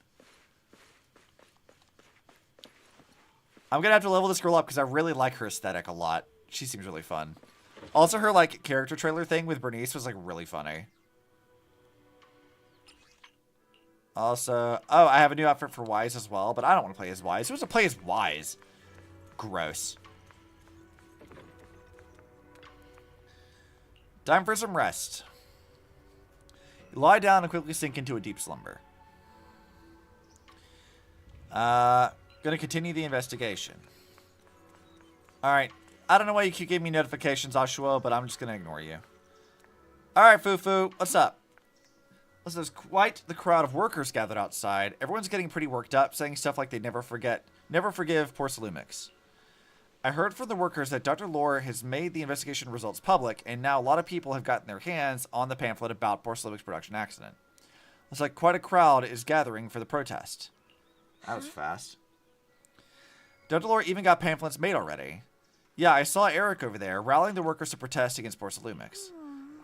I'm going to have to level this girl up because I really like her aesthetic a lot. She seems really fun. Also, her, like, character trailer thing with Bernice was, like, really funny. Also, oh, I have a new outfit for Wise as well, but I don't want to play as Wise. Who wants to play as Wise? Gross. Time for some rest. You lie down and quickly sink into a deep slumber. Gonna continue the investigation. Alright. I don't know why you keep giving me notifications, Oshuo, but I'm just gonna ignore you. Alright, Fufu, what's up? Listen, there's quite the crowd of workers gathered outside. Everyone's getting pretty worked up, saying stuff like they'd never forgive poor Salumix. I heard from the workers that Dr. Lore has made the investigation results public, and now a lot of people have gotten their hands on the pamphlet about Porcelumic's production accident. Looks like quite a crowd is gathering for the protest. That was fast. Dr. Lore even got pamphlets made already. Yeah, I saw Eric over there, rallying the workers to protest against Porcelumix.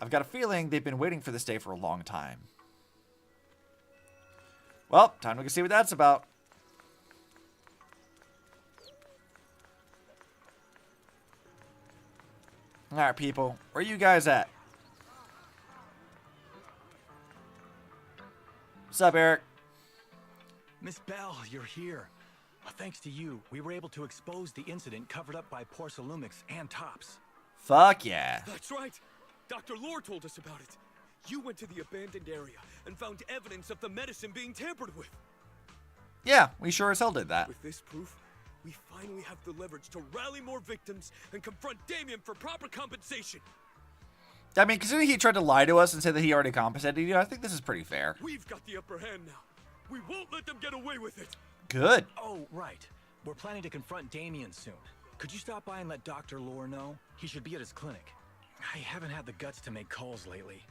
I've got a feeling they've been waiting for this day for a long time. Well, time to go see what that's about. Alright, people. Where are you guys at? What's up, Eric? Miss Bell, you're here. Thanks to you, we were able to expose the incident covered up by Porcelumix and Tops. Fuck yeah. That's right. Dr. Lore told us about it. You went to the abandoned area and found evidence of the medicine being tampered with. Yeah, we sure as hell did that. With this proof, we finally have the leverage to rally more victims and confront Damien for proper compensation. I mean, considering he tried to lie to us and say that he already compensated you, I think this is pretty fair. We've got the upper hand now. We won't let them get away with it. Good. Oh, right. We're planning to confront Damien soon. Could you stop by and let Dr. Lore know? He should be at his clinic. I haven't had the guts to make calls lately.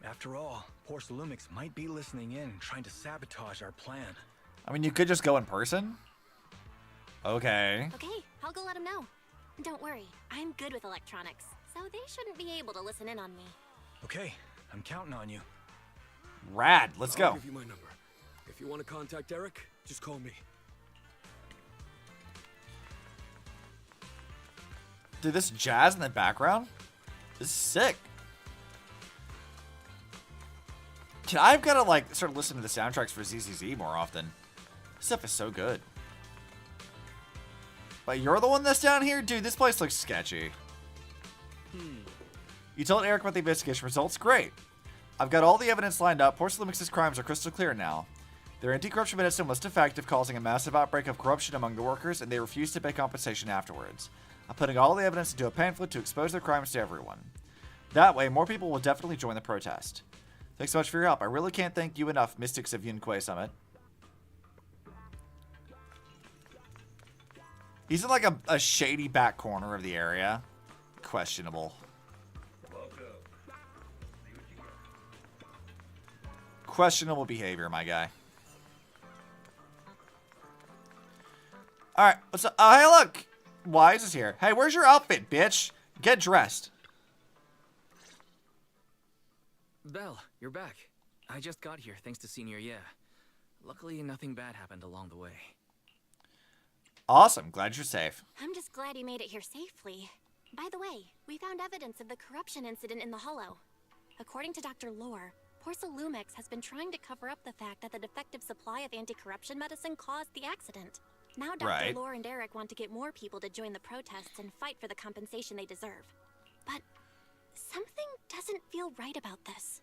After all, Porcelumix might be listening in, trying to sabotage our plan. I mean, you could just go in person. Okay. Okay, I'll go let him know. Don't worry, I'm good with electronics, so they shouldn't be able to listen in on me. Okay, I'm counting on you. Rad. Let's go. I'll give you my number. If you want to contact Eric, just call me. Dude, this jazz in the background is sick. I've got to like start listening to the soundtracks for ZZZ more often. This stuff is so good. But you're the one that's down here? Dude, this place looks sketchy. You told Eric about the investigation results? Great. I've got all the evidence lined up. Porcelumix's crimes are crystal clear now. Their anti-corruption medicine was defective, causing a massive outbreak of corruption among the workers, and they refused to pay compensation afterwards. I'm putting all the evidence into a pamphlet to expose their crimes to everyone. That way, more people will definitely join the protest. Thanks so much for your help. I really can't thank you enough, Mystics of Yunquay Summit. He's in like a shady back corner of the area. Questionable. Questionable behavior, my guy. Alright, what's up? Oh, hey, look! Wise is here. Hey, where's your outfit, bitch? Get dressed. Belle, you're back. I just got here thanks to Senior Ye. Luckily, nothing bad happened along the way. Awesome. Glad you're safe. I'm just glad you made it here safely. By the way, we found evidence of the corruption incident in the Hollow. According to Dr. Lore, Porcelumix has been trying to cover up the fact that the defective supply of anti-corruption medicine caused the accident. Now Dr. Lore and Eric want to get more people to join the protests and fight for the compensation they deserve. But something doesn't feel right about this.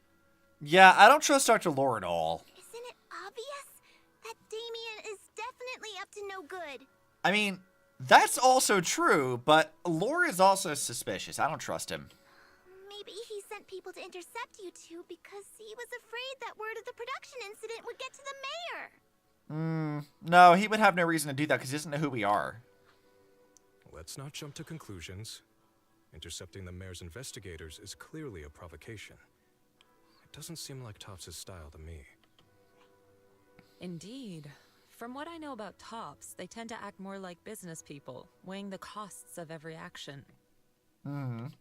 Yeah, I don't trust Dr. Lore at all. Isn't it obvious that Damien is definitely up to no good? I mean, that's also true, but Lore is also suspicious. I don't trust him. Maybe he sent people to intercept you two because he was afraid that word of the production incident would get to the mayor. No, he would have no reason to do that because he doesn't know who we are. Let's not jump to conclusions. Intercepting the mayor's investigators is clearly a provocation. It doesn't seem like Tops' style to me. Indeed. From what I know about Tops, they tend to act more like business people, weighing the costs of every action.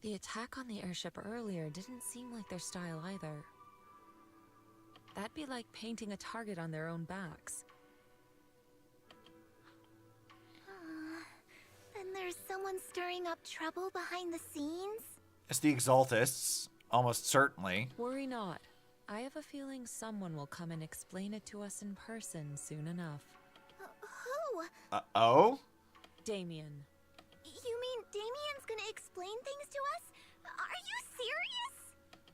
The attack on the airship earlier didn't seem like their style either. That'd be like painting a target on their own backs. Then there's someone stirring up trouble behind the scenes? It's the Exaltists, almost certainly. Worry not. I have a feeling someone will come and explain it to us in person soon enough. Who? Oh? Damien. You mean Damien's gonna explain things to us? Are you serious?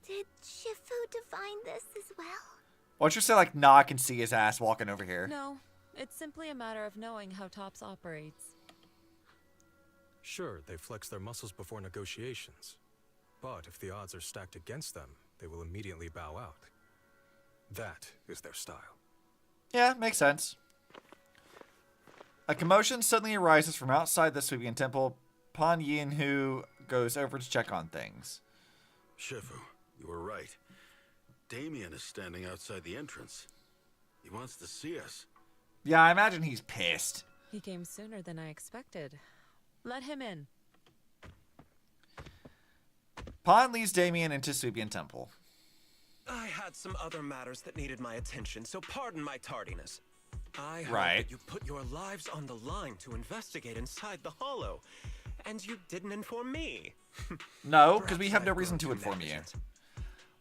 Did Shifu divine this as well? Why don't you say, like, nah, I can see his ass walking over here? No, it's simply a matter of knowing how Tops operates. Sure, they flex their muscles before negotiations. But if the odds are stacked against them, they will immediately bow out. That is their style. Yeah, makes sense. A commotion suddenly arises from outside the Subian temple. Pan Yinhu goes over to check on things. Shifu, you were right. Damien is standing outside the entrance. He wants to see us. Yeah, I imagine he's pissed. He came sooner than I expected. Let him in. Pan leads Damien into Subian temple. I had some other matters that needed my attention, so pardon my tardiness. I heard Right. that you put your lives on the line to investigate inside the Hollow, and you didn't inform me. No, because we have no reason to inform you.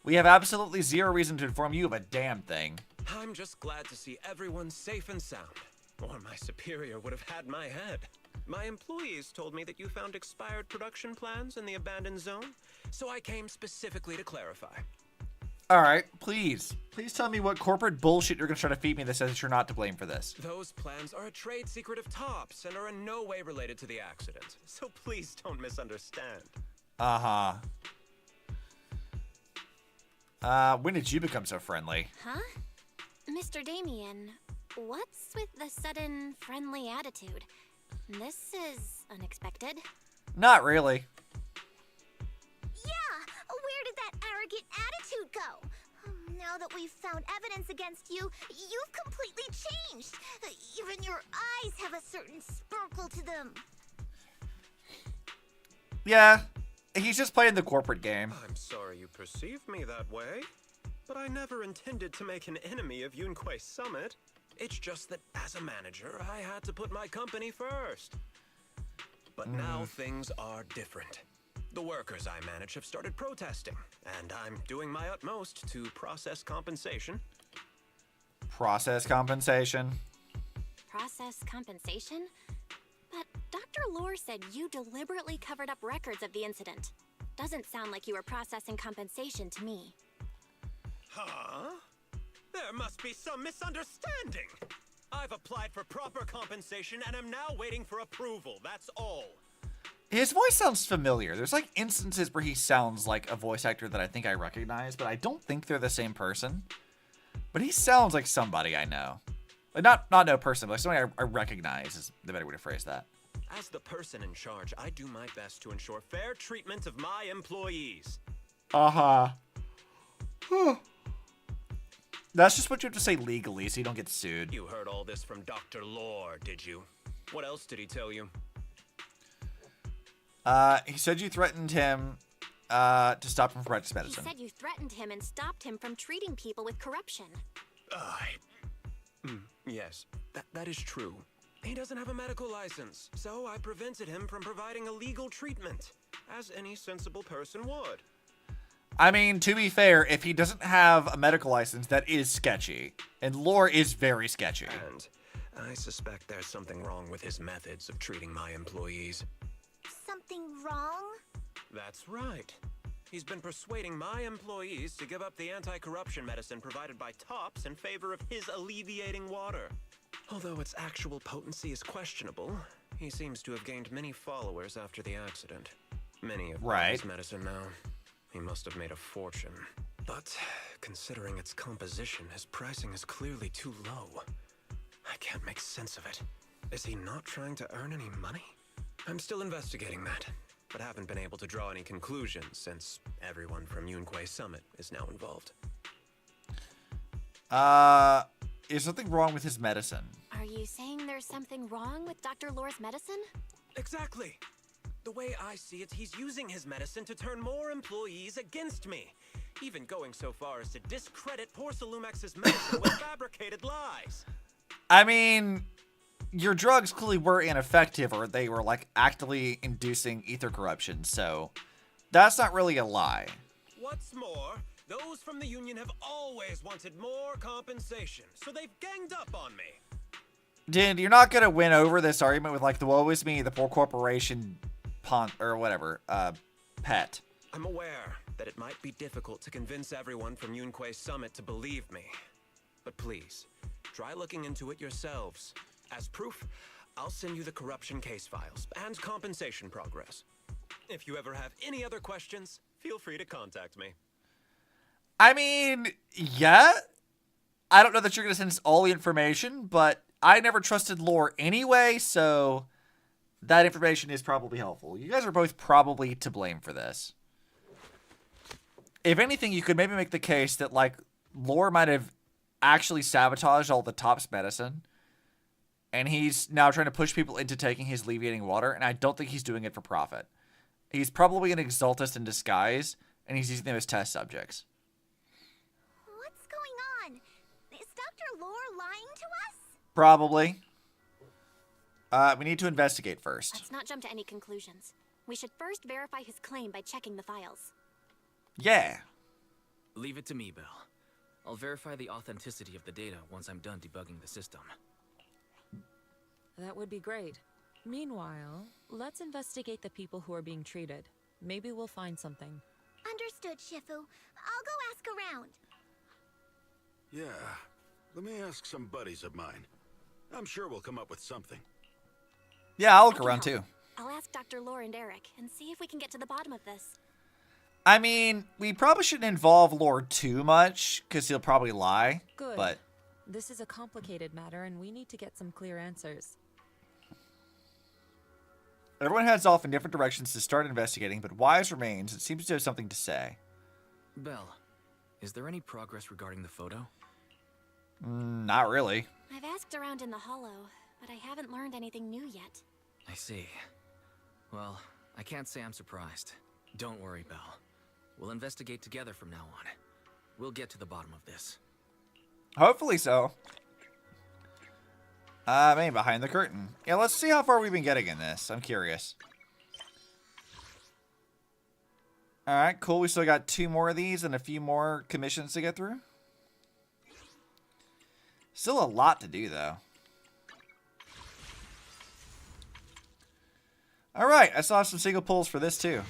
We have absolutely zero reason to inform you of a damn thing. I'm just glad to see everyone safe and sound, or my superior would have had my head. My employees told me that you found expired production plans in the abandoned zone, so I came specifically to clarify. All right, please tell me what corporate bullshit you're gonna try to feed me that says you're not to blame for this. Those plans are a trade secret of Topps and are in no way related to the accident, so please don't misunderstand. When did you become so friendly? Huh? Mr. Damien, what's with the sudden friendly attitude? This is unexpected. Not really. Yeah, where did that arrogant attitude go? Now that we've found evidence against you, you've completely changed. Even your eyes have a certain sparkle to them. Yeah, he's just playing the corporate game. I'm sorry you perceive me that way, but I never intended to make an enemy of Yunquay Summit. It's just that as a manager, I had to put my company first. But now things are different. The workers I manage have started protesting, and I'm doing my utmost to process compensation. Process compensation? Process compensation? But Dr. Lore said you deliberately covered up records of the incident. Doesn't sound like you were processing compensation to me. Huh? There must be some misunderstanding. I've applied for proper compensation and am now waiting for approval, that's all. His voice sounds familiar. There's like instances where he sounds like a voice actor that I think I recognize, but I don't think they're the same person. But he sounds like somebody I know. Like not no person, but like somebody I recognize is the better way to phrase that. As the person in charge, I do my best to ensure fair treatment of my employees. That's just what you have to say legally so you don't get sued. You heard all this from Dr. Lore, did you? What else did he tell you? He said you threatened him to stop him from practicing medicine. He said you threatened him and stopped him from treating people with corruption. Yes, that is true. He doesn't have a medical license, so I prevented him from providing a legal treatment, as any sensible person would. I mean, to be fair, if he doesn't have a medical license, that is sketchy. And Lore is very sketchy. And I suspect there's something wrong with his methods of treating my employees. Something wrong? That's right. He's been persuading my employees to give up the anti-corruption medicine provided by Topps in favor of his alleviating water. Although its actual potency is questionable, he seems to have gained many followers after the accident. Many have bought his medicine now. He must have made a fortune. But considering its composition, his pricing is clearly too low. I can't make sense of it. Is he not trying to earn any money? I'm still investigating that, but haven't been able to draw any conclusions since everyone from Yunquay Summit is now involved. Is something wrong with his medicine? Are you saying there's something wrong with Dr. Lore's medicine? Exactly. The way I see it, he's using his medicine to turn more employees against me. Even going so far as to discredit Porcelumex's medicine with fabricated lies. I mean, your drugs clearly were ineffective, or they were like actively inducing ether corruption, so that's not really a lie. What's more, those from the union have always wanted more compensation, so they've ganged up on me. Dude, you're not gonna win over this argument with like the woe is me, the poor corporation or whatever, pet. I'm aware that it might be difficult to convince everyone from Yunquay Summit to believe me. But please, try looking into it yourselves. As proof, I'll send you the corruption case files and compensation progress. If you ever have any other questions, feel free to contact me. I mean, yeah. I don't know that you're going to send us all the information, but I never trusted Lore anyway, so that information is probably helpful. You guys are both probably to blame for this. If anything, you could maybe make the case that, like, Lore might have actually sabotaged all the Topps medicine, and he's now trying to push people into taking his alleviating water, and I don't think he's doing it for profit. He's probably an exaltist in disguise, and he's using them as test subjects. What's going on? Is Dr. Lore lying to us? Probably. We need to investigate first. Let's not jump to any conclusions. We should first verify his claim by checking the files. Yeah. Leave it to me, Bill. I'll verify the authenticity of the data once I'm done debugging the system. That would be great. Meanwhile, let's investigate the people who are being treated. Maybe we'll find something. Understood, Shifu. I'll go ask around. Yeah, let me ask some buddies of mine. I'm sure we'll come up with something. Yeah, I'll look around too. I'll ask Dr. Lore and Eric and see if we can get to the bottom of this. I mean, we probably shouldn't involve Lore too much, because he'll probably lie. Good. But this is a complicated matter, and we need to get some clear answers. everyone heads off in different directions to start investigating, but Wise remains and seems to have something to say. Belle, is there any progress regarding the photo? Not really. I've asked around in the Hollow, but I haven't learned anything new yet. I see. Well, I can't say I'm surprised. Don't worry, Belle. We'll investigate together from now on. We'll get to the bottom of this. Hopefully so. Maybe behind the curtain. Yeah, let's see how far we've been getting in this. I'm curious. Alright, cool. We still got 2 more of these and a few more commissions to get through. Still a lot to do, though. Alright, I saw some single pulls for this, too.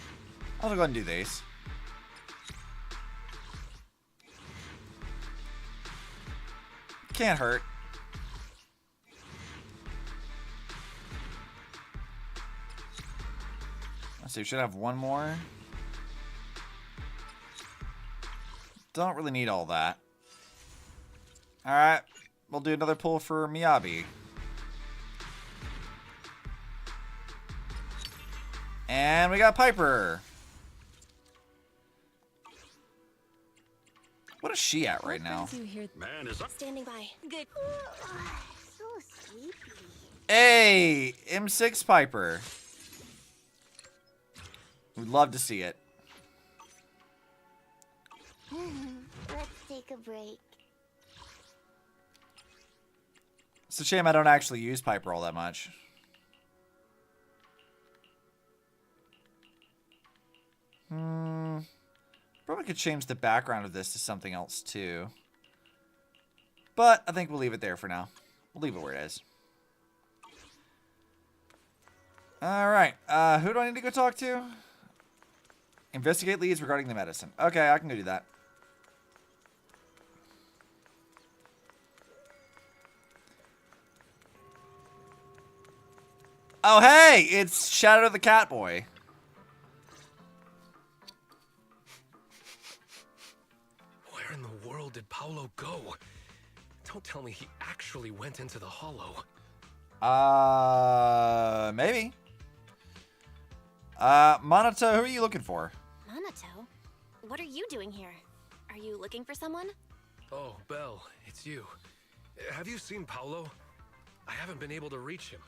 I'll go ahead and do these. Can't hurt. Let's see, we should have one more. Don't really need all that. Alright, we'll do another pull for Miyabi. And we got Piper. What is she at right now? Man is up. Standing by. Good. So sleepy. Hey, M6 Piper. We'd love to see it. Let's take a break. It's a shame I don't actually use Piper all that much. Probably could change the background of this to something else too. But I think we'll leave it there for now. We'll leave it where it is. Alright, who do I need to go talk to? Investigate leads regarding the medicine. Okay, I can go do that. Oh, hey! It's Shadow the Catboy. Where in the world did Paolo go? Don't tell me he actually went into the Hollow. Maybe. Monato, who are you looking for? Monato? What are you doing here? Are you looking for someone? Oh, Belle, it's you. Have you seen Paolo? I haven't been able to reach him.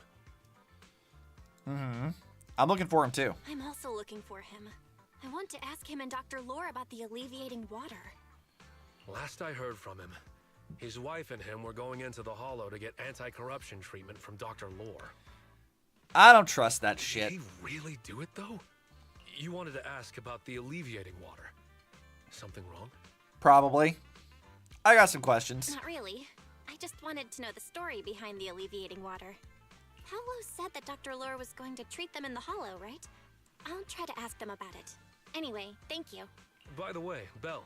I'm looking for him too. I'm also looking for him. I want to ask him and Dr. Lore about the alleviating water. Last I heard from him, his wife and him were going into the Hollow to get anti-corruption treatment from Dr. Lore. I don't trust that shit. Did he really do it, though? You wanted to ask about the alleviating water. Something wrong? Probably. I got some questions. Not really. I just wanted to know the story behind the alleviating water. Paolo said that Dr. Lore was going to treat them in the Hollow, right? I'll try to ask them about it. Anyway, thank you. By the way, Belle,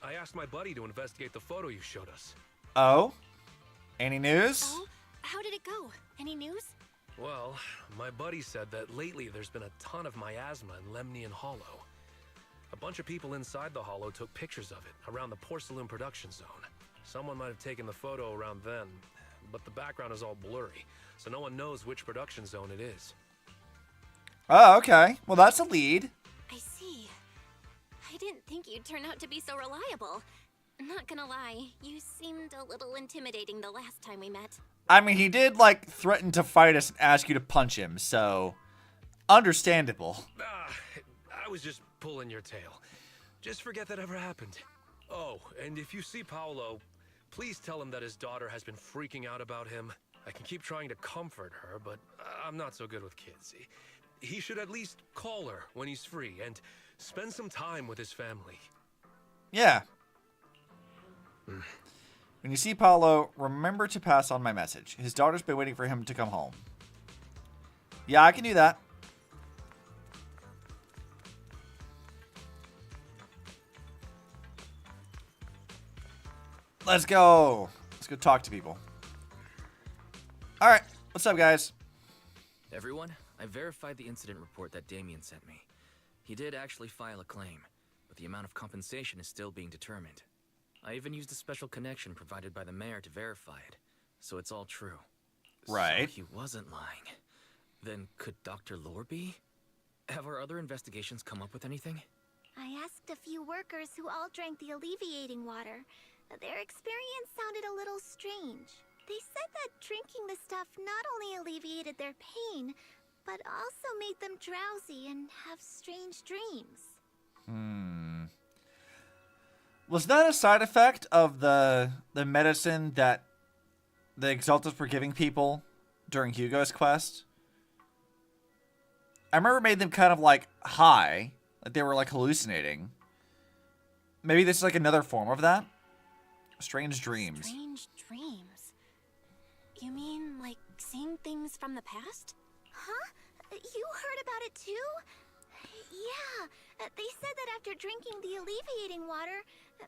I asked my buddy to investigate the photo you showed us. Oh? Any news? Oh? How did it go? Any news? Well, my buddy said that lately there's been a ton of miasma in Lemnian Hollow. A bunch of people inside the Hollow took pictures of it around the porcelain production zone. Someone might have taken the photo around then, but the background is all blurry, so no one knows which production zone it is. Oh, okay. Well, that's a lead. I see. I didn't think you'd turn out to be so reliable. Not gonna lie, you seemed a little intimidating the last time we met. I mean, he did, like, threaten to fight us and ask you to punch him, so understandable. I was just pulling your tail. Just forget that ever happened. Oh, and if you see Paolo, please tell him that his daughter has been freaking out about him. I can keep trying to comfort her, but I'm not so good with kids. He should at least call her when he's free and spend some time with his family. Yeah. When you see Paolo, remember to pass on my message. His daughter's been waiting for him to come home. Yeah, I can do that. Let's go. Let's go talk to people. All right. What's up, guys? Everyone, I verified the incident report that Damien sent me. He did actually file a claim, but the amount of compensation is still being determined. I even used a special connection provided by the mayor to verify it, so it's all true. Right. So he wasn't lying. Then could Dr. Lore be? Have our other investigations come up with anything? I asked a few workers who all drank the alleviating water. Their experience sounded a little strange. They said that drinking the stuff not only alleviated their pain, but also made them drowsy and have strange dreams. Was that a side effect of the medicine that the Exaltas were giving people during Hugo's quest? I remember it made them kind of like high, like they were like hallucinating. Maybe this is like another form of that? Strange dreams. Strange dreams? You mean like seeing things from the past? Huh? You heard about it too? Yeah, they said that after drinking the alleviating water,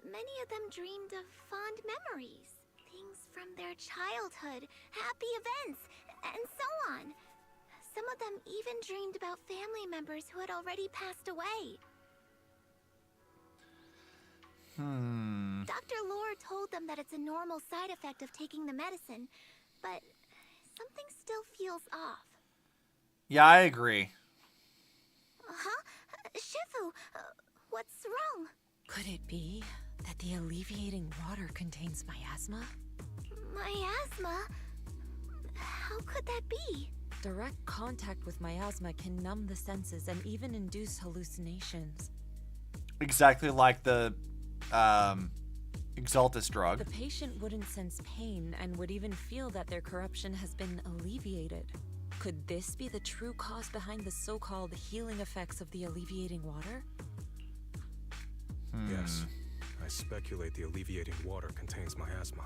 many of them dreamed of fond memories. Things from their childhood, happy events, and so on. Some of them even dreamed about family members who had already passed away. Dr. Lore told them that it's a normal side effect of taking the medicine, but something still feels off. Yeah, I agree. Huh? Shifu, what's wrong? Could it be that the alleviating water contains miasma? Miasma? How could that be? Direct contact with miasma can numb the senses and even induce hallucinations. Exactly like the Exaltus drug. The patient wouldn't sense pain and would even feel that their corruption has been alleviated. Could this be the true cause behind the so-called healing effects of the alleviating water? Yes. I speculate the alleviating water contains miasma.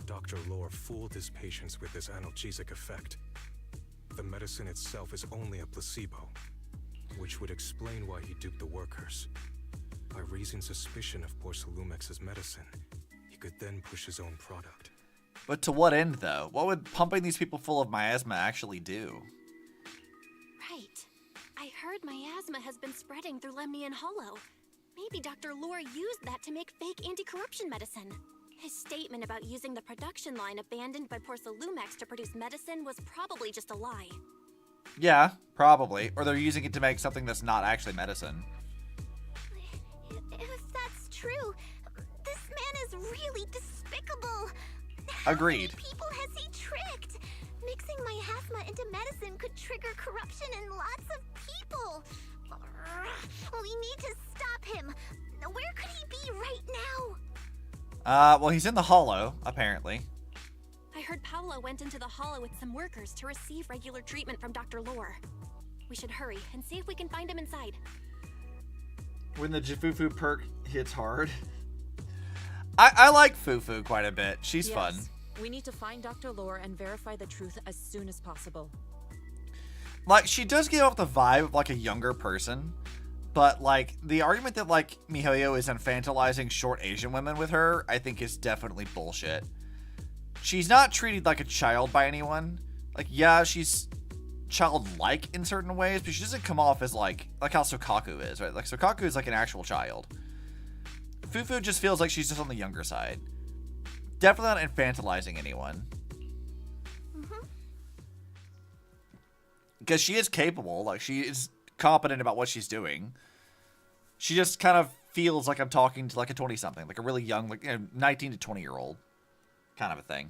Dr. Lore fooled his patients with this analgesic effect. The medicine itself is only a placebo, which would explain why he duped the workers. By raising suspicion of Porcelumex's medicine, he could then push his own product. But to what end, though? What would pumping these people full of miasma actually do? Right. I heard miasma has been spreading through Lemnian Hollow. Maybe Dr. Lore used that to make fake anti-corruption medicine. His statement about using the production line abandoned by Porcelumex to produce medicine was probably just a lie. Yeah, probably. Or they're using it to make something that's not actually medicine. If that's true, this man is really despicable. Agreed. How many people has he tricked? Mixing miasma into medicine could trigger corruption in lots of people. We need to stop him. Where could he be right now? Well, he's in the hollow, apparently. I heard Paolo went into the hollow with some workers to receive regular treatment from Dr. Lore. We should hurry and see if we can find him inside. When the Ju Fufu perk hits hard. I like Fufu quite a bit. She's fun. We need to find Dr. Lore and verify the truth as soon as possible. Like, she does give off the vibe of, like, a younger person. But, like, the argument that, like, Mihoyo is infantilizing short Asian women with her, I think is definitely bullshit. She's not treated like a child by anyone. Like, yeah, she's childlike in certain ways, but she doesn't come off as, like how Sokaku is, right? Like, Sokaku is, like, an actual child. Fufu just feels like she's just on the younger side. Definitely not infantilizing anyone. Because she is capable. Like, she is competent about what she's doing. She just kind of feels like I'm talking to, like, a 20-something. Like, a really young, like, 19 to 20-year-old kind of a thing.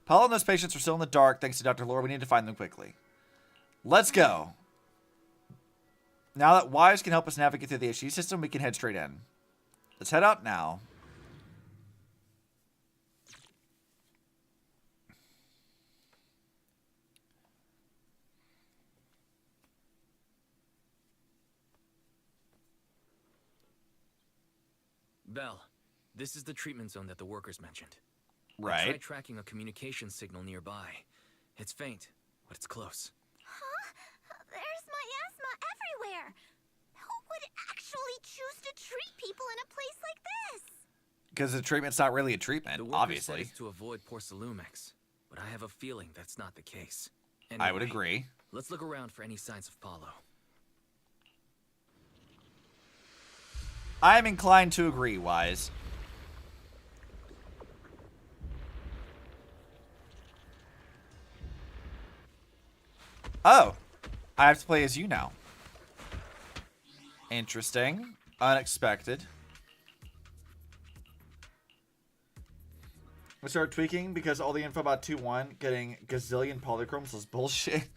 Paolo and those patients are still in the dark. Thanks to Dr. Lore, we need to find them quickly. Let's go. Now that Wise can help us navigate through the HG system, we can head straight in. Let's head out now. Belle, This is the treatment zone that the workers mentioned. Right. Try tracking a communication signal nearby. It's faint, but it's close. Huh? There's miasma everywhere. Who would actually choose to treat people in a place like this? Because the treatment's not really a treatment, The workers obviously. said it's to avoid Porcelumix, but I have a feeling that's not the case. I would agree. Let's look around for any signs of Paulo. I'm inclined to agree, Wise. Oh, I have to play as you now. Interesting. Unexpected. I started tweaking because all the info about 2-1 getting gazillion polychromes was bullshit.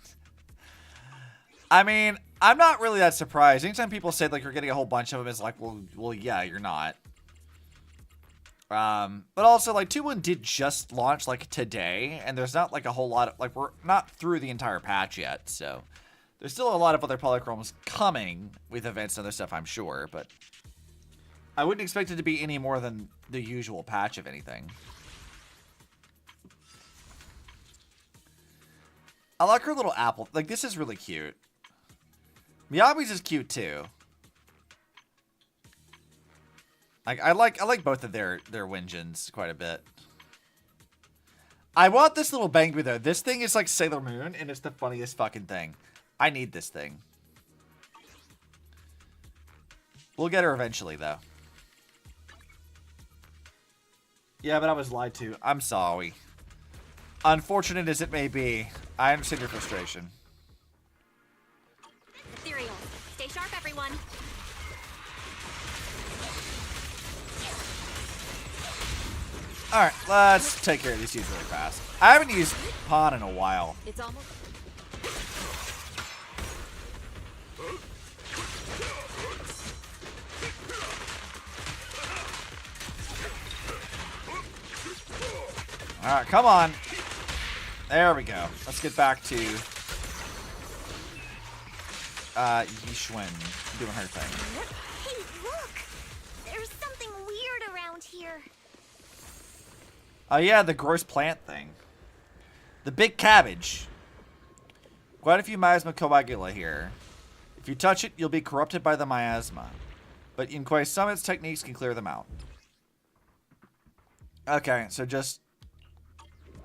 I mean, I'm not really that surprised. Anytime people say like you're getting a whole bunch of them, it's like, well, yeah, you're not. But also like 2-1 did just launch like today, and there's not like a whole lot of like we're not through the entire patch yet, so there's still a lot of other polychromes coming with events and other stuff, I'm sure, but I wouldn't expect it to be any more than the usual patch of anything. I like her little apple. Like, this is really cute. Miyabi's is cute too. Like, I like both of their Winjins quite a bit. I want this little Bangbu though. This thing is like Sailor Moon, and it's the funniest fucking thing. I need this thing. We'll get her eventually though. Yeah, but I was lied to. I'm sorry. Unfortunate as it may be, I understand your frustration. Ethereal, stay sharp, everyone. Alright, let's take care of these dudes really fast. I haven't used Pawn in a while. It's almost... Alright, come on. There we go. Let's get back to Yixuan doing her thing. Hey, look! There's something weird around here. Oh yeah, the gross plant thing. The big cabbage. Quite a few miasma coagula here. If you touch it, you'll be corrupted by the miasma. But Yunquei Summit's techniques can clear them out. Okay, so just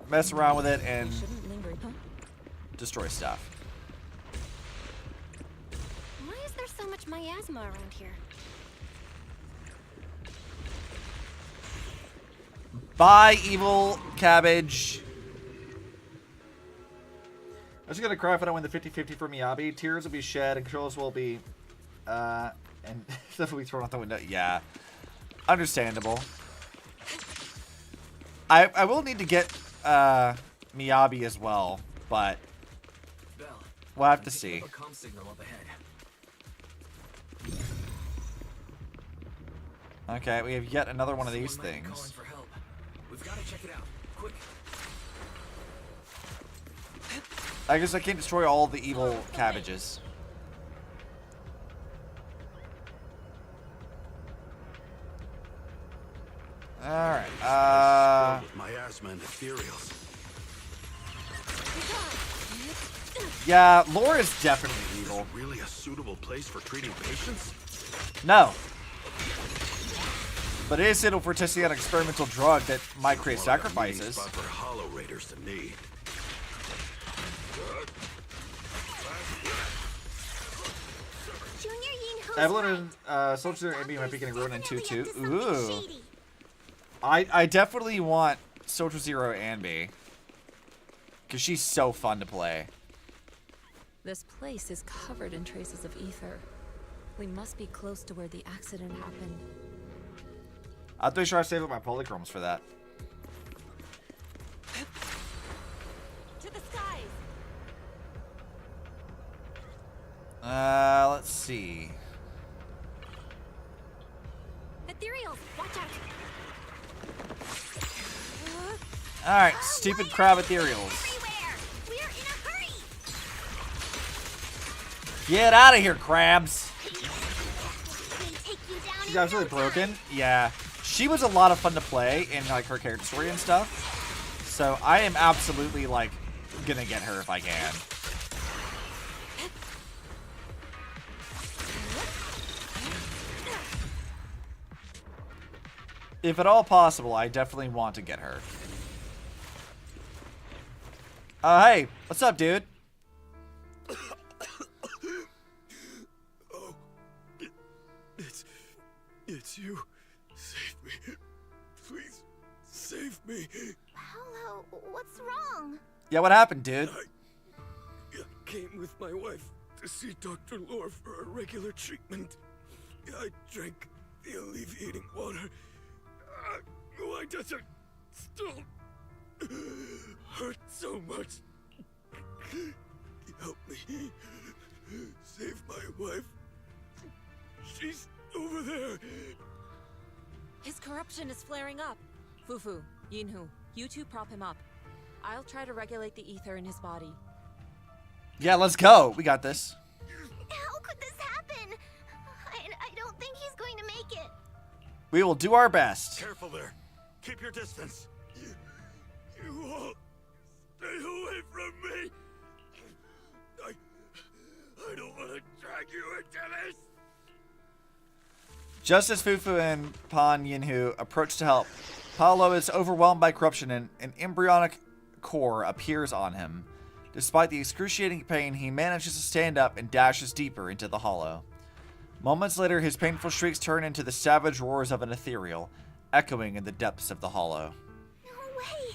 mess around with it and destroy stuff. Why is there so much miasma around here? Bye, evil cabbage. I'm just gonna cry if I don't win the 50-50 for Miyabi. Tears will be shed and controls will be and stuff will be thrown out the window. Yeah. Understandable. I will need to get Miyabi as well, but we'll have to see. Okay, we have yet another one of these things. We've got to check it out. Quick. I guess I can't destroy all the evil cabbages. Alright, miasma and ethereals. yeah, lore is definitely evil. Is this really a suitable place for treating patients? No. But it is suitable for testing an experimental drug that might create sacrifices. For hollow raiders to need. Evelyn and Soldier and Envy might be getting ruined in 2-2. Ooh. I definitely want Soldier Zero and B. Because she's so fun to play. This place is covered in traces of ether. We must be close to where the accident happened. I'm pretty sure I saved up my polychromes for that. To the skies. Let's see. Ethereal, watch out. Alright, stupid crab ethereals. We're in a hurry. Get out of here, crabs. They take you down You guys really broken? Yeah. she was a lot of fun to play in like her character story and stuff. So I am absolutely like gonna get her if I can. If at all possible, I definitely want to get her. Hey, what's up, dude? Oh, it's you. Save me. Please, save me. Paolo, what's wrong? Yeah, what happened, dude? I came with my wife to see Dr. Lore for a regular treatment. I drank the alleviating water. Why does it still hurt so much? Help me. Save my wife. She's over there. His corruption is flaring up. Fufu, Yinhu, you two prop him up. I'll try to regulate the ether in his body. Yeah, let's go. We got this. How could this happen? I don't think he's going to make it. We will do our best. Careful there. Keep your distance. You all stay away from me. I don't want to drag you into this. Just as Fufu and Pan Yinhu approach to help, Paolo is overwhelmed by corruption and an embryonic core appears on him. Despite the excruciating pain, he manages to stand up and dashes deeper into the hollow. Moments later, his painful shrieks turn into the savage roars of an ethereal, echoing in the depths of the hollow. No way!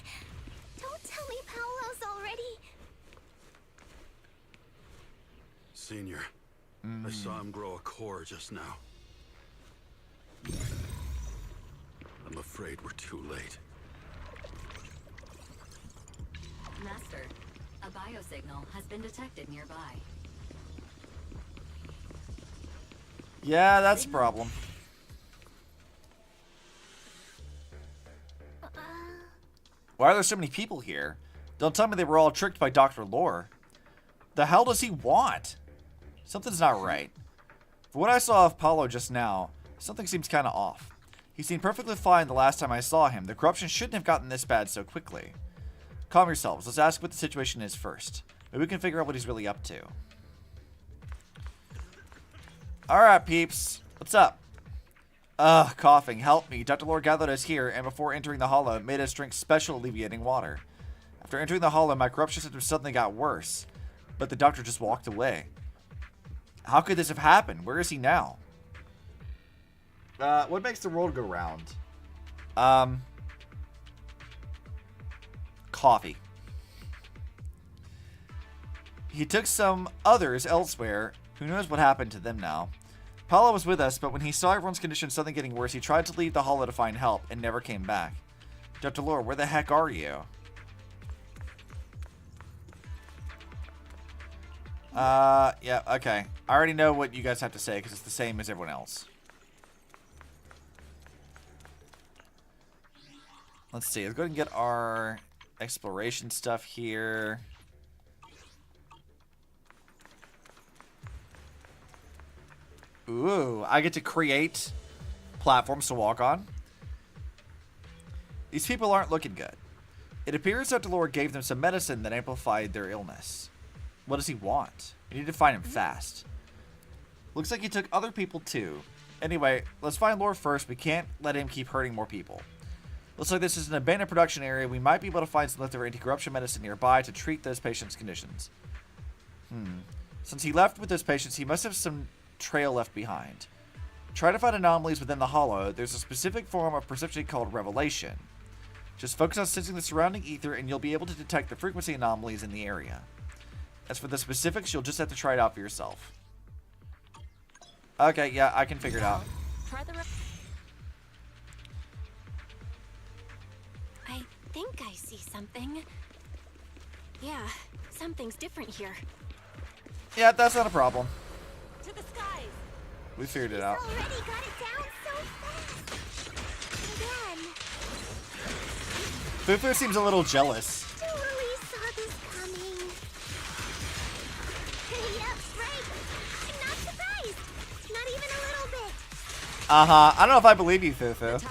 Don't tell me Paolo's already... Senior, I saw him grow a core just now. I'm afraid we're too late. Master, a biosignal has been detected nearby. Yeah, that's a problem. Why are there so many people here? Don't tell me they were all tricked by Dr. Lore. The hell does he want? Something's not right. For what I saw of Paolo just now, something seems kind of off. He seemed perfectly fine the last time I saw him. The corruption shouldn't have gotten this bad so quickly. Calm yourselves. Let's ask what the situation is first. Maybe we can figure out what he's really up to. Alright, peeps. What's up? Coughing. Help me. Dr. Lore gathered us here, and before entering the hollow, made us drink special alleviating water. After entering the hollow, my corruption symptoms suddenly got worse. But the doctor just walked away. How could this have happened? Where is he now? What makes the world go round? Coffee. He took some others elsewhere. Who knows what happened to them now? Paolo was with us, but when he saw everyone's condition suddenly getting worse, he tried to leave the hollow to find help and never came back. Dr. Lore, where the heck are you? Yeah, okay. I already know what you guys have to say because it's the same as everyone else. Let's see. Let's go ahead and get our exploration stuff here. Ooh, I get to create platforms to walk on. These people aren't looking good. It appears Dr. Lore gave them some medicine that amplified their illness. What does he want? We need to find him fast. Looks like he took other people too. Anyway, let's find Lore first. We can't let him keep hurting more people. Looks like this is an abandoned production area. We might be able to find some leftover anti-corruption medicine nearby to treat those patients' conditions. Since he left with those patients, he must have some trail left behind. Try to find anomalies within the hollow. There's a specific form of perception called revelation. Just focus on sensing the surrounding ether and you'll be able to detect the frequency anomalies in the area. As for the specifics, you'll just have to try it out for yourself. Okay, yeah, I can figure it out. Try the I think I see something. Yeah, something's different here. Yeah, that's not a problem. To the skies. We figured it out. Already got it down so fast. Again. Fufu seems a little jealous. Totally saw this coming. Yep, right. I'm not surprised. Not even a little bit. I don't know if I believe you, Fufu.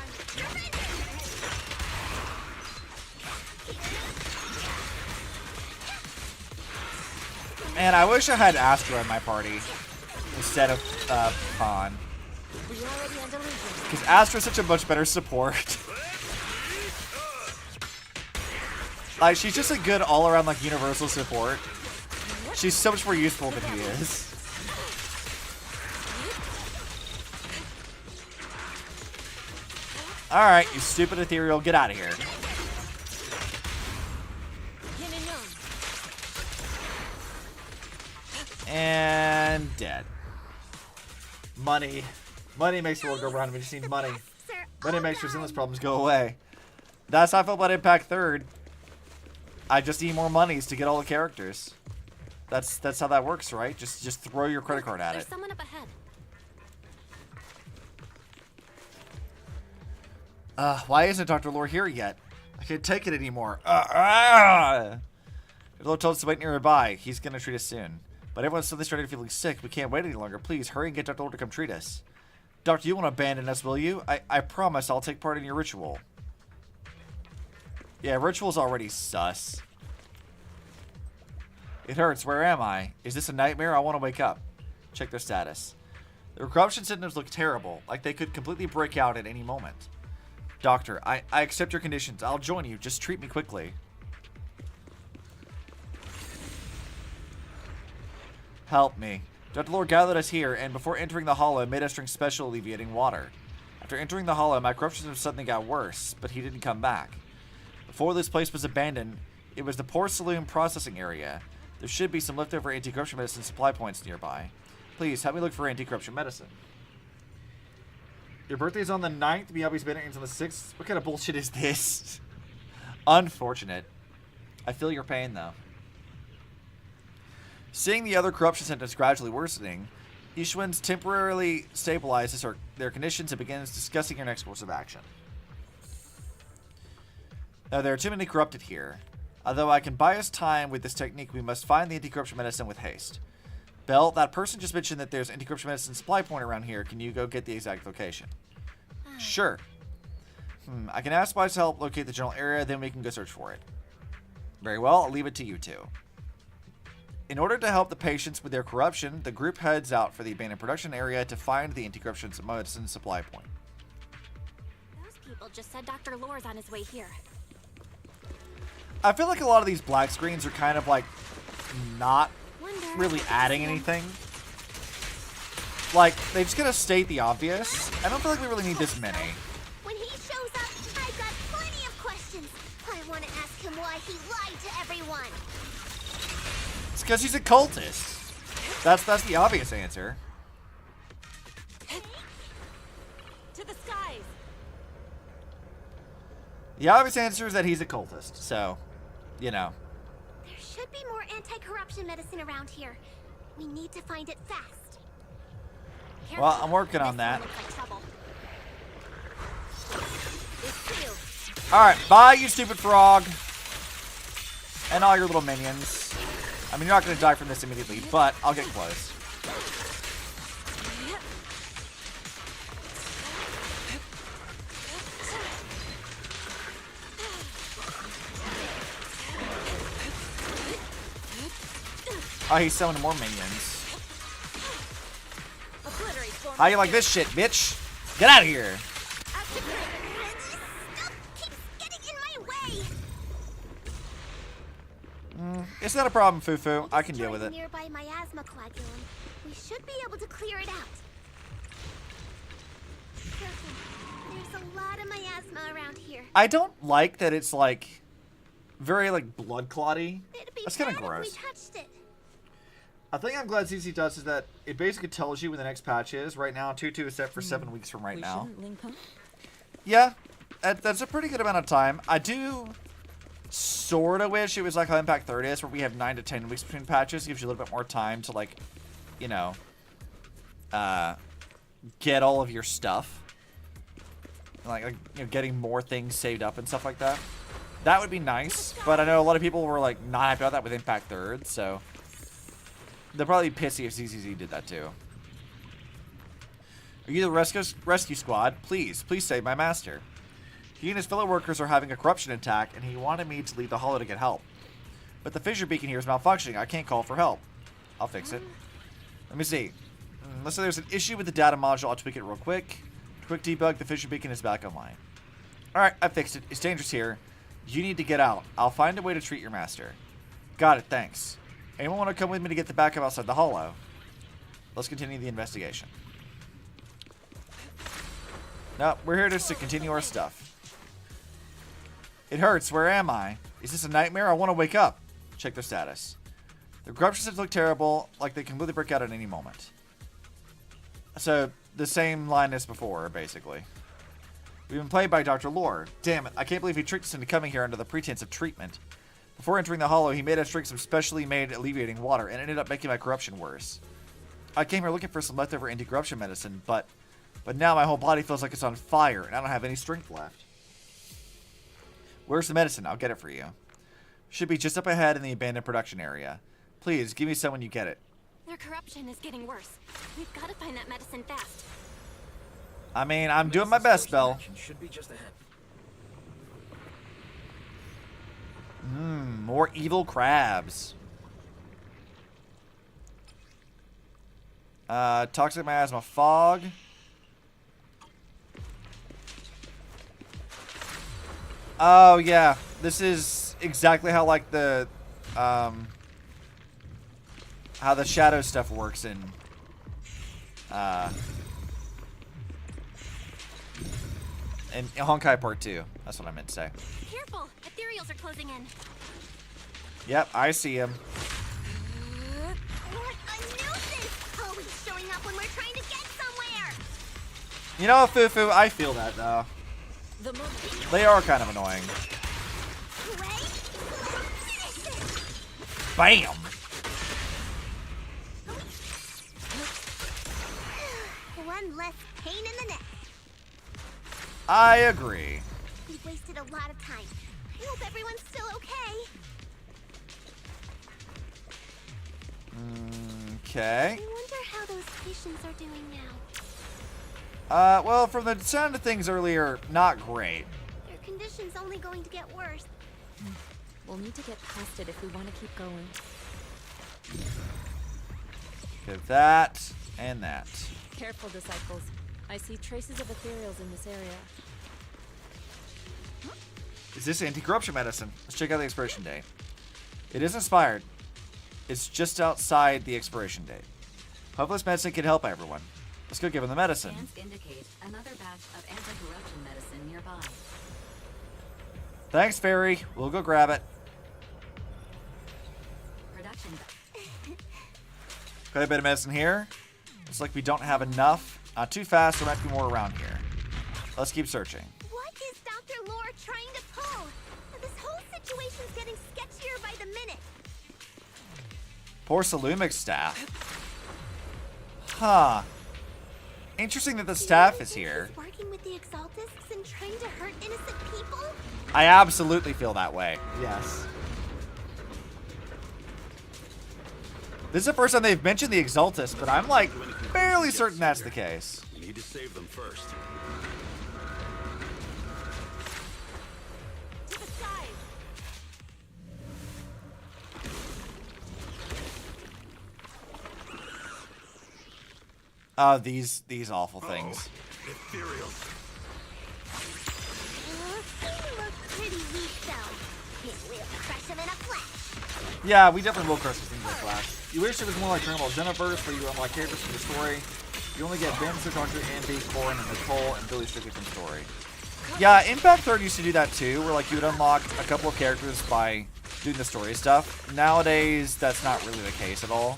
And I wish I had Astra in my party instead of Khan. Because Astra's such a much better support. Like, she's just a good all-around, like, universal support. She's so much more useful than he is. Alright, you stupid ethereal, get out of here. And dead. Money. Money makes the world go round. We just need money. Money makes Zenless problems go away. That's how I felt about Impact 3rd. I just need more monies to get all the characters. That's how that works, right? Just throw your credit card at it. There's someone up ahead. Why isn't Dr. Lore here yet? I can't take it anymore. If Lore told us to wait nearby, he's gonna treat us soon. But everyone's suddenly started feeling sick. We can't wait any longer. Please hurry and get Dr. Lore to come treat us. Doctor, you won't abandon us, will you? I promise I'll take part in your ritual. Yeah, ritual's already sus. It hurts. Where am I? Is this a nightmare? I want to wake up. Check their status. The corruption symptoms look terrible, like they could completely break out at any moment. Doctor, I accept your conditions. I'll join you. Just treat me quickly. Help me. Dr. Lore gathered us here, and before entering the hollow, made us drink special alleviating water. After entering the hollow, my corruption symptoms suddenly got worse, but he didn't come back. Before this place was abandoned, it was the porcelain processing area. There should be some leftover anti-corruption medicine supply points nearby. Please, help me look for anti-corruption medicine. Your birthday's on the 9th, Miyabi's birthday ends on the 6th. What kind of bullshit is this? Unfortunate. I feel your pain, though. Seeing the other corruption symptoms gradually worsening, Yixuan temporarily stabilizes their conditions and begins discussing your next course of action. Now, there are too many corrupted here. Although I can buy us time with this technique, we must find the anti-corruption medicine with haste. Belle, that person just mentioned that there's anti-corruption medicine supply point around here. Can you go get the exact location? Sure. I can ask Spice to help locate the general area, then we can go search for it. Very well, I'll leave it to you two. In order to help the patients with their corruption, the group heads out for the abandoned production area to find the anti-corruption medicine supply point. Those people just said Dr. Lore's on his way here. I feel like a lot of these black screens are kind of like not really adding anything. Like, they just gotta state the obvious. I don't feel like we really need this many. When he shows up, I've got plenty of questions. I want to ask him why he lied to everyone. It's because he's a cultist. That's the obvious answer. To the skies. The obvious answer is that he's a cultist. So, you know. There should be more anti-corruption medicine around here. We need to find it fast. Well, I'm working on that. Alright, bye, you stupid frog. And all your little minions. I mean, you're not going to die from this immediately, but I'll get close. Oh, he's summoning more minions. How you like this shit, bitch? Get out of here. It's not a problem, Fufu. I can deal with it. Nearby miasma coagulum. We should be able to clear it out. Careful. There's a lot of miasma around here. I don't like that it's like very like blood clotty. That's kind of gross. I think I'm glad ZZZ does is that it basically tells you when the next patch is. Right now, 2.2 is set for 7 weeks from right now. Yeah, that's a pretty good amount of time. I do sort of wish it was like how Impact 3rd is, where we have 9 to 10 weeks between patches. Gives you a little bit more time to, like, you know, get all of your stuff. Like you know, getting more things saved up and stuff like that. That would be nice, but I know a lot of people were, like, not happy about that with Impact 3rd, so they'll probably be pissy if ZZZ did that too. Are you the rescue squad? Please save my master. He and his fellow workers are having a corruption attack, and he wanted me to leave the hollow to get help. But the fissure beacon here is malfunctioning. I can't call for help. I'll fix it. Let me see. Let's say there's an issue with the data module. I'll tweak it real quick. Quick debug. The fission beacon is back online. Alright, I fixed it. It's dangerous here. You need to get out. I'll find a way to treat your master. Got it, thanks. Anyone want to come with me to get the backup outside the hollow? Let's continue the investigation. No, we're here just to continue our stuff. It hurts. Where am I? Is this a nightmare? I want to wake up. Check their status. The corruption systems look terrible, like they completely break out at any moment. So, the same line as before, basically. We've been played by Dr. Lore. Damn it, I can't believe he tricked us into coming here under the pretense of treatment. Before entering the hollow, he made us drink some specially made alleviating water and ended up making my corruption worse. I came here looking for some leftover anti-corruption medicine, but now my whole body feels like it's on fire and I don't have any strength left. Where's the medicine? I'll get it for you. Should be just up ahead in the abandoned production area. Please, give me some when you get it. Their corruption is getting worse. We've got to find that medicine fast. I mean, I'm doing my best, Belle. Should be just ahead. More evil crabs. Toxic miasma fog. Oh yeah, this is exactly how like the how the shadow stuff works in Honkai Part 2. That's what I meant to say. Careful, ethereals are closing in. Yep, I see him. What a nuisance! Always showing up when we're trying to get somewhere. You know, Fufu, I feel that though. They are kind of annoying. Bam! One less pain in the neck. I agree. We've wasted a lot of time. I hope everyone's still okay. Okay. I wonder how those patients are doing now. Well, from the sound of things earlier, not great. Their condition's only going to get worse. We'll need to get past it if we want to keep going. Get that and that. Careful, disciples. I see traces of ethereals in this area. Is this anti-corruption medicine? Let's check out the expiration date. It is inspired. It's just outside the expiration date. Hopefully this medicine can help everyone. Let's go give him the medicine. Scans indicate another batch of anti-corruption medicine nearby. Thanks, Fairy. We'll go grab it. Production. Got a bit of medicine here. Looks like we don't have enough. Not too fast. There might be more around here. Let's keep searching. What is Dr. Lore trying to pull? This whole situation's getting sketchier by the minute. Poor Salumic's staff. Huh. Interesting that the staff is here. He's working with the Exaltists and trying to hurt innocent people? I absolutely feel that way. Yes. This is the first time they've mentioned the Exaltists, but I'm like fairly certain that's the case. You need to save them first. To the side. Oh, these awful things. Ethereal. They look pretty weak though. We'll crush them in a flash. Yeah, we definitely will crush these things like Flash. You wish it was more like Dragon Ball Xenoverse, where you unlock characters from the story. You only get Ben, Dr. Andy, Corin, and Nicole, and Billy strictly from story. Yeah, Impact 3 used to do that too, where like you would unlock a couple of characters by doing the story stuff. Nowadays, that's not really the case at all.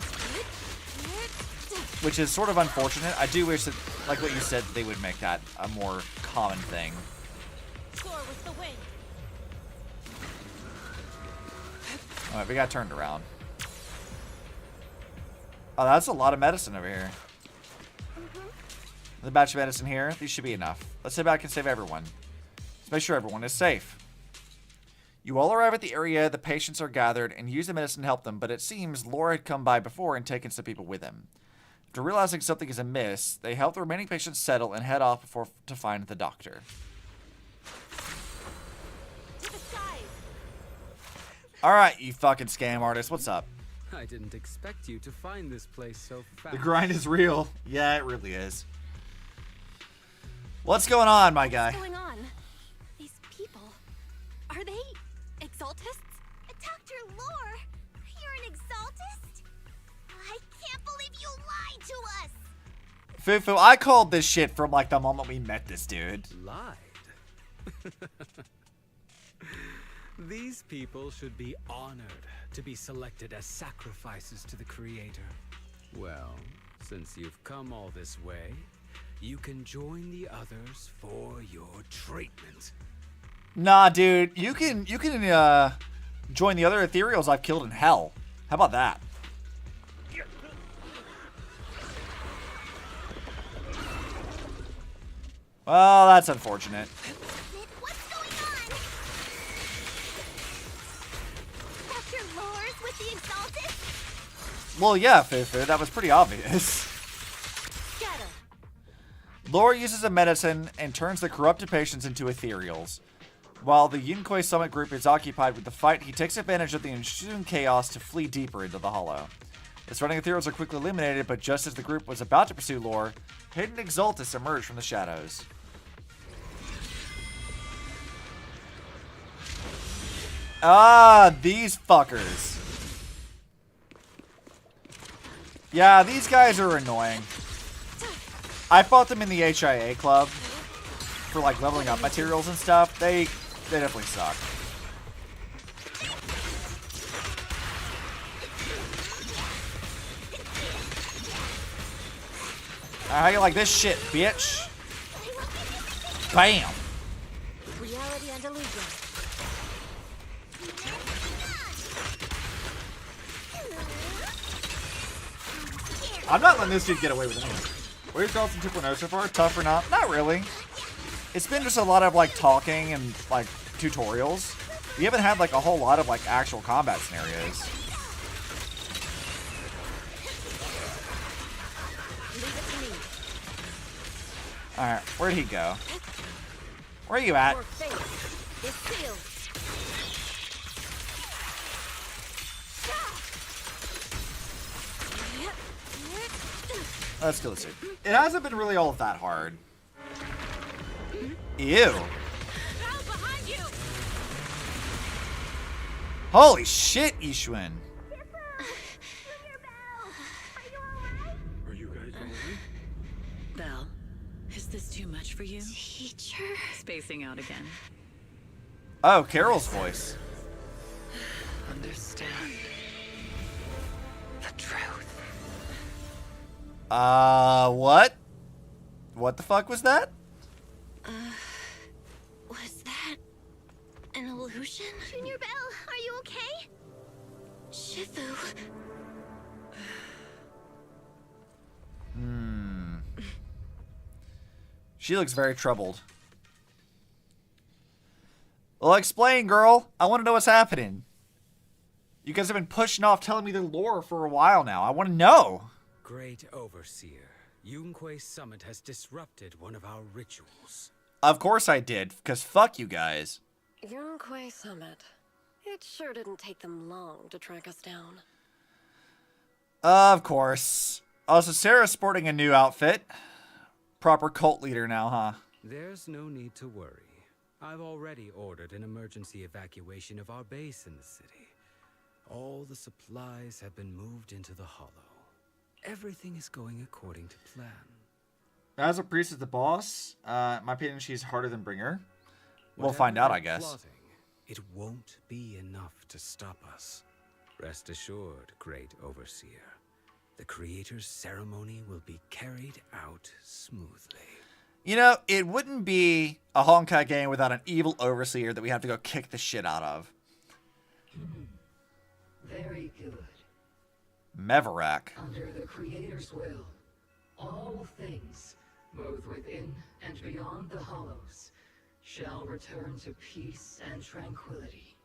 Which is sort of unfortunate. I do wish that, like what you said, they would make that a more common thing. Score with the win. Alright, we got turned around. Oh, that's a lot of medicine over here. There's a batch of medicine here. These should be enough. Let's head back and save everyone. Let's make sure everyone is safe. You all arrive at the area the patients are gathered and use the medicine to help them, but it seems Laura had come by before and taken some people with him. After realizing something is amiss, they help the remaining patients settle and head off to find the doctor. To the side. Alright, you fucking scam artist. What's up? I didn't expect you to find this place so fast. The grind is real. Yeah, it really is. What's going on, my guy? What's going on? These people, are they exaltists? Dr. Lore, you're an exaltist? I can't believe you lied to us! Fufu, I called this shit from like the moment we met this dude. Lied? These people should be honored to be selected as sacrifices to the Creator. Well, since you've come all this way, you can join the others for your treatment. Nah, dude, you can join the other ethereals I've killed in hell. How about that? Well, that's unfortunate. What's going on? Dr. Lore's with the exaltist? Well, yeah, Fufu, that was pretty obvious. Scatter. Lore uses a medicine and turns the corrupted patients into ethereals. While the Yunquay Summit group is occupied with the fight, he takes advantage of the ensuing chaos to flee deeper into the hollow. The surrounding ethereals are quickly eliminated, but just as the group was about to pursue Lore, hidden exaltists emerge from the shadows. Ah, these fuckers. Yeah, these guys are annoying. I fought them in the HIA club for like leveling up materials and stuff. They definitely suck. How you like this shit, bitch? Bam! Reality and illusion. I'm not letting this dude get away with anything. Where's Dalton 2.0 so far? Tough or not? Not really. It's been just a lot of like talking and like tutorials. We haven't had like a whole lot of like actual combat scenarios. Alright, where'd he go? Where are you at? Let's kill this dude. It hasn't been really all that hard. Ew. Holy shit, Yixuan. Are you guys alright? Belle, is this too much for you? Teacher. Spacing out again. Oh, Carol's voice. Understand the truth. What? What the fuck was that? Was that an illusion? Junior Belle, are you okay? Shifu. She looks very troubled. Well, explain, girl. I want to know what's happening. You guys have been pushing off telling me the lore for a while now. I want to know. Great Overseer, Yunquay Summit has disrupted one of our rituals. Of course I did, because fuck you guys. Yunquay Summit. It sure didn't take them long to track us down. Of course. Also, Sarah's sporting a new outfit. Proper cult leader now, huh? There's no need to worry. I've already ordered an emergency evacuation of our base in the city. All the supplies have been moved into the hollow. Everything is going according to plan. As a priest is the boss, in my opinion, she's harder than Bringer. We'll Whatever find out, they're I guess. plotting, it won't be enough to stop us. Rest assured, Great Overseer. The Creator's ceremony will be carried out smoothly. You know, it wouldn't be a Honkai game without an evil overseer that we have to go kick the shit out of. Very good. Mevarak. Under the Creator's will, all things, both within and beyond the hollows, shall return to peace and tranquility.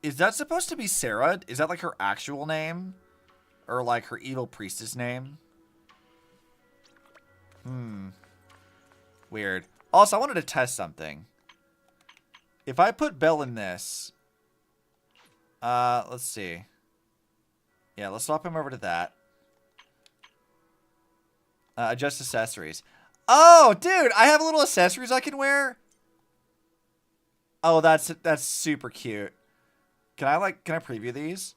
Is that supposed to be Sarah? Is that like her actual name? Or like her evil priestess name? Weird. Also, I wanted to test something. If I put Belle in this... let's see. Yeah, let's swap him over to that. Adjust accessories. Oh, dude, I have little accessories I can wear. Oh, that's super cute. Can I preview these?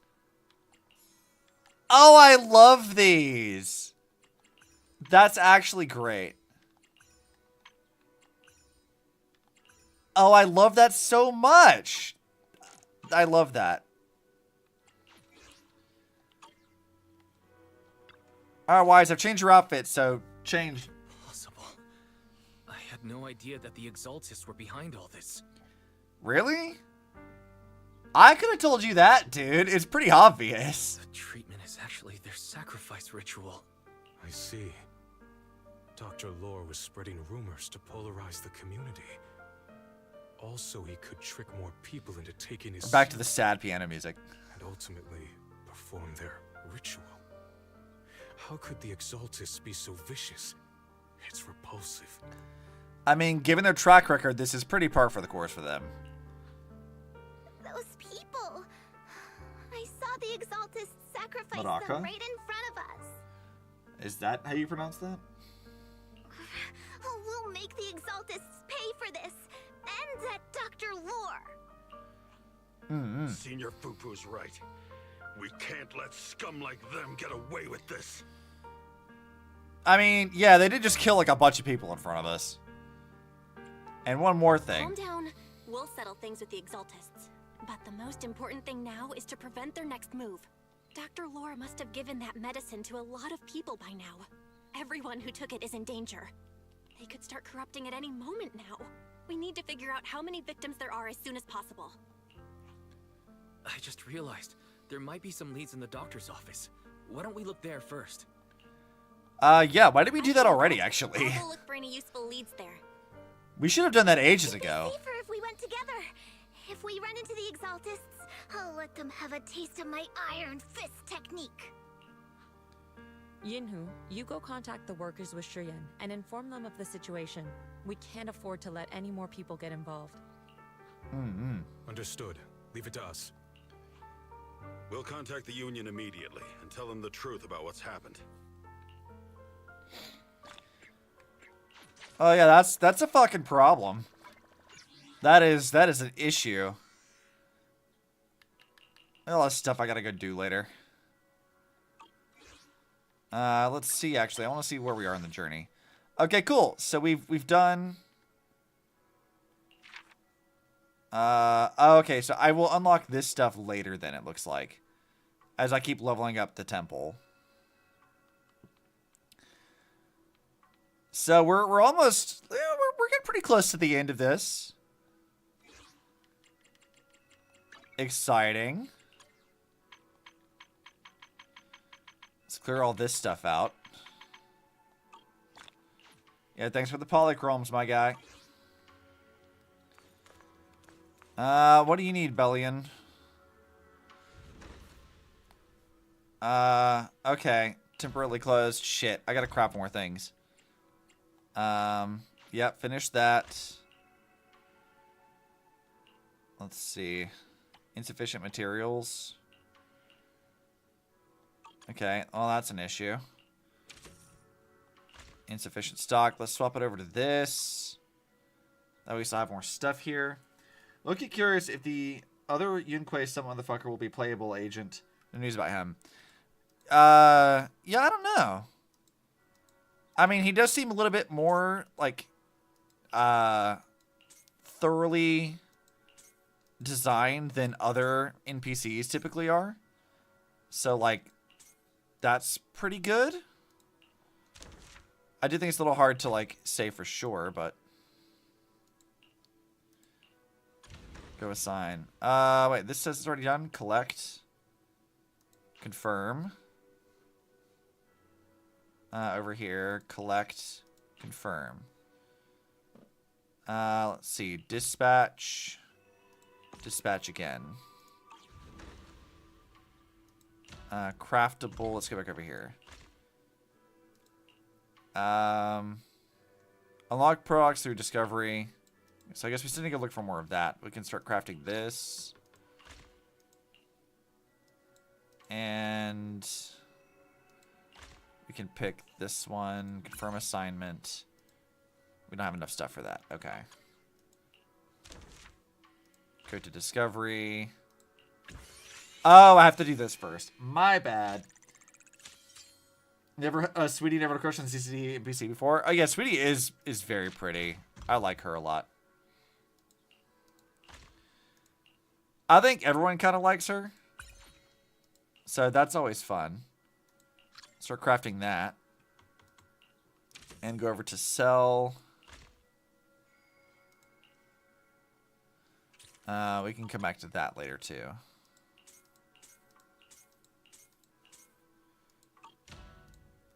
Oh, I love these. That's actually great. Oh, I love that so much. I love that. All right, Wise, I've changed your outfit, so change. Possible. I had no idea that the Exaltists were behind all this. Really? I could have told you that, dude. It's pretty obvious. The treatment is actually their sacrifice ritual. I see. Dr. Lore was spreading rumors to polarize the community. Also, he could trick more people into taking his... Back to the sad piano music. And ultimately perform their ritual. How could the Exaltists be so vicious? It's repulsive. I mean, given their track record, this is pretty par for the course for them. Those people. I saw the Exaltists sacrifice Maraka? them right in front of us. Is that how you pronounce that? We'll make the Exaltists pay for this. And that Dr. Lore. Senior Fufu's right. We can't let scum like them get away with this. I mean, yeah, they did just kill like a bunch of people in front of us. And one more thing. Calm down. We'll settle things with the Exaltists. But the most important thing now is to prevent their next move. Dr. Lore must have given that medicine to a lot of people by now. Everyone who took it is in danger. They could start corrupting at any moment now. We need to figure out how many victims there are as soon as possible. I just realized there might be some leads in the doctor's office. Why don't we look there first? Yeah, why did we do that already, actually? I'll go look for any useful leads there. We should have done that ages ago. Safer if we went together. If we run into the Exaltists, I'll let them have a taste of my Iron Fist technique. Yinhu, you go contact the workers with Shiyan and inform them of the situation. We can't afford to let any more people get involved. Understood. Leave it to us. We'll contact the Union immediately and tell them the truth about what's happened. Oh yeah, that's a fucking problem. That is an issue. A lot of stuff I gotta go do later. Let's see. Actually, I want to see where we are in the journey. Okay, cool. So we've done. Okay. So I will unlock this stuff later. Then it looks like, as I keep leveling up the temple. So we're almost we're getting pretty close to the end of this. Exciting. Let's clear all this stuff out. Yeah, thanks for the polychromes, my guy. What do you need, Bellion? Okay. Temporarily closed. Shit, I gotta crap more things. Yep, finish that. Let's see. Insufficient materials. Okay, well, that's an issue. Insufficient stock. Let's swap it over to this. That way we still have more stuff here. Low-key curious if the other Yunquei some motherfucker will be playable agent. The news about him. Yeah, I don't know. I mean, he does seem a little bit more, like, thoroughly designed than other NPCs typically are. So, like, that's pretty good. I do think it's a little hard to, like, say for sure, but... Go assign. Wait, this says it's already done. Collect. Confirm. Over here. Collect. Confirm. Let's see. Dispatch. Dispatch again. Craftable. Let's go back over here. Unlock products through discovery. So I guess we still need to look for more of that. We can start crafting this. And And we can pick this one. Confirm assignment. We don't have enough stuff for that. Okay. Go to discovery. Oh, I have to do this first. My bad. Never, Sweetie never crushed on ZZZ and PC before. Oh yeah, Sweetie is very pretty. I like her a lot. I think everyone kind of likes her. So that's always fun. Start crafting that. And go over to sell. We can come back to that later too.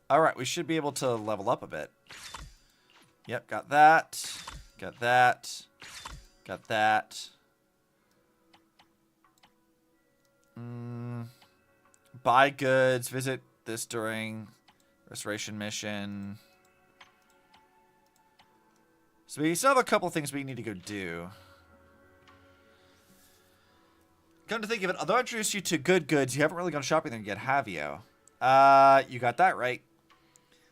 Alright, we should be able to level up a bit. Yep, got that. Got that. Got that. Buy goods. Visit this during restoration mission. So we still have a couple things we need to go do. Come to think of it, although I introduced you to good goods, you haven't really gone shopping there yet, have you? You got that right.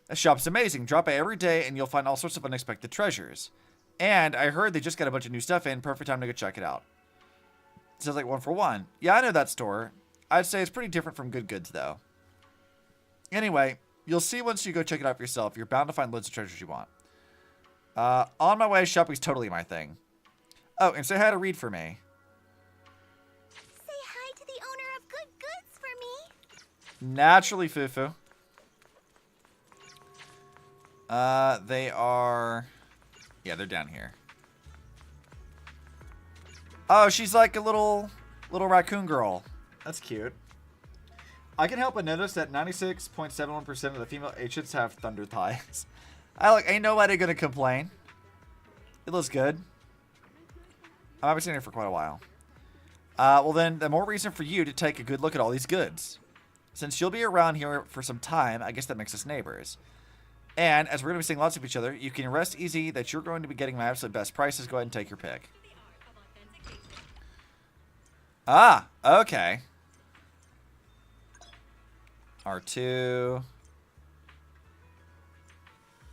That shop's amazing. Drop by every day and you'll find all sorts of unexpected treasures. And I heard they just got a bunch of new stuff in. Perfect time to go check it out. Sounds like 1 for 1. Yeah, I know that store. I'd say it's pretty different from Good Goods, though. Anyway, you'll see once you go check it out for yourself. You're bound to find loads of treasures you want. On my way, shopping's totally my thing. Oh, and say hi to Reed for me. Say hi to the owner of Good Goods for me. Naturally, Fufu. They are... Yeah, they're down here. Oh, she's like a little raccoon girl. That's cute. I can help but notice that 96.71% of the female agents have thunder thighs. Ain't nobody gonna complain. It looks good. I've been sitting here for quite a while. Well then, the more reason for you to take a good look at all these goods. Since you'll be around here for some time, I guess that makes us neighbors. And as we're going to be seeing lots of each other, you can rest easy that you're going to be getting my absolute best prices. Go ahead and take your pick. Ah, okay. R2.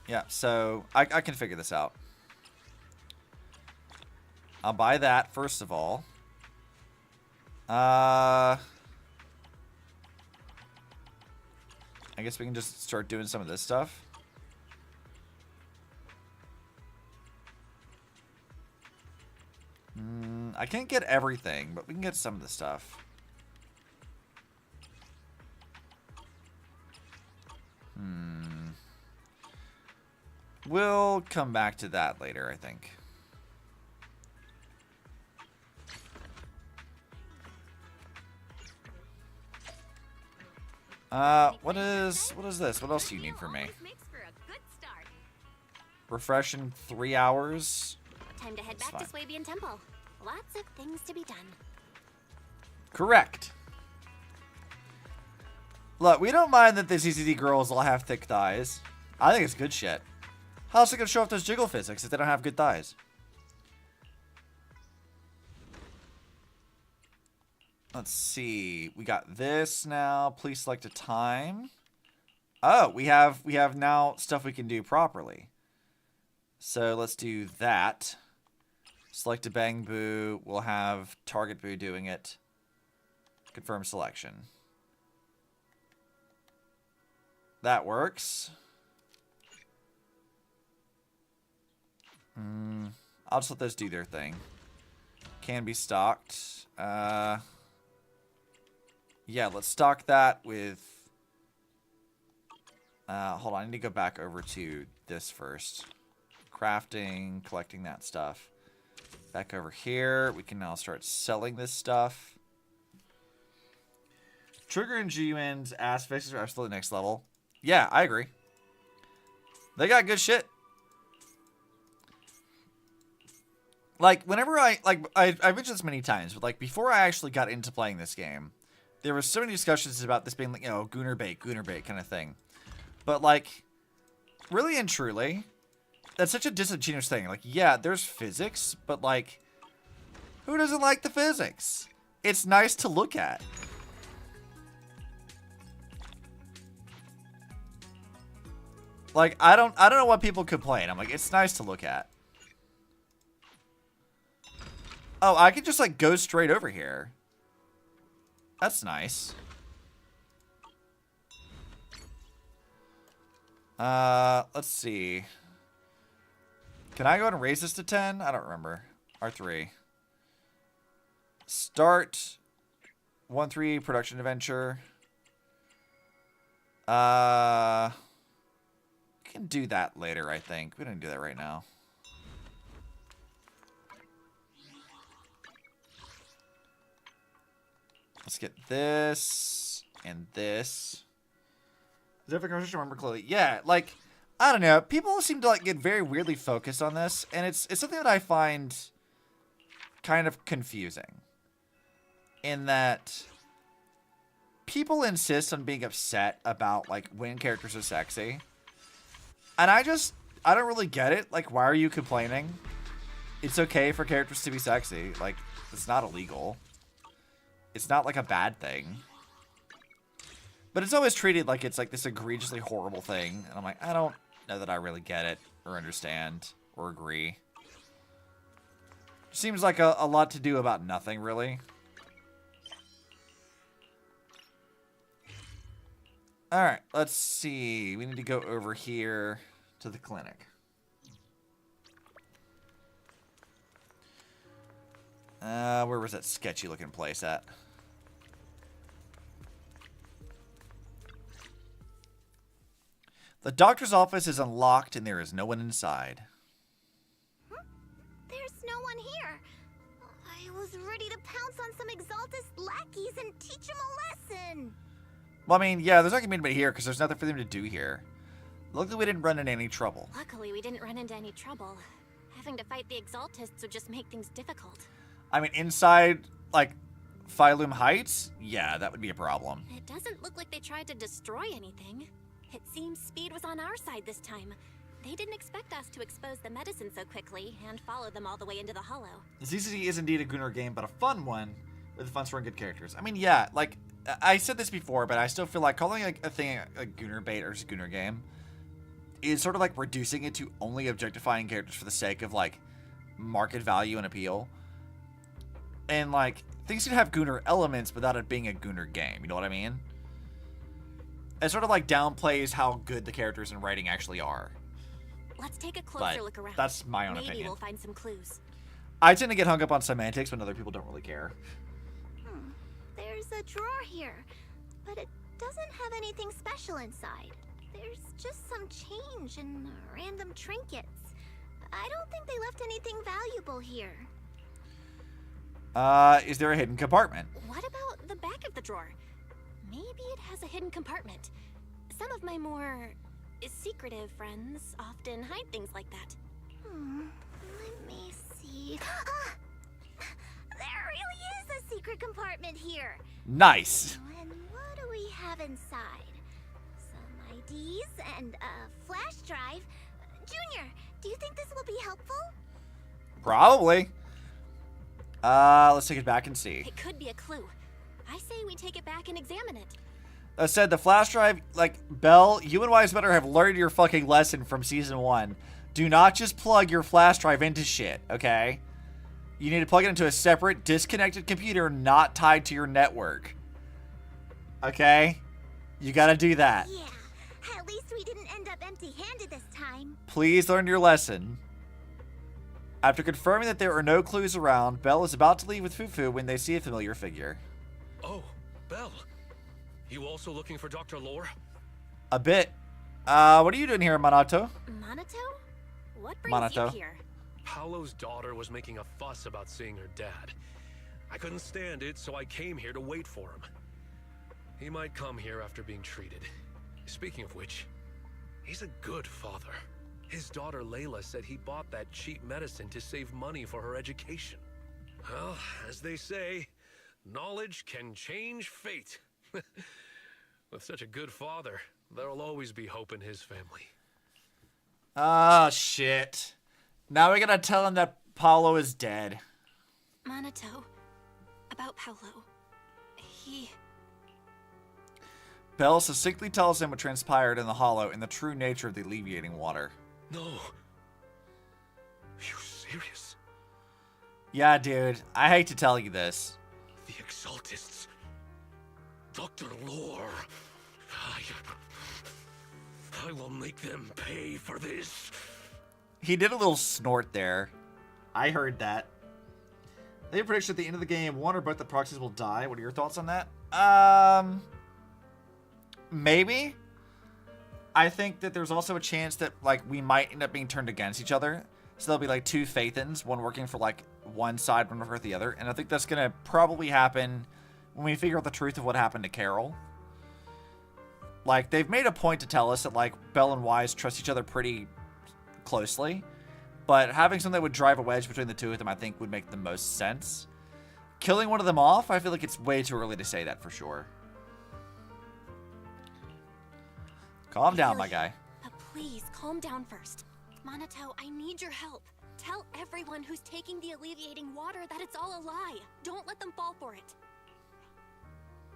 Yeah, so I can figure this out. I'll buy that first of all. I guess we can just start doing some of this stuff. I can't get everything, but we can get some of the stuff. We'll come back to that later, I think. What is this? What else do you need from me? Refresh in 3 hours. Time to head back to Swabian Temple. Lots of things to be done. Correct. Look, we don't mind that the ZZZ girls all have thick thighs. I think it's good shit. How else are they gonna show off those jiggle physics if they don't have good thighs? Let's see. We got this now. Please select a time. Oh, we have now stuff we can do properly. So let's do that. Select a bang boo. We'll have target boo doing it. Confirm selection. That works. I'll just let those do their thing. Can be stocked. Yeah, let's stock that with... hold on, I need to go back over to this first. Crafting, collecting that stuff. Back over here, we can now start selling this stuff. Trigger and G-Win's ass faces are absolutely next level. Yeah, I agree. They got good shit. Like, whenever I've mentioned this many times, but like, before I actually got into playing this game, there was so many discussions about this being, like, you know, Gooner bait kind of thing. But, like, really and truly, that's such a disingenuous thing. Like, yeah, there's physics, but, like, who doesn't like the physics? It's nice to look at. Like, I don't know why people complain. I'm like, it's nice to look at. Oh, I could just, like, go straight over here. That's nice. Let's see. Can I go ahead and raise this to 10? I don't remember. R3. Start 1-3 production adventure. We can do that later, I think. We don't do that right now. Let's get this and this. Is that if I can remember clearly? Yeah, like, I don't know. People seem to like get very weirdly focused on this, and it's something that I find kind of confusing. In that people insist on being upset about like when characters are sexy. And I don't really get it. Like, why are you complaining? It's okay for characters to be sexy. Like, it's not illegal. It's not like a bad thing. But it's always treated like it's like this egregiously horrible thing. And I'm like, I don't know that I really get it or understand or agree. Seems like a lot to do about nothing, really. Alright, let's see. We need to go over here to the clinic. Where was that sketchy looking place at? The doctor's office is unlocked and there is no one inside. There's no one here. I was ready to pounce on some Exaltus lackeys and teach them a lesson. Well, I mean, yeah, there's not going to be anybody here because there's nothing for them to do here. Luckily, we didn't run into any trouble. Luckily, we didn't run into any trouble. Having to fight the Exaltists would just make things difficult. I mean, inside, like, Phylum Heights? Yeah, that would be a problem. It doesn't look like they tried to destroy anything. It seems speed was on our side this time. They didn't expect us to expose the medicine so quickly and follow them all the way into the hollow. ZZZ is indeed a Gunnar game, but a fun one with fun story and good characters. I mean, yeah, like, I said this before, but I still feel like calling a thing a Gunnar bait or just a Gunnar game is sort of like reducing it to only objectifying characters for the sake of, like, market value and appeal. And, like, things can have Gunnar elements without it being a Gunnar game, you know what I mean? It sort of, like, downplays how good the characters and writing actually are. Let's take a closer look around. That's my own opinion. Maybe we'll find some clues. I tend to get hung up on semantics when other people don't really care. There's a drawer here, but it doesn't have anything special inside. There's just some change and random trinkets. I don't think they left anything valuable here. Is there a hidden compartment? What about the back of the drawer? Maybe it has a hidden compartment. Some of my more secretive friends often hide things like that. Let me see. There really is a secret compartment here. Nice. And what do we have inside? Some IDs and a flash drive. Junior, do you think this will be helpful? Probably. Let's take it back and see. It could be a clue. I say we take it back and examine it. I said the flash drive, like, Belle, you and Wise better have learned your fucking lesson from season 1. Do not just plug your flash drive into shit, okay? You need to plug it into a separate, disconnected computer not tied to your network. Okay? You gotta do that. Yeah, at least we didn't end up empty-handed this time. Please learn your lesson. After confirming that there are no clues around, Belle is about to leave with Fufu when they see a familiar figure. Oh, Belle. You also looking for Dr. Lore? A bit. What are you doing here, Manato? Manato? What brings you here? Paolo's daughter was making a fuss about seeing her dad. I couldn't stand it, so I came here to wait for him. He might come here after being treated. Speaking of which, he's a good father. His daughter Layla said he bought that cheap medicine to save money for her education. Well, as they say, knowledge can change fate. With such a good father, there'll always be hope in his family. Ah, shit. Now we gotta tell him that Paolo is dead. Manato, about Paolo. Bell succinctly tells him what transpired in the hollow and the true nature of the alleviating water. No. You serious? Yeah, dude. I hate to tell you this. The Exaltists. Dr. Lore. I will make them pay for this. He did a little snort there. I heard that. They prediction at the end of the game, one or both the proxies will die. What are your thoughts on that? Maybe. I think that there's also a chance that like we might end up being turned against each other. So there'll be like two Phaethons, one working for like one side, one for the other. And I think that's gonna probably happen when we figure out the truth of what happened to Carol. Like, they've made a point to tell us that, like, Bell and Wise trust each other pretty closely. But having something that would drive a wedge between the two of them, I think, would make the most sense. Killing one of them off, I feel like it's way too early to say that for sure. Calm down, my guy. But please, calm down first. Monato, I need your help. Tell everyone who's taking the alleviating water that it's all a lie. Don't let them fall for it.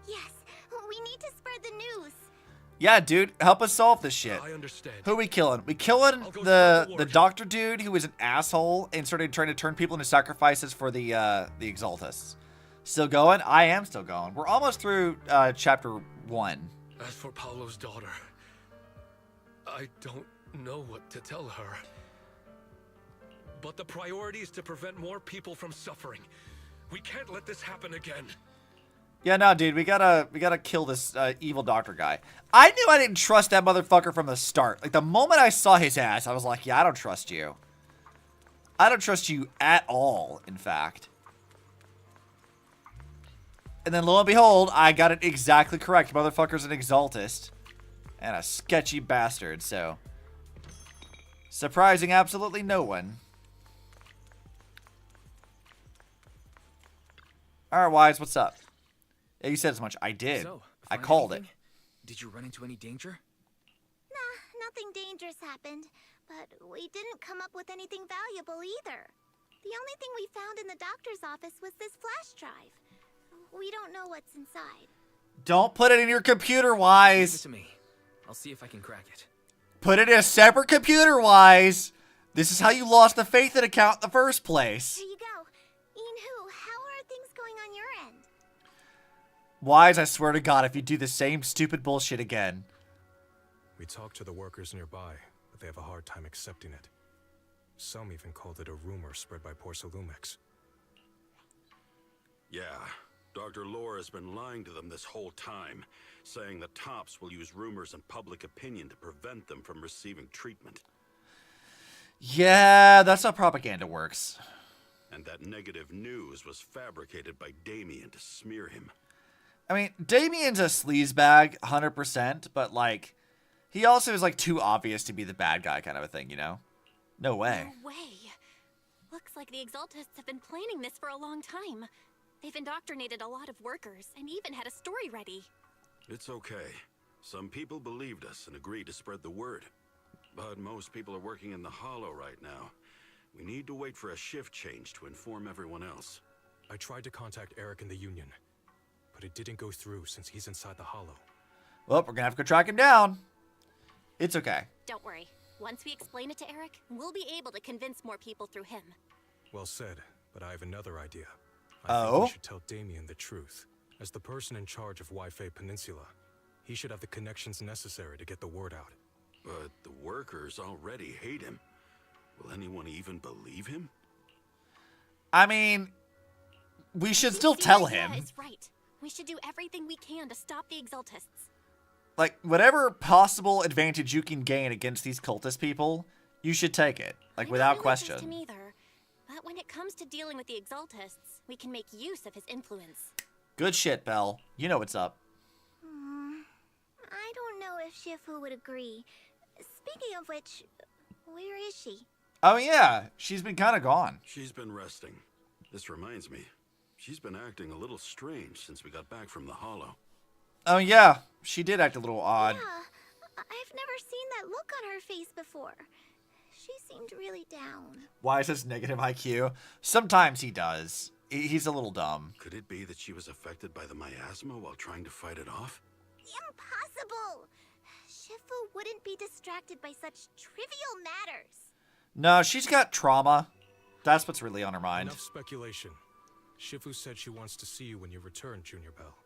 Yes, we need to spread the news. Yeah, dude, help us solve this shit. I understand. Who are we killing? We killing the doctor dude who was an asshole and started trying to turn people into sacrifices for the Exaltists. Still going? I am still going. We're almost through chapter 1. As for Paolo's daughter, I don't know what to tell her. But the priority is to prevent more people from suffering. We can't let this happen again. Yeah, no, dude, we gotta kill this evil doctor guy. I knew I didn't trust that motherfucker from the start. Like, the moment I saw his ass, I was like, yeah, I don't trust you. I don't trust you at all, in fact. And then, lo and behold, I got it exactly correct. Motherfucker's an Exaltist. And a sketchy bastard, so... surprising absolutely no one. Alright, Wise, what's up? Yeah, you said as much. I did. So, I called it. Did you run into any danger? Nah, nothing dangerous happened, but we didn't come up with anything valuable either. The only thing we found in the doctor's office was this flash drive. We don't know what's inside. Don't put it in your computer, Give it Wise. to me. I'll see if I can crack it. Put it in a separate computer, Wise. This is how you lost the Phaethon account in the first place. Here you go. Ian-Hu, how are things going on your end? Wise, I swear to God, if you do the same stupid bullshit again. We talked to the workers nearby, but they have a hard time accepting it. Some even called it a rumor spread by Porcelumex. Yeah, Dr. Lore has been lying to them this whole time, saying the Tops will use rumors and public opinion to prevent them from receiving treatment. Yeah, that's how propaganda works. And that negative news was fabricated by Damien to smear him. I mean, Damien's a sleazebag, 100%, but, like, he also is, like, too obvious to be the bad guy kind of a thing, you know? No way. No way. Looks like the Exaltists have been planning this for a long time. They've indoctrinated a lot of workers and even had a story ready. It's okay. Some people believed us and agreed to spread the word. But most people are working in the Hollow right now. We need to wait for a shift change to inform everyone else. I tried to contact Eric in the Union, but it didn't go through since he's inside the Hollow. Well, we're gonna have to go track him down. It's okay. Don't worry. Once we explain it to Eric, we'll be able to convince more people through him. Well said, but I have another idea. Oh? I think we should tell Damien the truth. As the person in charge of Wi-Fi Peninsula, he should have the connections necessary to get the word out. But the workers already hate him. Will anyone even believe him? I mean, we should still tell him. Is right. We should do everything we can to stop the Exaltists. Like, whatever possible advantage you can gain against these cultist people, you should take it. Like, without question. Him either, but when it comes to dealing with the Exaltists, we can make use of his influence. Good shit, Belle. You know what's up. I don't know if Shifu would agree. Speaking of which, where is she? Oh, yeah. She's been kind of gone. She's been resting. This reminds me. She's been acting a little strange since we got back from the Hollow. Oh, yeah. She did act a little odd. Yeah, I've never seen that look on her face before. She seemed really down. Why is this negative IQ? Sometimes he does. He's a little dumb. Could it be that she was affected by the miasma while trying to fight it off? Impossible! Shifu wouldn't be distracted by such trivial matters. No, she's got trauma. That's what's really on her mind. Enough speculation. Shifu said she wants to see you when you return, Junior Bell.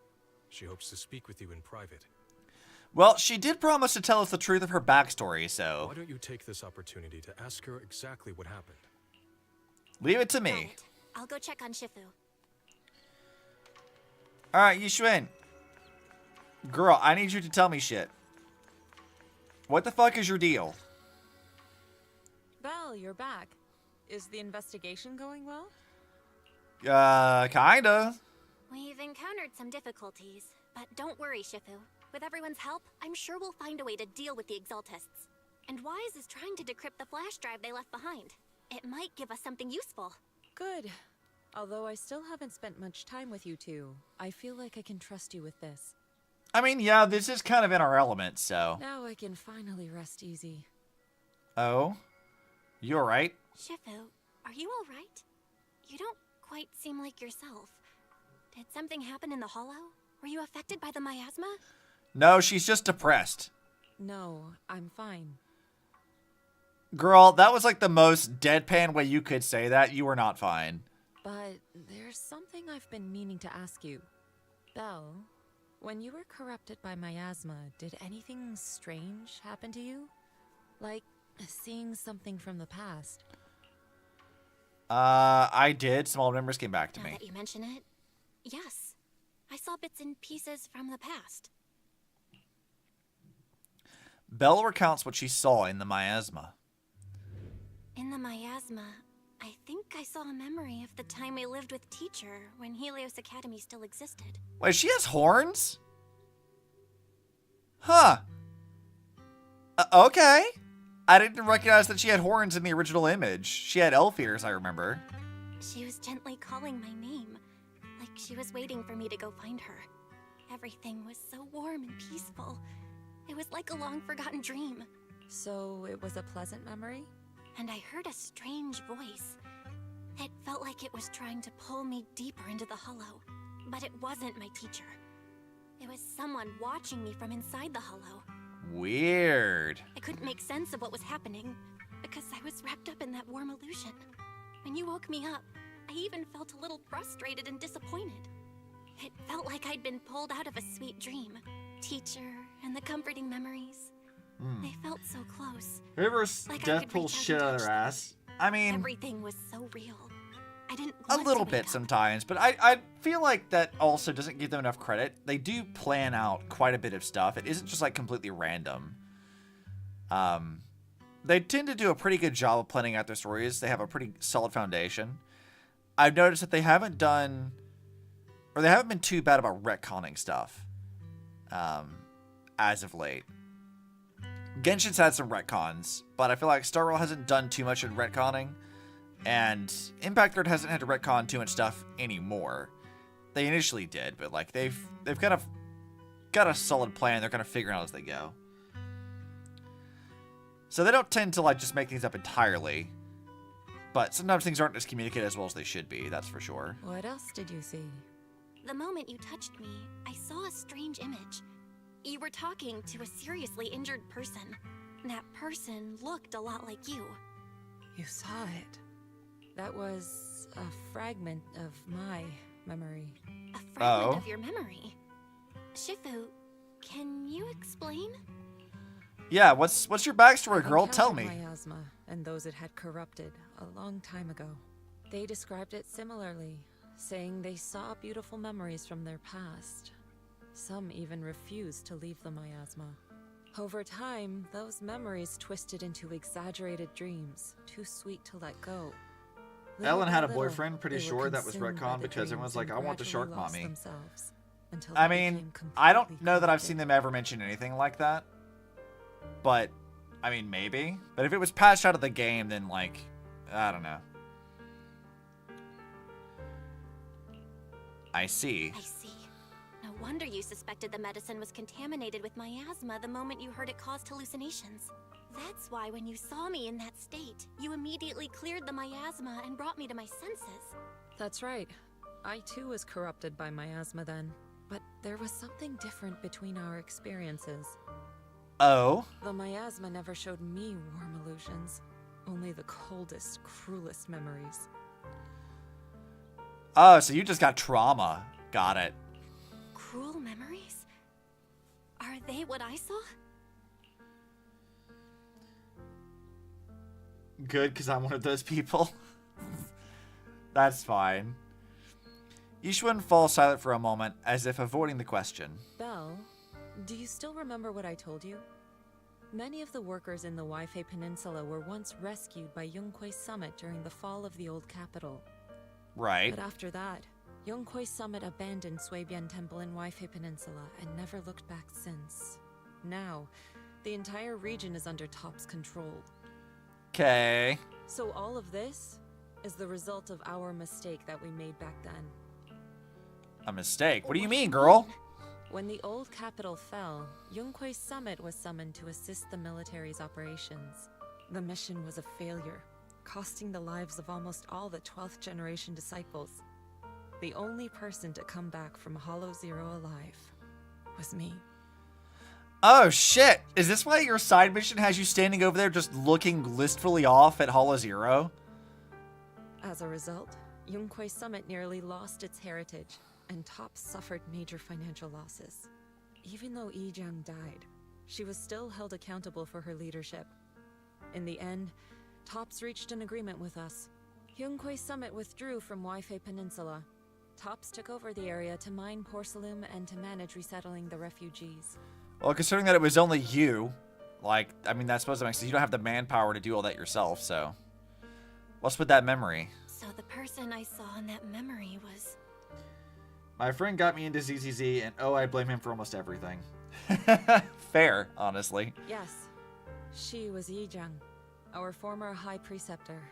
She hopes to speak with you in private. Well, she did promise to tell us the truth of her backstory, so... Why don't you take this opportunity to ask her exactly what happened? Leave it to me. I'll go check on Shifu. Alright, Yixuan. Girl, I need you to tell me shit. What the fuck is your deal? Belle, you're back. Is the investigation going well? Kinda. We've encountered some difficulties, but don't worry, Shifu. With everyone's help, I'm sure we'll find a way to deal with the Exaltists. And Wise is trying to decrypt the flash drive they left behind. It might give us something useful. Good. Although I still haven't spent much time with you two, I feel like I can trust you with this. I mean, yeah, this is kind of in our element, so... Now I can finally rest easy. Oh? You alright? Shifu, are you alright? You don't quite seem like yourself. Did something happen in the Hollow? Were you affected by the miasma? No, she's just depressed. No, I'm fine. Girl, that was like the most deadpan way you could say that. You were not fine. But there's something I've been meaning to ask you. Belle, when you were corrupted by miasma, did anything strange happen to you? Like seeing something from the past? I did. Some old memories came back to Now me. that you mention it, yes. I saw bits and pieces from the past. Belle recounts what she saw in the miasma. In the miasma, I think I saw a memory of the time I lived with Teacher when Helios Academy still existed. Wait, she has horns? Huh. Okay. I didn't recognize that she had horns in the original image. She had elf ears, I remember. She was gently calling my name, like she was waiting for me to go find her. Everything was so warm and peaceful. It was like a long-forgotten dream. So it was a pleasant memory? And I heard a strange voice. It felt like it was trying to pull me deeper into the Hollow. But it wasn't my teacher. It was someone watching me from inside the Hollow. Weird. I couldn't make sense of what was happening, because I was wrapped up in that warm illusion. When you woke me up, I even felt a little frustrated and disappointed. It felt like I'd been pulled out of a sweet dream. Teacher and the comforting memories. They felt so close. Rivers Like I death could pulls reach out shit and out of touch her them. ass. I mean, Everything was so real. I didn't a want little to bit wake up. sometimes, but I feel like that also doesn't give them enough credit. They do plan out quite a bit of stuff. It isn't just like completely random. They tend to do a pretty good job of planning out their stories. They have a pretty solid foundation. I've noticed that they haven't done, or they haven't been too bad about retconning stuff, as of late. Genshin's had some retcons, but I feel like Star Rail hasn't done too much in retconning, and Impact Art hasn't had to retcon too much stuff anymore. They initially did, but like they've kind of got a solid plan. They're kind of figuring out as they go. So they don't tend to like just make things up entirely, but sometimes things aren't as communicated as well as they should be. That's for sure. What else did you see? The moment you touched me, I saw a strange image. You were talking to a seriously injured person. That person looked a lot like you. You saw it. That was a fragment of my memory. A fragment of your memory. Shifu, can you explain? Yeah, what's your backstory, girl? Tell me. Miasma and those it had corrupted a long time ago. They described it similarly, saying they saw beautiful memories from their past. Some even refused to leave the miasma. Over time, those memories twisted into exaggerated dreams, too sweet to let go. Little Ellen by had a little, boyfriend, pretty they were sure that was consumed by retcon the because everyone's dreams like, I and want the gradually shark lost mommy. themselves, until I they mean, became I don't completely know that I've corrupted. seen them ever mention anything like that. But, I mean, maybe. But if it was patched out of the game, then, like, I don't know. I see. I see. No wonder you suspected the medicine was contaminated with miasma the moment you heard it caused hallucinations. That's why when you saw me in that state, you immediately cleared the miasma and brought me to my senses. That's right. I too was corrupted by miasma then. But there was something different between our experiences. Oh? The miasma never showed me warm illusions, only the coldest, cruelest memories. Oh, so you just got trauma. Got it. Cruel memories? Are they what I saw? Good, because I'm one of those people. That's fine. Yixuan falls silent for a moment, as if avoiding the question. Belle, do you still remember what I told you? Many of the workers in the Waifei Peninsula were once rescued by Yunque's summit during the fall of the old capital. Right. But after that, Yunque's summit abandoned Suibian Temple in Waifei Peninsula and never looked back since. Now, the entire region is under Top's control. Okay. So all of this is the result of our mistake that we made back then. A mistake? What do you mean, girl? When the old capital fell, Yunque's summit was summoned to assist the military's operations. The mission was a failure, costing the lives of almost all the 12th generation disciples. The only person to come back from Hollow Zero alive was me. Oh, shit. Is this why your side mission has you standing over there just looking listfully off at Hollow Zero? As a result, Yunque's summit nearly lost its heritage, and Top suffered major financial losses. Even though Yijiang died, she was still held accountable for her leadership. In the end, Tops reached an agreement with us. Yunque's summit withdrew from Waifei Peninsula. Tops took over the area to mine porcelain and to manage resettling the refugees. Well, considering that it was only you, like, I mean, that's supposed to make sense. You don't have the manpower to do all that yourself, so. What's with that memory? So the person I saw in that memory was... My friend got me into ZZZ, and oh, I blame him for almost everything. Fair, honestly. Yes, she was Yijiang, our former high preceptor.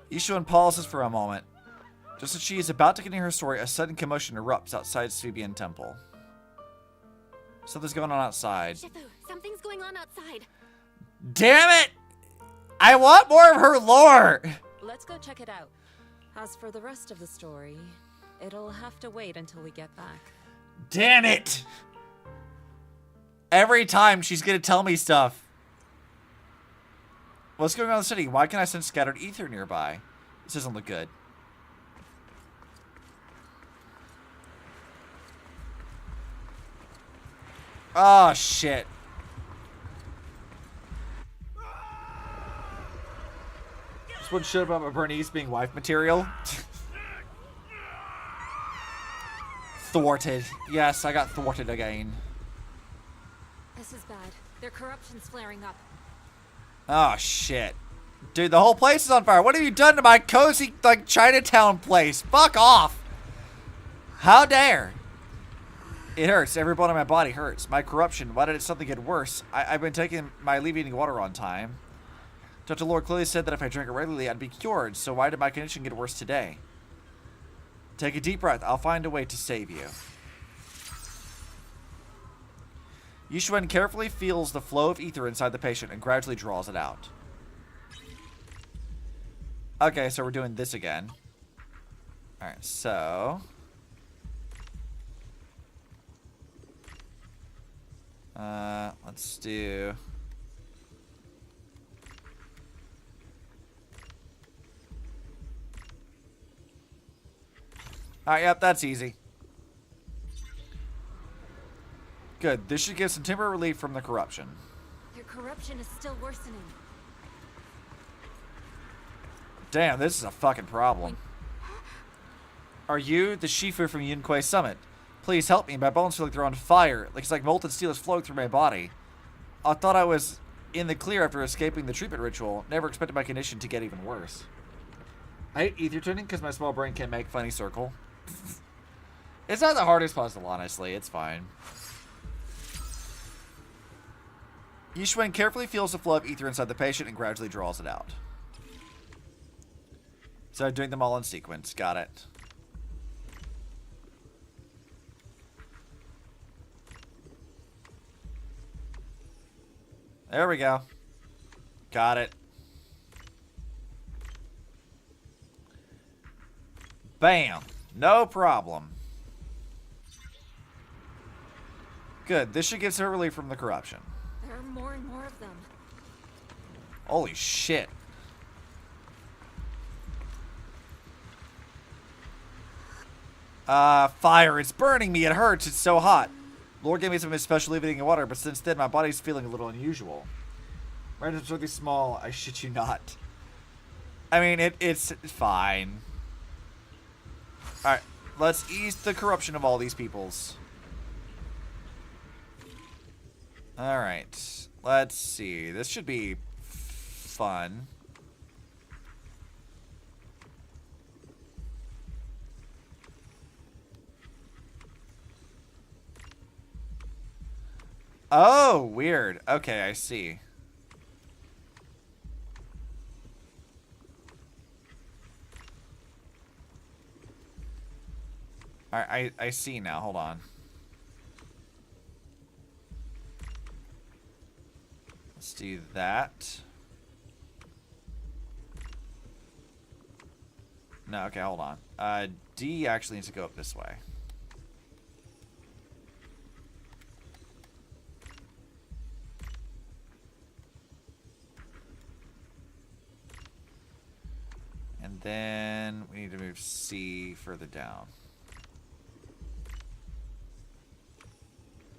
Yixuan pauses for a moment. Just as she is about to continue her story, a sudden commotion erupts outside Suibian Temple. Something's going on outside. Shifu, something's going on outside. Damn it! I want more of her lore! Let's go check it out. As for the rest of the story, it'll have to wait until we get back. Damn it! Every time she's gonna tell me stuff. What's going on in the city? Why can't I sense scattered ether nearby? This doesn't look good. Oh, shit. This one showed up about Bernice being wife material. Thwarted. Yes, I got thwarted again. This is bad. Their corruption's flaring up. Oh, shit. Dude, the whole place is on fire. What have you done to my cozy, like, Chinatown place? Fuck off. How dare. It hurts. Every bone in my body hurts. My corruption. Why did it suddenly get worse? I've been taking my alleviating water on time. Dr. Lord clearly said that if I drank it regularly, I'd be cured. So why did my condition get worse today? Take a deep breath. I'll find a way to save you. Yixuan carefully feels the flow of ether inside the patient and gradually draws it out. Okay, so we're doing this again. Alright, so... let's do... Alright, yep, that's easy. Good. This should give some temporary relief from the corruption. Their corruption is still worsening. Damn, this is a fucking problem. Are you the Shifu from Yunque's summit? Please help me. My bones feel like they're on fire. It's like molten steel is flowing through my body. I thought I was in the clear after escaping the treatment ritual. Never expected my condition to get even worse. I hate ether tuning because my small brain can't make funny circle. It's not the hardest puzzle, honestly. It's fine. Yixuan carefully feels the flow of ether inside the patient and gradually draws it out. So doing them all in sequence. Got it. There we go. Got it. Bam. No problem. Good. This should give some relief from the corruption. There are more and more of them. Holy shit. Fire. It's burning me. It hurts. It's so hot. Lord gave me some of his special evening water, but since then my body's feeling a little unusual. My items are really small. I shit you not. I mean, it's fine. Alright. Let's ease the corruption of all these peoples. Alright. Let's see. This should be fun. Oh, weird. Okay, I see. Alright, I see now. Hold on. Let's do that. No, okay, hold on. D actually needs to go up this way. And then we need to move C further down.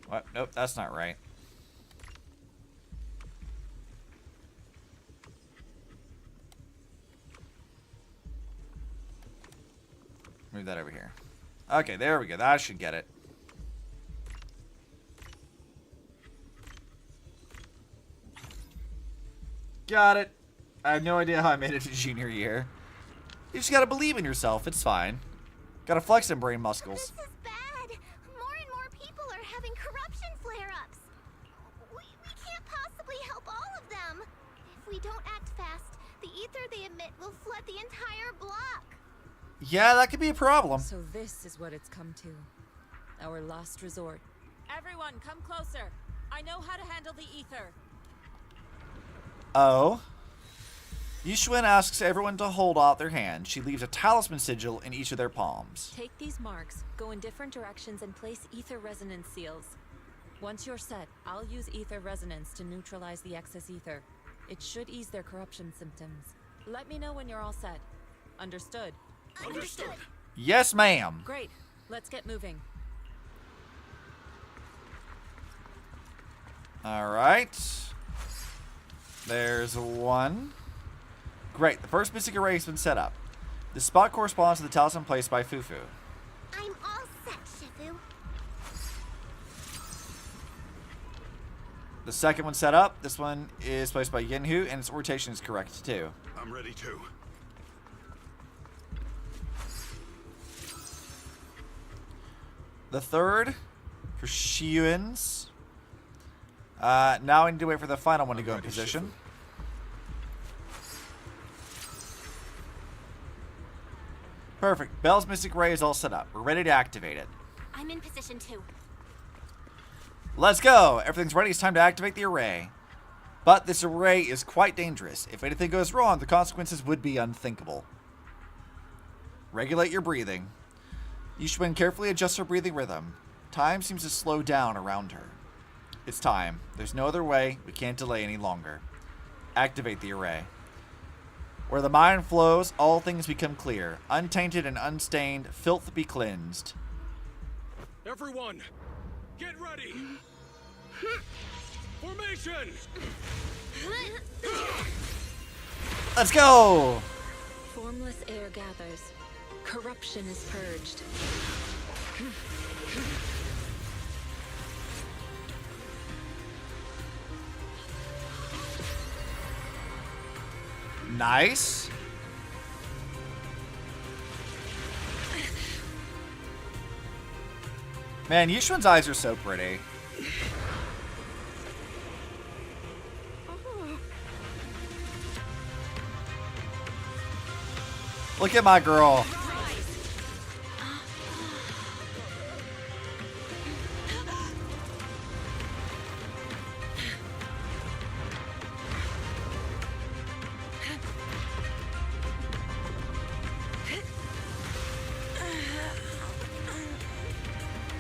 What? Nope, that's not right. Move that over here. Okay, there we go. That should get it. Got it. I have no idea how I made it to junior year. You just gotta believe in yourself. It's fine. Gotta flex some brain muscles. This is bad. More and more people are having corruption flare-ups. We can't possibly help all of them. If we don't act fast, the ether they emit will flood the entire block. Yeah, that could be a problem. So this is what it's come to. Our last resort. Everyone, come closer. I know how to handle the ether. Oh. Yixuan asks everyone to hold out their hand. She leaves a talisman sigil in each of their palms. Take these marks, go in different directions, and place ether resonance seals. Once you're set, I'll use ether resonance to neutralize the excess ether. It should ease their corruption symptoms. Let me know when you're all set. Understood? Understood. Yes, ma'am. Great. Let's get moving. All right. There's one. Great. The first mystic array has been set up. This spot corresponds to the talisman placed by Fufu. I'm all set, Shifu. The second one set up. This one is placed by Yinhu, and its rotation is correct too. I'm ready too. The third for Shiyuan's. Now I need to wait for the final one to go in position. Perfect. Bell's Mystic Ray is all set up. We're ready to activate it. I'm in position too. Let's go. Everything's ready. It's time to activate the array. But this array is quite dangerous. If anything goes wrong, the consequences would be unthinkable. Regulate your breathing. Yixuan carefully adjusts her breathing rhythm. Time seems to slow down around her. It's time. There's no other way. We can't delay any longer. Activate the array. Where the mind flows, all things become clear. Untainted and unstained, filth be cleansed. Everyone, get ready! Formation! Let's go! Formless air gathers. Corruption is purged. Nice. Man, Yixuan's eyes are so pretty. Look at my girl.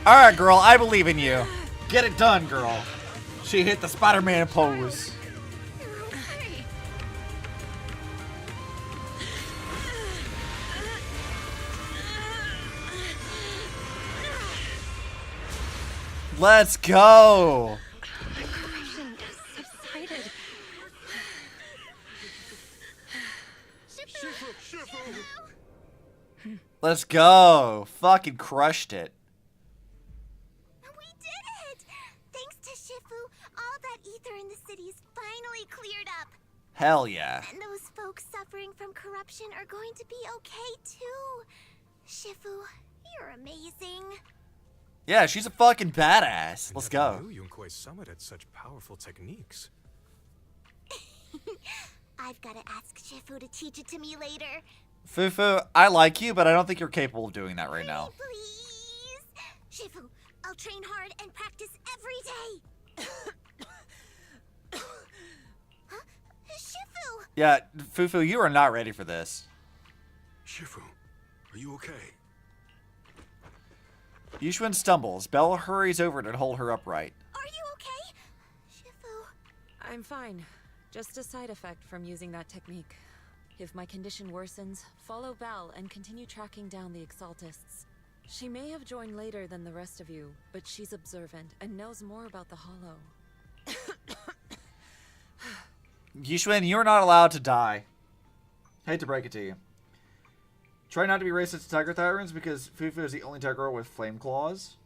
Alright, girl, I believe in you. Get it done, girl. She hit the Spider-Man pose. Let's go. Let's go. Fucking crushed it. We did it! Thanks to Shifu, all that ether in the city's finally cleared up. Hell yeah. And those folks suffering from corruption are going to be okay too. Shifu, you're amazing. Yeah, she's a fucking badass. Let's go. I knew Yunque's summit had such powerful techniques. I've got to ask Shifu to teach it to me later. Fufu, I like you, but I don't think you're capable of doing that right now. Please? Shifu, I'll train hard and practice every day. Huh? Shifu! Yeah, Fufu, you are not ready for this. Shifu, are you okay? Yixuan stumbles. Belle hurries over to hold her upright. Are you okay? Shifu. I'm fine. Just a side effect from using that technique. If my condition worsens, follow Belle and continue tracking down the Exaltists. She may have joined later than the rest of you, but she's observant and knows more about the Hollow. Yixuan, you're not allowed to die. Hate to break it to you. Try not to be racist to Tiger Tyrants because Fufu is the only Tiger with flame claws.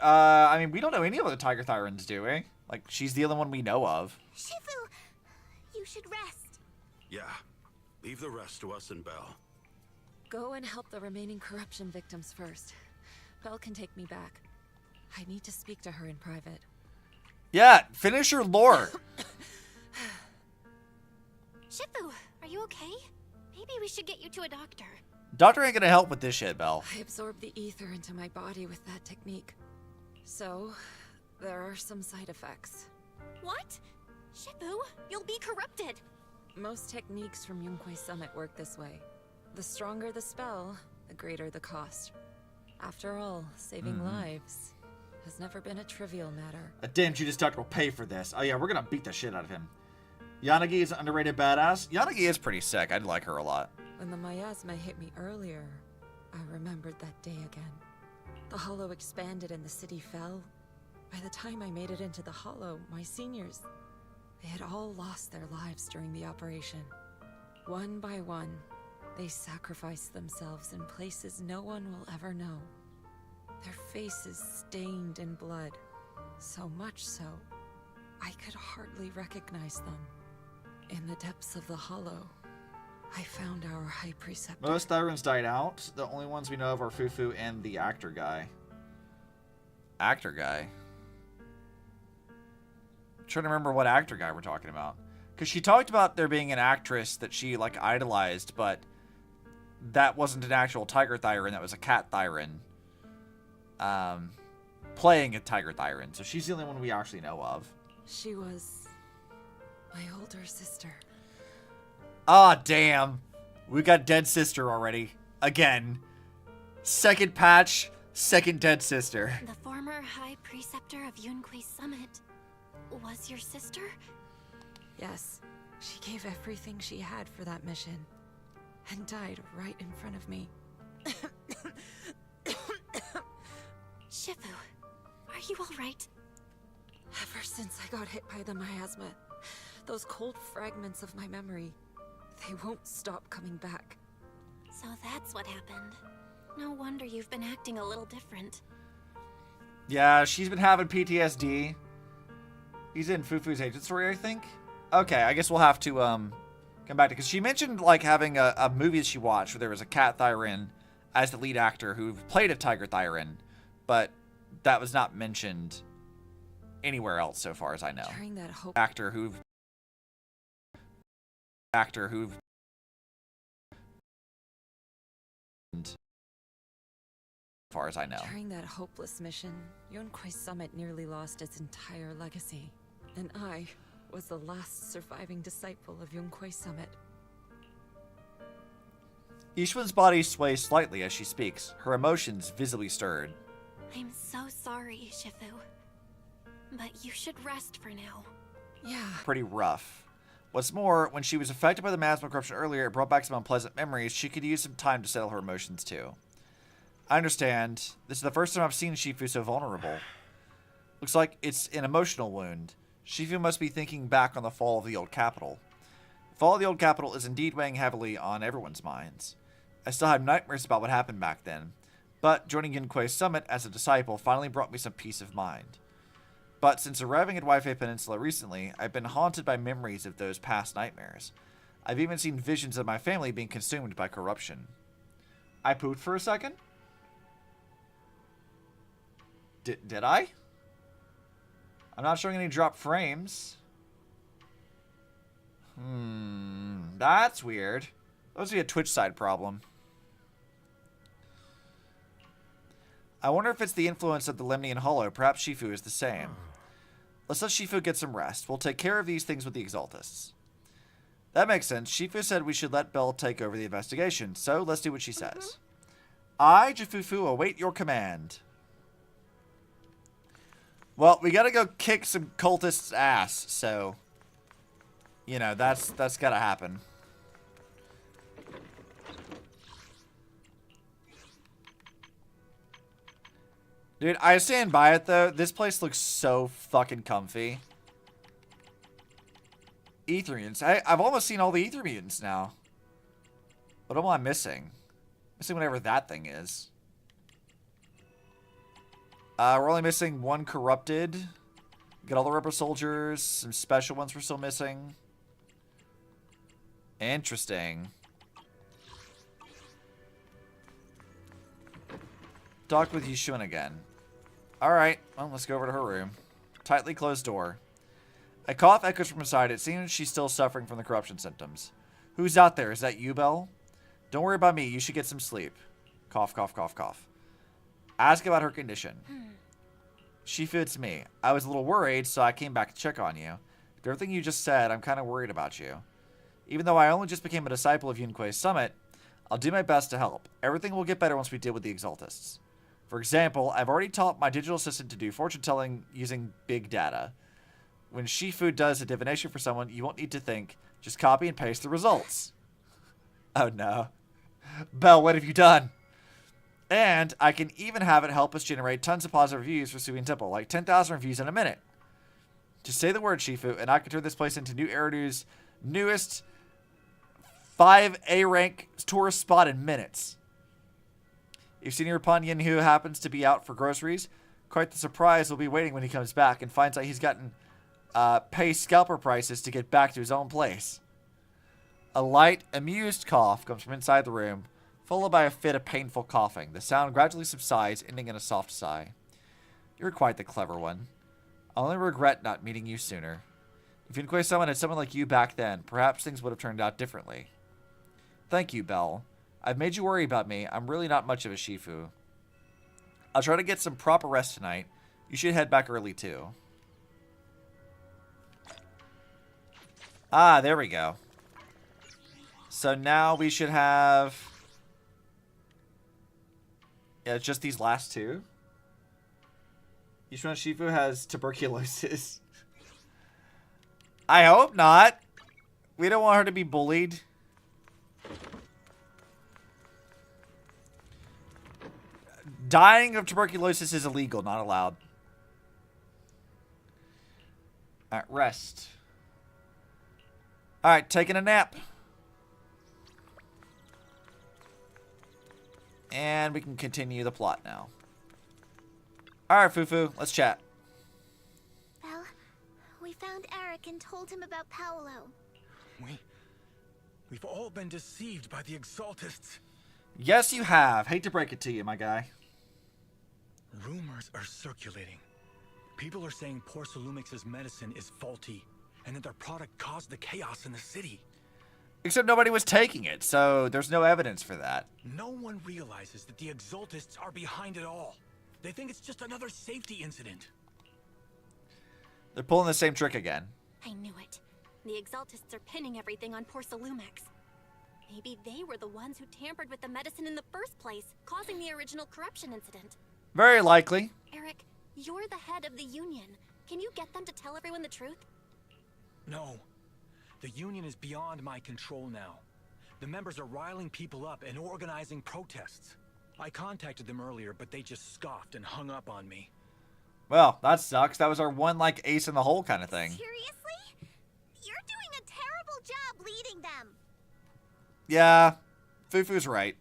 I mean, we don't know any of the Tiger Tyrants, do we? Like, she's the only one we know of. Shifu, you should rest. Yeah. Leave the rest to us and Belle. Go and help the remaining corruption victims first. Belle can take me back. I need to speak to her in private. Yeah, finish your lore. Shifu, are you okay? Maybe we should get you to a doctor. Doctor ain't gonna help with this shit, Belle. I absorbed the ether into my body with that technique. So, there are some side effects. What? Shifu, you'll be corrupted. Most techniques from Yunque's summit work this way. The stronger the spell, the greater the cost. After all, saving lives has never been a trivial matter. A damn Judas doctor will pay for this. Oh yeah, we're gonna beat the shit out of him. Yanagi is an underrated badass. Yanagi is pretty sick. I'd like her a lot. When the miasma hit me earlier, I remembered that day again. The Hollow expanded and the city fell. By the time I made it into the Hollow, my seniors, they had all lost their lives during the operation. One by one, they sacrificed themselves in places no one will ever know. Their faces stained in blood, so much so, I could hardly recognize them. In the depths of the Hollow, I found our High Preceptor. Most Tyrants died out. The only ones we know of are Fufu and the actor guy. Actor guy? I'm trying to remember what actor guy we're talking about. Because she talked about there being an actress that she, like, idolized, but that wasn't an actual Tiger Thyran. That was a Cat Thyran. Playing a Tiger Thyran. So she's the only one we actually know of. She was my older sister. Ah, damn. We got dead sister already. Again. Second patch, second dead sister. The former High Preceptor of Yunque's summit was your sister? Yes. She gave everything she had for that mission and died right in front of me. Shifu, are you all right? Ever since I got hit by the miasma, those cold fragments of my memory, they won't stop coming back. So that's what happened. No wonder you've been acting a little different. Yeah, she's been having PTSD. He's in Fufu's agent story, I think. Okay, I guess we'll have to come back to, because she mentioned like having a movie that she watched where there was a Cat Thyran as the lead actor who played a Tiger Thyran, but that was not mentioned anywhere else so far as I know. That hope Actor who as far as I know. During that hopeless mission, Yunque's summit nearly lost its entire legacy, and I was the last surviving disciple of Yunque's summit. Yixuan's body sways slightly as she speaks, her emotions visibly stirred. I'm so sorry, Shifu. But you should rest for now. Yeah. Pretty rough. What's more, when she was affected by the Masmo corruption earlier, it brought back some unpleasant memories. She could use some time to settle her emotions too. I understand. This is the first time I've seen Shifu so vulnerable. Looks like it's an emotional wound. Shifu must be thinking back on the fall of the old capital. The fall of the old capital is indeed weighing heavily on everyone's minds. I still have nightmares about what happened back then, but joining Yunque's summit as a disciple finally brought me some peace of mind. But since arriving at Waifei Peninsula recently, I've been haunted by memories of those past nightmares. I've even seen visions of my family being consumed by corruption. I pooped for a second? Did I? I'm not showing any drop frames. That's weird. That must be a Twitch side problem. I wonder if it's the influence of the Lemnian Hollow. Perhaps Shifu is the same. Let's let Shifu get some rest. We'll take care of these things with the Exaltists. That makes sense. Shifu said we should let Belle take over the investigation, so let's do what she says. I, Ju Fufu, await your command. Well, we gotta go kick some cultists' ass, so... You know, that's gotta happen. Dude, I stand by it, though. This place looks so fucking comfy. Ether mutants. I've almost seen all the Ether mutants now. What am I missing? Missing whatever that thing is. We're only missing one corrupted. Got all the rubber soldiers. Some special ones we're still missing. Interesting. Talk with Yixuan again. Alright, well, let's go over to her room. Tightly closed door. A cough echoes from inside. It seems she's still suffering from the corruption symptoms. Who's out there? Is that you, Belle? Don't worry about me. You should get some sleep. Cough, cough, cough, cough. Ask about her condition. Shifu, it's me. I was a little worried, so I came back to check on you. After everything you just said, I'm kind of worried about you. Even though I only just became a disciple of Yunque's summit, I'll do my best to help. Everything will get better once we deal with the Exaltists. For example, I've already taught my digital assistant to do fortune telling using big data. When Shifu does a divination for someone, you won't need to think. Just copy and paste the results. Oh no. Belle, what have you done? And I can even have it help us generate tons of positive reviews for Suyin Temple, like 10,000 reviews in a minute. Just say the word, Shifu, and I can turn this place into New Eridu's newest 5A rank tourist spot in minutes. If Senior Panyan, who happens to be out for groceries, quite the surprise will be waiting when he comes back and finds out he's gotten pay scalper prices to get back to his own place. A light, amused cough comes from inside the room, followed by a fit of painful coughing. The sound gradually subsides, ending in a soft sigh. You're quite the clever one. I only regret not meeting you sooner. If Yunque Summon had someone like you back then, perhaps things would have turned out differently. Thank you, Belle. I've made you worry about me. I'm really not much of a Shifu. I'll try to get some proper rest tonight. You should head back early, too. Ah, there we go. So now we should have... Yeah, it's just these last two. Yixuan Shifu has tuberculosis. I hope not. We don't want her to be bullied. Dying of tuberculosis is illegal, not allowed. Alright, rest. Alright, taking a nap. And we can continue the plot now. Alright, Fufu, let's chat. Well, we found Eric and told him about Paolo. We've all been deceived by the Exaltists. Yes, you have. Hate to break it to you, my guy. Rumors are circulating. People are saying Porcelumix's medicine is faulty, and that their product caused the chaos in the city. Except nobody was taking it, so there's no evidence for that. No one realizes that the Exaltists are behind it all. They think it's just another safety incident. They're pulling the same trick again. I knew it. The Exaltists are pinning everything on Porcelumix. Maybe they were the ones who tampered with the medicine in the first place, causing the original corruption incident. Very likely. Eric, you're the head of the Union. Can you get them to tell everyone the truth? No. The Union is beyond my control now. The members are riling people up and organizing protests. I contacted them earlier, but they just scoffed and hung up on me. Well, that sucks. That was our one, like, ace in the hole kind of thing. Seriously? You're doing a terrible job leading them. Yeah, Fufu's right.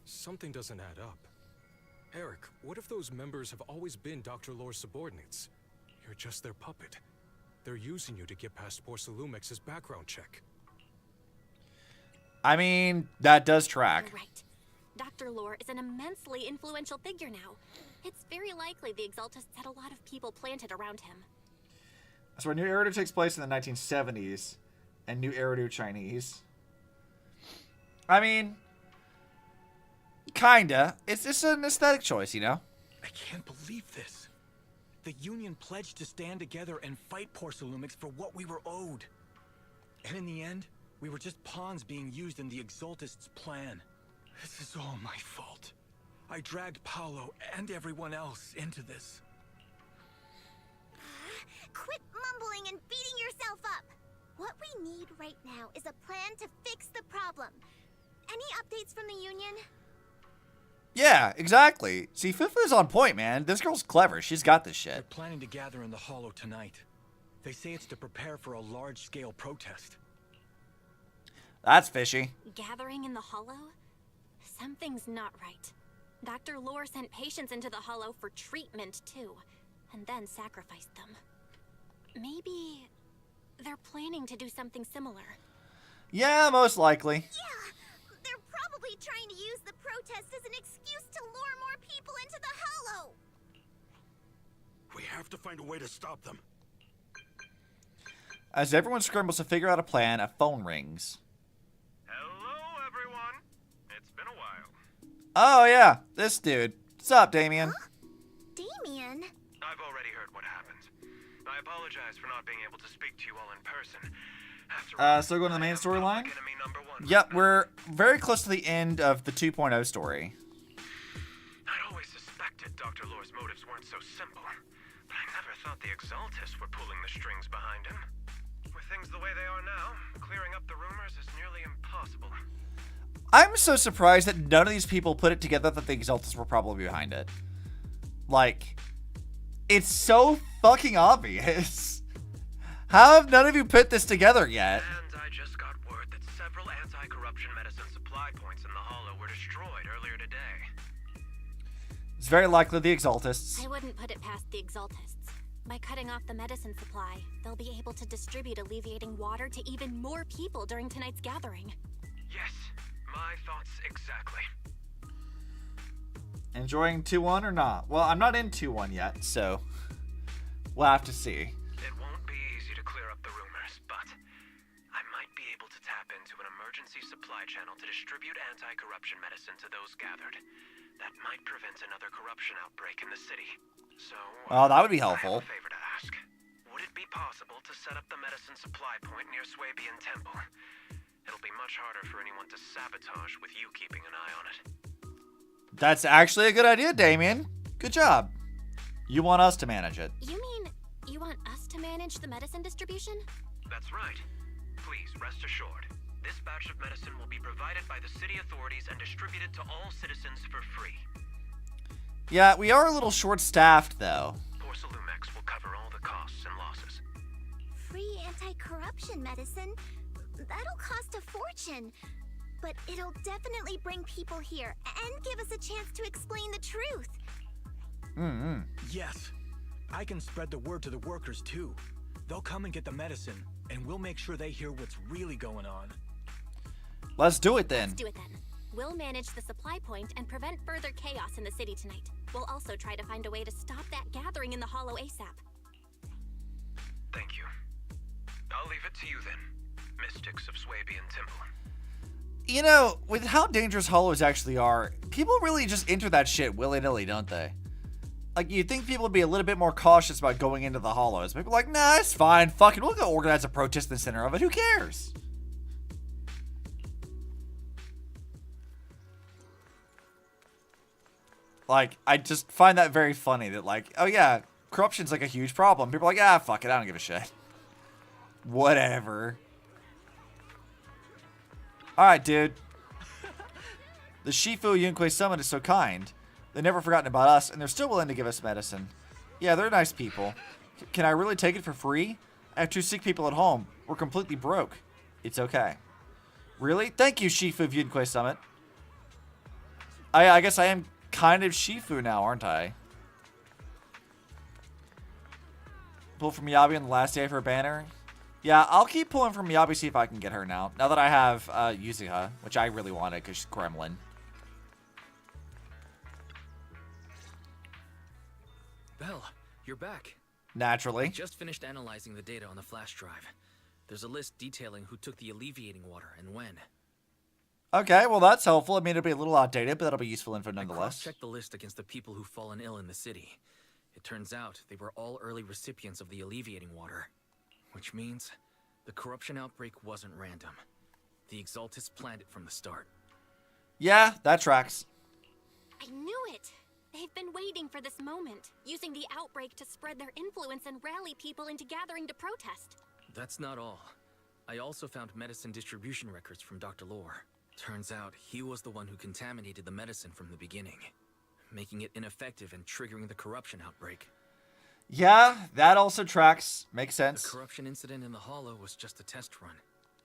Something doesn't add up. Eric, what if those members have always been Dr. Lore's subordinates? You're just their puppet. They're using you to get past Porcelumex's background check. I mean, that does track. You're right. Dr. Lore is an immensely influential figure now. It's very likely the Exaltists had a lot of people planted around him. So New Eridu takes place in the 1970s, and New Eridu Chinese. I mean, kinda. It's just an aesthetic choice, you know? I can't believe this. The Union pledged to stand together and fight Porcelumix for what we were owed. And in the end, we were just pawns being used in the Exaltists' plan. This is all my fault. I dragged Paolo and everyone else into this. Quit mumbling and beating yourself up. What we need right now is a plan to fix the problem. Any updates from the Union? Yeah, exactly. See, Fufu's on point, man. This girl's clever. She's got this shit. They're planning to gather in the Hollow tonight. They say it's to prepare for a large-scale protest. That's fishy. Gathering in the Hollow? Something's not right. Dr. Lore sent patients into the Hollow for treatment, too, and then sacrificed them. Maybe they're planning to do something similar. Yeah, most likely. Yeah, they're probably trying to use the protest as an excuse to lure more people into the Hollow. We have to find a way to stop them. As everyone scrambles to figure out a plan, a phone rings. Hello, everyone. It's been a while. Oh, yeah, this dude. What's up, Damien? Huh? Damien? I've already heard what happened. I apologize for not being able to speak to you all in person. So going to the main storyline? Yep, we're very close to the end of the 2.0 story. I'd always suspected Dr. Lore's motives weren't so simple, but I never thought the Exaltists were pulling the strings behind him. With things the way they are now, clearing up the rumors is nearly impossible. I'm so surprised that none of these people put it together that the Exaltists were probably behind it. Like, it's so fucking obvious. How have none of you put this together yet? And I just got word that several anti-corruption medicine supply points in the Hollow were destroyed earlier today. It's very likely the Exaltists. I wouldn't put it past the Exaltists. By cutting off the medicine supply, they'll be able to distribute alleviating water to even more people during tonight's gathering. Yes, my thoughts exactly. Enjoying 2-1 or not? Well, I'm not in 2-1 yet, so we'll have to see. It won't be easy to clear up the rumors, but I might be able to tap into an emergency supply channel to distribute anti-corruption medicine to those gathered. That might prevent another corruption outbreak in the city. So, oh, that would be helpful. I have a favor to ask. Would it be possible to set up the medicine supply point near Swabian Temple? It'll be much harder for anyone to sabotage with you keeping an eye on it. That's actually a good idea, Damien. Good job. You want us to manage it. You mean you want us to manage the medicine distribution? That's right. Please, rest assured. This batch of medicine will be provided by the city authorities and distributed to all citizens for free. Yeah, we are a little short-staffed, though. Porcelumex will cover all the costs and losses. Free anti-corruption medicine? That'll cost a fortune. But it'll definitely bring people here and give us a chance to explain the truth. Mm-hmm. Yes. I can spread the word to the workers, too. They'll come and get the medicine, and we'll make sure they hear what's really going on. Let's do it then. Let's do it then. We'll manage the supply point and prevent further chaos in the city tonight. We'll also try to find a way to stop that gathering in the Hollow ASAP. Thank you. I'll leave it to you then, mystics of Swabian Temple. You know, with how dangerous hollows actually are, people really just enter that shit willy-nilly, don't they? Like, you'd think people would be a little bit more cautious about going into the hollows. People are like, nah, it's fine. Fuck it. We'll go organize a protest in the center of it. Who cares? Like, I just find that very funny that, like, oh yeah, corruption's like a huge problem. People are like, ah, fuck it, I don't give a shit. Whatever. Alright, dude. The Shifu Yunquei Summit is so kind. They've never forgotten about us, and they're still willing to give us medicine. Yeah, they're nice people. Can I really take it for free? I have 2 sick people at home. We're completely broke. It's okay. Really? Thank you, Shifu Yunquei Summit. I guess I am kind of Shifu now, aren't I? Pull from Miyabi on the last day of her banner. Yeah, I'll keep pulling from Miyabi, see if I can get her now. Now that I have Yuzuha, which I really wanted because she's Gremlin. Belle, you're back. Naturally. I just finished analyzing the data on the flash drive. There's a list detailing who took the alleviating water and when. Okay, well that's helpful. I mean, it'll be a little outdated, but that'll be useful info nonetheless. I checked the list against the people who've fallen ill in the city. It turns out they were all early recipients of the alleviating water. Which means the corruption outbreak wasn't random. The Exaltists planned it from the start. Yeah, that tracks. I knew it! They've been waiting for this moment, using the outbreak to spread their influence and rally people into gathering to protest. That's not all. I also found medicine distribution records from Dr. Lore. Turns out he was the one who contaminated the medicine from the beginning, making it ineffective and triggering the corruption outbreak. Yeah, that also tracks. Makes sense. The corruption incident in the Hollow was just a test run.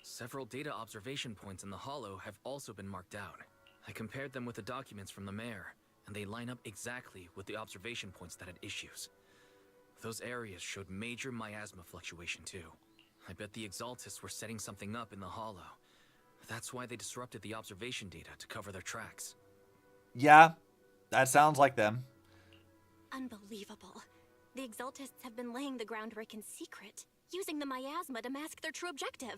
Several data observation points in the Hollow have also been marked out. I compared them with the documents from the mayor, and they line up exactly with the observation points that had issues. Those areas showed major miasma fluctuation too. I bet the Exaltists were setting something up in the Hollow. That's why they disrupted the observation data to cover their tracks. Yeah, that sounds like them. Unbelievable. The Exaltists have been laying the groundwork in secret, using the miasma to mask their true objective.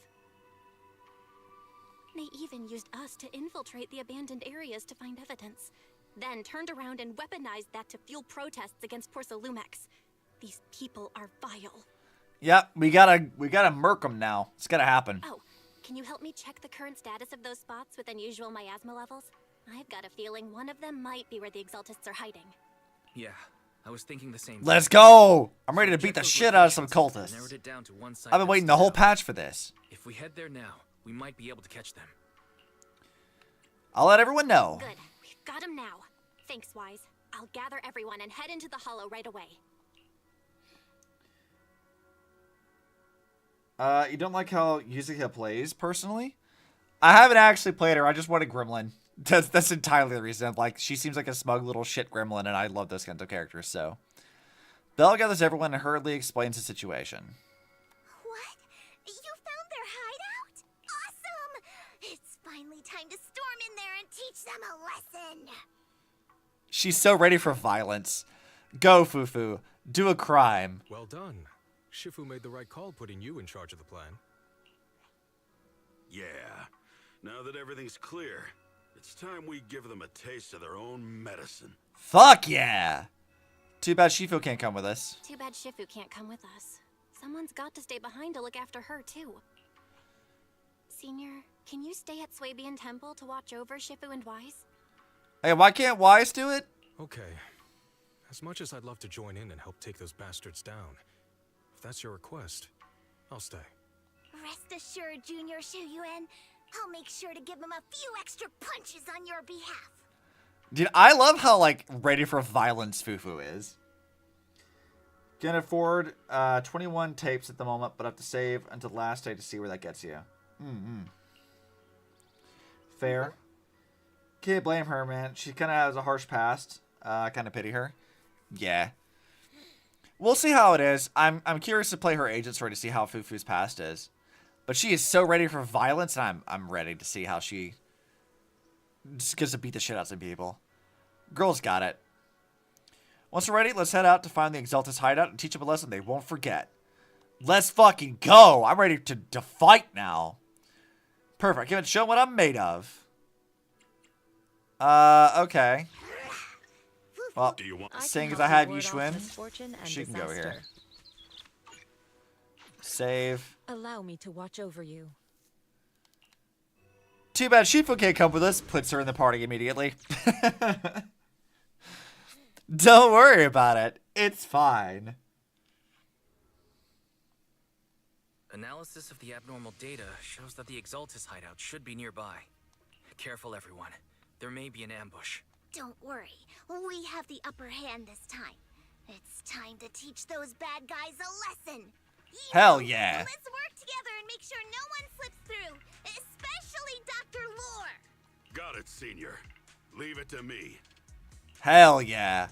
They even used us to infiltrate the abandoned areas to find evidence, then turned around and weaponized that to fuel protests against Porcelumex. These people are vile. Yep, we gotta murk them now. It's gotta happen. Oh, can you help me check the current status of those spots with unusual miasma levels? I've got a feeling one of them might be where the Exaltists are hiding. Yeah, I was thinking the same thing. Let's go! I'm ready to beat the shit out of some cultists. Narrowed it down to one site I've been waiting the whole patch for this. If we head there now, we might be able to catch them. I'll let everyone know. Good. We've got them now. Thanks, Wise. I'll gather everyone and head into the Hollow right away. You don't like how Yuzuha plays, personally? I haven't actually played her. I just wanted Gremlin. That's entirely the reason. Like, she seems like a smug little shit Gremlin, and I love those kinds of characters, so. Belle gathers everyone and hurriedly explains the situation. What? You found their hideout? Awesome! It's finally time to storm in there and teach them a lesson. She's so ready for violence. Go, Fufu. Do a crime. Well done. Shifu made the right call putting you in charge of the plan. Yeah. Now that everything's clear, it's time we give them a taste of their own medicine. Fuck yeah! Too bad Shifu can't come with us. Too bad Shifu can't come with us. Someone's got to stay behind to look after her, too. Senior, can you stay at Swabian Temple to watch over Shifu and Wise? Hey, why can't Wise do it? Okay. As much as I'd love to join in and help take those bastards down, if that's your request, I'll stay. Rest assured, Junior Shuyuan, I'll make sure to give him a few extra punches on your behalf. Dude, I love how, like, ready for violence Fufu is. Can afford 21 tapes at the moment, but have to save until the last day to see where that gets you. Fair. Can't blame her, man. She kind of has a harsh past. I kind of pity her. Yeah. We'll see how it is. I'm curious to play her agent story to see how Fufu's past is. But she is so ready for violence, and I'm ready to see how she just gets to beat the shit out of some people. Girl's got it. Once we're ready, let's head out to find the Exaltus hideout and teach them a lesson they won't forget. Let's fucking go! I'm ready to fight now. Perfect. Give it show what I'm made of. Okay. Well, seeing as I have Yixuan, she can go here. Save. Allow me to watch over you. Too bad Shifu can't come with us. Puts her in the party immediately. Don't worry about it. It's fine. Analysis of the abnormal data shows that the Exaltus hideout should be nearby. Careful, everyone. There may be an ambush. Don't worry. We have the upper hand this time. It's time to teach those bad guys a lesson. Hell yeah. Let's work together and make sure no one slips through, especially Dr. Lore. Got it, Senior. Leave it to me. Hell yeah.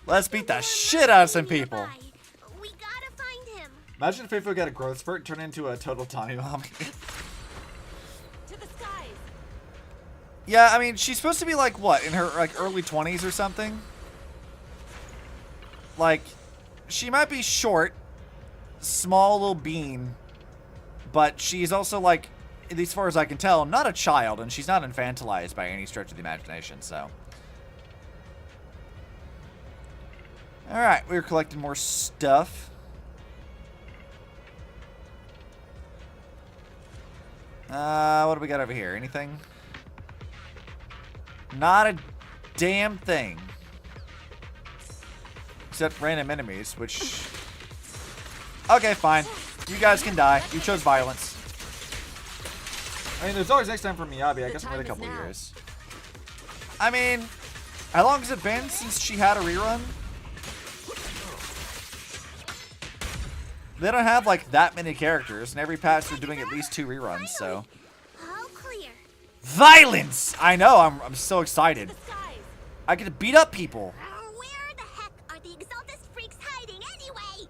Let's beat the shit out of some people. We gotta find him. Imagine if Fufu got a growth spurt and turned into a total Tommy Mommy. To the skies. Yeah, I mean, she's supposed to be like, what, in her like early 20s or something? Like, she might be short, small little bean, but she's also like, at least as far as I can tell, not a child, and she's not infantilized by any stretch of the imagination, so. Alright, we're collecting more stuff. What do we got over here? Anything? Not a damn thing. Except random enemies, which... Okay, fine. You guys can die. You chose violence. I mean, there's always next time for Miyabi. I guess wait a couple years. I mean, how long has it been since she had a rerun? They don't have like that many characters, and every patch they're doing at least 2 reruns, so. All clear. Violence! I know, I'm so excited. I get to beat up people. Where the heck are the Exaltus freaks hiding anyway?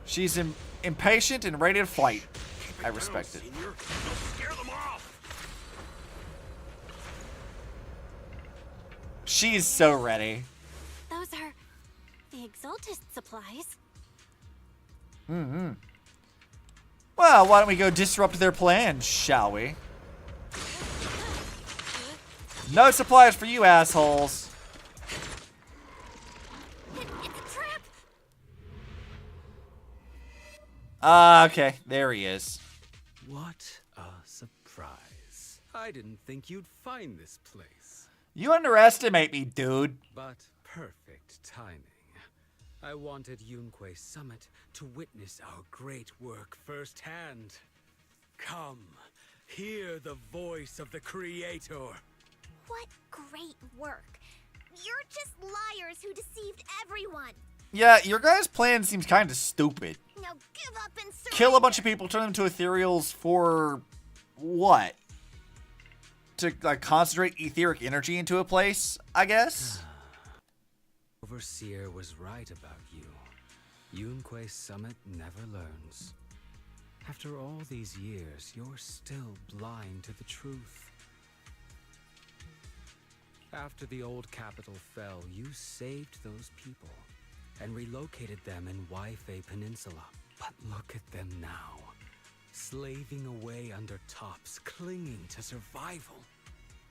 She's impatient and ready to fight. I respect it. She's so ready. Those are the Exaltus supplies. Mm-hmm. Well, why don't we go disrupt their plans, shall we? No supplies for you, assholes. It's a trap. Okay, there he is. What a surprise. I didn't think you'd find this place. You underestimate me, dude. But perfect timing. I wanted Yunque's summit to witness our great work firsthand. Come, hear the voice of the Creator. What great work. You're just liars who deceived everyone. Yeah, your guys' plan seems kind of stupid. Now give up and surrender. Kill a bunch of people, turn them into ethereals for what? To like concentrate etheric energy into a place, I guess? Overseer was right about you. Yunque's summit never learns. After all these years, you're still blind to the truth. After the old capital fell, you saved those people and relocated them in Waifei Peninsula. But look at them now, slaving away under tops, clinging to survival.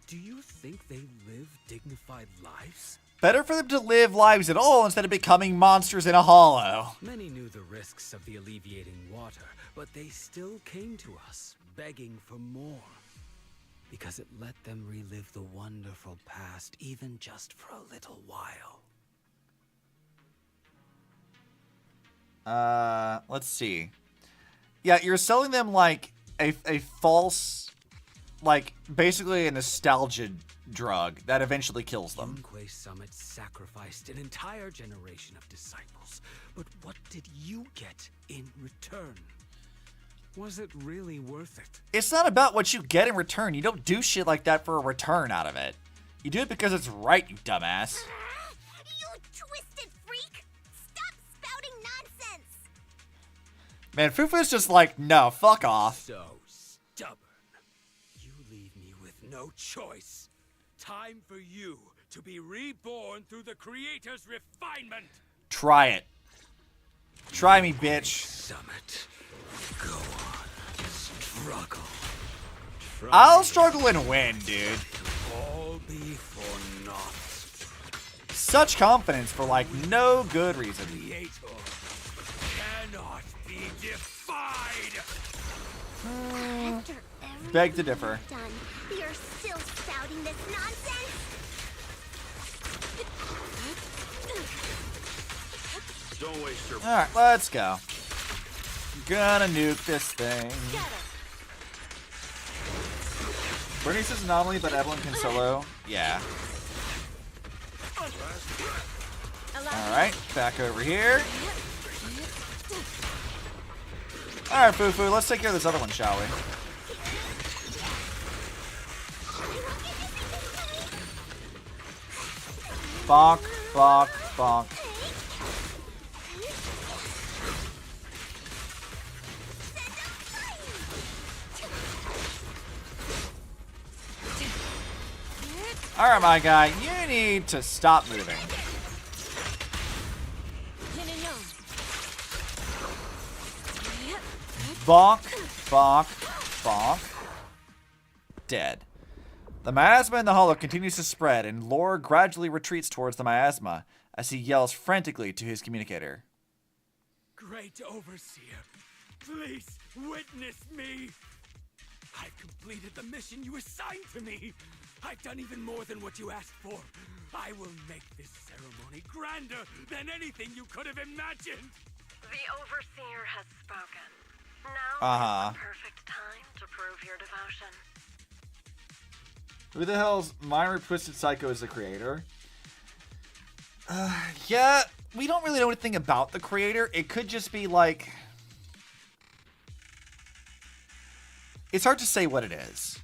Do you think they live dignified lives? Better for them to live lives at all instead of becoming monsters in a hollow. Many knew the risks of the alleviating water, but they still came to us, begging for more. Because it let them relive the wonderful past, even just for a little while. Let's see. Yeah, you're selling them like a false, like basically a nostalgia drug that eventually kills them. Yunque's summit sacrificed an entire generation of disciples, but what did you get in return? Was it really worth it? It's not about what you get in return. You don't do shit like that for a return out of it. You do it because it's right, you dumbass. You twisted freak! Stop spouting nonsense! Man, Fufu's just like, no, fuck off. So stubborn. You leave me with no choice. Time for you to be reborn through the Creator's refinement. Try it. Try me, bitch. Summit. Go on. Struggle. I'll struggle and win, dude. All be for naught. Such confidence for like no good reason. Creator cannot be defied. After Beg to differ. done, you're still spouting this nonsense? Don't waste your... Alright, let's go. Gonna nuke this thing. Bernie says not only, but Evelyn can solo. Yeah. Alright, back over here. Alright, Fufu, let's take care of this other one, shall we? Bonk, bonk, bonk. Alright, my guy, you need to stop moving. Bonk, bonk, bonk. Dead. The miasma in the hollow continues to spread, and Lore gradually retreats towards the miasma as he yells frantically to his communicator. Great Overseer, please witness me. I've completed the mission you assigned to me. I've done even more than what you asked for. I will make this ceremony grander than anything you could have imagined. The Overseer has spoken. Now is the perfect time to prove your devotion. Who the hell's Minor Twisted Psycho is the creator? Yeah, we don't really know anything about the creator. It could just be like... It's hard to say what it is.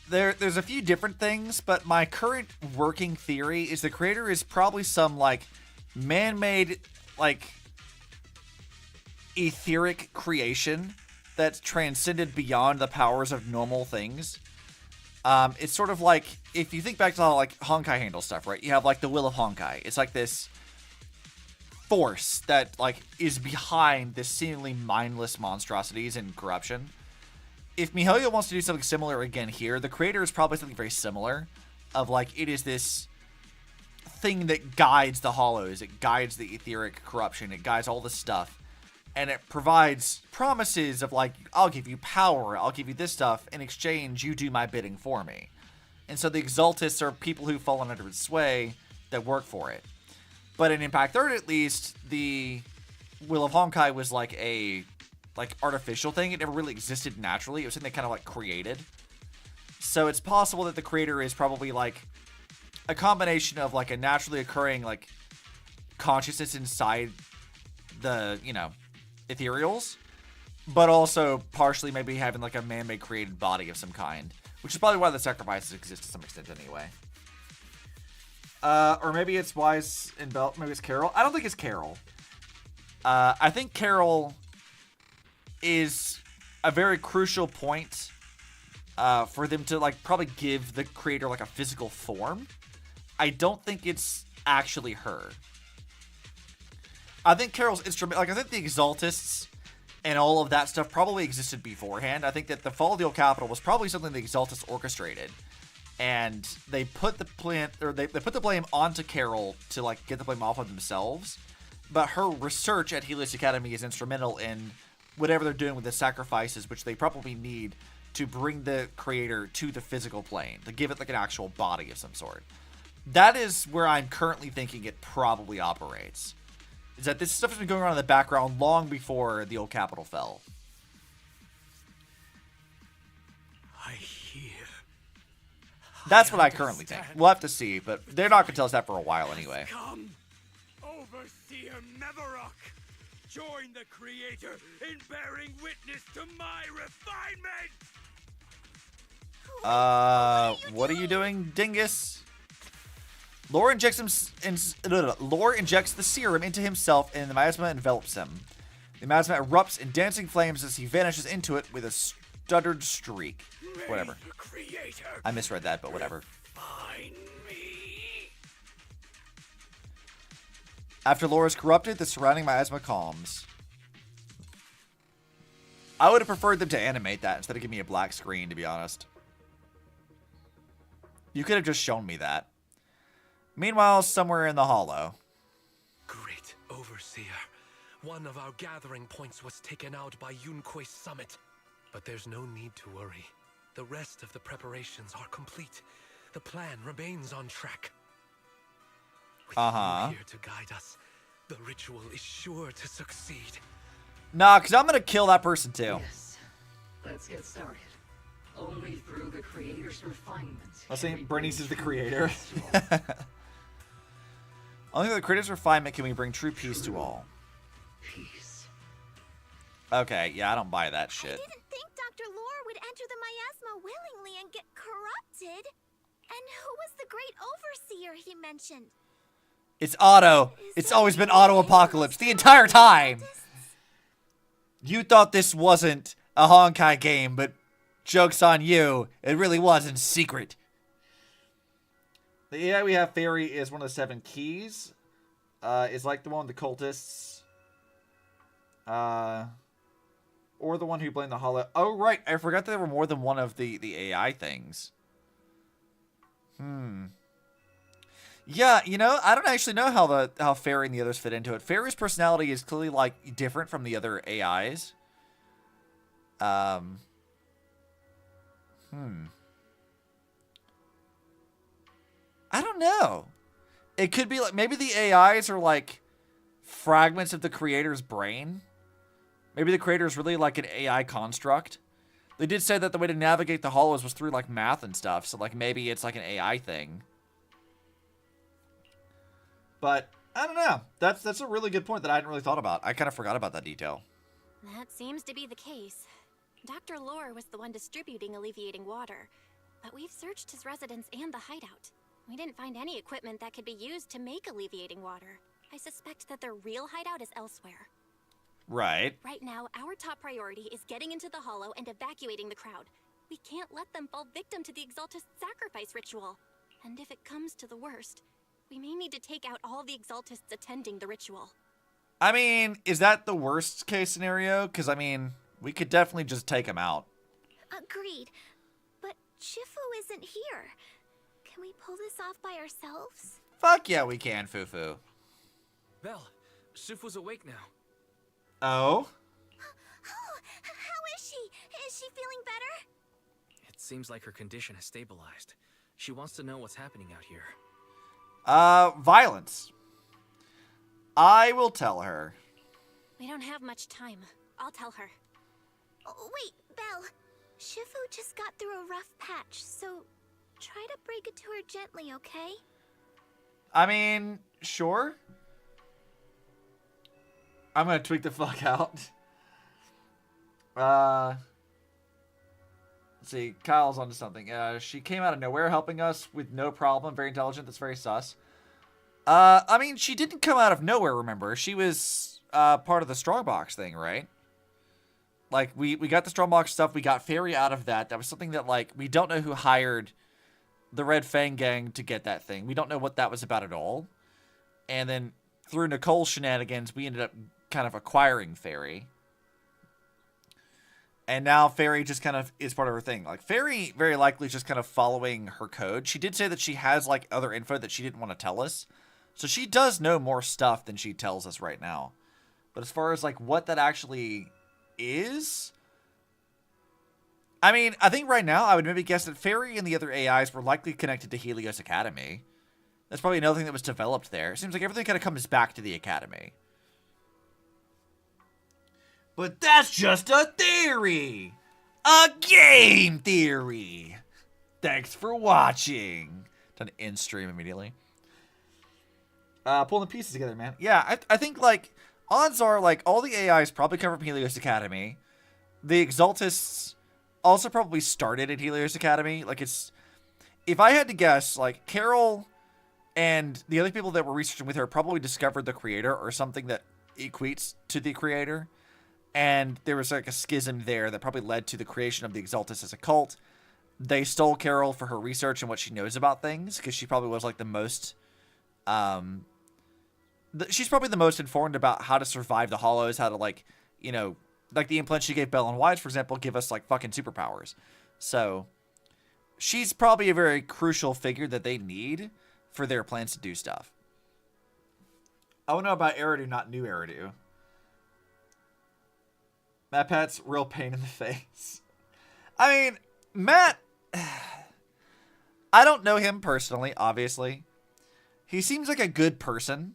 There's a few different things, but my current working theory is the creator is probably some, like, man-made, like, etheric creation that's transcended beyond the powers of normal things. It's sort of like, if you think back to how, like, Honkai handles stuff, right? You have, like, the Will of Honkai. It's like this force that, like, is behind this seemingly mindless monstrosities and corruption. If MiHoYo wants to do something similar again here, the creator is probably something very similar. Of, like, it is this thing that guides the hollows. It guides the etheric corruption. It guides all this stuff. And it provides promises of, like, I'll give you power, I'll give you this stuff, in exchange, you do my bidding for me. And so the Exaltists are people who've fallen under its sway that work for it. But in Impact 3rd, at least, the Will of Honkai was like a, like, artificial thing. It never really existed naturally. It was something they kind of, like, created. So it's possible that the creator is probably, like, a combination of, like, a naturally occurring, like, consciousness inside the, you know, ethereals, but also partially maybe having, like, a man-made created body of some kind, which is probably why the sacrifices exist to some extent anyway. Or maybe it's Wise and Belt. Maybe it's Carol. I don't think it's Carol. I think Carol is a very crucial point for them to, like, probably give the creator, like, a physical form. I don't think it's actually her. I think Carol's instrument, like, I think the Exaltists and all of that stuff probably existed beforehand. I think that the fall of the Old Capital was probably something the Exaltists orchestrated, and they put the plan, or they put the blame onto Carol to, like, get the blame off of themselves. But her research at Helios Academy is instrumental in whatever they're doing with the sacrifices, which they probably need to bring the creator to the physical plane, to give it, like, an actual body of some sort. That is where I'm currently thinking it probably operates. Is that this stuff has been going on in the background long before the Old Capital fell. I hear. That's what I currently think. We'll have to see, but they're not going to tell us that for a while anyway. Come, Overseer Mevarok. Join the Creator in bearing witness to my refinement. What are you doing, dingus? Lore injects the serum into himself, and the miasma envelops him. The miasma erupts in dancing flames as he vanishes into it with a stuttered streak. Whatever. I misread that, but whatever. After Lore is corrupted, the surrounding miasma calms. I would have preferred them to animate that instead of giving me a black screen, to be honest. You could have just shown me that. Meanwhile, somewhere in the hollow. Great Overseer. One of our gathering points was taken out by Yunque's summit. But there's no need to worry. The rest of the preparations are complete. The plan remains on track. With you here to guide us, The ritual is sure to succeed. Nah, because I'm going to kill that person too. Yes. Let's get started. Only through the creator's refinement. I think Bernice is the creator. Only through the creator's refinement can we bring true peace to all. Peace. Okay, yeah, I don't buy that shit. I didn't think Dr. Lore would enter the miasma willingly and get corrupted. And who was the great overseer he mentioned? It's Auto. It's always been Auto Apocalypse the entire time. You thought this wasn't a Honkai game, but joke's on you. It really was in secret. The AI we have, Fairy, is one of the 7 keys. Is like the one with the cultists. Or the one who blamed the hollow. Oh, right. I forgot that there were more than one of the AI things. Yeah, you know, I don't actually know how Fairy and the others fit into it. Fairy's personality is clearly, like, different from the other AIs. I don't know. It could be like, maybe the AIs are like fragments of the creator's brain. Maybe the creator is really like an AI construct. They did say that the way to navigate the hollows was through like math and stuff. So like maybe it's like an AI thing. But I don't know. That's a really good point that I hadn't really thought about. I kind of forgot about that detail. That seems to be the case. Dr. Lore was the one distributing alleviating water, but we've searched his residence and the hideout. We didn't find any equipment that could be used to make alleviating water. I suspect that their real hideout is elsewhere. Right. Right now, our top priority is getting into the hollow and evacuating the crowd. We can't let them fall victim to the Exaltist sacrifice ritual. And if it comes to the worst, we may need to take out all the Exaltists attending the ritual. I mean, is that the worst case scenario? Because, I mean, we could definitely just take them out. Agreed. But Shifu isn't here. Can we pull this off by ourselves? Fuck yeah, we can, Fufu. Belle, Shifu's awake now. Oh? Oh, how is she? Is she feeling better? It seems like her condition has stabilized. She wants to know what's happening out here. Violence. I will tell her. We don't have much time. I'll tell her. Oh, wait, Belle. Shifu just got through a rough patch, so try to break it to her gently, okay? I mean, sure. I'm gonna tweak the fuck out. Let's see. Kyle's onto something. She came out of nowhere helping us with no problem. Very intelligent. That's very sus. I mean, she didn't come out of nowhere, remember. She was part of the Strongbox thing, right? Like, we got the Strongbox stuff. We got Fairy out of that. That was something that, like, we don't know who hired the Red Fang gang to get that thing. We don't know what that was about at all. And then through Nicole's shenanigans, we ended up kind of acquiring Fairy. And now Fairy just kind of is part of her thing. Like, Fairy very likely is just kind of following her code. She did say that she has, like, other info that she didn't want to tell us. So she does know more stuff than she tells us right now. But as far as, like, what that actually is, I mean, I think right now I would maybe guess that Fairy and the other AIs were likely connected to Helios Academy. That's probably another thing that was developed there. It seems like everything kind of comes back to the Academy. But that's just a theory! A game theory! Thanks for watching. Time to end stream immediately. Pulling the pieces together, man. Yeah, I think, like, odds are, like, all the AIs probably come from Helios Academy. The Exaltists also probably started at Helios Academy. Like, it's... If I had to guess, like, Carol and the other people that were researching with her probably discovered the creator or something that equates to the creator. And there was, like, a schism there that probably led to the creation of the Exaltists as a cult. They stole Carol for her research and what she knows about things, because she probably was, like, the most... she's probably the most informed about how to survive the Hollows, how to, like, you know, like the implants she gave Belle and Wise, for example, give us, like, fucking superpowers. So, she's probably a very crucial figure that they need for their plans to do stuff. I want to know about Eridu, not new Eridu. Matt Pat's real pain in the face. I mean, Matt... I don't know him personally, obviously. He seems like a good person.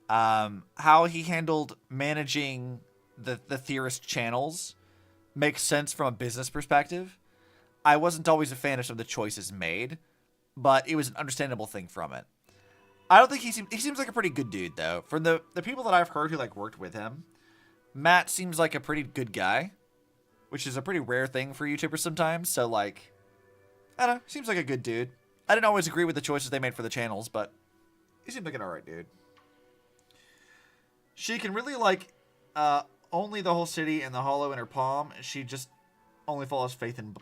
How he handled managing the theorist channels makes sense from a business perspective. I wasn't always a fan of some of the choices made, but it was an understandable thing from it. I don't think he seems like a pretty good dude, though. From the people that I've heard who like worked with him, Matt seems like a pretty good guy, which is a pretty rare thing for YouTubers sometimes. So like, I don't know, seems like a good dude. I didn't always agree with the choices they made for the channels, but he seemed like an alright dude. She can really like only the whole city and the hollow in her palm. She just only follows faith and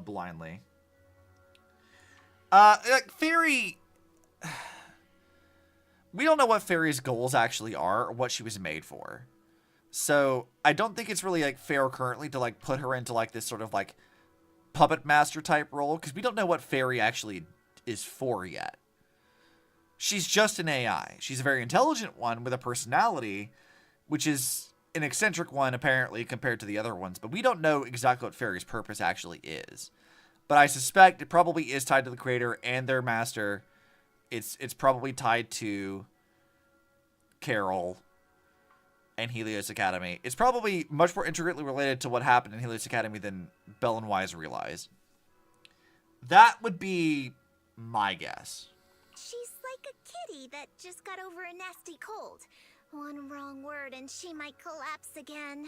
blindly. Like Fairy, we don't know what Fairy's goals actually are or what she was made for. So I don't think it's really like fair currently to like put her into like this sort of like puppet master type role, because we don't know what Fairy actually is for yet. She's just an AI. She's a very intelligent one with a personality, which is an eccentric one apparently compared to the other ones, but we don't know exactly what Fairy's purpose actually is. But I suspect it probably is tied to the creator and their master. It's probably tied to Carol and Helios Academy. It's probably much more intricately related to what happened in Helios Academy than Belle and Wise realize. That would be my guess. She's like a kitty that just got over a nasty cold. One wrong word and she might collapse again.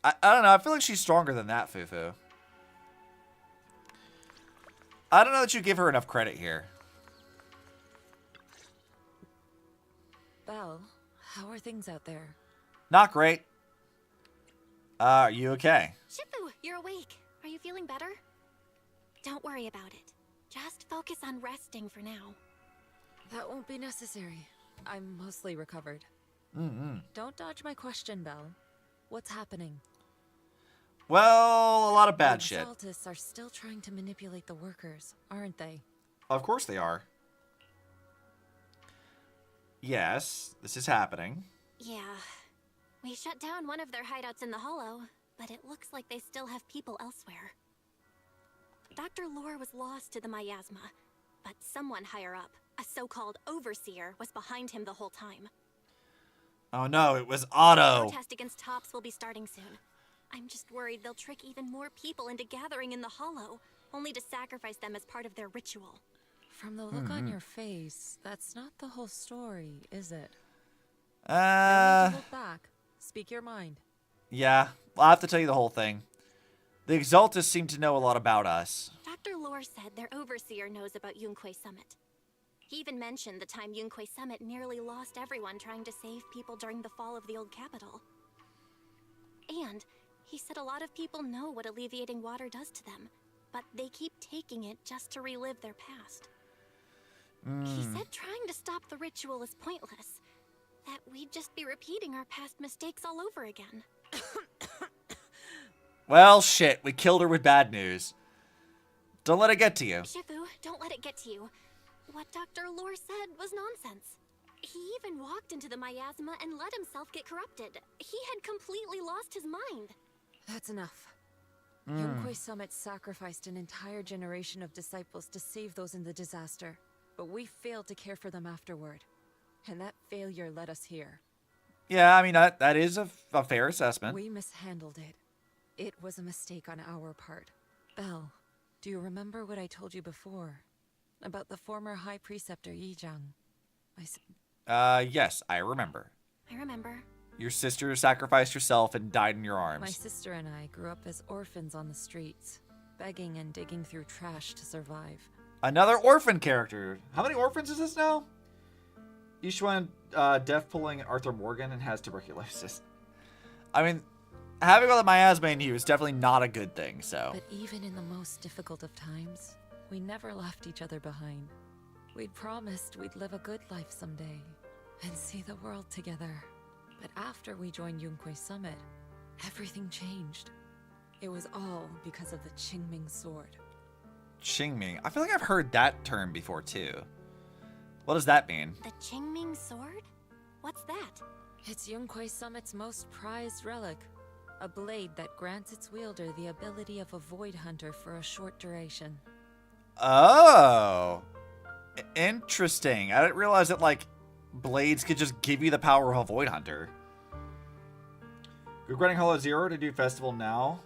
I don't know. I feel like she's stronger than that, Fufu. I don't know that you give her enough credit here. Belle, how are things out there? Not great. Are you okay? Shifu, you're awake. Are you feeling better? Don't worry about it. Just focus on resting for now. That won't be necessary. I'm mostly recovered. Don't dodge my question, Belle. What's happening? Well, a lot of bad shit. The Exaltists are still trying to manipulate the workers, aren't they? Of course they are. Yes, this is happening. Yeah. We shut down one of their hideouts in the Hollow, but it looks like they still have people elsewhere. Dr. Lore was lost to the miasma, but someone higher up, a so-called overseer, was behind him the whole time. Oh no, it was Otto. The protest against Tops will be starting soon. I'm just worried they'll trick even more people into gathering in the Hollow, only to sacrifice them as part of their ritual. From the look on your face, that's not the whole story, is it? No need to hold back. Speak your mind. Yeah, I'll have to tell you the whole thing. The Exaltists seem to know a lot about us. Dr. Lore said their overseer knows about Yunquay Summit. He even mentioned the time Yunquay Summit nearly lost everyone trying to save people during the fall of the old capital. And he said a lot of people know what alleviating water does to them, but they keep taking it just to relive their past. He said trying to stop the ritual is pointless, that we'd just be repeating our past mistakes all over again. Well, shit, we killed her with bad news. Don't let it get to you. Shifu, don't let it get to you. What Dr. Lore said was nonsense. He even walked into the miasma and let himself get corrupted. He had completely lost his mind. That's enough. Yunquay Summit sacrificed an entire generation of disciples to save those in the disaster, but we failed to care for them afterward. And that failure led us here. Yeah, I mean, that is a fair assessment. We mishandled it. It was a mistake on our part. Belle, do you remember what I told you before? About the former High Preceptor Yijang? Yes, I remember. I remember. Your sister sacrificed herself and died in your arms. My sister and I grew up as orphans on the streets, begging and digging through trash to survive. Another orphan character. How many orphans is this now? Yixuan, deaf pulling Arthur Morgan and has tuberculosis. I mean, having all the miasma in you is definitely not a good thing, so. But even in the most difficult of times, we never left each other behind. We'd promised we'd live a good life someday and see the world together. But after we joined Yunquay Summit, everything changed. It was all because of the Qingming sword. Qingming? I feel like I've heard that term before, too. What does that mean? The Qingming sword? What's that? It's Yunquay Summit's most prized relic. A blade that grants its wielder the ability of a void hunter for a short duration. Oh! Interesting. I didn't realize that, like, blades could just give you the power of a Void Hunter. Regretting Hollow Zero to do festival now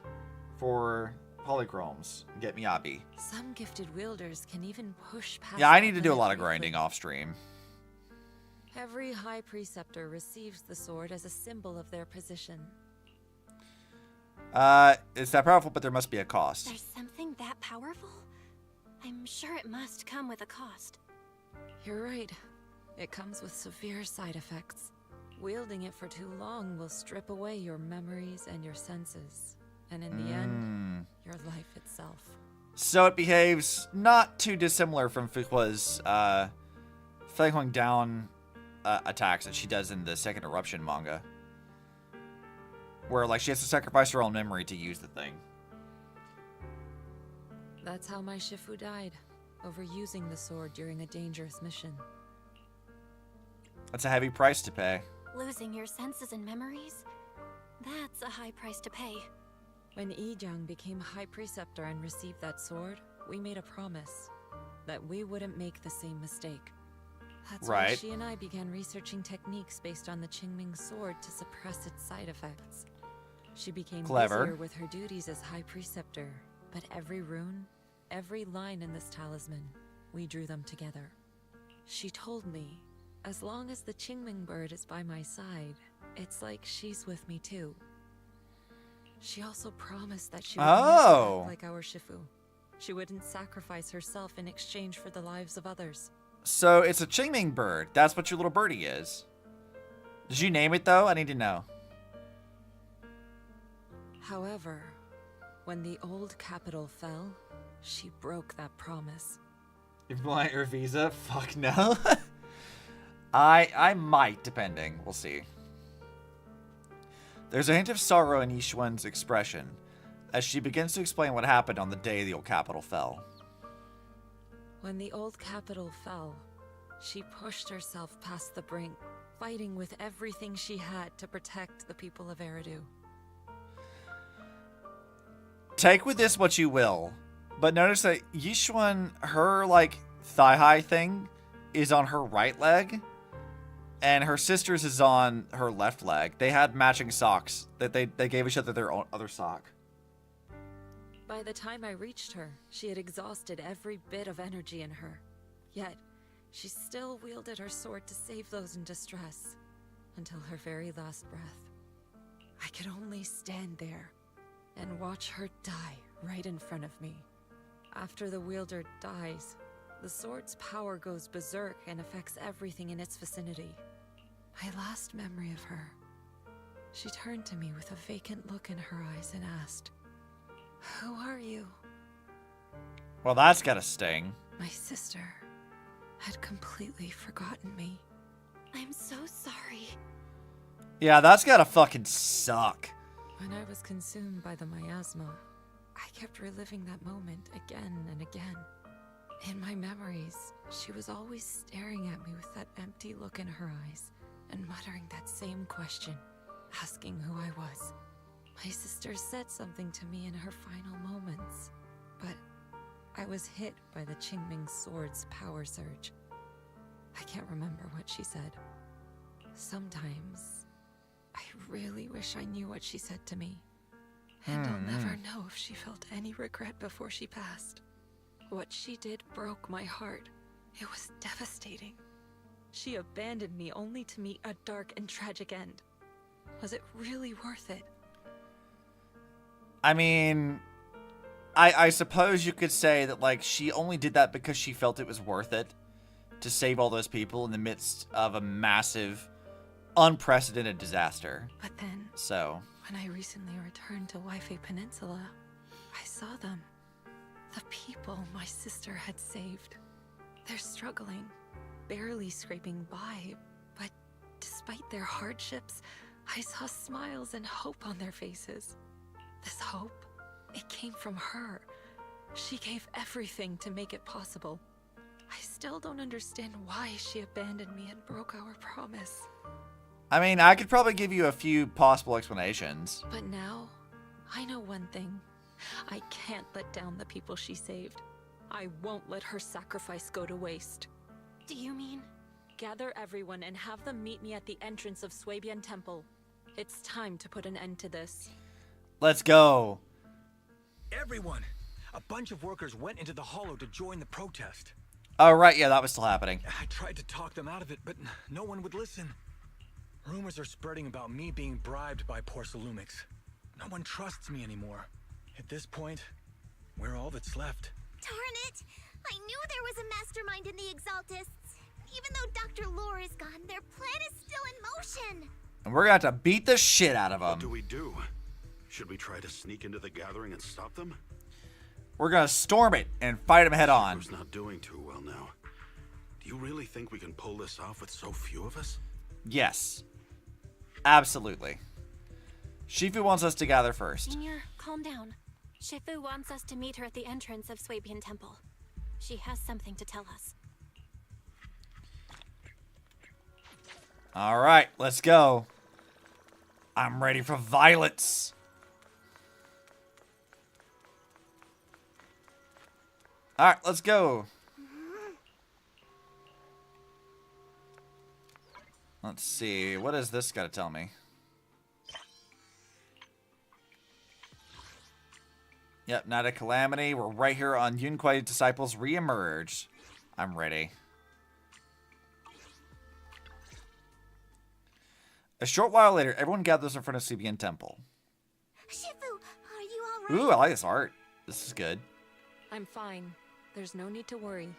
for polychromes. Get Miyabi. Some gifted wielders can even push past. Yeah, I need to do a lot of grinding off stream. Every High Preceptor receives the sword as a symbol of their position. It's that powerful, but there must be a cost. There's something that powerful? I'm sure it must come with a cost. You're right. It comes with severe side effects. Wielding it for too long will strip away your memories and your senses. And in the end, your life itself. So it behaves not too dissimilar from Fuqua's Feng down attacks that she does in the Second Eruption manga. Where, like, she has to sacrifice her own memory to use the thing. That's how my Shifu died, overusing the sword during a dangerous mission. That's a heavy price to pay. Losing your senses and memories? That's a high price to pay. When Yijang became High Preceptor and received that sword, we made a promise that we wouldn't make the same mistake. That's why she and I began researching techniques based on the Qingming sword to suppress its side effects. She became busier with her duties as High Preceptor, but every rune, every line in this talisman, we drew them together. She told me, as long as the Qingming bird is by my side, it's like she's with me too. She also promised that she would never act like our Shifu. She wouldn't sacrifice herself in exchange for the lives of others. So it's a Qingming bird. That's what your little birdie is. Did you name it, though? I need to know. However, when the old capital fell, she broke that promise. If my or visa? Fuck no. I might, depending. We'll see. There's a hint of sorrow in Yixuan's expression as she begins to explain what happened on the day the old capital fell. When the old capital fell, she pushed herself past the brink, fighting with everything she had to protect the people of Eridu. Take with this what you will, but notice that Yixuan, her, like, thigh-high thing is on her right leg, and her sister's is on her left leg. They had matching socks. That they gave each other their own other sock. By the time I reached her, she had exhausted every bit of energy in her. Yet, she still wielded her sword to save those in distress, until her very last breath. I could only stand there and watch her die right in front of me. After the wielder dies, the sword's power goes berserk and affects everything in its vicinity. My last memory of her, she turned to me with a vacant look in her eyes and asked, "Who are you?" Well, that's gotta sting. My sister had completely forgotten me. I'm so sorry. Yeah, that's gotta fucking suck. When I was consumed by the miasma, I kept reliving that moment again and again. In my memories, she was always staring at me with that empty look in her eyes and muttering that same question, asking who I was. My sister said something to me in her final moments, but I was hit by the Qingming sword's power surge. I can't remember what she said. Sometimes, I really wish I knew what she said to me. And I'll never know if she felt any regret before she passed. What she did broke my heart. It was devastating. She abandoned me only to meet a dark and tragic end. Was it really worth it? I mean, I suppose you could say that, like, she only did that because she felt it was worth it to save all those people in the midst of a massive, unprecedented disaster. But then, when I recently returned to Waifei Peninsula, I saw them. The people my sister had saved. They're struggling, barely scraping by, but despite their hardships, I saw smiles and hope on their faces. This hope, it came from her. She gave everything to make it possible. I still don't understand why she abandoned me and broke our promise. I mean, I could probably give you a few possible explanations. But now, I know one thing. I can't let down the people she saved. I won't let her sacrifice go to waste. Do you mean Gather everyone and have them meet me at the entrance of Swabian Temple. It's time to put an end to this. Let's go. Everyone! A bunch of workers went into the hollow to join the protest. Oh, right, yeah, that was still happening. I tried to talk them out of it, but no one would listen. Rumors are spreading about me being bribed by Porcelumix. No one trusts me anymore. At this point, we're all that's left. Darn it! I knew there was a mastermind in the Exaltists. Even though Dr. Lore is gone, their plan is still in motion. And we're gonna have to beat the shit out of them. What do we do? Should we try to sneak into the gathering and stop them? We're gonna storm it and fight them head on. Shifu's not doing too well now. Do you really think we can pull this off with so few of us? Yes. Absolutely. Shifu wants us to gather first. Senior, calm down. Shifu wants us to meet her at the entrance of Swabian Temple. She has something to tell us. All right, let's go. I'm ready for violence. All right, let's go. Let's see. What is this got to tell me? Yep, Night of Calamity. We're right here on Yunquai Disciples Reemerge. I'm ready. A short while later, everyone gathers in front of Swabian Temple. Shifu, are you all right? Ooh, I like this art. This is good. I'm fine. There's no need to worry.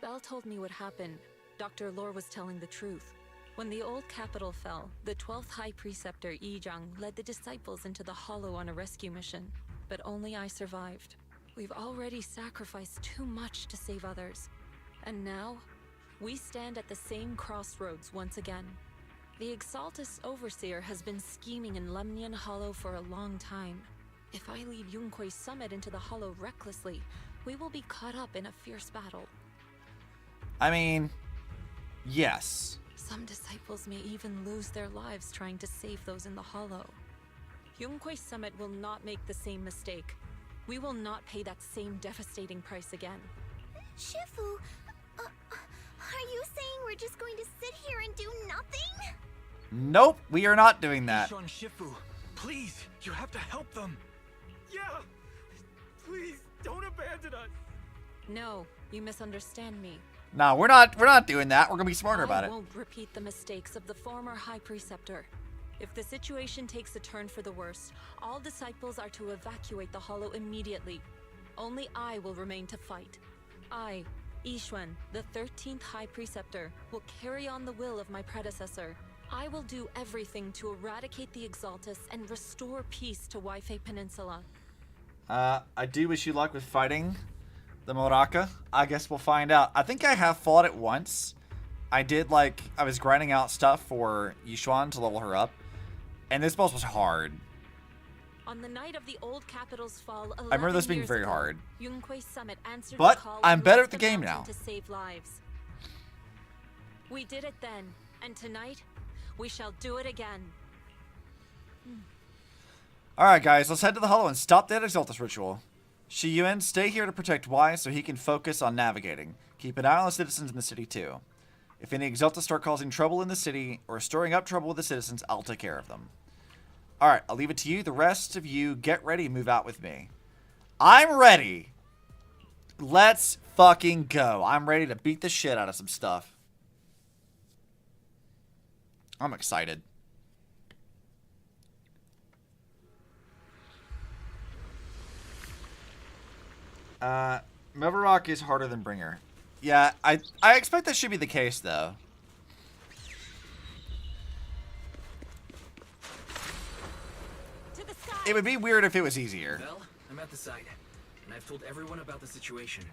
Belle told me what happened. Dr. Lore was telling the truth. When the old capital fell, the 12th High Preceptor Yizhang led the disciples into the Hollow on a rescue mission. But only I survived. We've already sacrificed too much to save others. And now, we stand at the same crossroads once again. The Exaltus Overseer has been scheming in Lemnian Hollow for a long time. If I lead Yunquai's summit into the Hollow recklessly, we will be caught up in a fierce battle. I mean, yes. Some disciples may even lose their lives trying to save those in the Hollow. Yunquai's summit will not make the same mistake. We will not pay that same devastating price again. Shifu, are you saying we're just going to sit here and do nothing? Nope, we are not doing that. Yixuan, Shifu, please, you have to help them. Yeah! Please, don't abandon us! No, you misunderstand me. No, we're not doing that. We're gonna be smarter about I it. won't repeat the mistakes of the former High Preceptor. If the situation takes a turn for the worst, all disciples are to evacuate the Hollow immediately. Only I will remain to fight. I, Yixuan, the 13th High Preceptor, will carry on the will of my predecessor. I will do everything to eradicate the Exaltus and restore peace to Waifei Peninsula. I do wish you luck with fighting the Moraka. I guess we'll find out. I think I have fought it once. I was grinding out stuff for Yixuan to level her up. And this boss was hard. On the night of the old capital's fall, I remember this being very hard. Yunquai's summit answered But the call I'm and better left at the game mountain now. To save lives. We did it then, and tonight we shall do it again. Alright guys, let's head to the Hollow and stop that Exaltus ritual. Shiyuan, stay here to protect Y so he can focus on navigating. Keep an eye on the citizens in the city too. If any Exaltus start causing trouble in the city or stirring up trouble with the citizens, I'll take care of them. Alright, I'll leave it to you. The rest of you, get ready and move out with me. I'm ready! Let's fucking go. I'm ready to beat the shit out of some stuff. I'm excited. Melvarok is harder than Bringer. Yeah, I expect that should be the case, though. It would be weird if it was easier. Belle, I'm at the site, and I've told everyone about the situation.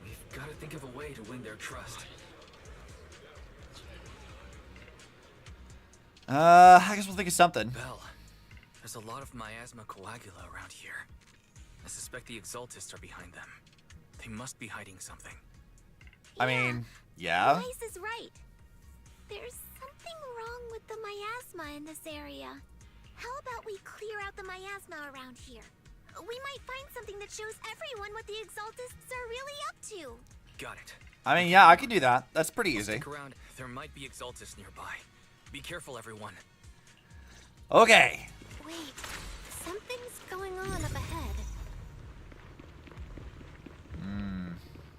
We've got to think of a way to win their trust. I guess we'll think of something. Belle, there's a lot of miasma coagula around here. I suspect the Exaltists are behind them. They must be hiding something. I mean, yeah. Weiss is right. There's something wrong with the miasma in this area. How about we clear out the miasma around here? We might find something that shows everyone what the Exaltists are really up to. Got it. I mean, yeah, I can do that. That's pretty easy. Stick around. There might be Exaltus nearby. Be careful, everyone. Okay. Wait, something's going on up ahead.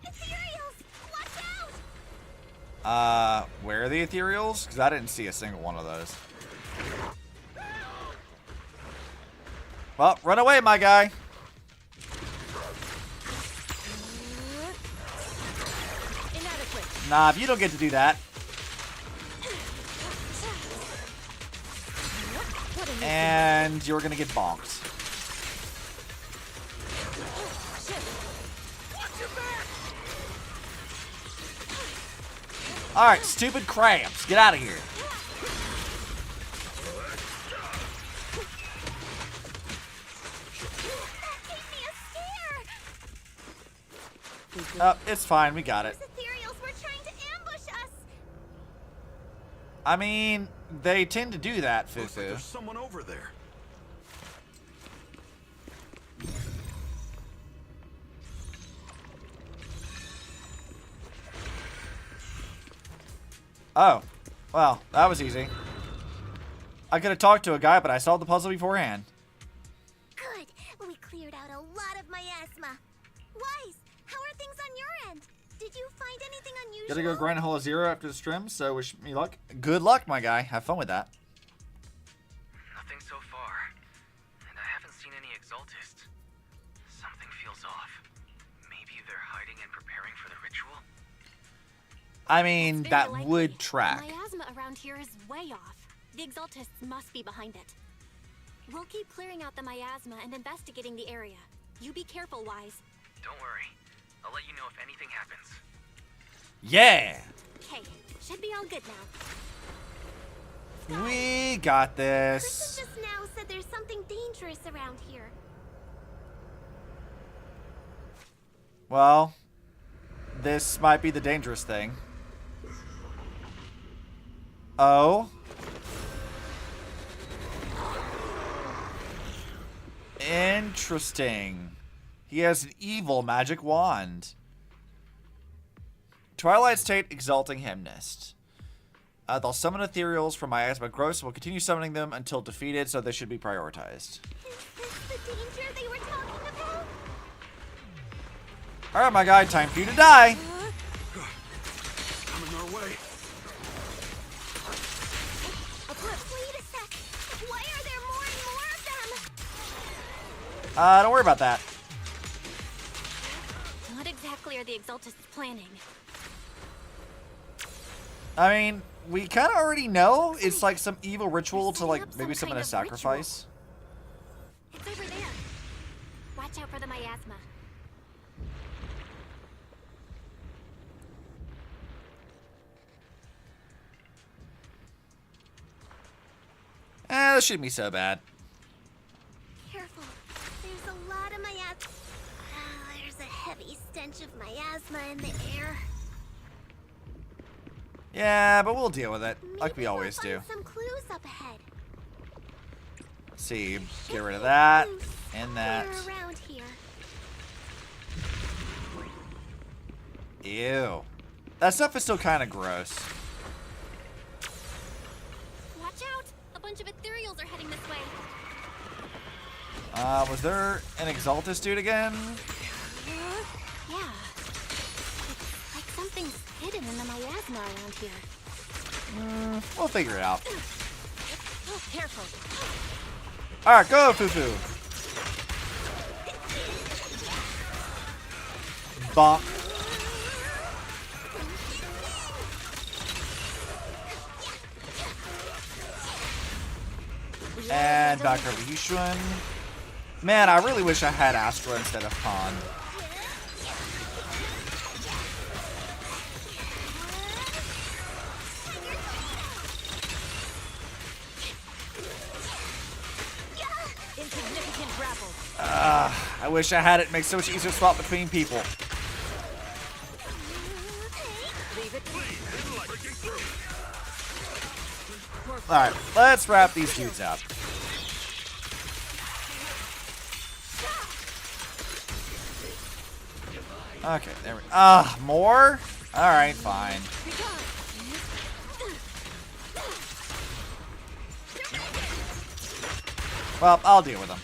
Ethereals! Watch out! Where are the ethereals? Because I didn't see a single one of those. Well, run away, my guy. Nah, if you don't get to do that. And you're gonna get bonked. Alright, stupid crabs. Get out of here. It's fine. We got it. I mean, they tend to do that, Fufu. Looks like there's someone over there. Oh. Well, that was easy. I could have talked to a guy, but I solved the puzzle beforehand. Good. We cleared out a lot of miasma. Wise, how are things on your end? Did you find anything unusual? Gotta go grind a hole of 0 after the stream, so wish me luck. Good luck, my guy. Have fun with that. Nothing so far. And I haven't seen any Exaltists. Something feels off. Maybe they're hiding and preparing for the ritual? I mean, that would track. The miasma around here is way off. The Exaltists must be behind it. We'll keep clearing out the miasma and investigating the area. You be careful, Wise. Don't worry. I'll let you know if anything happens. Yeah! Okay, should be all good now. We got this. Kristen just now said there's something dangerous around here. Well, this might be the dangerous thing. Oh. Interesting. He has an evil magic wand. Twilight State Exalting Hymnist. They'll summon ethereals from miasma growth, so we'll continue summoning them until defeated, so they should be prioritized. Is this the danger they were talking about? Alright, my guy, time for you to die. Coming our way. Wait a sec. Why are there more and more of them? Don't worry about that. What exactly are the Exaltists planning? I mean, we kind of already know it's like some evil ritual to like maybe summon a sacrifice. It's over there. Watch out for the miasma. This shouldn't be so bad. Careful. There's a lot of miasma. There's a heavy stench of miasma in the air. Yeah, but we'll deal with it, like we Maybe always we'll do. find some clues up ahead. Let's see, get rid of that, and that. They're around here. Ew. That stuff is still kind of gross. Watch out! A bunch of ethereals are heading this way. Was there an Exaltus dude again? Yeah. It's like something's hidden in the miasma around here. We'll figure it out. Oh, careful. Alright, go, Fufu. Bonk. And back over to Yixuan. Man, I really wish I had Astra instead of Khan. Insignificant grapple. I wish I had it. It makes it so much easier to swap between people. Alright, let's wrap these dudes up. Okay, there we go. More? Alright, fine. Well, I'll deal with them.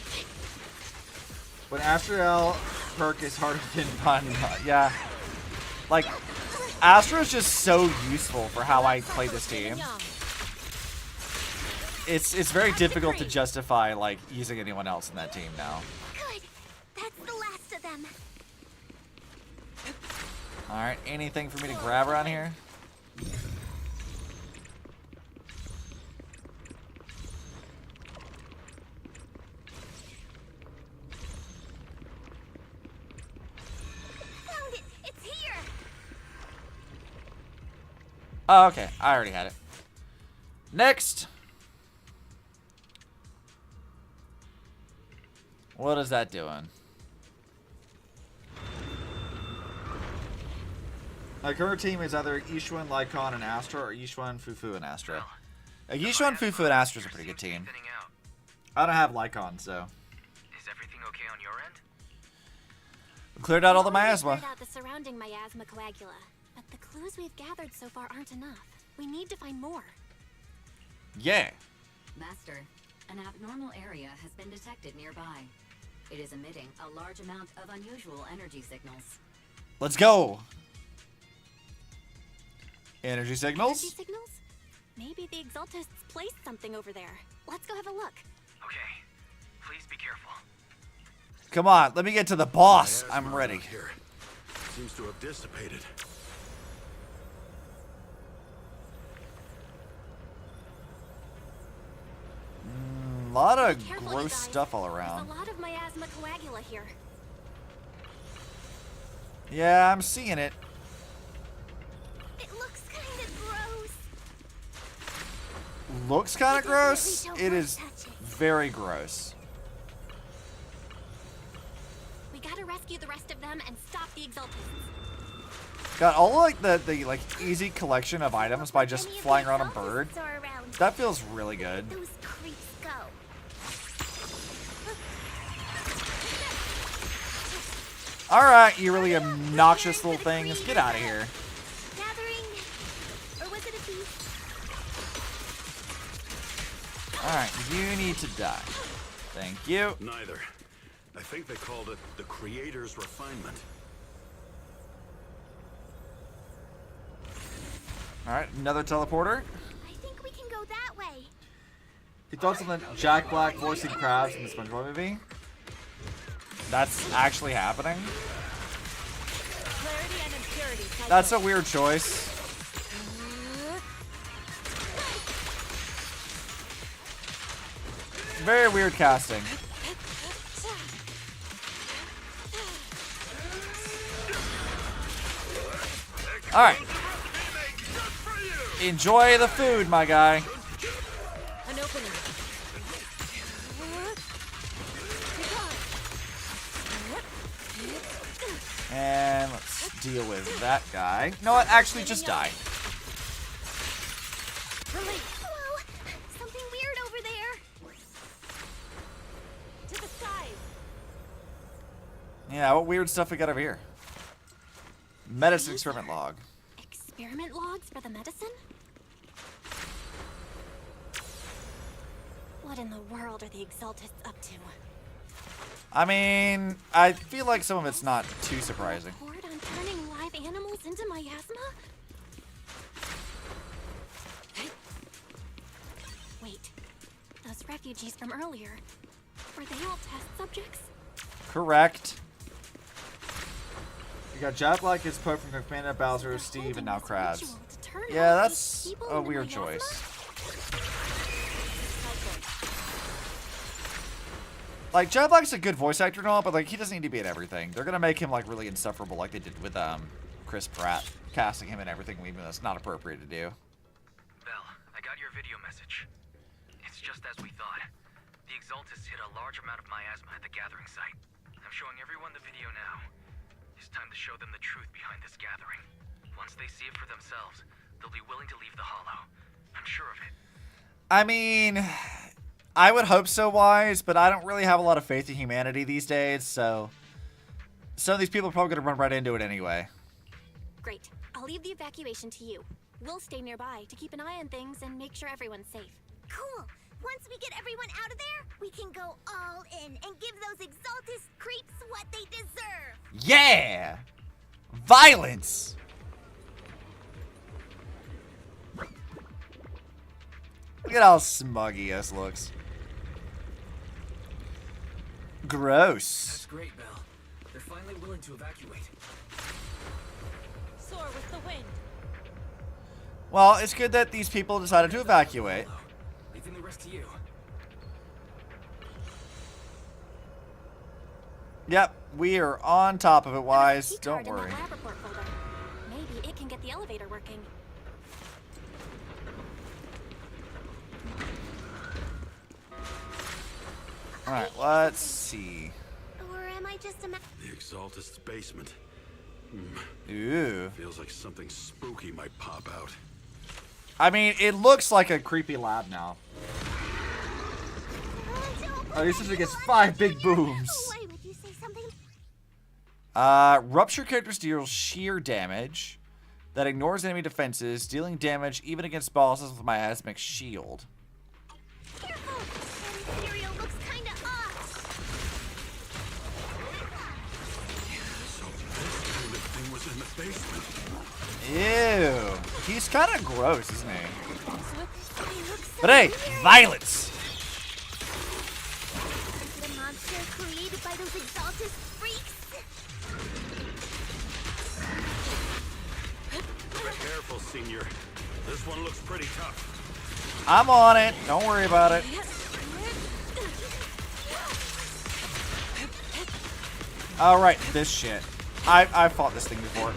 When Astral perk is harder than Pun, yeah. Like, Astra's just so useful for how I play this team. It's very difficult to justify, like, using anyone else in that team now. Good. That's the last of them. Alright, anything for me to grab around here? Found it. It's here. Oh, okay. I already had it. Next! What is that doing? My current team is either Yixuan, Lycon, and Astra, or Yixuan, Fufu, and Astra. Yixuan, Fufu, and Astra is a pretty good team. I don't have Lycon, so. Is everything okay on your end? We cleared out all the miasma. Cleared out the surrounding miasma coagula, but the clues we've gathered so far aren't enough. We need to find more. Yeah. Master, an abnormal area has been detected nearby. It is emitting a large amount of unusual energy signals. Let's go. Energy signals? Energy signals? Maybe the Exaltists placed something over there. Let's go have a look. Okay. Please be careful. Come on, let me get to the boss. I'm ready. Here. Seems to have dissipated. A lot of Careful, gross you guys. stuff all around. There's a lot of miasma coagula here. Yeah, I'm seeing it. It looks kind of gross. Looks kind of gross. It is very gross. We gotta rescue the rest of them and stop the Exaltists. Got all like the like easy collection of items by just flying around a bird. That feels really good. Those creeps go. All right, you really obnoxious little things. Get out of here. Gathering. Or was it a beast? All right, you need to die. Thank you. Neither. I think they called it the Creator's Refinement. All right, another teleporter. I think we can go that way. He thought something Jack Black voicing Krabs in the SpongeBob movie. That's actually happening. Clarity and impurity. That's a weird choice. Very weird casting. All right. Enjoy the food, my guy. An opening. And let's deal with that guy. You know what? Actually, just die. Whoa! Something weird over there. To the skies. Yeah, what weird stuff we got over here? Medicine experiment log. Experiment logs for the medicine? What in the world are the Exaltists up to? I mean, I feel like some of it's not too surprising. Report on turning live animals into miasma? Wait, those refugees from earlier, were they all test subjects? Correct. You got Jack Black gets poked from Commander Bowser, Steve, and now Krabs. Yeah, that's a weird choice. Like, Jack Black's a good voice actor and all, but like he doesn't need to be in everything. They're gonna make him like really insufferable, like they did with Chris Pratt, casting him in everything, even though that's not appropriate to do. Belle, I got your video message. It's just as we thought. The Exaltists hit a large amount of miasma at the gathering site. I'm showing everyone the video now. It's time to show them the truth behind this gathering. Once they see it for themselves, they'll be willing to leave the Hollow. I'm sure of it. I mean, I would hope so, Wise, but I don't really have a lot of faith in humanity these days, so some of these people are probably going to run right into it anyway. Great. I'll leave the evacuation to you. We'll stay nearby to keep an eye on things and make sure everyone's safe. Cool. Once we get everyone out of there, we can go all in and give those Exaltus creeps what they deserve. Yeah! Violence! Look at how smug ES looks. Gross. That's great, Belle. They're finally willing to evacuate. Soar with the wind. Well, it's good that these people decided to evacuate. Leaving the rest to you. Yep, we are on top of it, Wise. Don't In worry. that lab report folder. Maybe it can get the elevator working. Alright, let's see. Or am I just a The Exaltist's basement. Ooh. Feels like something spooky might pop out. I mean, it looks like a creepy lab now. At least it gets 5 big booms. Why would you say something? Rupture characters deal sheer damage that ignores enemy defenses, dealing damage even against bosses with miasmic shield. Careful! That material looks kinda off. So this kind of thing was in the basement. Ew. He's kind of gross, isn't he? But hey, violence! The monster created by those Exaltus freaks. Be careful, Senior. This one looks pretty tough. I'm on it. Don't worry about it. Alright, this shit. I've fought this thing before.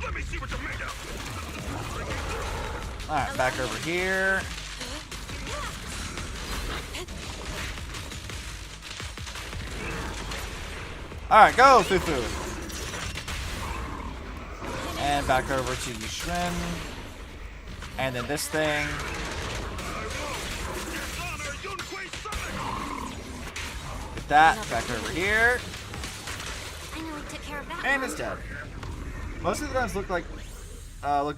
Let me see what you're made of. Alright, back over here. Alright, go, Fufu. And back over to Yixuan. And then this thing. Get that, back over here. I know we took care of that. And it's dead. Most of the guns look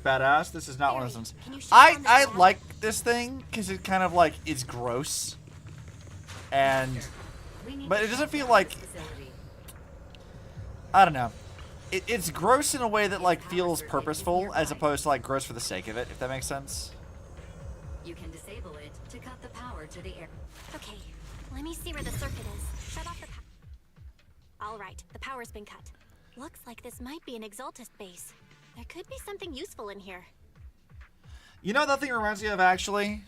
badass. This is not one of those ones. I like this thing because it kind of like is gross. And but it doesn't feel like, I don't know. It's gross in a way that like feels purposeful as opposed to like gross for the sake of it, if that makes sense. You can disable it to cut the power to the air. Okay, let me see where the circuit is. Shut off the power. All right, the power's been cut. Looks like this might be an Exaltus base. There could be something useful in here. You know what that thing reminds me of, actually?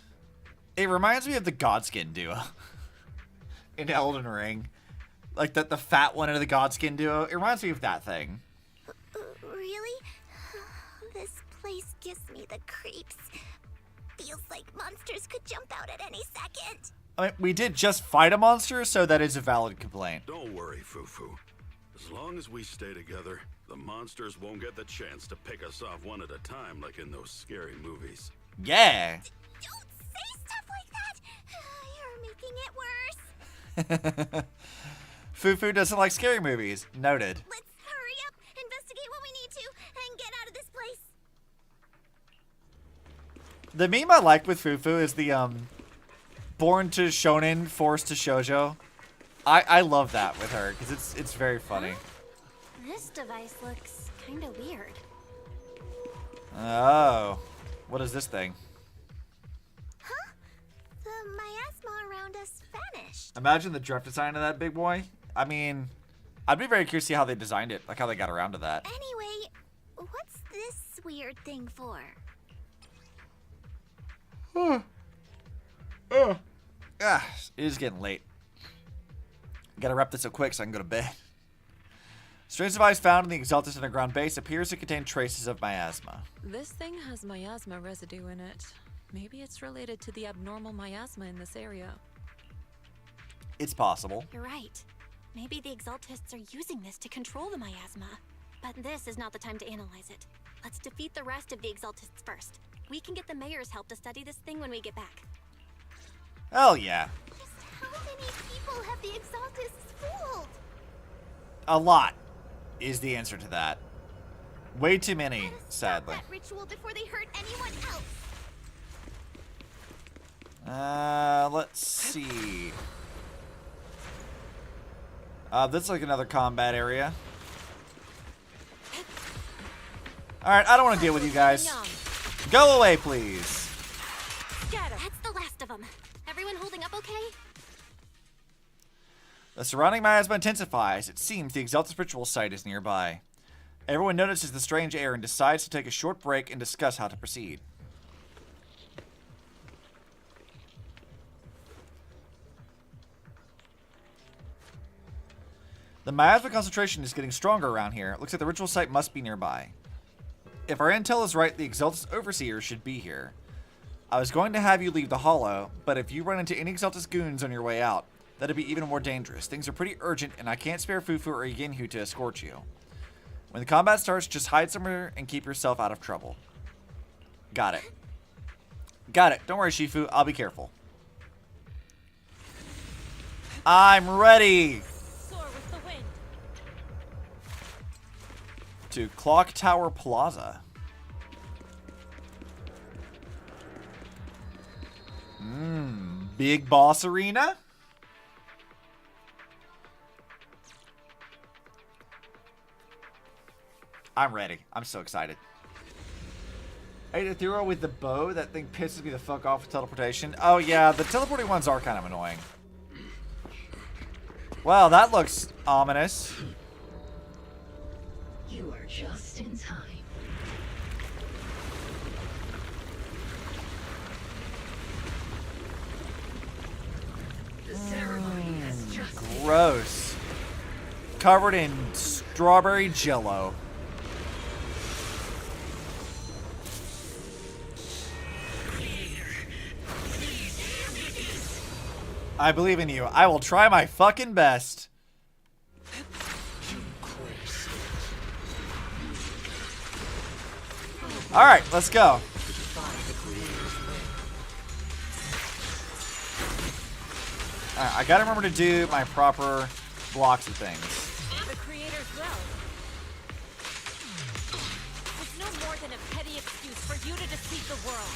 It reminds me of the Godskin duo in Elden Ring. Like the fat one of the Godskin duo. It reminds me of that thing. Really? This place gives me the creeps. Feels like monsters could jump out at any second. I mean, we did just fight a monster, so that is a valid complaint. Don't worry, Fufu. As long as we stay together, the monsters won't get the chance to pick us off one at a time like in those scary movies. Yeah. Don't say stuff like that. You're making it worse. Fufu doesn't like scary movies. Noted. Let's hurry up, investigate what we need to, and get out of this place. The meme I like with Fufu is the born to shonen, forced to shoujo. I love that with her because it's very funny. This device looks kind of weird. Oh, what is this thing? Huh? The miasma around us vanished. Imagine the drift design of that big boy. I mean, I'd be very curious to see how they designed it, like how they got around to that. Anyway, what's this weird thing for? It is getting late. Gotta wrap this up quick so I can go to bed. Strange device found in the Exaltus underground base appears to contain traces of miasma. This thing has miasma residue in it. Maybe it's related to the abnormal miasma in this area. It's possible. You're right. Maybe the Exaltists are using this to control the miasma. But this is not the time to analyze it. Let's defeat the rest of the Exaltists first. We can get the mayor's help to study this thing when we get back. Hell yeah. Just how many people have the Exaltists fooled? A lot is the answer to that. Way too many, sadly. That ritual before they hurt anyone else. Let's see. This is like another combat area. Alright, I don't want to deal with you guys. Go away, please. That's the last of them. Everyone holding up okay? The surrounding miasma intensifies. It seems the Exalted Ritual site is nearby. Everyone notices the strange air and decides to take a short break and discuss how to proceed. The miasma concentration is getting stronger around here. It looks like the ritual site must be nearby. If our intel is right, the Exalted Overseer should be here. I was going to have you leave the Hollow, but if you run into any Exalted goons on your way out, that'd be even more dangerous. Things are pretty urgent, and I can't spare Fufu or Yinhu to escort you. When the combat starts, just hide somewhere and keep yourself out of trouble. Got it. Got it. Don't worry, Shifu. I'll be careful. I'm ready! To Clock Tower Plaza. Big Boss Arena? I'm ready. I'm so excited. I hate to throw with the bow. That thing pisses me the fuck off with teleportation. Oh yeah, the teleporting ones are kind of annoying. Well, that looks ominous. You are just in time. The ceremony has just Gross. Covered in strawberry jello. I believe in you. I will try my fucking best. Alright, let's go. Alright, I gotta remember to do my proper blocks of things. The creator's will. It's no more than a petty excuse for you to deceive the world.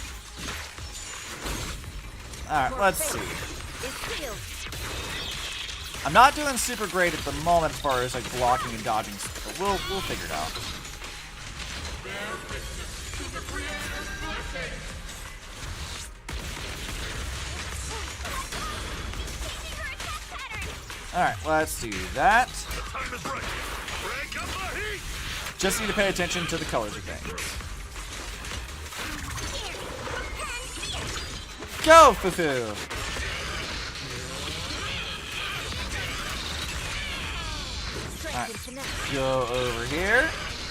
Alright, let's see. I'm not doing super great at the moment as far as like blocking and dodging stuff, but we'll figure it out. Alright, let's do that. Just need to pay attention to the colors of things. Go, Fufu! Alright, go over here.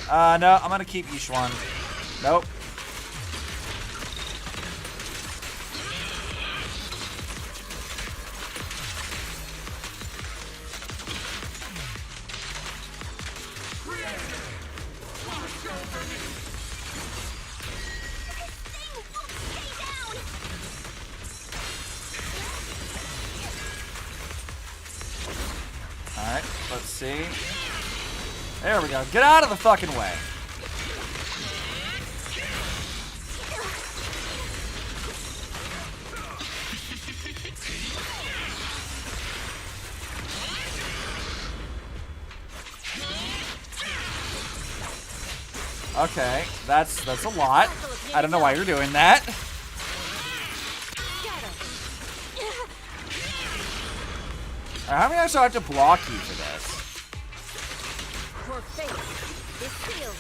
No, I'm gonna keep Yixuan. Nope. Alright, let's see. There we go. Get out of the fucking way. Okay, that's a lot. I don't know why you're doing that. Alright, how many times do I have to block you for this? Your fate is sealed.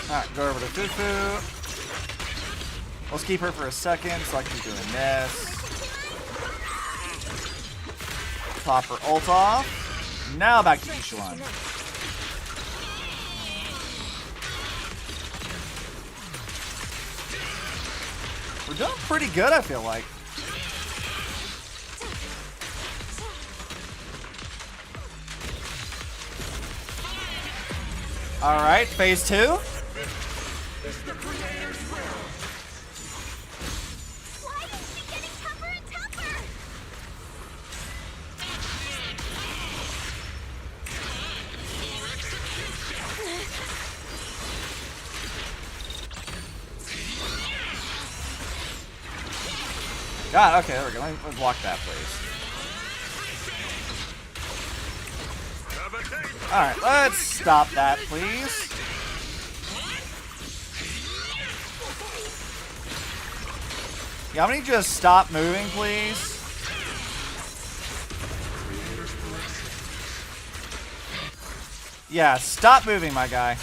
Alright, go over to Fufu. Let's keep her for a second so I can keep doing this. Pop her ult off. Now back to Yixuan. We're doing pretty good, I feel like. Alright, phase 2. Why is she getting tougher and tougher? God, okay, there we go. Let me block that, please. Alright, let's stop that, please. Yeah, I'm gonna just stop moving, please. Yeah, stop moving, my guy.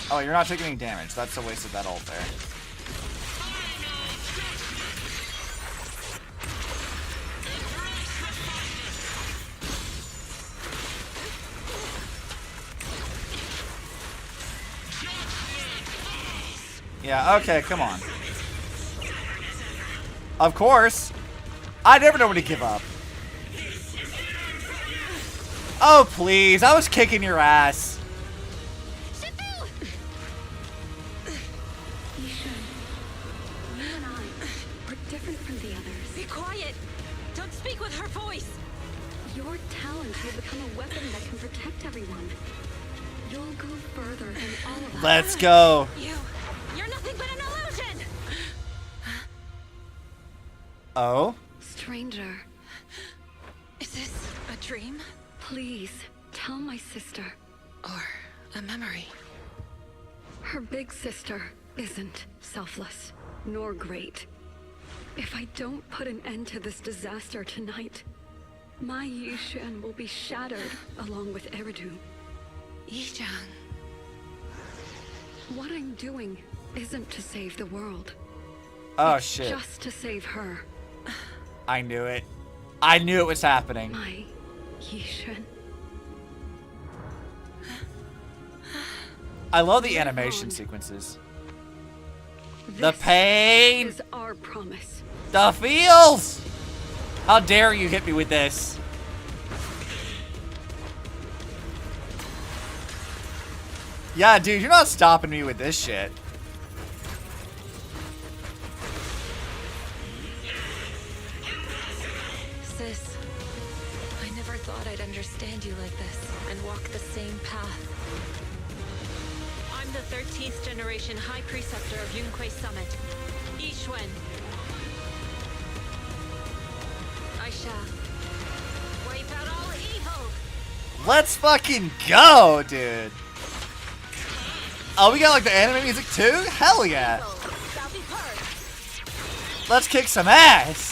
Oh, you're not taking any damage. That's a waste of that ult there. Yeah, okay, come on. Of course. I never know when to give up. Oh, please. I was kicking your ass. Shifu! Yixuan, you and I are different from the others. Be quiet! Don't speak with her voice! Your talent will become a weapon that can protect everyone. You'll go further than all of us. Let's go. You're nothing but an illusion! Oh? Stranger. Is this a dream? Please, tell my sister. Or a memory? Her big sister isn't selfless, nor great. If I don't put an end to this disaster tonight, my Yixuan will be shattered along with Eridu. Yixuan. What I'm doing isn't to save the world. Oh, It's shit. just to save her. I knew it. I knew it was happening. My Yixuan. I love the animation sequences. The pain! Is our promise. The feels! How dare you hit me with this? Yeah, dude, you're not stopping me with this shit. Sis, I never thought I'd understand you like this and walk the same path. I'm the 13th generation High Preceptor of Yunquei Summit, Yixuan. I shall wipe out all evil. Let's fucking go, dude. Oh, we got like the anime music too? Hell yeah. Let's kick some ass.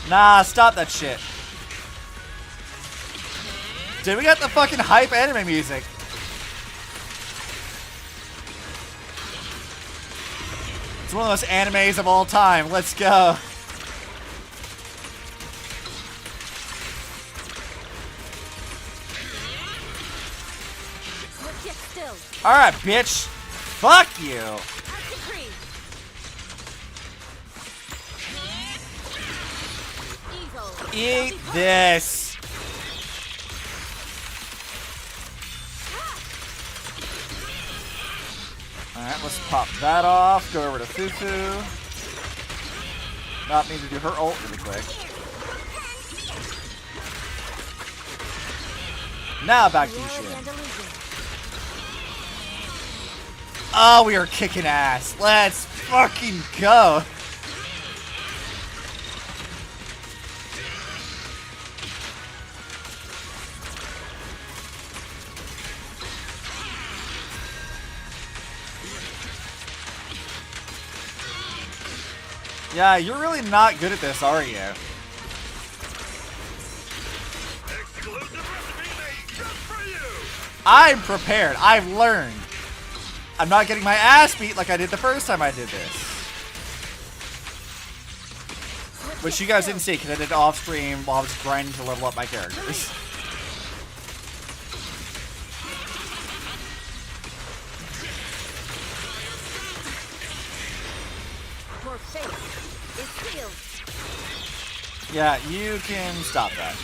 Nah, stop that shit. Dude, we got the fucking hype anime music. It's one of those animes of all time. Let's go. Alright, bitch. Fuck you. Eat this. Alright, let's pop that off. Go over to Fufu. Not me to do her ult really quick. Now back to Yixuan. Oh, we are kicking ass. Let's fucking go. Yeah, you're really not good at this, are you? I'm prepared. I've learned. I'm not getting my ass beat like I did the first time I did this. Which you guys didn't see because I did it off stream while I was grinding to level up my characters. Your fate is sealed. Yeah, you can stop that.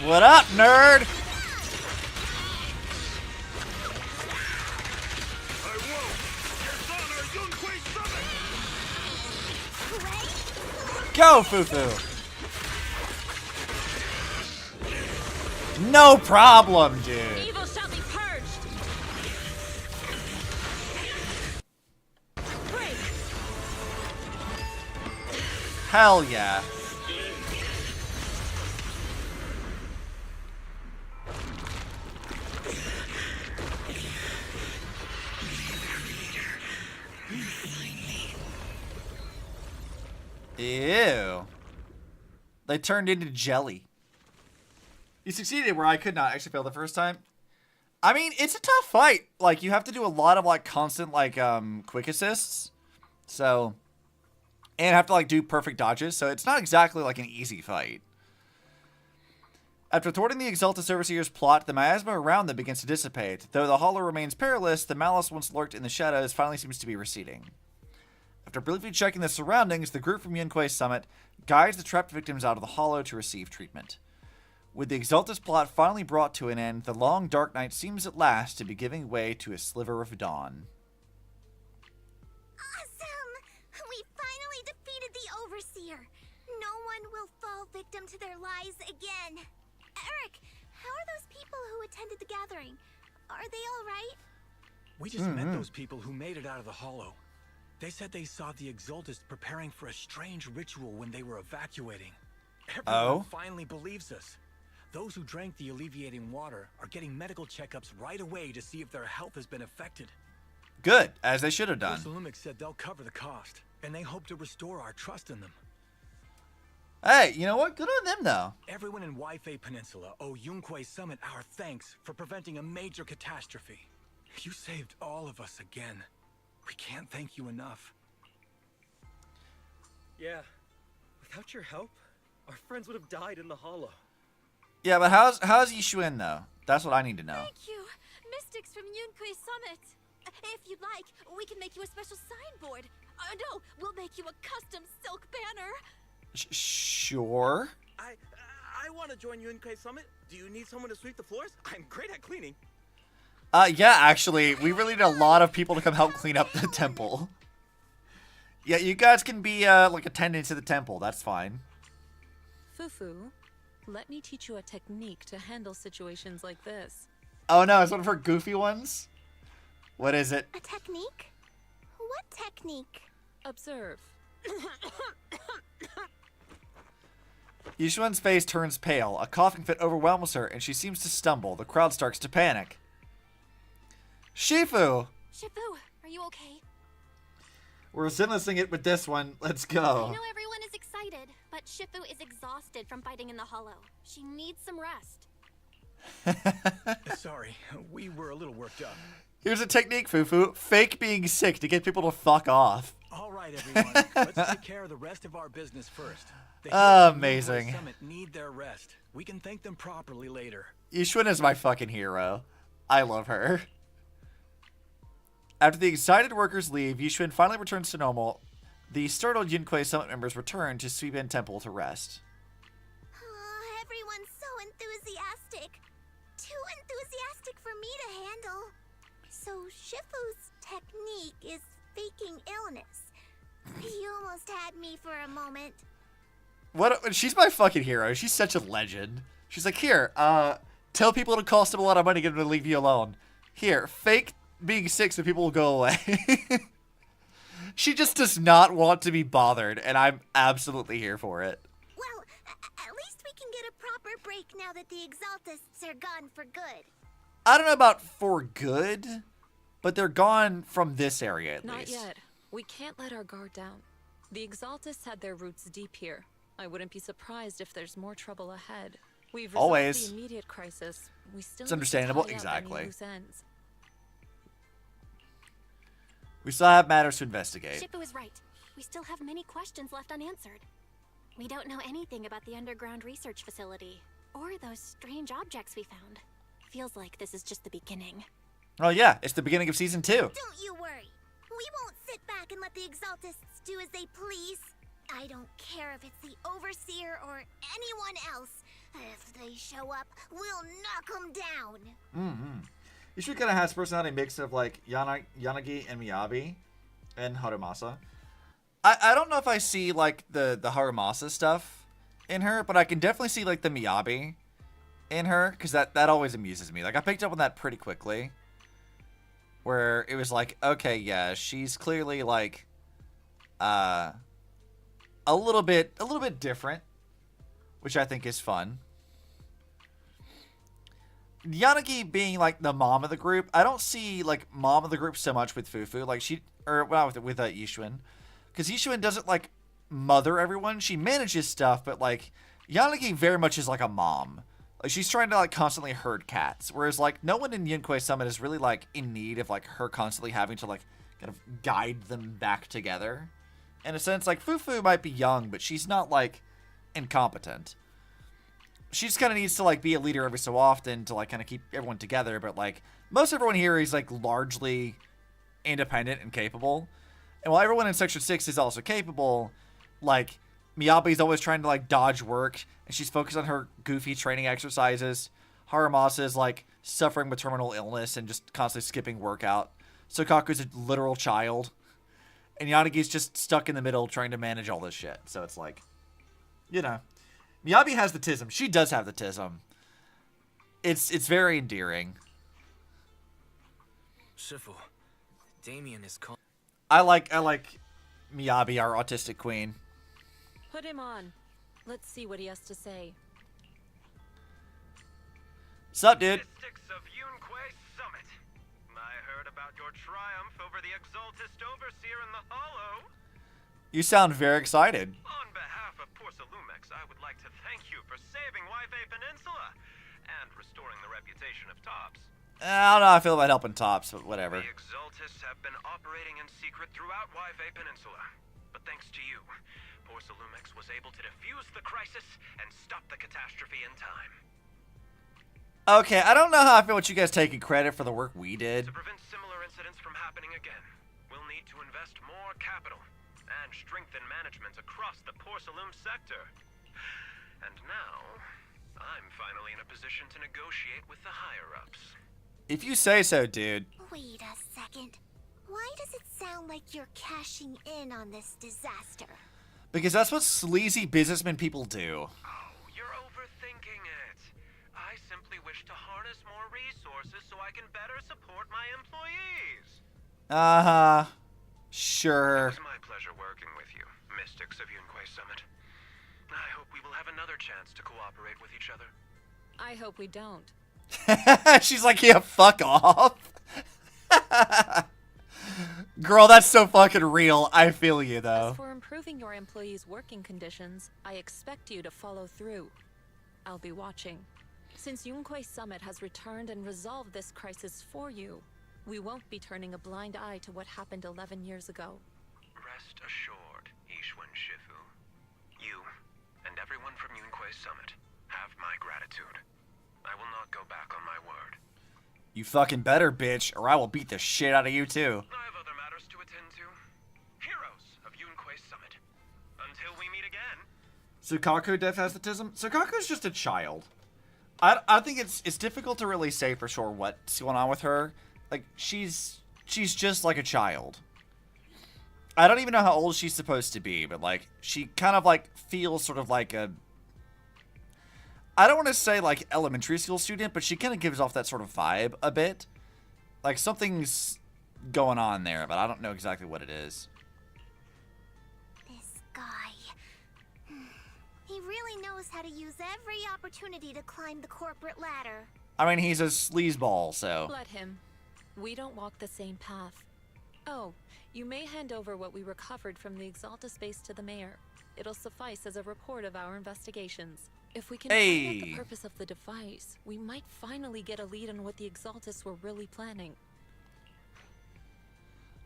What up, nerd? Go, Fufu! No problem, dude. Evil shall be purged. Break. Hell yeah. Ew. They turned into jelly. You succeeded where I could not. Actually failed the first time. I mean, it's a tough fight. Like, you have to do a lot of, like, constant, like, quick assists. So, and have to, like, do perfect dodges. So it's not exactly, like, an easy fight. After thwarting the Exalted Overseer's plot, the miasma around them begins to dissipate. Though the Hollow remains perilous, the malice once lurked in the shadows finally seems to be receding. After briefly checking the surroundings, the group from Yunque's summit guides the trapped victims out of the Hollow to receive treatment. With the Exalted's plot finally brought to an end, the long dark night seems at last to be giving way to a sliver of dawn. Awesome! We finally defeated the Overseer. No one will fall victim to their lies again. Eric, how are those people who attended the gathering? Are they all right? We just met those people who made it out of the Hollow. They said they saw the Exaltists preparing for a strange ritual when they were evacuating. Everyone finally believes us. Those who drank the alleviating water are getting medical checkups right away to see if their health has been affected. Good, as they should have done. Salumix said they'll cover the cost, and they hope to restore our trust in them. Hey, you know what? Good on them, though. Everyone in Waifei Peninsula owe Yunque's summit our thanks for preventing a major catastrophe. You saved all of us again. We can't thank you enough. Yeah. Without your help, our friends would have died in the Hollow. Yeah, but how's Yixuan, though? That's what I need to know. Thank you, Mystics from Yunque's summit. If you'd like, we can make you a special signboard. No, we'll make you a custom silk banner. Sure. I want to join Yunque's summit. Do you need someone to sweep the floors? I'm great at cleaning. Yeah, actually, we really need a lot of people to come help clean up the temple. Yeah, you guys can be, like, attendants to the temple. That's fine. Fufu, let me teach you a technique to handle situations like this. Oh, no, it's one of her goofy ones? What is it? A technique? What technique? Observe. Yixuan's face turns pale. A coughing fit overwhelms her, and she seems to stumble. The crowd starts to panic. Shifu! Shifu, are you okay? We're Zenlessing it with this one. Let's go. I know everyone is excited, but Shifu is exhausted from fighting in the Hollow. She needs some rest. Sorry, we were a little worked up. Here's a technique, Fufu. Fake being sick to get people to fuck off. All right, everyone. Let's take care of the rest of our business first. Amazing. The summit need their rest. We can thank them properly later. Yixuan is my fucking hero. I love her. After the excited workers leave, Yixuan finally returns to normal. The startled Yunque Summit members return to Sweep In Temple to rest. Oh, everyone's so enthusiastic. Too enthusiastic for me to handle. So Shifu's technique is faking illness. He almost had me for a moment. What? She's my fucking hero. She's such a legend. She's like, here, tell people it'll cost them a lot of money to get them to leave you alone. Here, fake being sick so people will go away. She just does not want to be bothered, and I'm absolutely here for it. Well, at least we can get a proper break now that the Exaltists are gone for good. I don't know about for good, but they're gone from this area at least. Not yet. We can't let our guard down. The Exaltists had their roots deep here. I wouldn't be surprised if there's more trouble ahead. We've resolved Always. the immediate crisis. We still It's understandable, need to tie up exactly. any loose ends. We still have matters to investigate. Shifu is right. We still have many questions left unanswered. We don't know anything about the underground research facility. or those strange objects we found. Feels like this is just the beginning. Oh yeah, it's the beginning of season 2. Don't you worry. We won't sit back and let the Exaltists do as they please. I don't care if it's the Overseer or anyone else. If they show up, we'll knock them down. Mm-hmm. Yixuan kind of has personality mix of like Yanagi and Miyabi and Harumasa. I don't know if I see like the Harumasa stuff in her, but I can definitely see like the Miyabi in her, because that always amuses me. Like I picked up on that pretty quickly, where it was like, okay, yeah, she's clearly like a little bit different, which I think is fun. Yanagi being like the mom of the group, I don't see like mom of the group so much with Fufu, like with Yixuan, because Yixuan doesn't like mother everyone. She manages stuff, but like Yanagi very much is like a mom. Like she's trying to like constantly herd cats, whereas like no one in Yunquei Summit is really like in need of like her constantly having to like kind of guide them back together. In a sense, like Fufu might be young, but she's not like incompetent. She just kind of needs to like be a leader every so often to like kind of keep everyone together. But like most everyone here is like largely independent and capable. And while everyone in Section 6 is also capable, like Miyabi's always trying to like dodge work, and she's focused on her goofy training exercises. Harumasa is like suffering with terminal illness and just constantly skipping workout. Sokaku's a literal child. And Yanagi's just stuck in the middle trying to manage all this shit. So it's like, you know. Miyabi has the tism. She does have the tism. It's very endearing. Shifu, Damien is calling. I like Miyabi, our autistic queen. Put him on. Let's see what he has to say. Sup, dude? Mystics of Yunquei Summit. I heard about your triumph over the Exaltist Overseer in the Hollow. You sound very excited. On behalf of Porcelumex, I would like to thank you for saving Waifei Peninsula and restoring the reputation of Tops. I don't know how I feel about helping Tops, but whatever. The Exaltists have been operating in secret throughout Waifei Peninsula. But thanks to you, Porcelumex was able to defuse the crisis and stop the catastrophe in time. Okay, I don't know how I feel about you guys taking credit for the work we did. To prevent similar incidents from happening again, we'll need to invest more capital and strengthen management across the Porcelume sector. And now, I'm finally in a position to negotiate with the higher-ups. If you say so, dude. Wait a second. Why does it sound like you're cashing in on this disaster? Because that's what sleazy businessmen people do. Oh, you're overthinking it. I simply wish to harness more resources so I can better support my employees. Uh-huh. Sure. It was my pleasure working with you, Mystics of Yunquei Summit. I hope we will have another chance to cooperate with each other. I hope we don't. She's like, yeah, fuck off. Girl, that's so fucking real. I feel you, though. As for improving your employees' working conditions, I expect you to follow through. I'll be watching. Since Yunquei Summit has returned and resolved this crisis for you, we won't be turning a blind eye to what happened 11 years ago. Rest assured, Yixuan Shifu. You, and everyone from Yunquei Summit, have my gratitude. I will not go back on my word. You fucking better, bitch, or I will beat the shit out of you, too. I have other matters to attend to. Heroes of Yunquei Summit. Until we meet again. Sukaku def has the tism. Sukaku's just a child. I think it's difficult to really say for sure what's going on with her. Like, she's just like a child. I don't even know how old she's supposed to be, but like, she kind of like feels sort of like a, I don't want to say like elementary school student, but she kind of gives off that sort of vibe a bit. Like something's going on there, but I don't know exactly what it is. This guy. He really knows how to use every opportunity to climb the corporate ladder. I mean, he's a sleazeball, so. Let him. We don't walk the same path. Oh, you may hand over what we recovered from the Exalta space to the mayor. It'll suffice as a report of our investigations. If we can find out the purpose of the device, we might finally get a lead on what the Exaltists were really planning.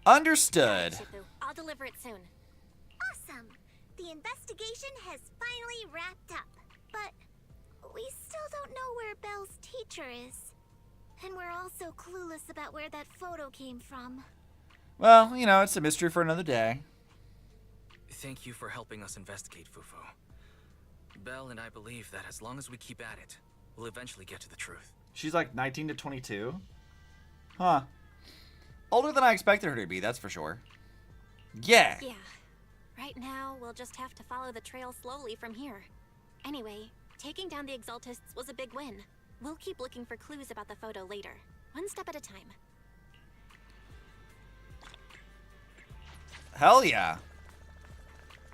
Understood. I'll deliver it soon. Awesome! The investigation has finally wrapped up. But we still don't know where Belle's teacher is. And we're also clueless about where that photo came from. Well, you know, it's a mystery for another day. Thank you for helping us investigate, Fufu. Belle and I believe that as long as we keep at it, we'll eventually get to the truth. She's like 19 to 22? Huh. Older than I expected her to be, that's for sure. Yeah. Yeah. Right now, we'll just have to follow the trail slowly from here. Anyway, taking down the Exaltists was a big win. We'll keep looking for clues about the photo later, one step at a time. Hell yeah.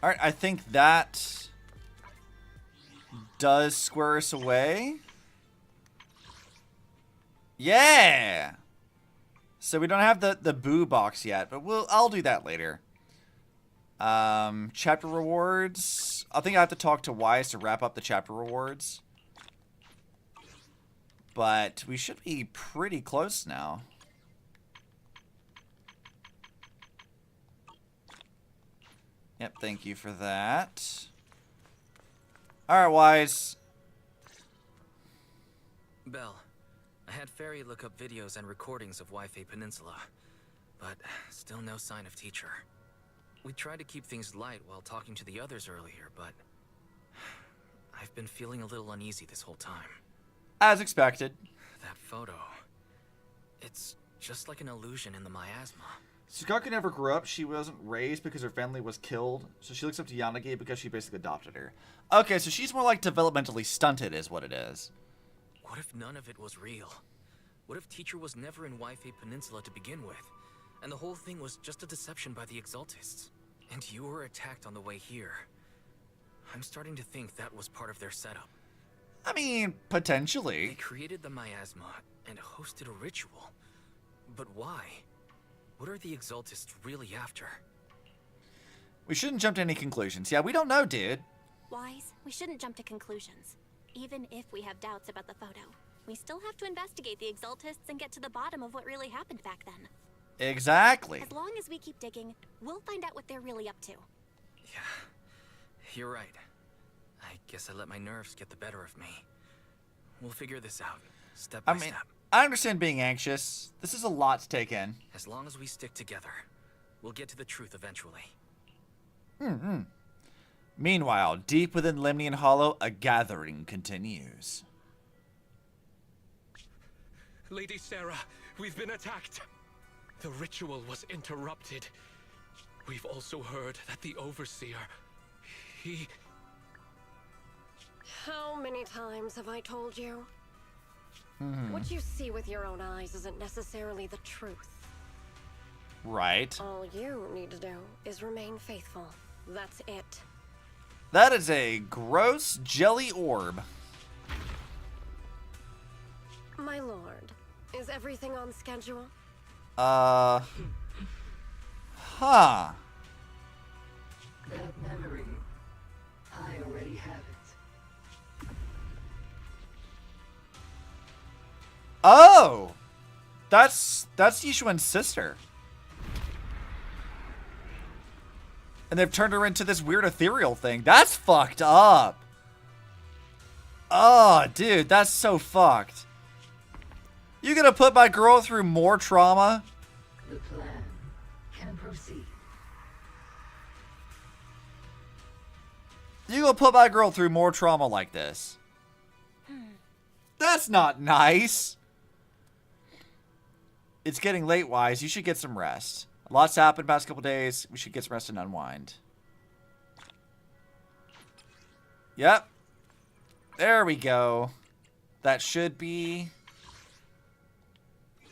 Alright, I think that does square us away. Yeah! So we don't have the boo box yet, but I'll do that later. Chapter rewards. I think I have to talk to Wise to wrap up the chapter rewards. But we should be pretty close now. Yep, thank you for that. Alright, Wise. Belle, I had Fairy look up videos and recordings of Wi-Fi Peninsula, but still no sign of teacher. We tried to keep things light while talking to the others earlier, but I've been feeling a little uneasy this whole time. As expected. That photo, it's just like an illusion in the miasma. Sukaka never grew up. She wasn't raised because her family was killed, so she looks up to Yanagi because she basically adopted her. Okay, so she's more like developmentally stunted is what it is. What if none of it was real? What if teacher was never in Wi-Fi Peninsula to begin with, and the whole thing was just a deception by the Exaltists? And you were attacked on the way here. I'm starting to think that was part of their setup. I mean, potentially. They created the miasma and hosted a ritual. But why? What are the Exaltists really after? We shouldn't jump to any conclusions. Yeah, we don't know, dude. Wise, we shouldn't jump to conclusions. Even if we have doubts about the photo, we still have to investigate the Exaltists and get to the bottom of what really happened back then. Exactly. As long as we keep digging, we'll find out what they're really up to. Yeah, you're right. I guess I let my nerves get the better of me. We'll figure this out, step by step. I understand being anxious. This is a lot to take in. As long as we stick together, we'll get to the truth eventually. Meanwhile, deep within Lemnian Hollow, a gathering continues. Lady Sarah, we've been attacked. The ritual was interrupted. We've also heard that the Overseer, he... How many times have I told you? What you see with your own eyes isn't necessarily the truth. Right. All you need to do is remain faithful. That's it. That is a gross jelly orb. My lord, is everything on schedule? Huh. That memory, I already have it. Oh! That's Yixuan's sister. And they've turned her into this weird ethereal thing. That's fucked up. Oh, dude, that's so fucked. You gonna put my girl through more trauma? The plan can proceed. You gonna put my girl through more trauma like this? That's not nice. It's getting late, Wise. You should get some rest. A lot's happened past couple days. We should get some rest and unwind. Yep. There we go. That should be...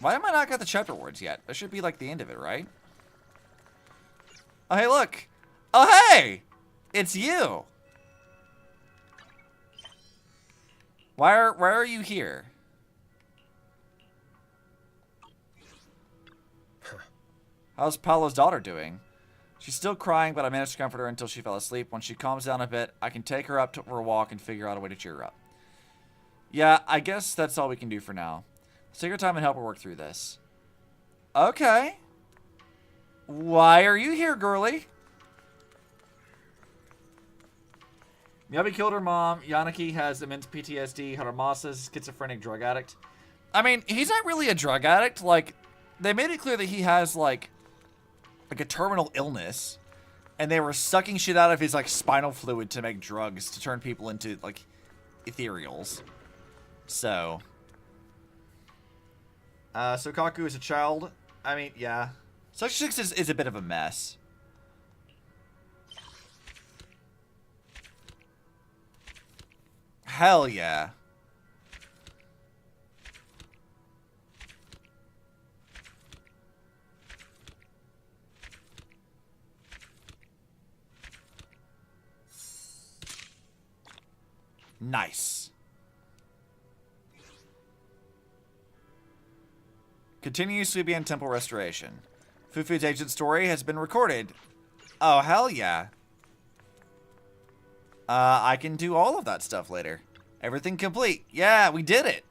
Why am I not got the chapter words yet? That should be like the end of it, right? Oh, hey, look. Oh, hey! It's you. Why are you here? How's Paolo's daughter doing? She's still crying, but I managed to comfort her until she fell asleep. When she calms down a bit, I can take her up for a walk and figure out a way to cheer her up. Yeah, I guess that's all we can do for now. Let's take our time and help her work through this. Okay. Why are you here, girly? Miyabi killed her mom. Yanaki has immense PTSD. Haramasa's schizophrenic drug addict. I mean, he's not really a drug addict. Like, they made it clear that he has, like a terminal illness. And they were sucking shit out of his, like, spinal fluid to make drugs to turn people into, like, ethereals. So. Sokaku is a child. I mean, yeah. Section 6 is a bit of a mess. Hell yeah. Nice. Continues Subian Temple restoration. Fufu's agent story has been recorded. Oh, hell yeah. I can do all of that stuff later. Everything complete. Yeah, we did it.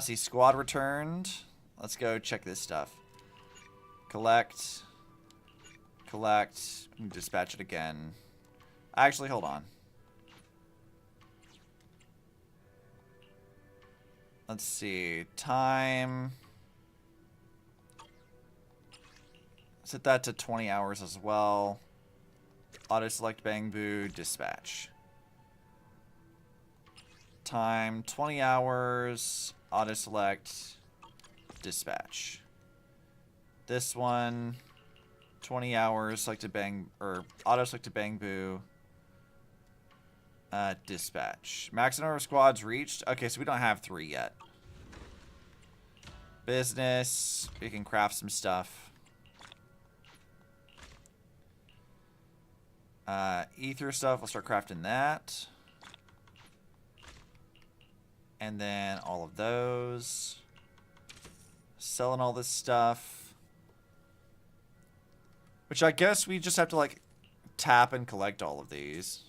See, squad returned. Let's go check this stuff. Collect. Collect. Dispatch it again. Actually, hold on. Let's see. Time. Set that to 20 hours as well. Auto select Bangbu, dispatch. Time 20 hours. Auto select, dispatch. This one 20 hours. Select to bang or auto select to Bangbu. Dispatch. Max number of squads reached. Okay, so we don't have 3 yet. Business. We can craft some stuff. Ether stuff. We'll start crafting that. And then all of those. Selling all this stuff. Which I guess we just have to, like, tap and collect all of these.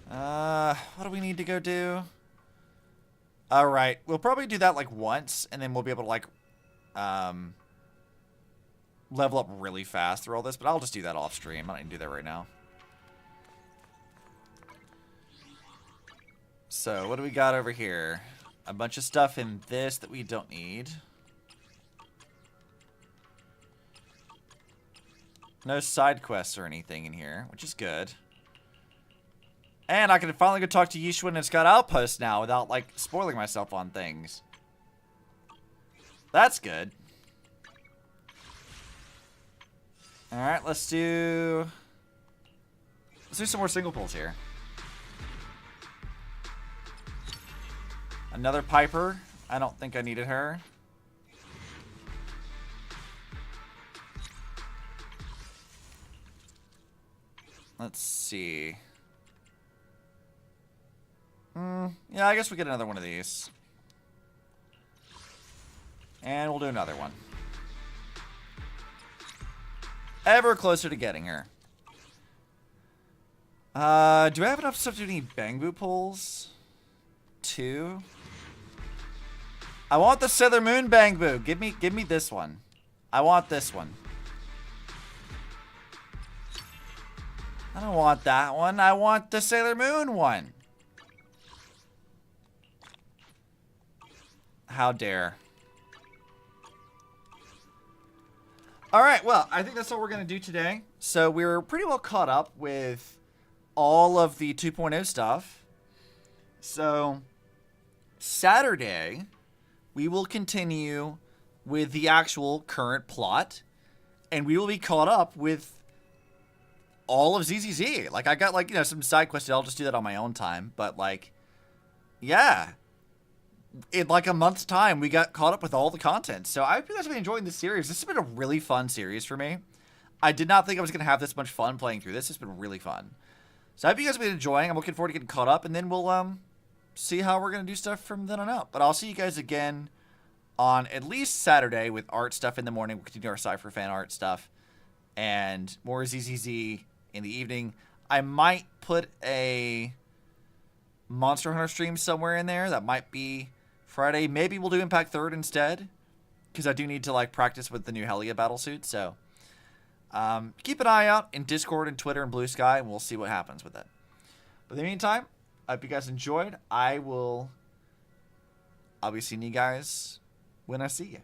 What do we need to go do? Alright, we'll probably do that, like, once, and then we'll be able to, like, level up really fast through all this, but I'll just do that off stream. I don't need to do that right now. So, what do we got over here? A bunch of stuff in this that we don't need. No side quests or anything in here, which is good. And I can finally go talk to Yixuan and Scout Outpost now without, like, spoiling myself on things. That's good. Alright, let's do some more single pulls here. Another Piper. I don't think I needed her. Let's see. Yeah, I guess we get another one of these. And we'll do another one. Ever closer to getting her. Do I have enough stuff to do any Bangbu pulls? 2? I want the Sailor Moon Bangbu. Give me this one. I want this one. I don't want that one. I want the Sailor Moon one. How dare. Alright, well, I think that's all we're going to do today. So we're pretty well caught up with all of the 2.0 stuff. So Saturday, we will continue with the actual current plot. And we will be caught up with all of ZZZ. Like, I got, like, you know, some side quests. I'll just do that on my own time. But, like, yeah. In like a month's time, we got caught up with all the content. So I hope you guys have been enjoying this series. This has been a really fun series for me. I did not think I was going to have this much fun playing through this. It's been really fun. So I hope you guys have been enjoying. I'm looking forward to getting caught up. And then we'll see how we're going to do stuff from then on out. But I'll see you guys again on at least Saturday with art stuff in the morning. We'll continue our Cypher fan art stuff. And more ZZZ in the evening. I might put a Monster Hunter stream somewhere in there. That might be Friday. Maybe we'll do Impact 3rd instead, because I do need to, like, practice with the new Helia battlesuit. So Keep an eye out in Discord and Twitter and Blue Sky, and we'll see what happens with it. But in the meantime, I hope you guys enjoyed. I'll be seeing you guys when I see you.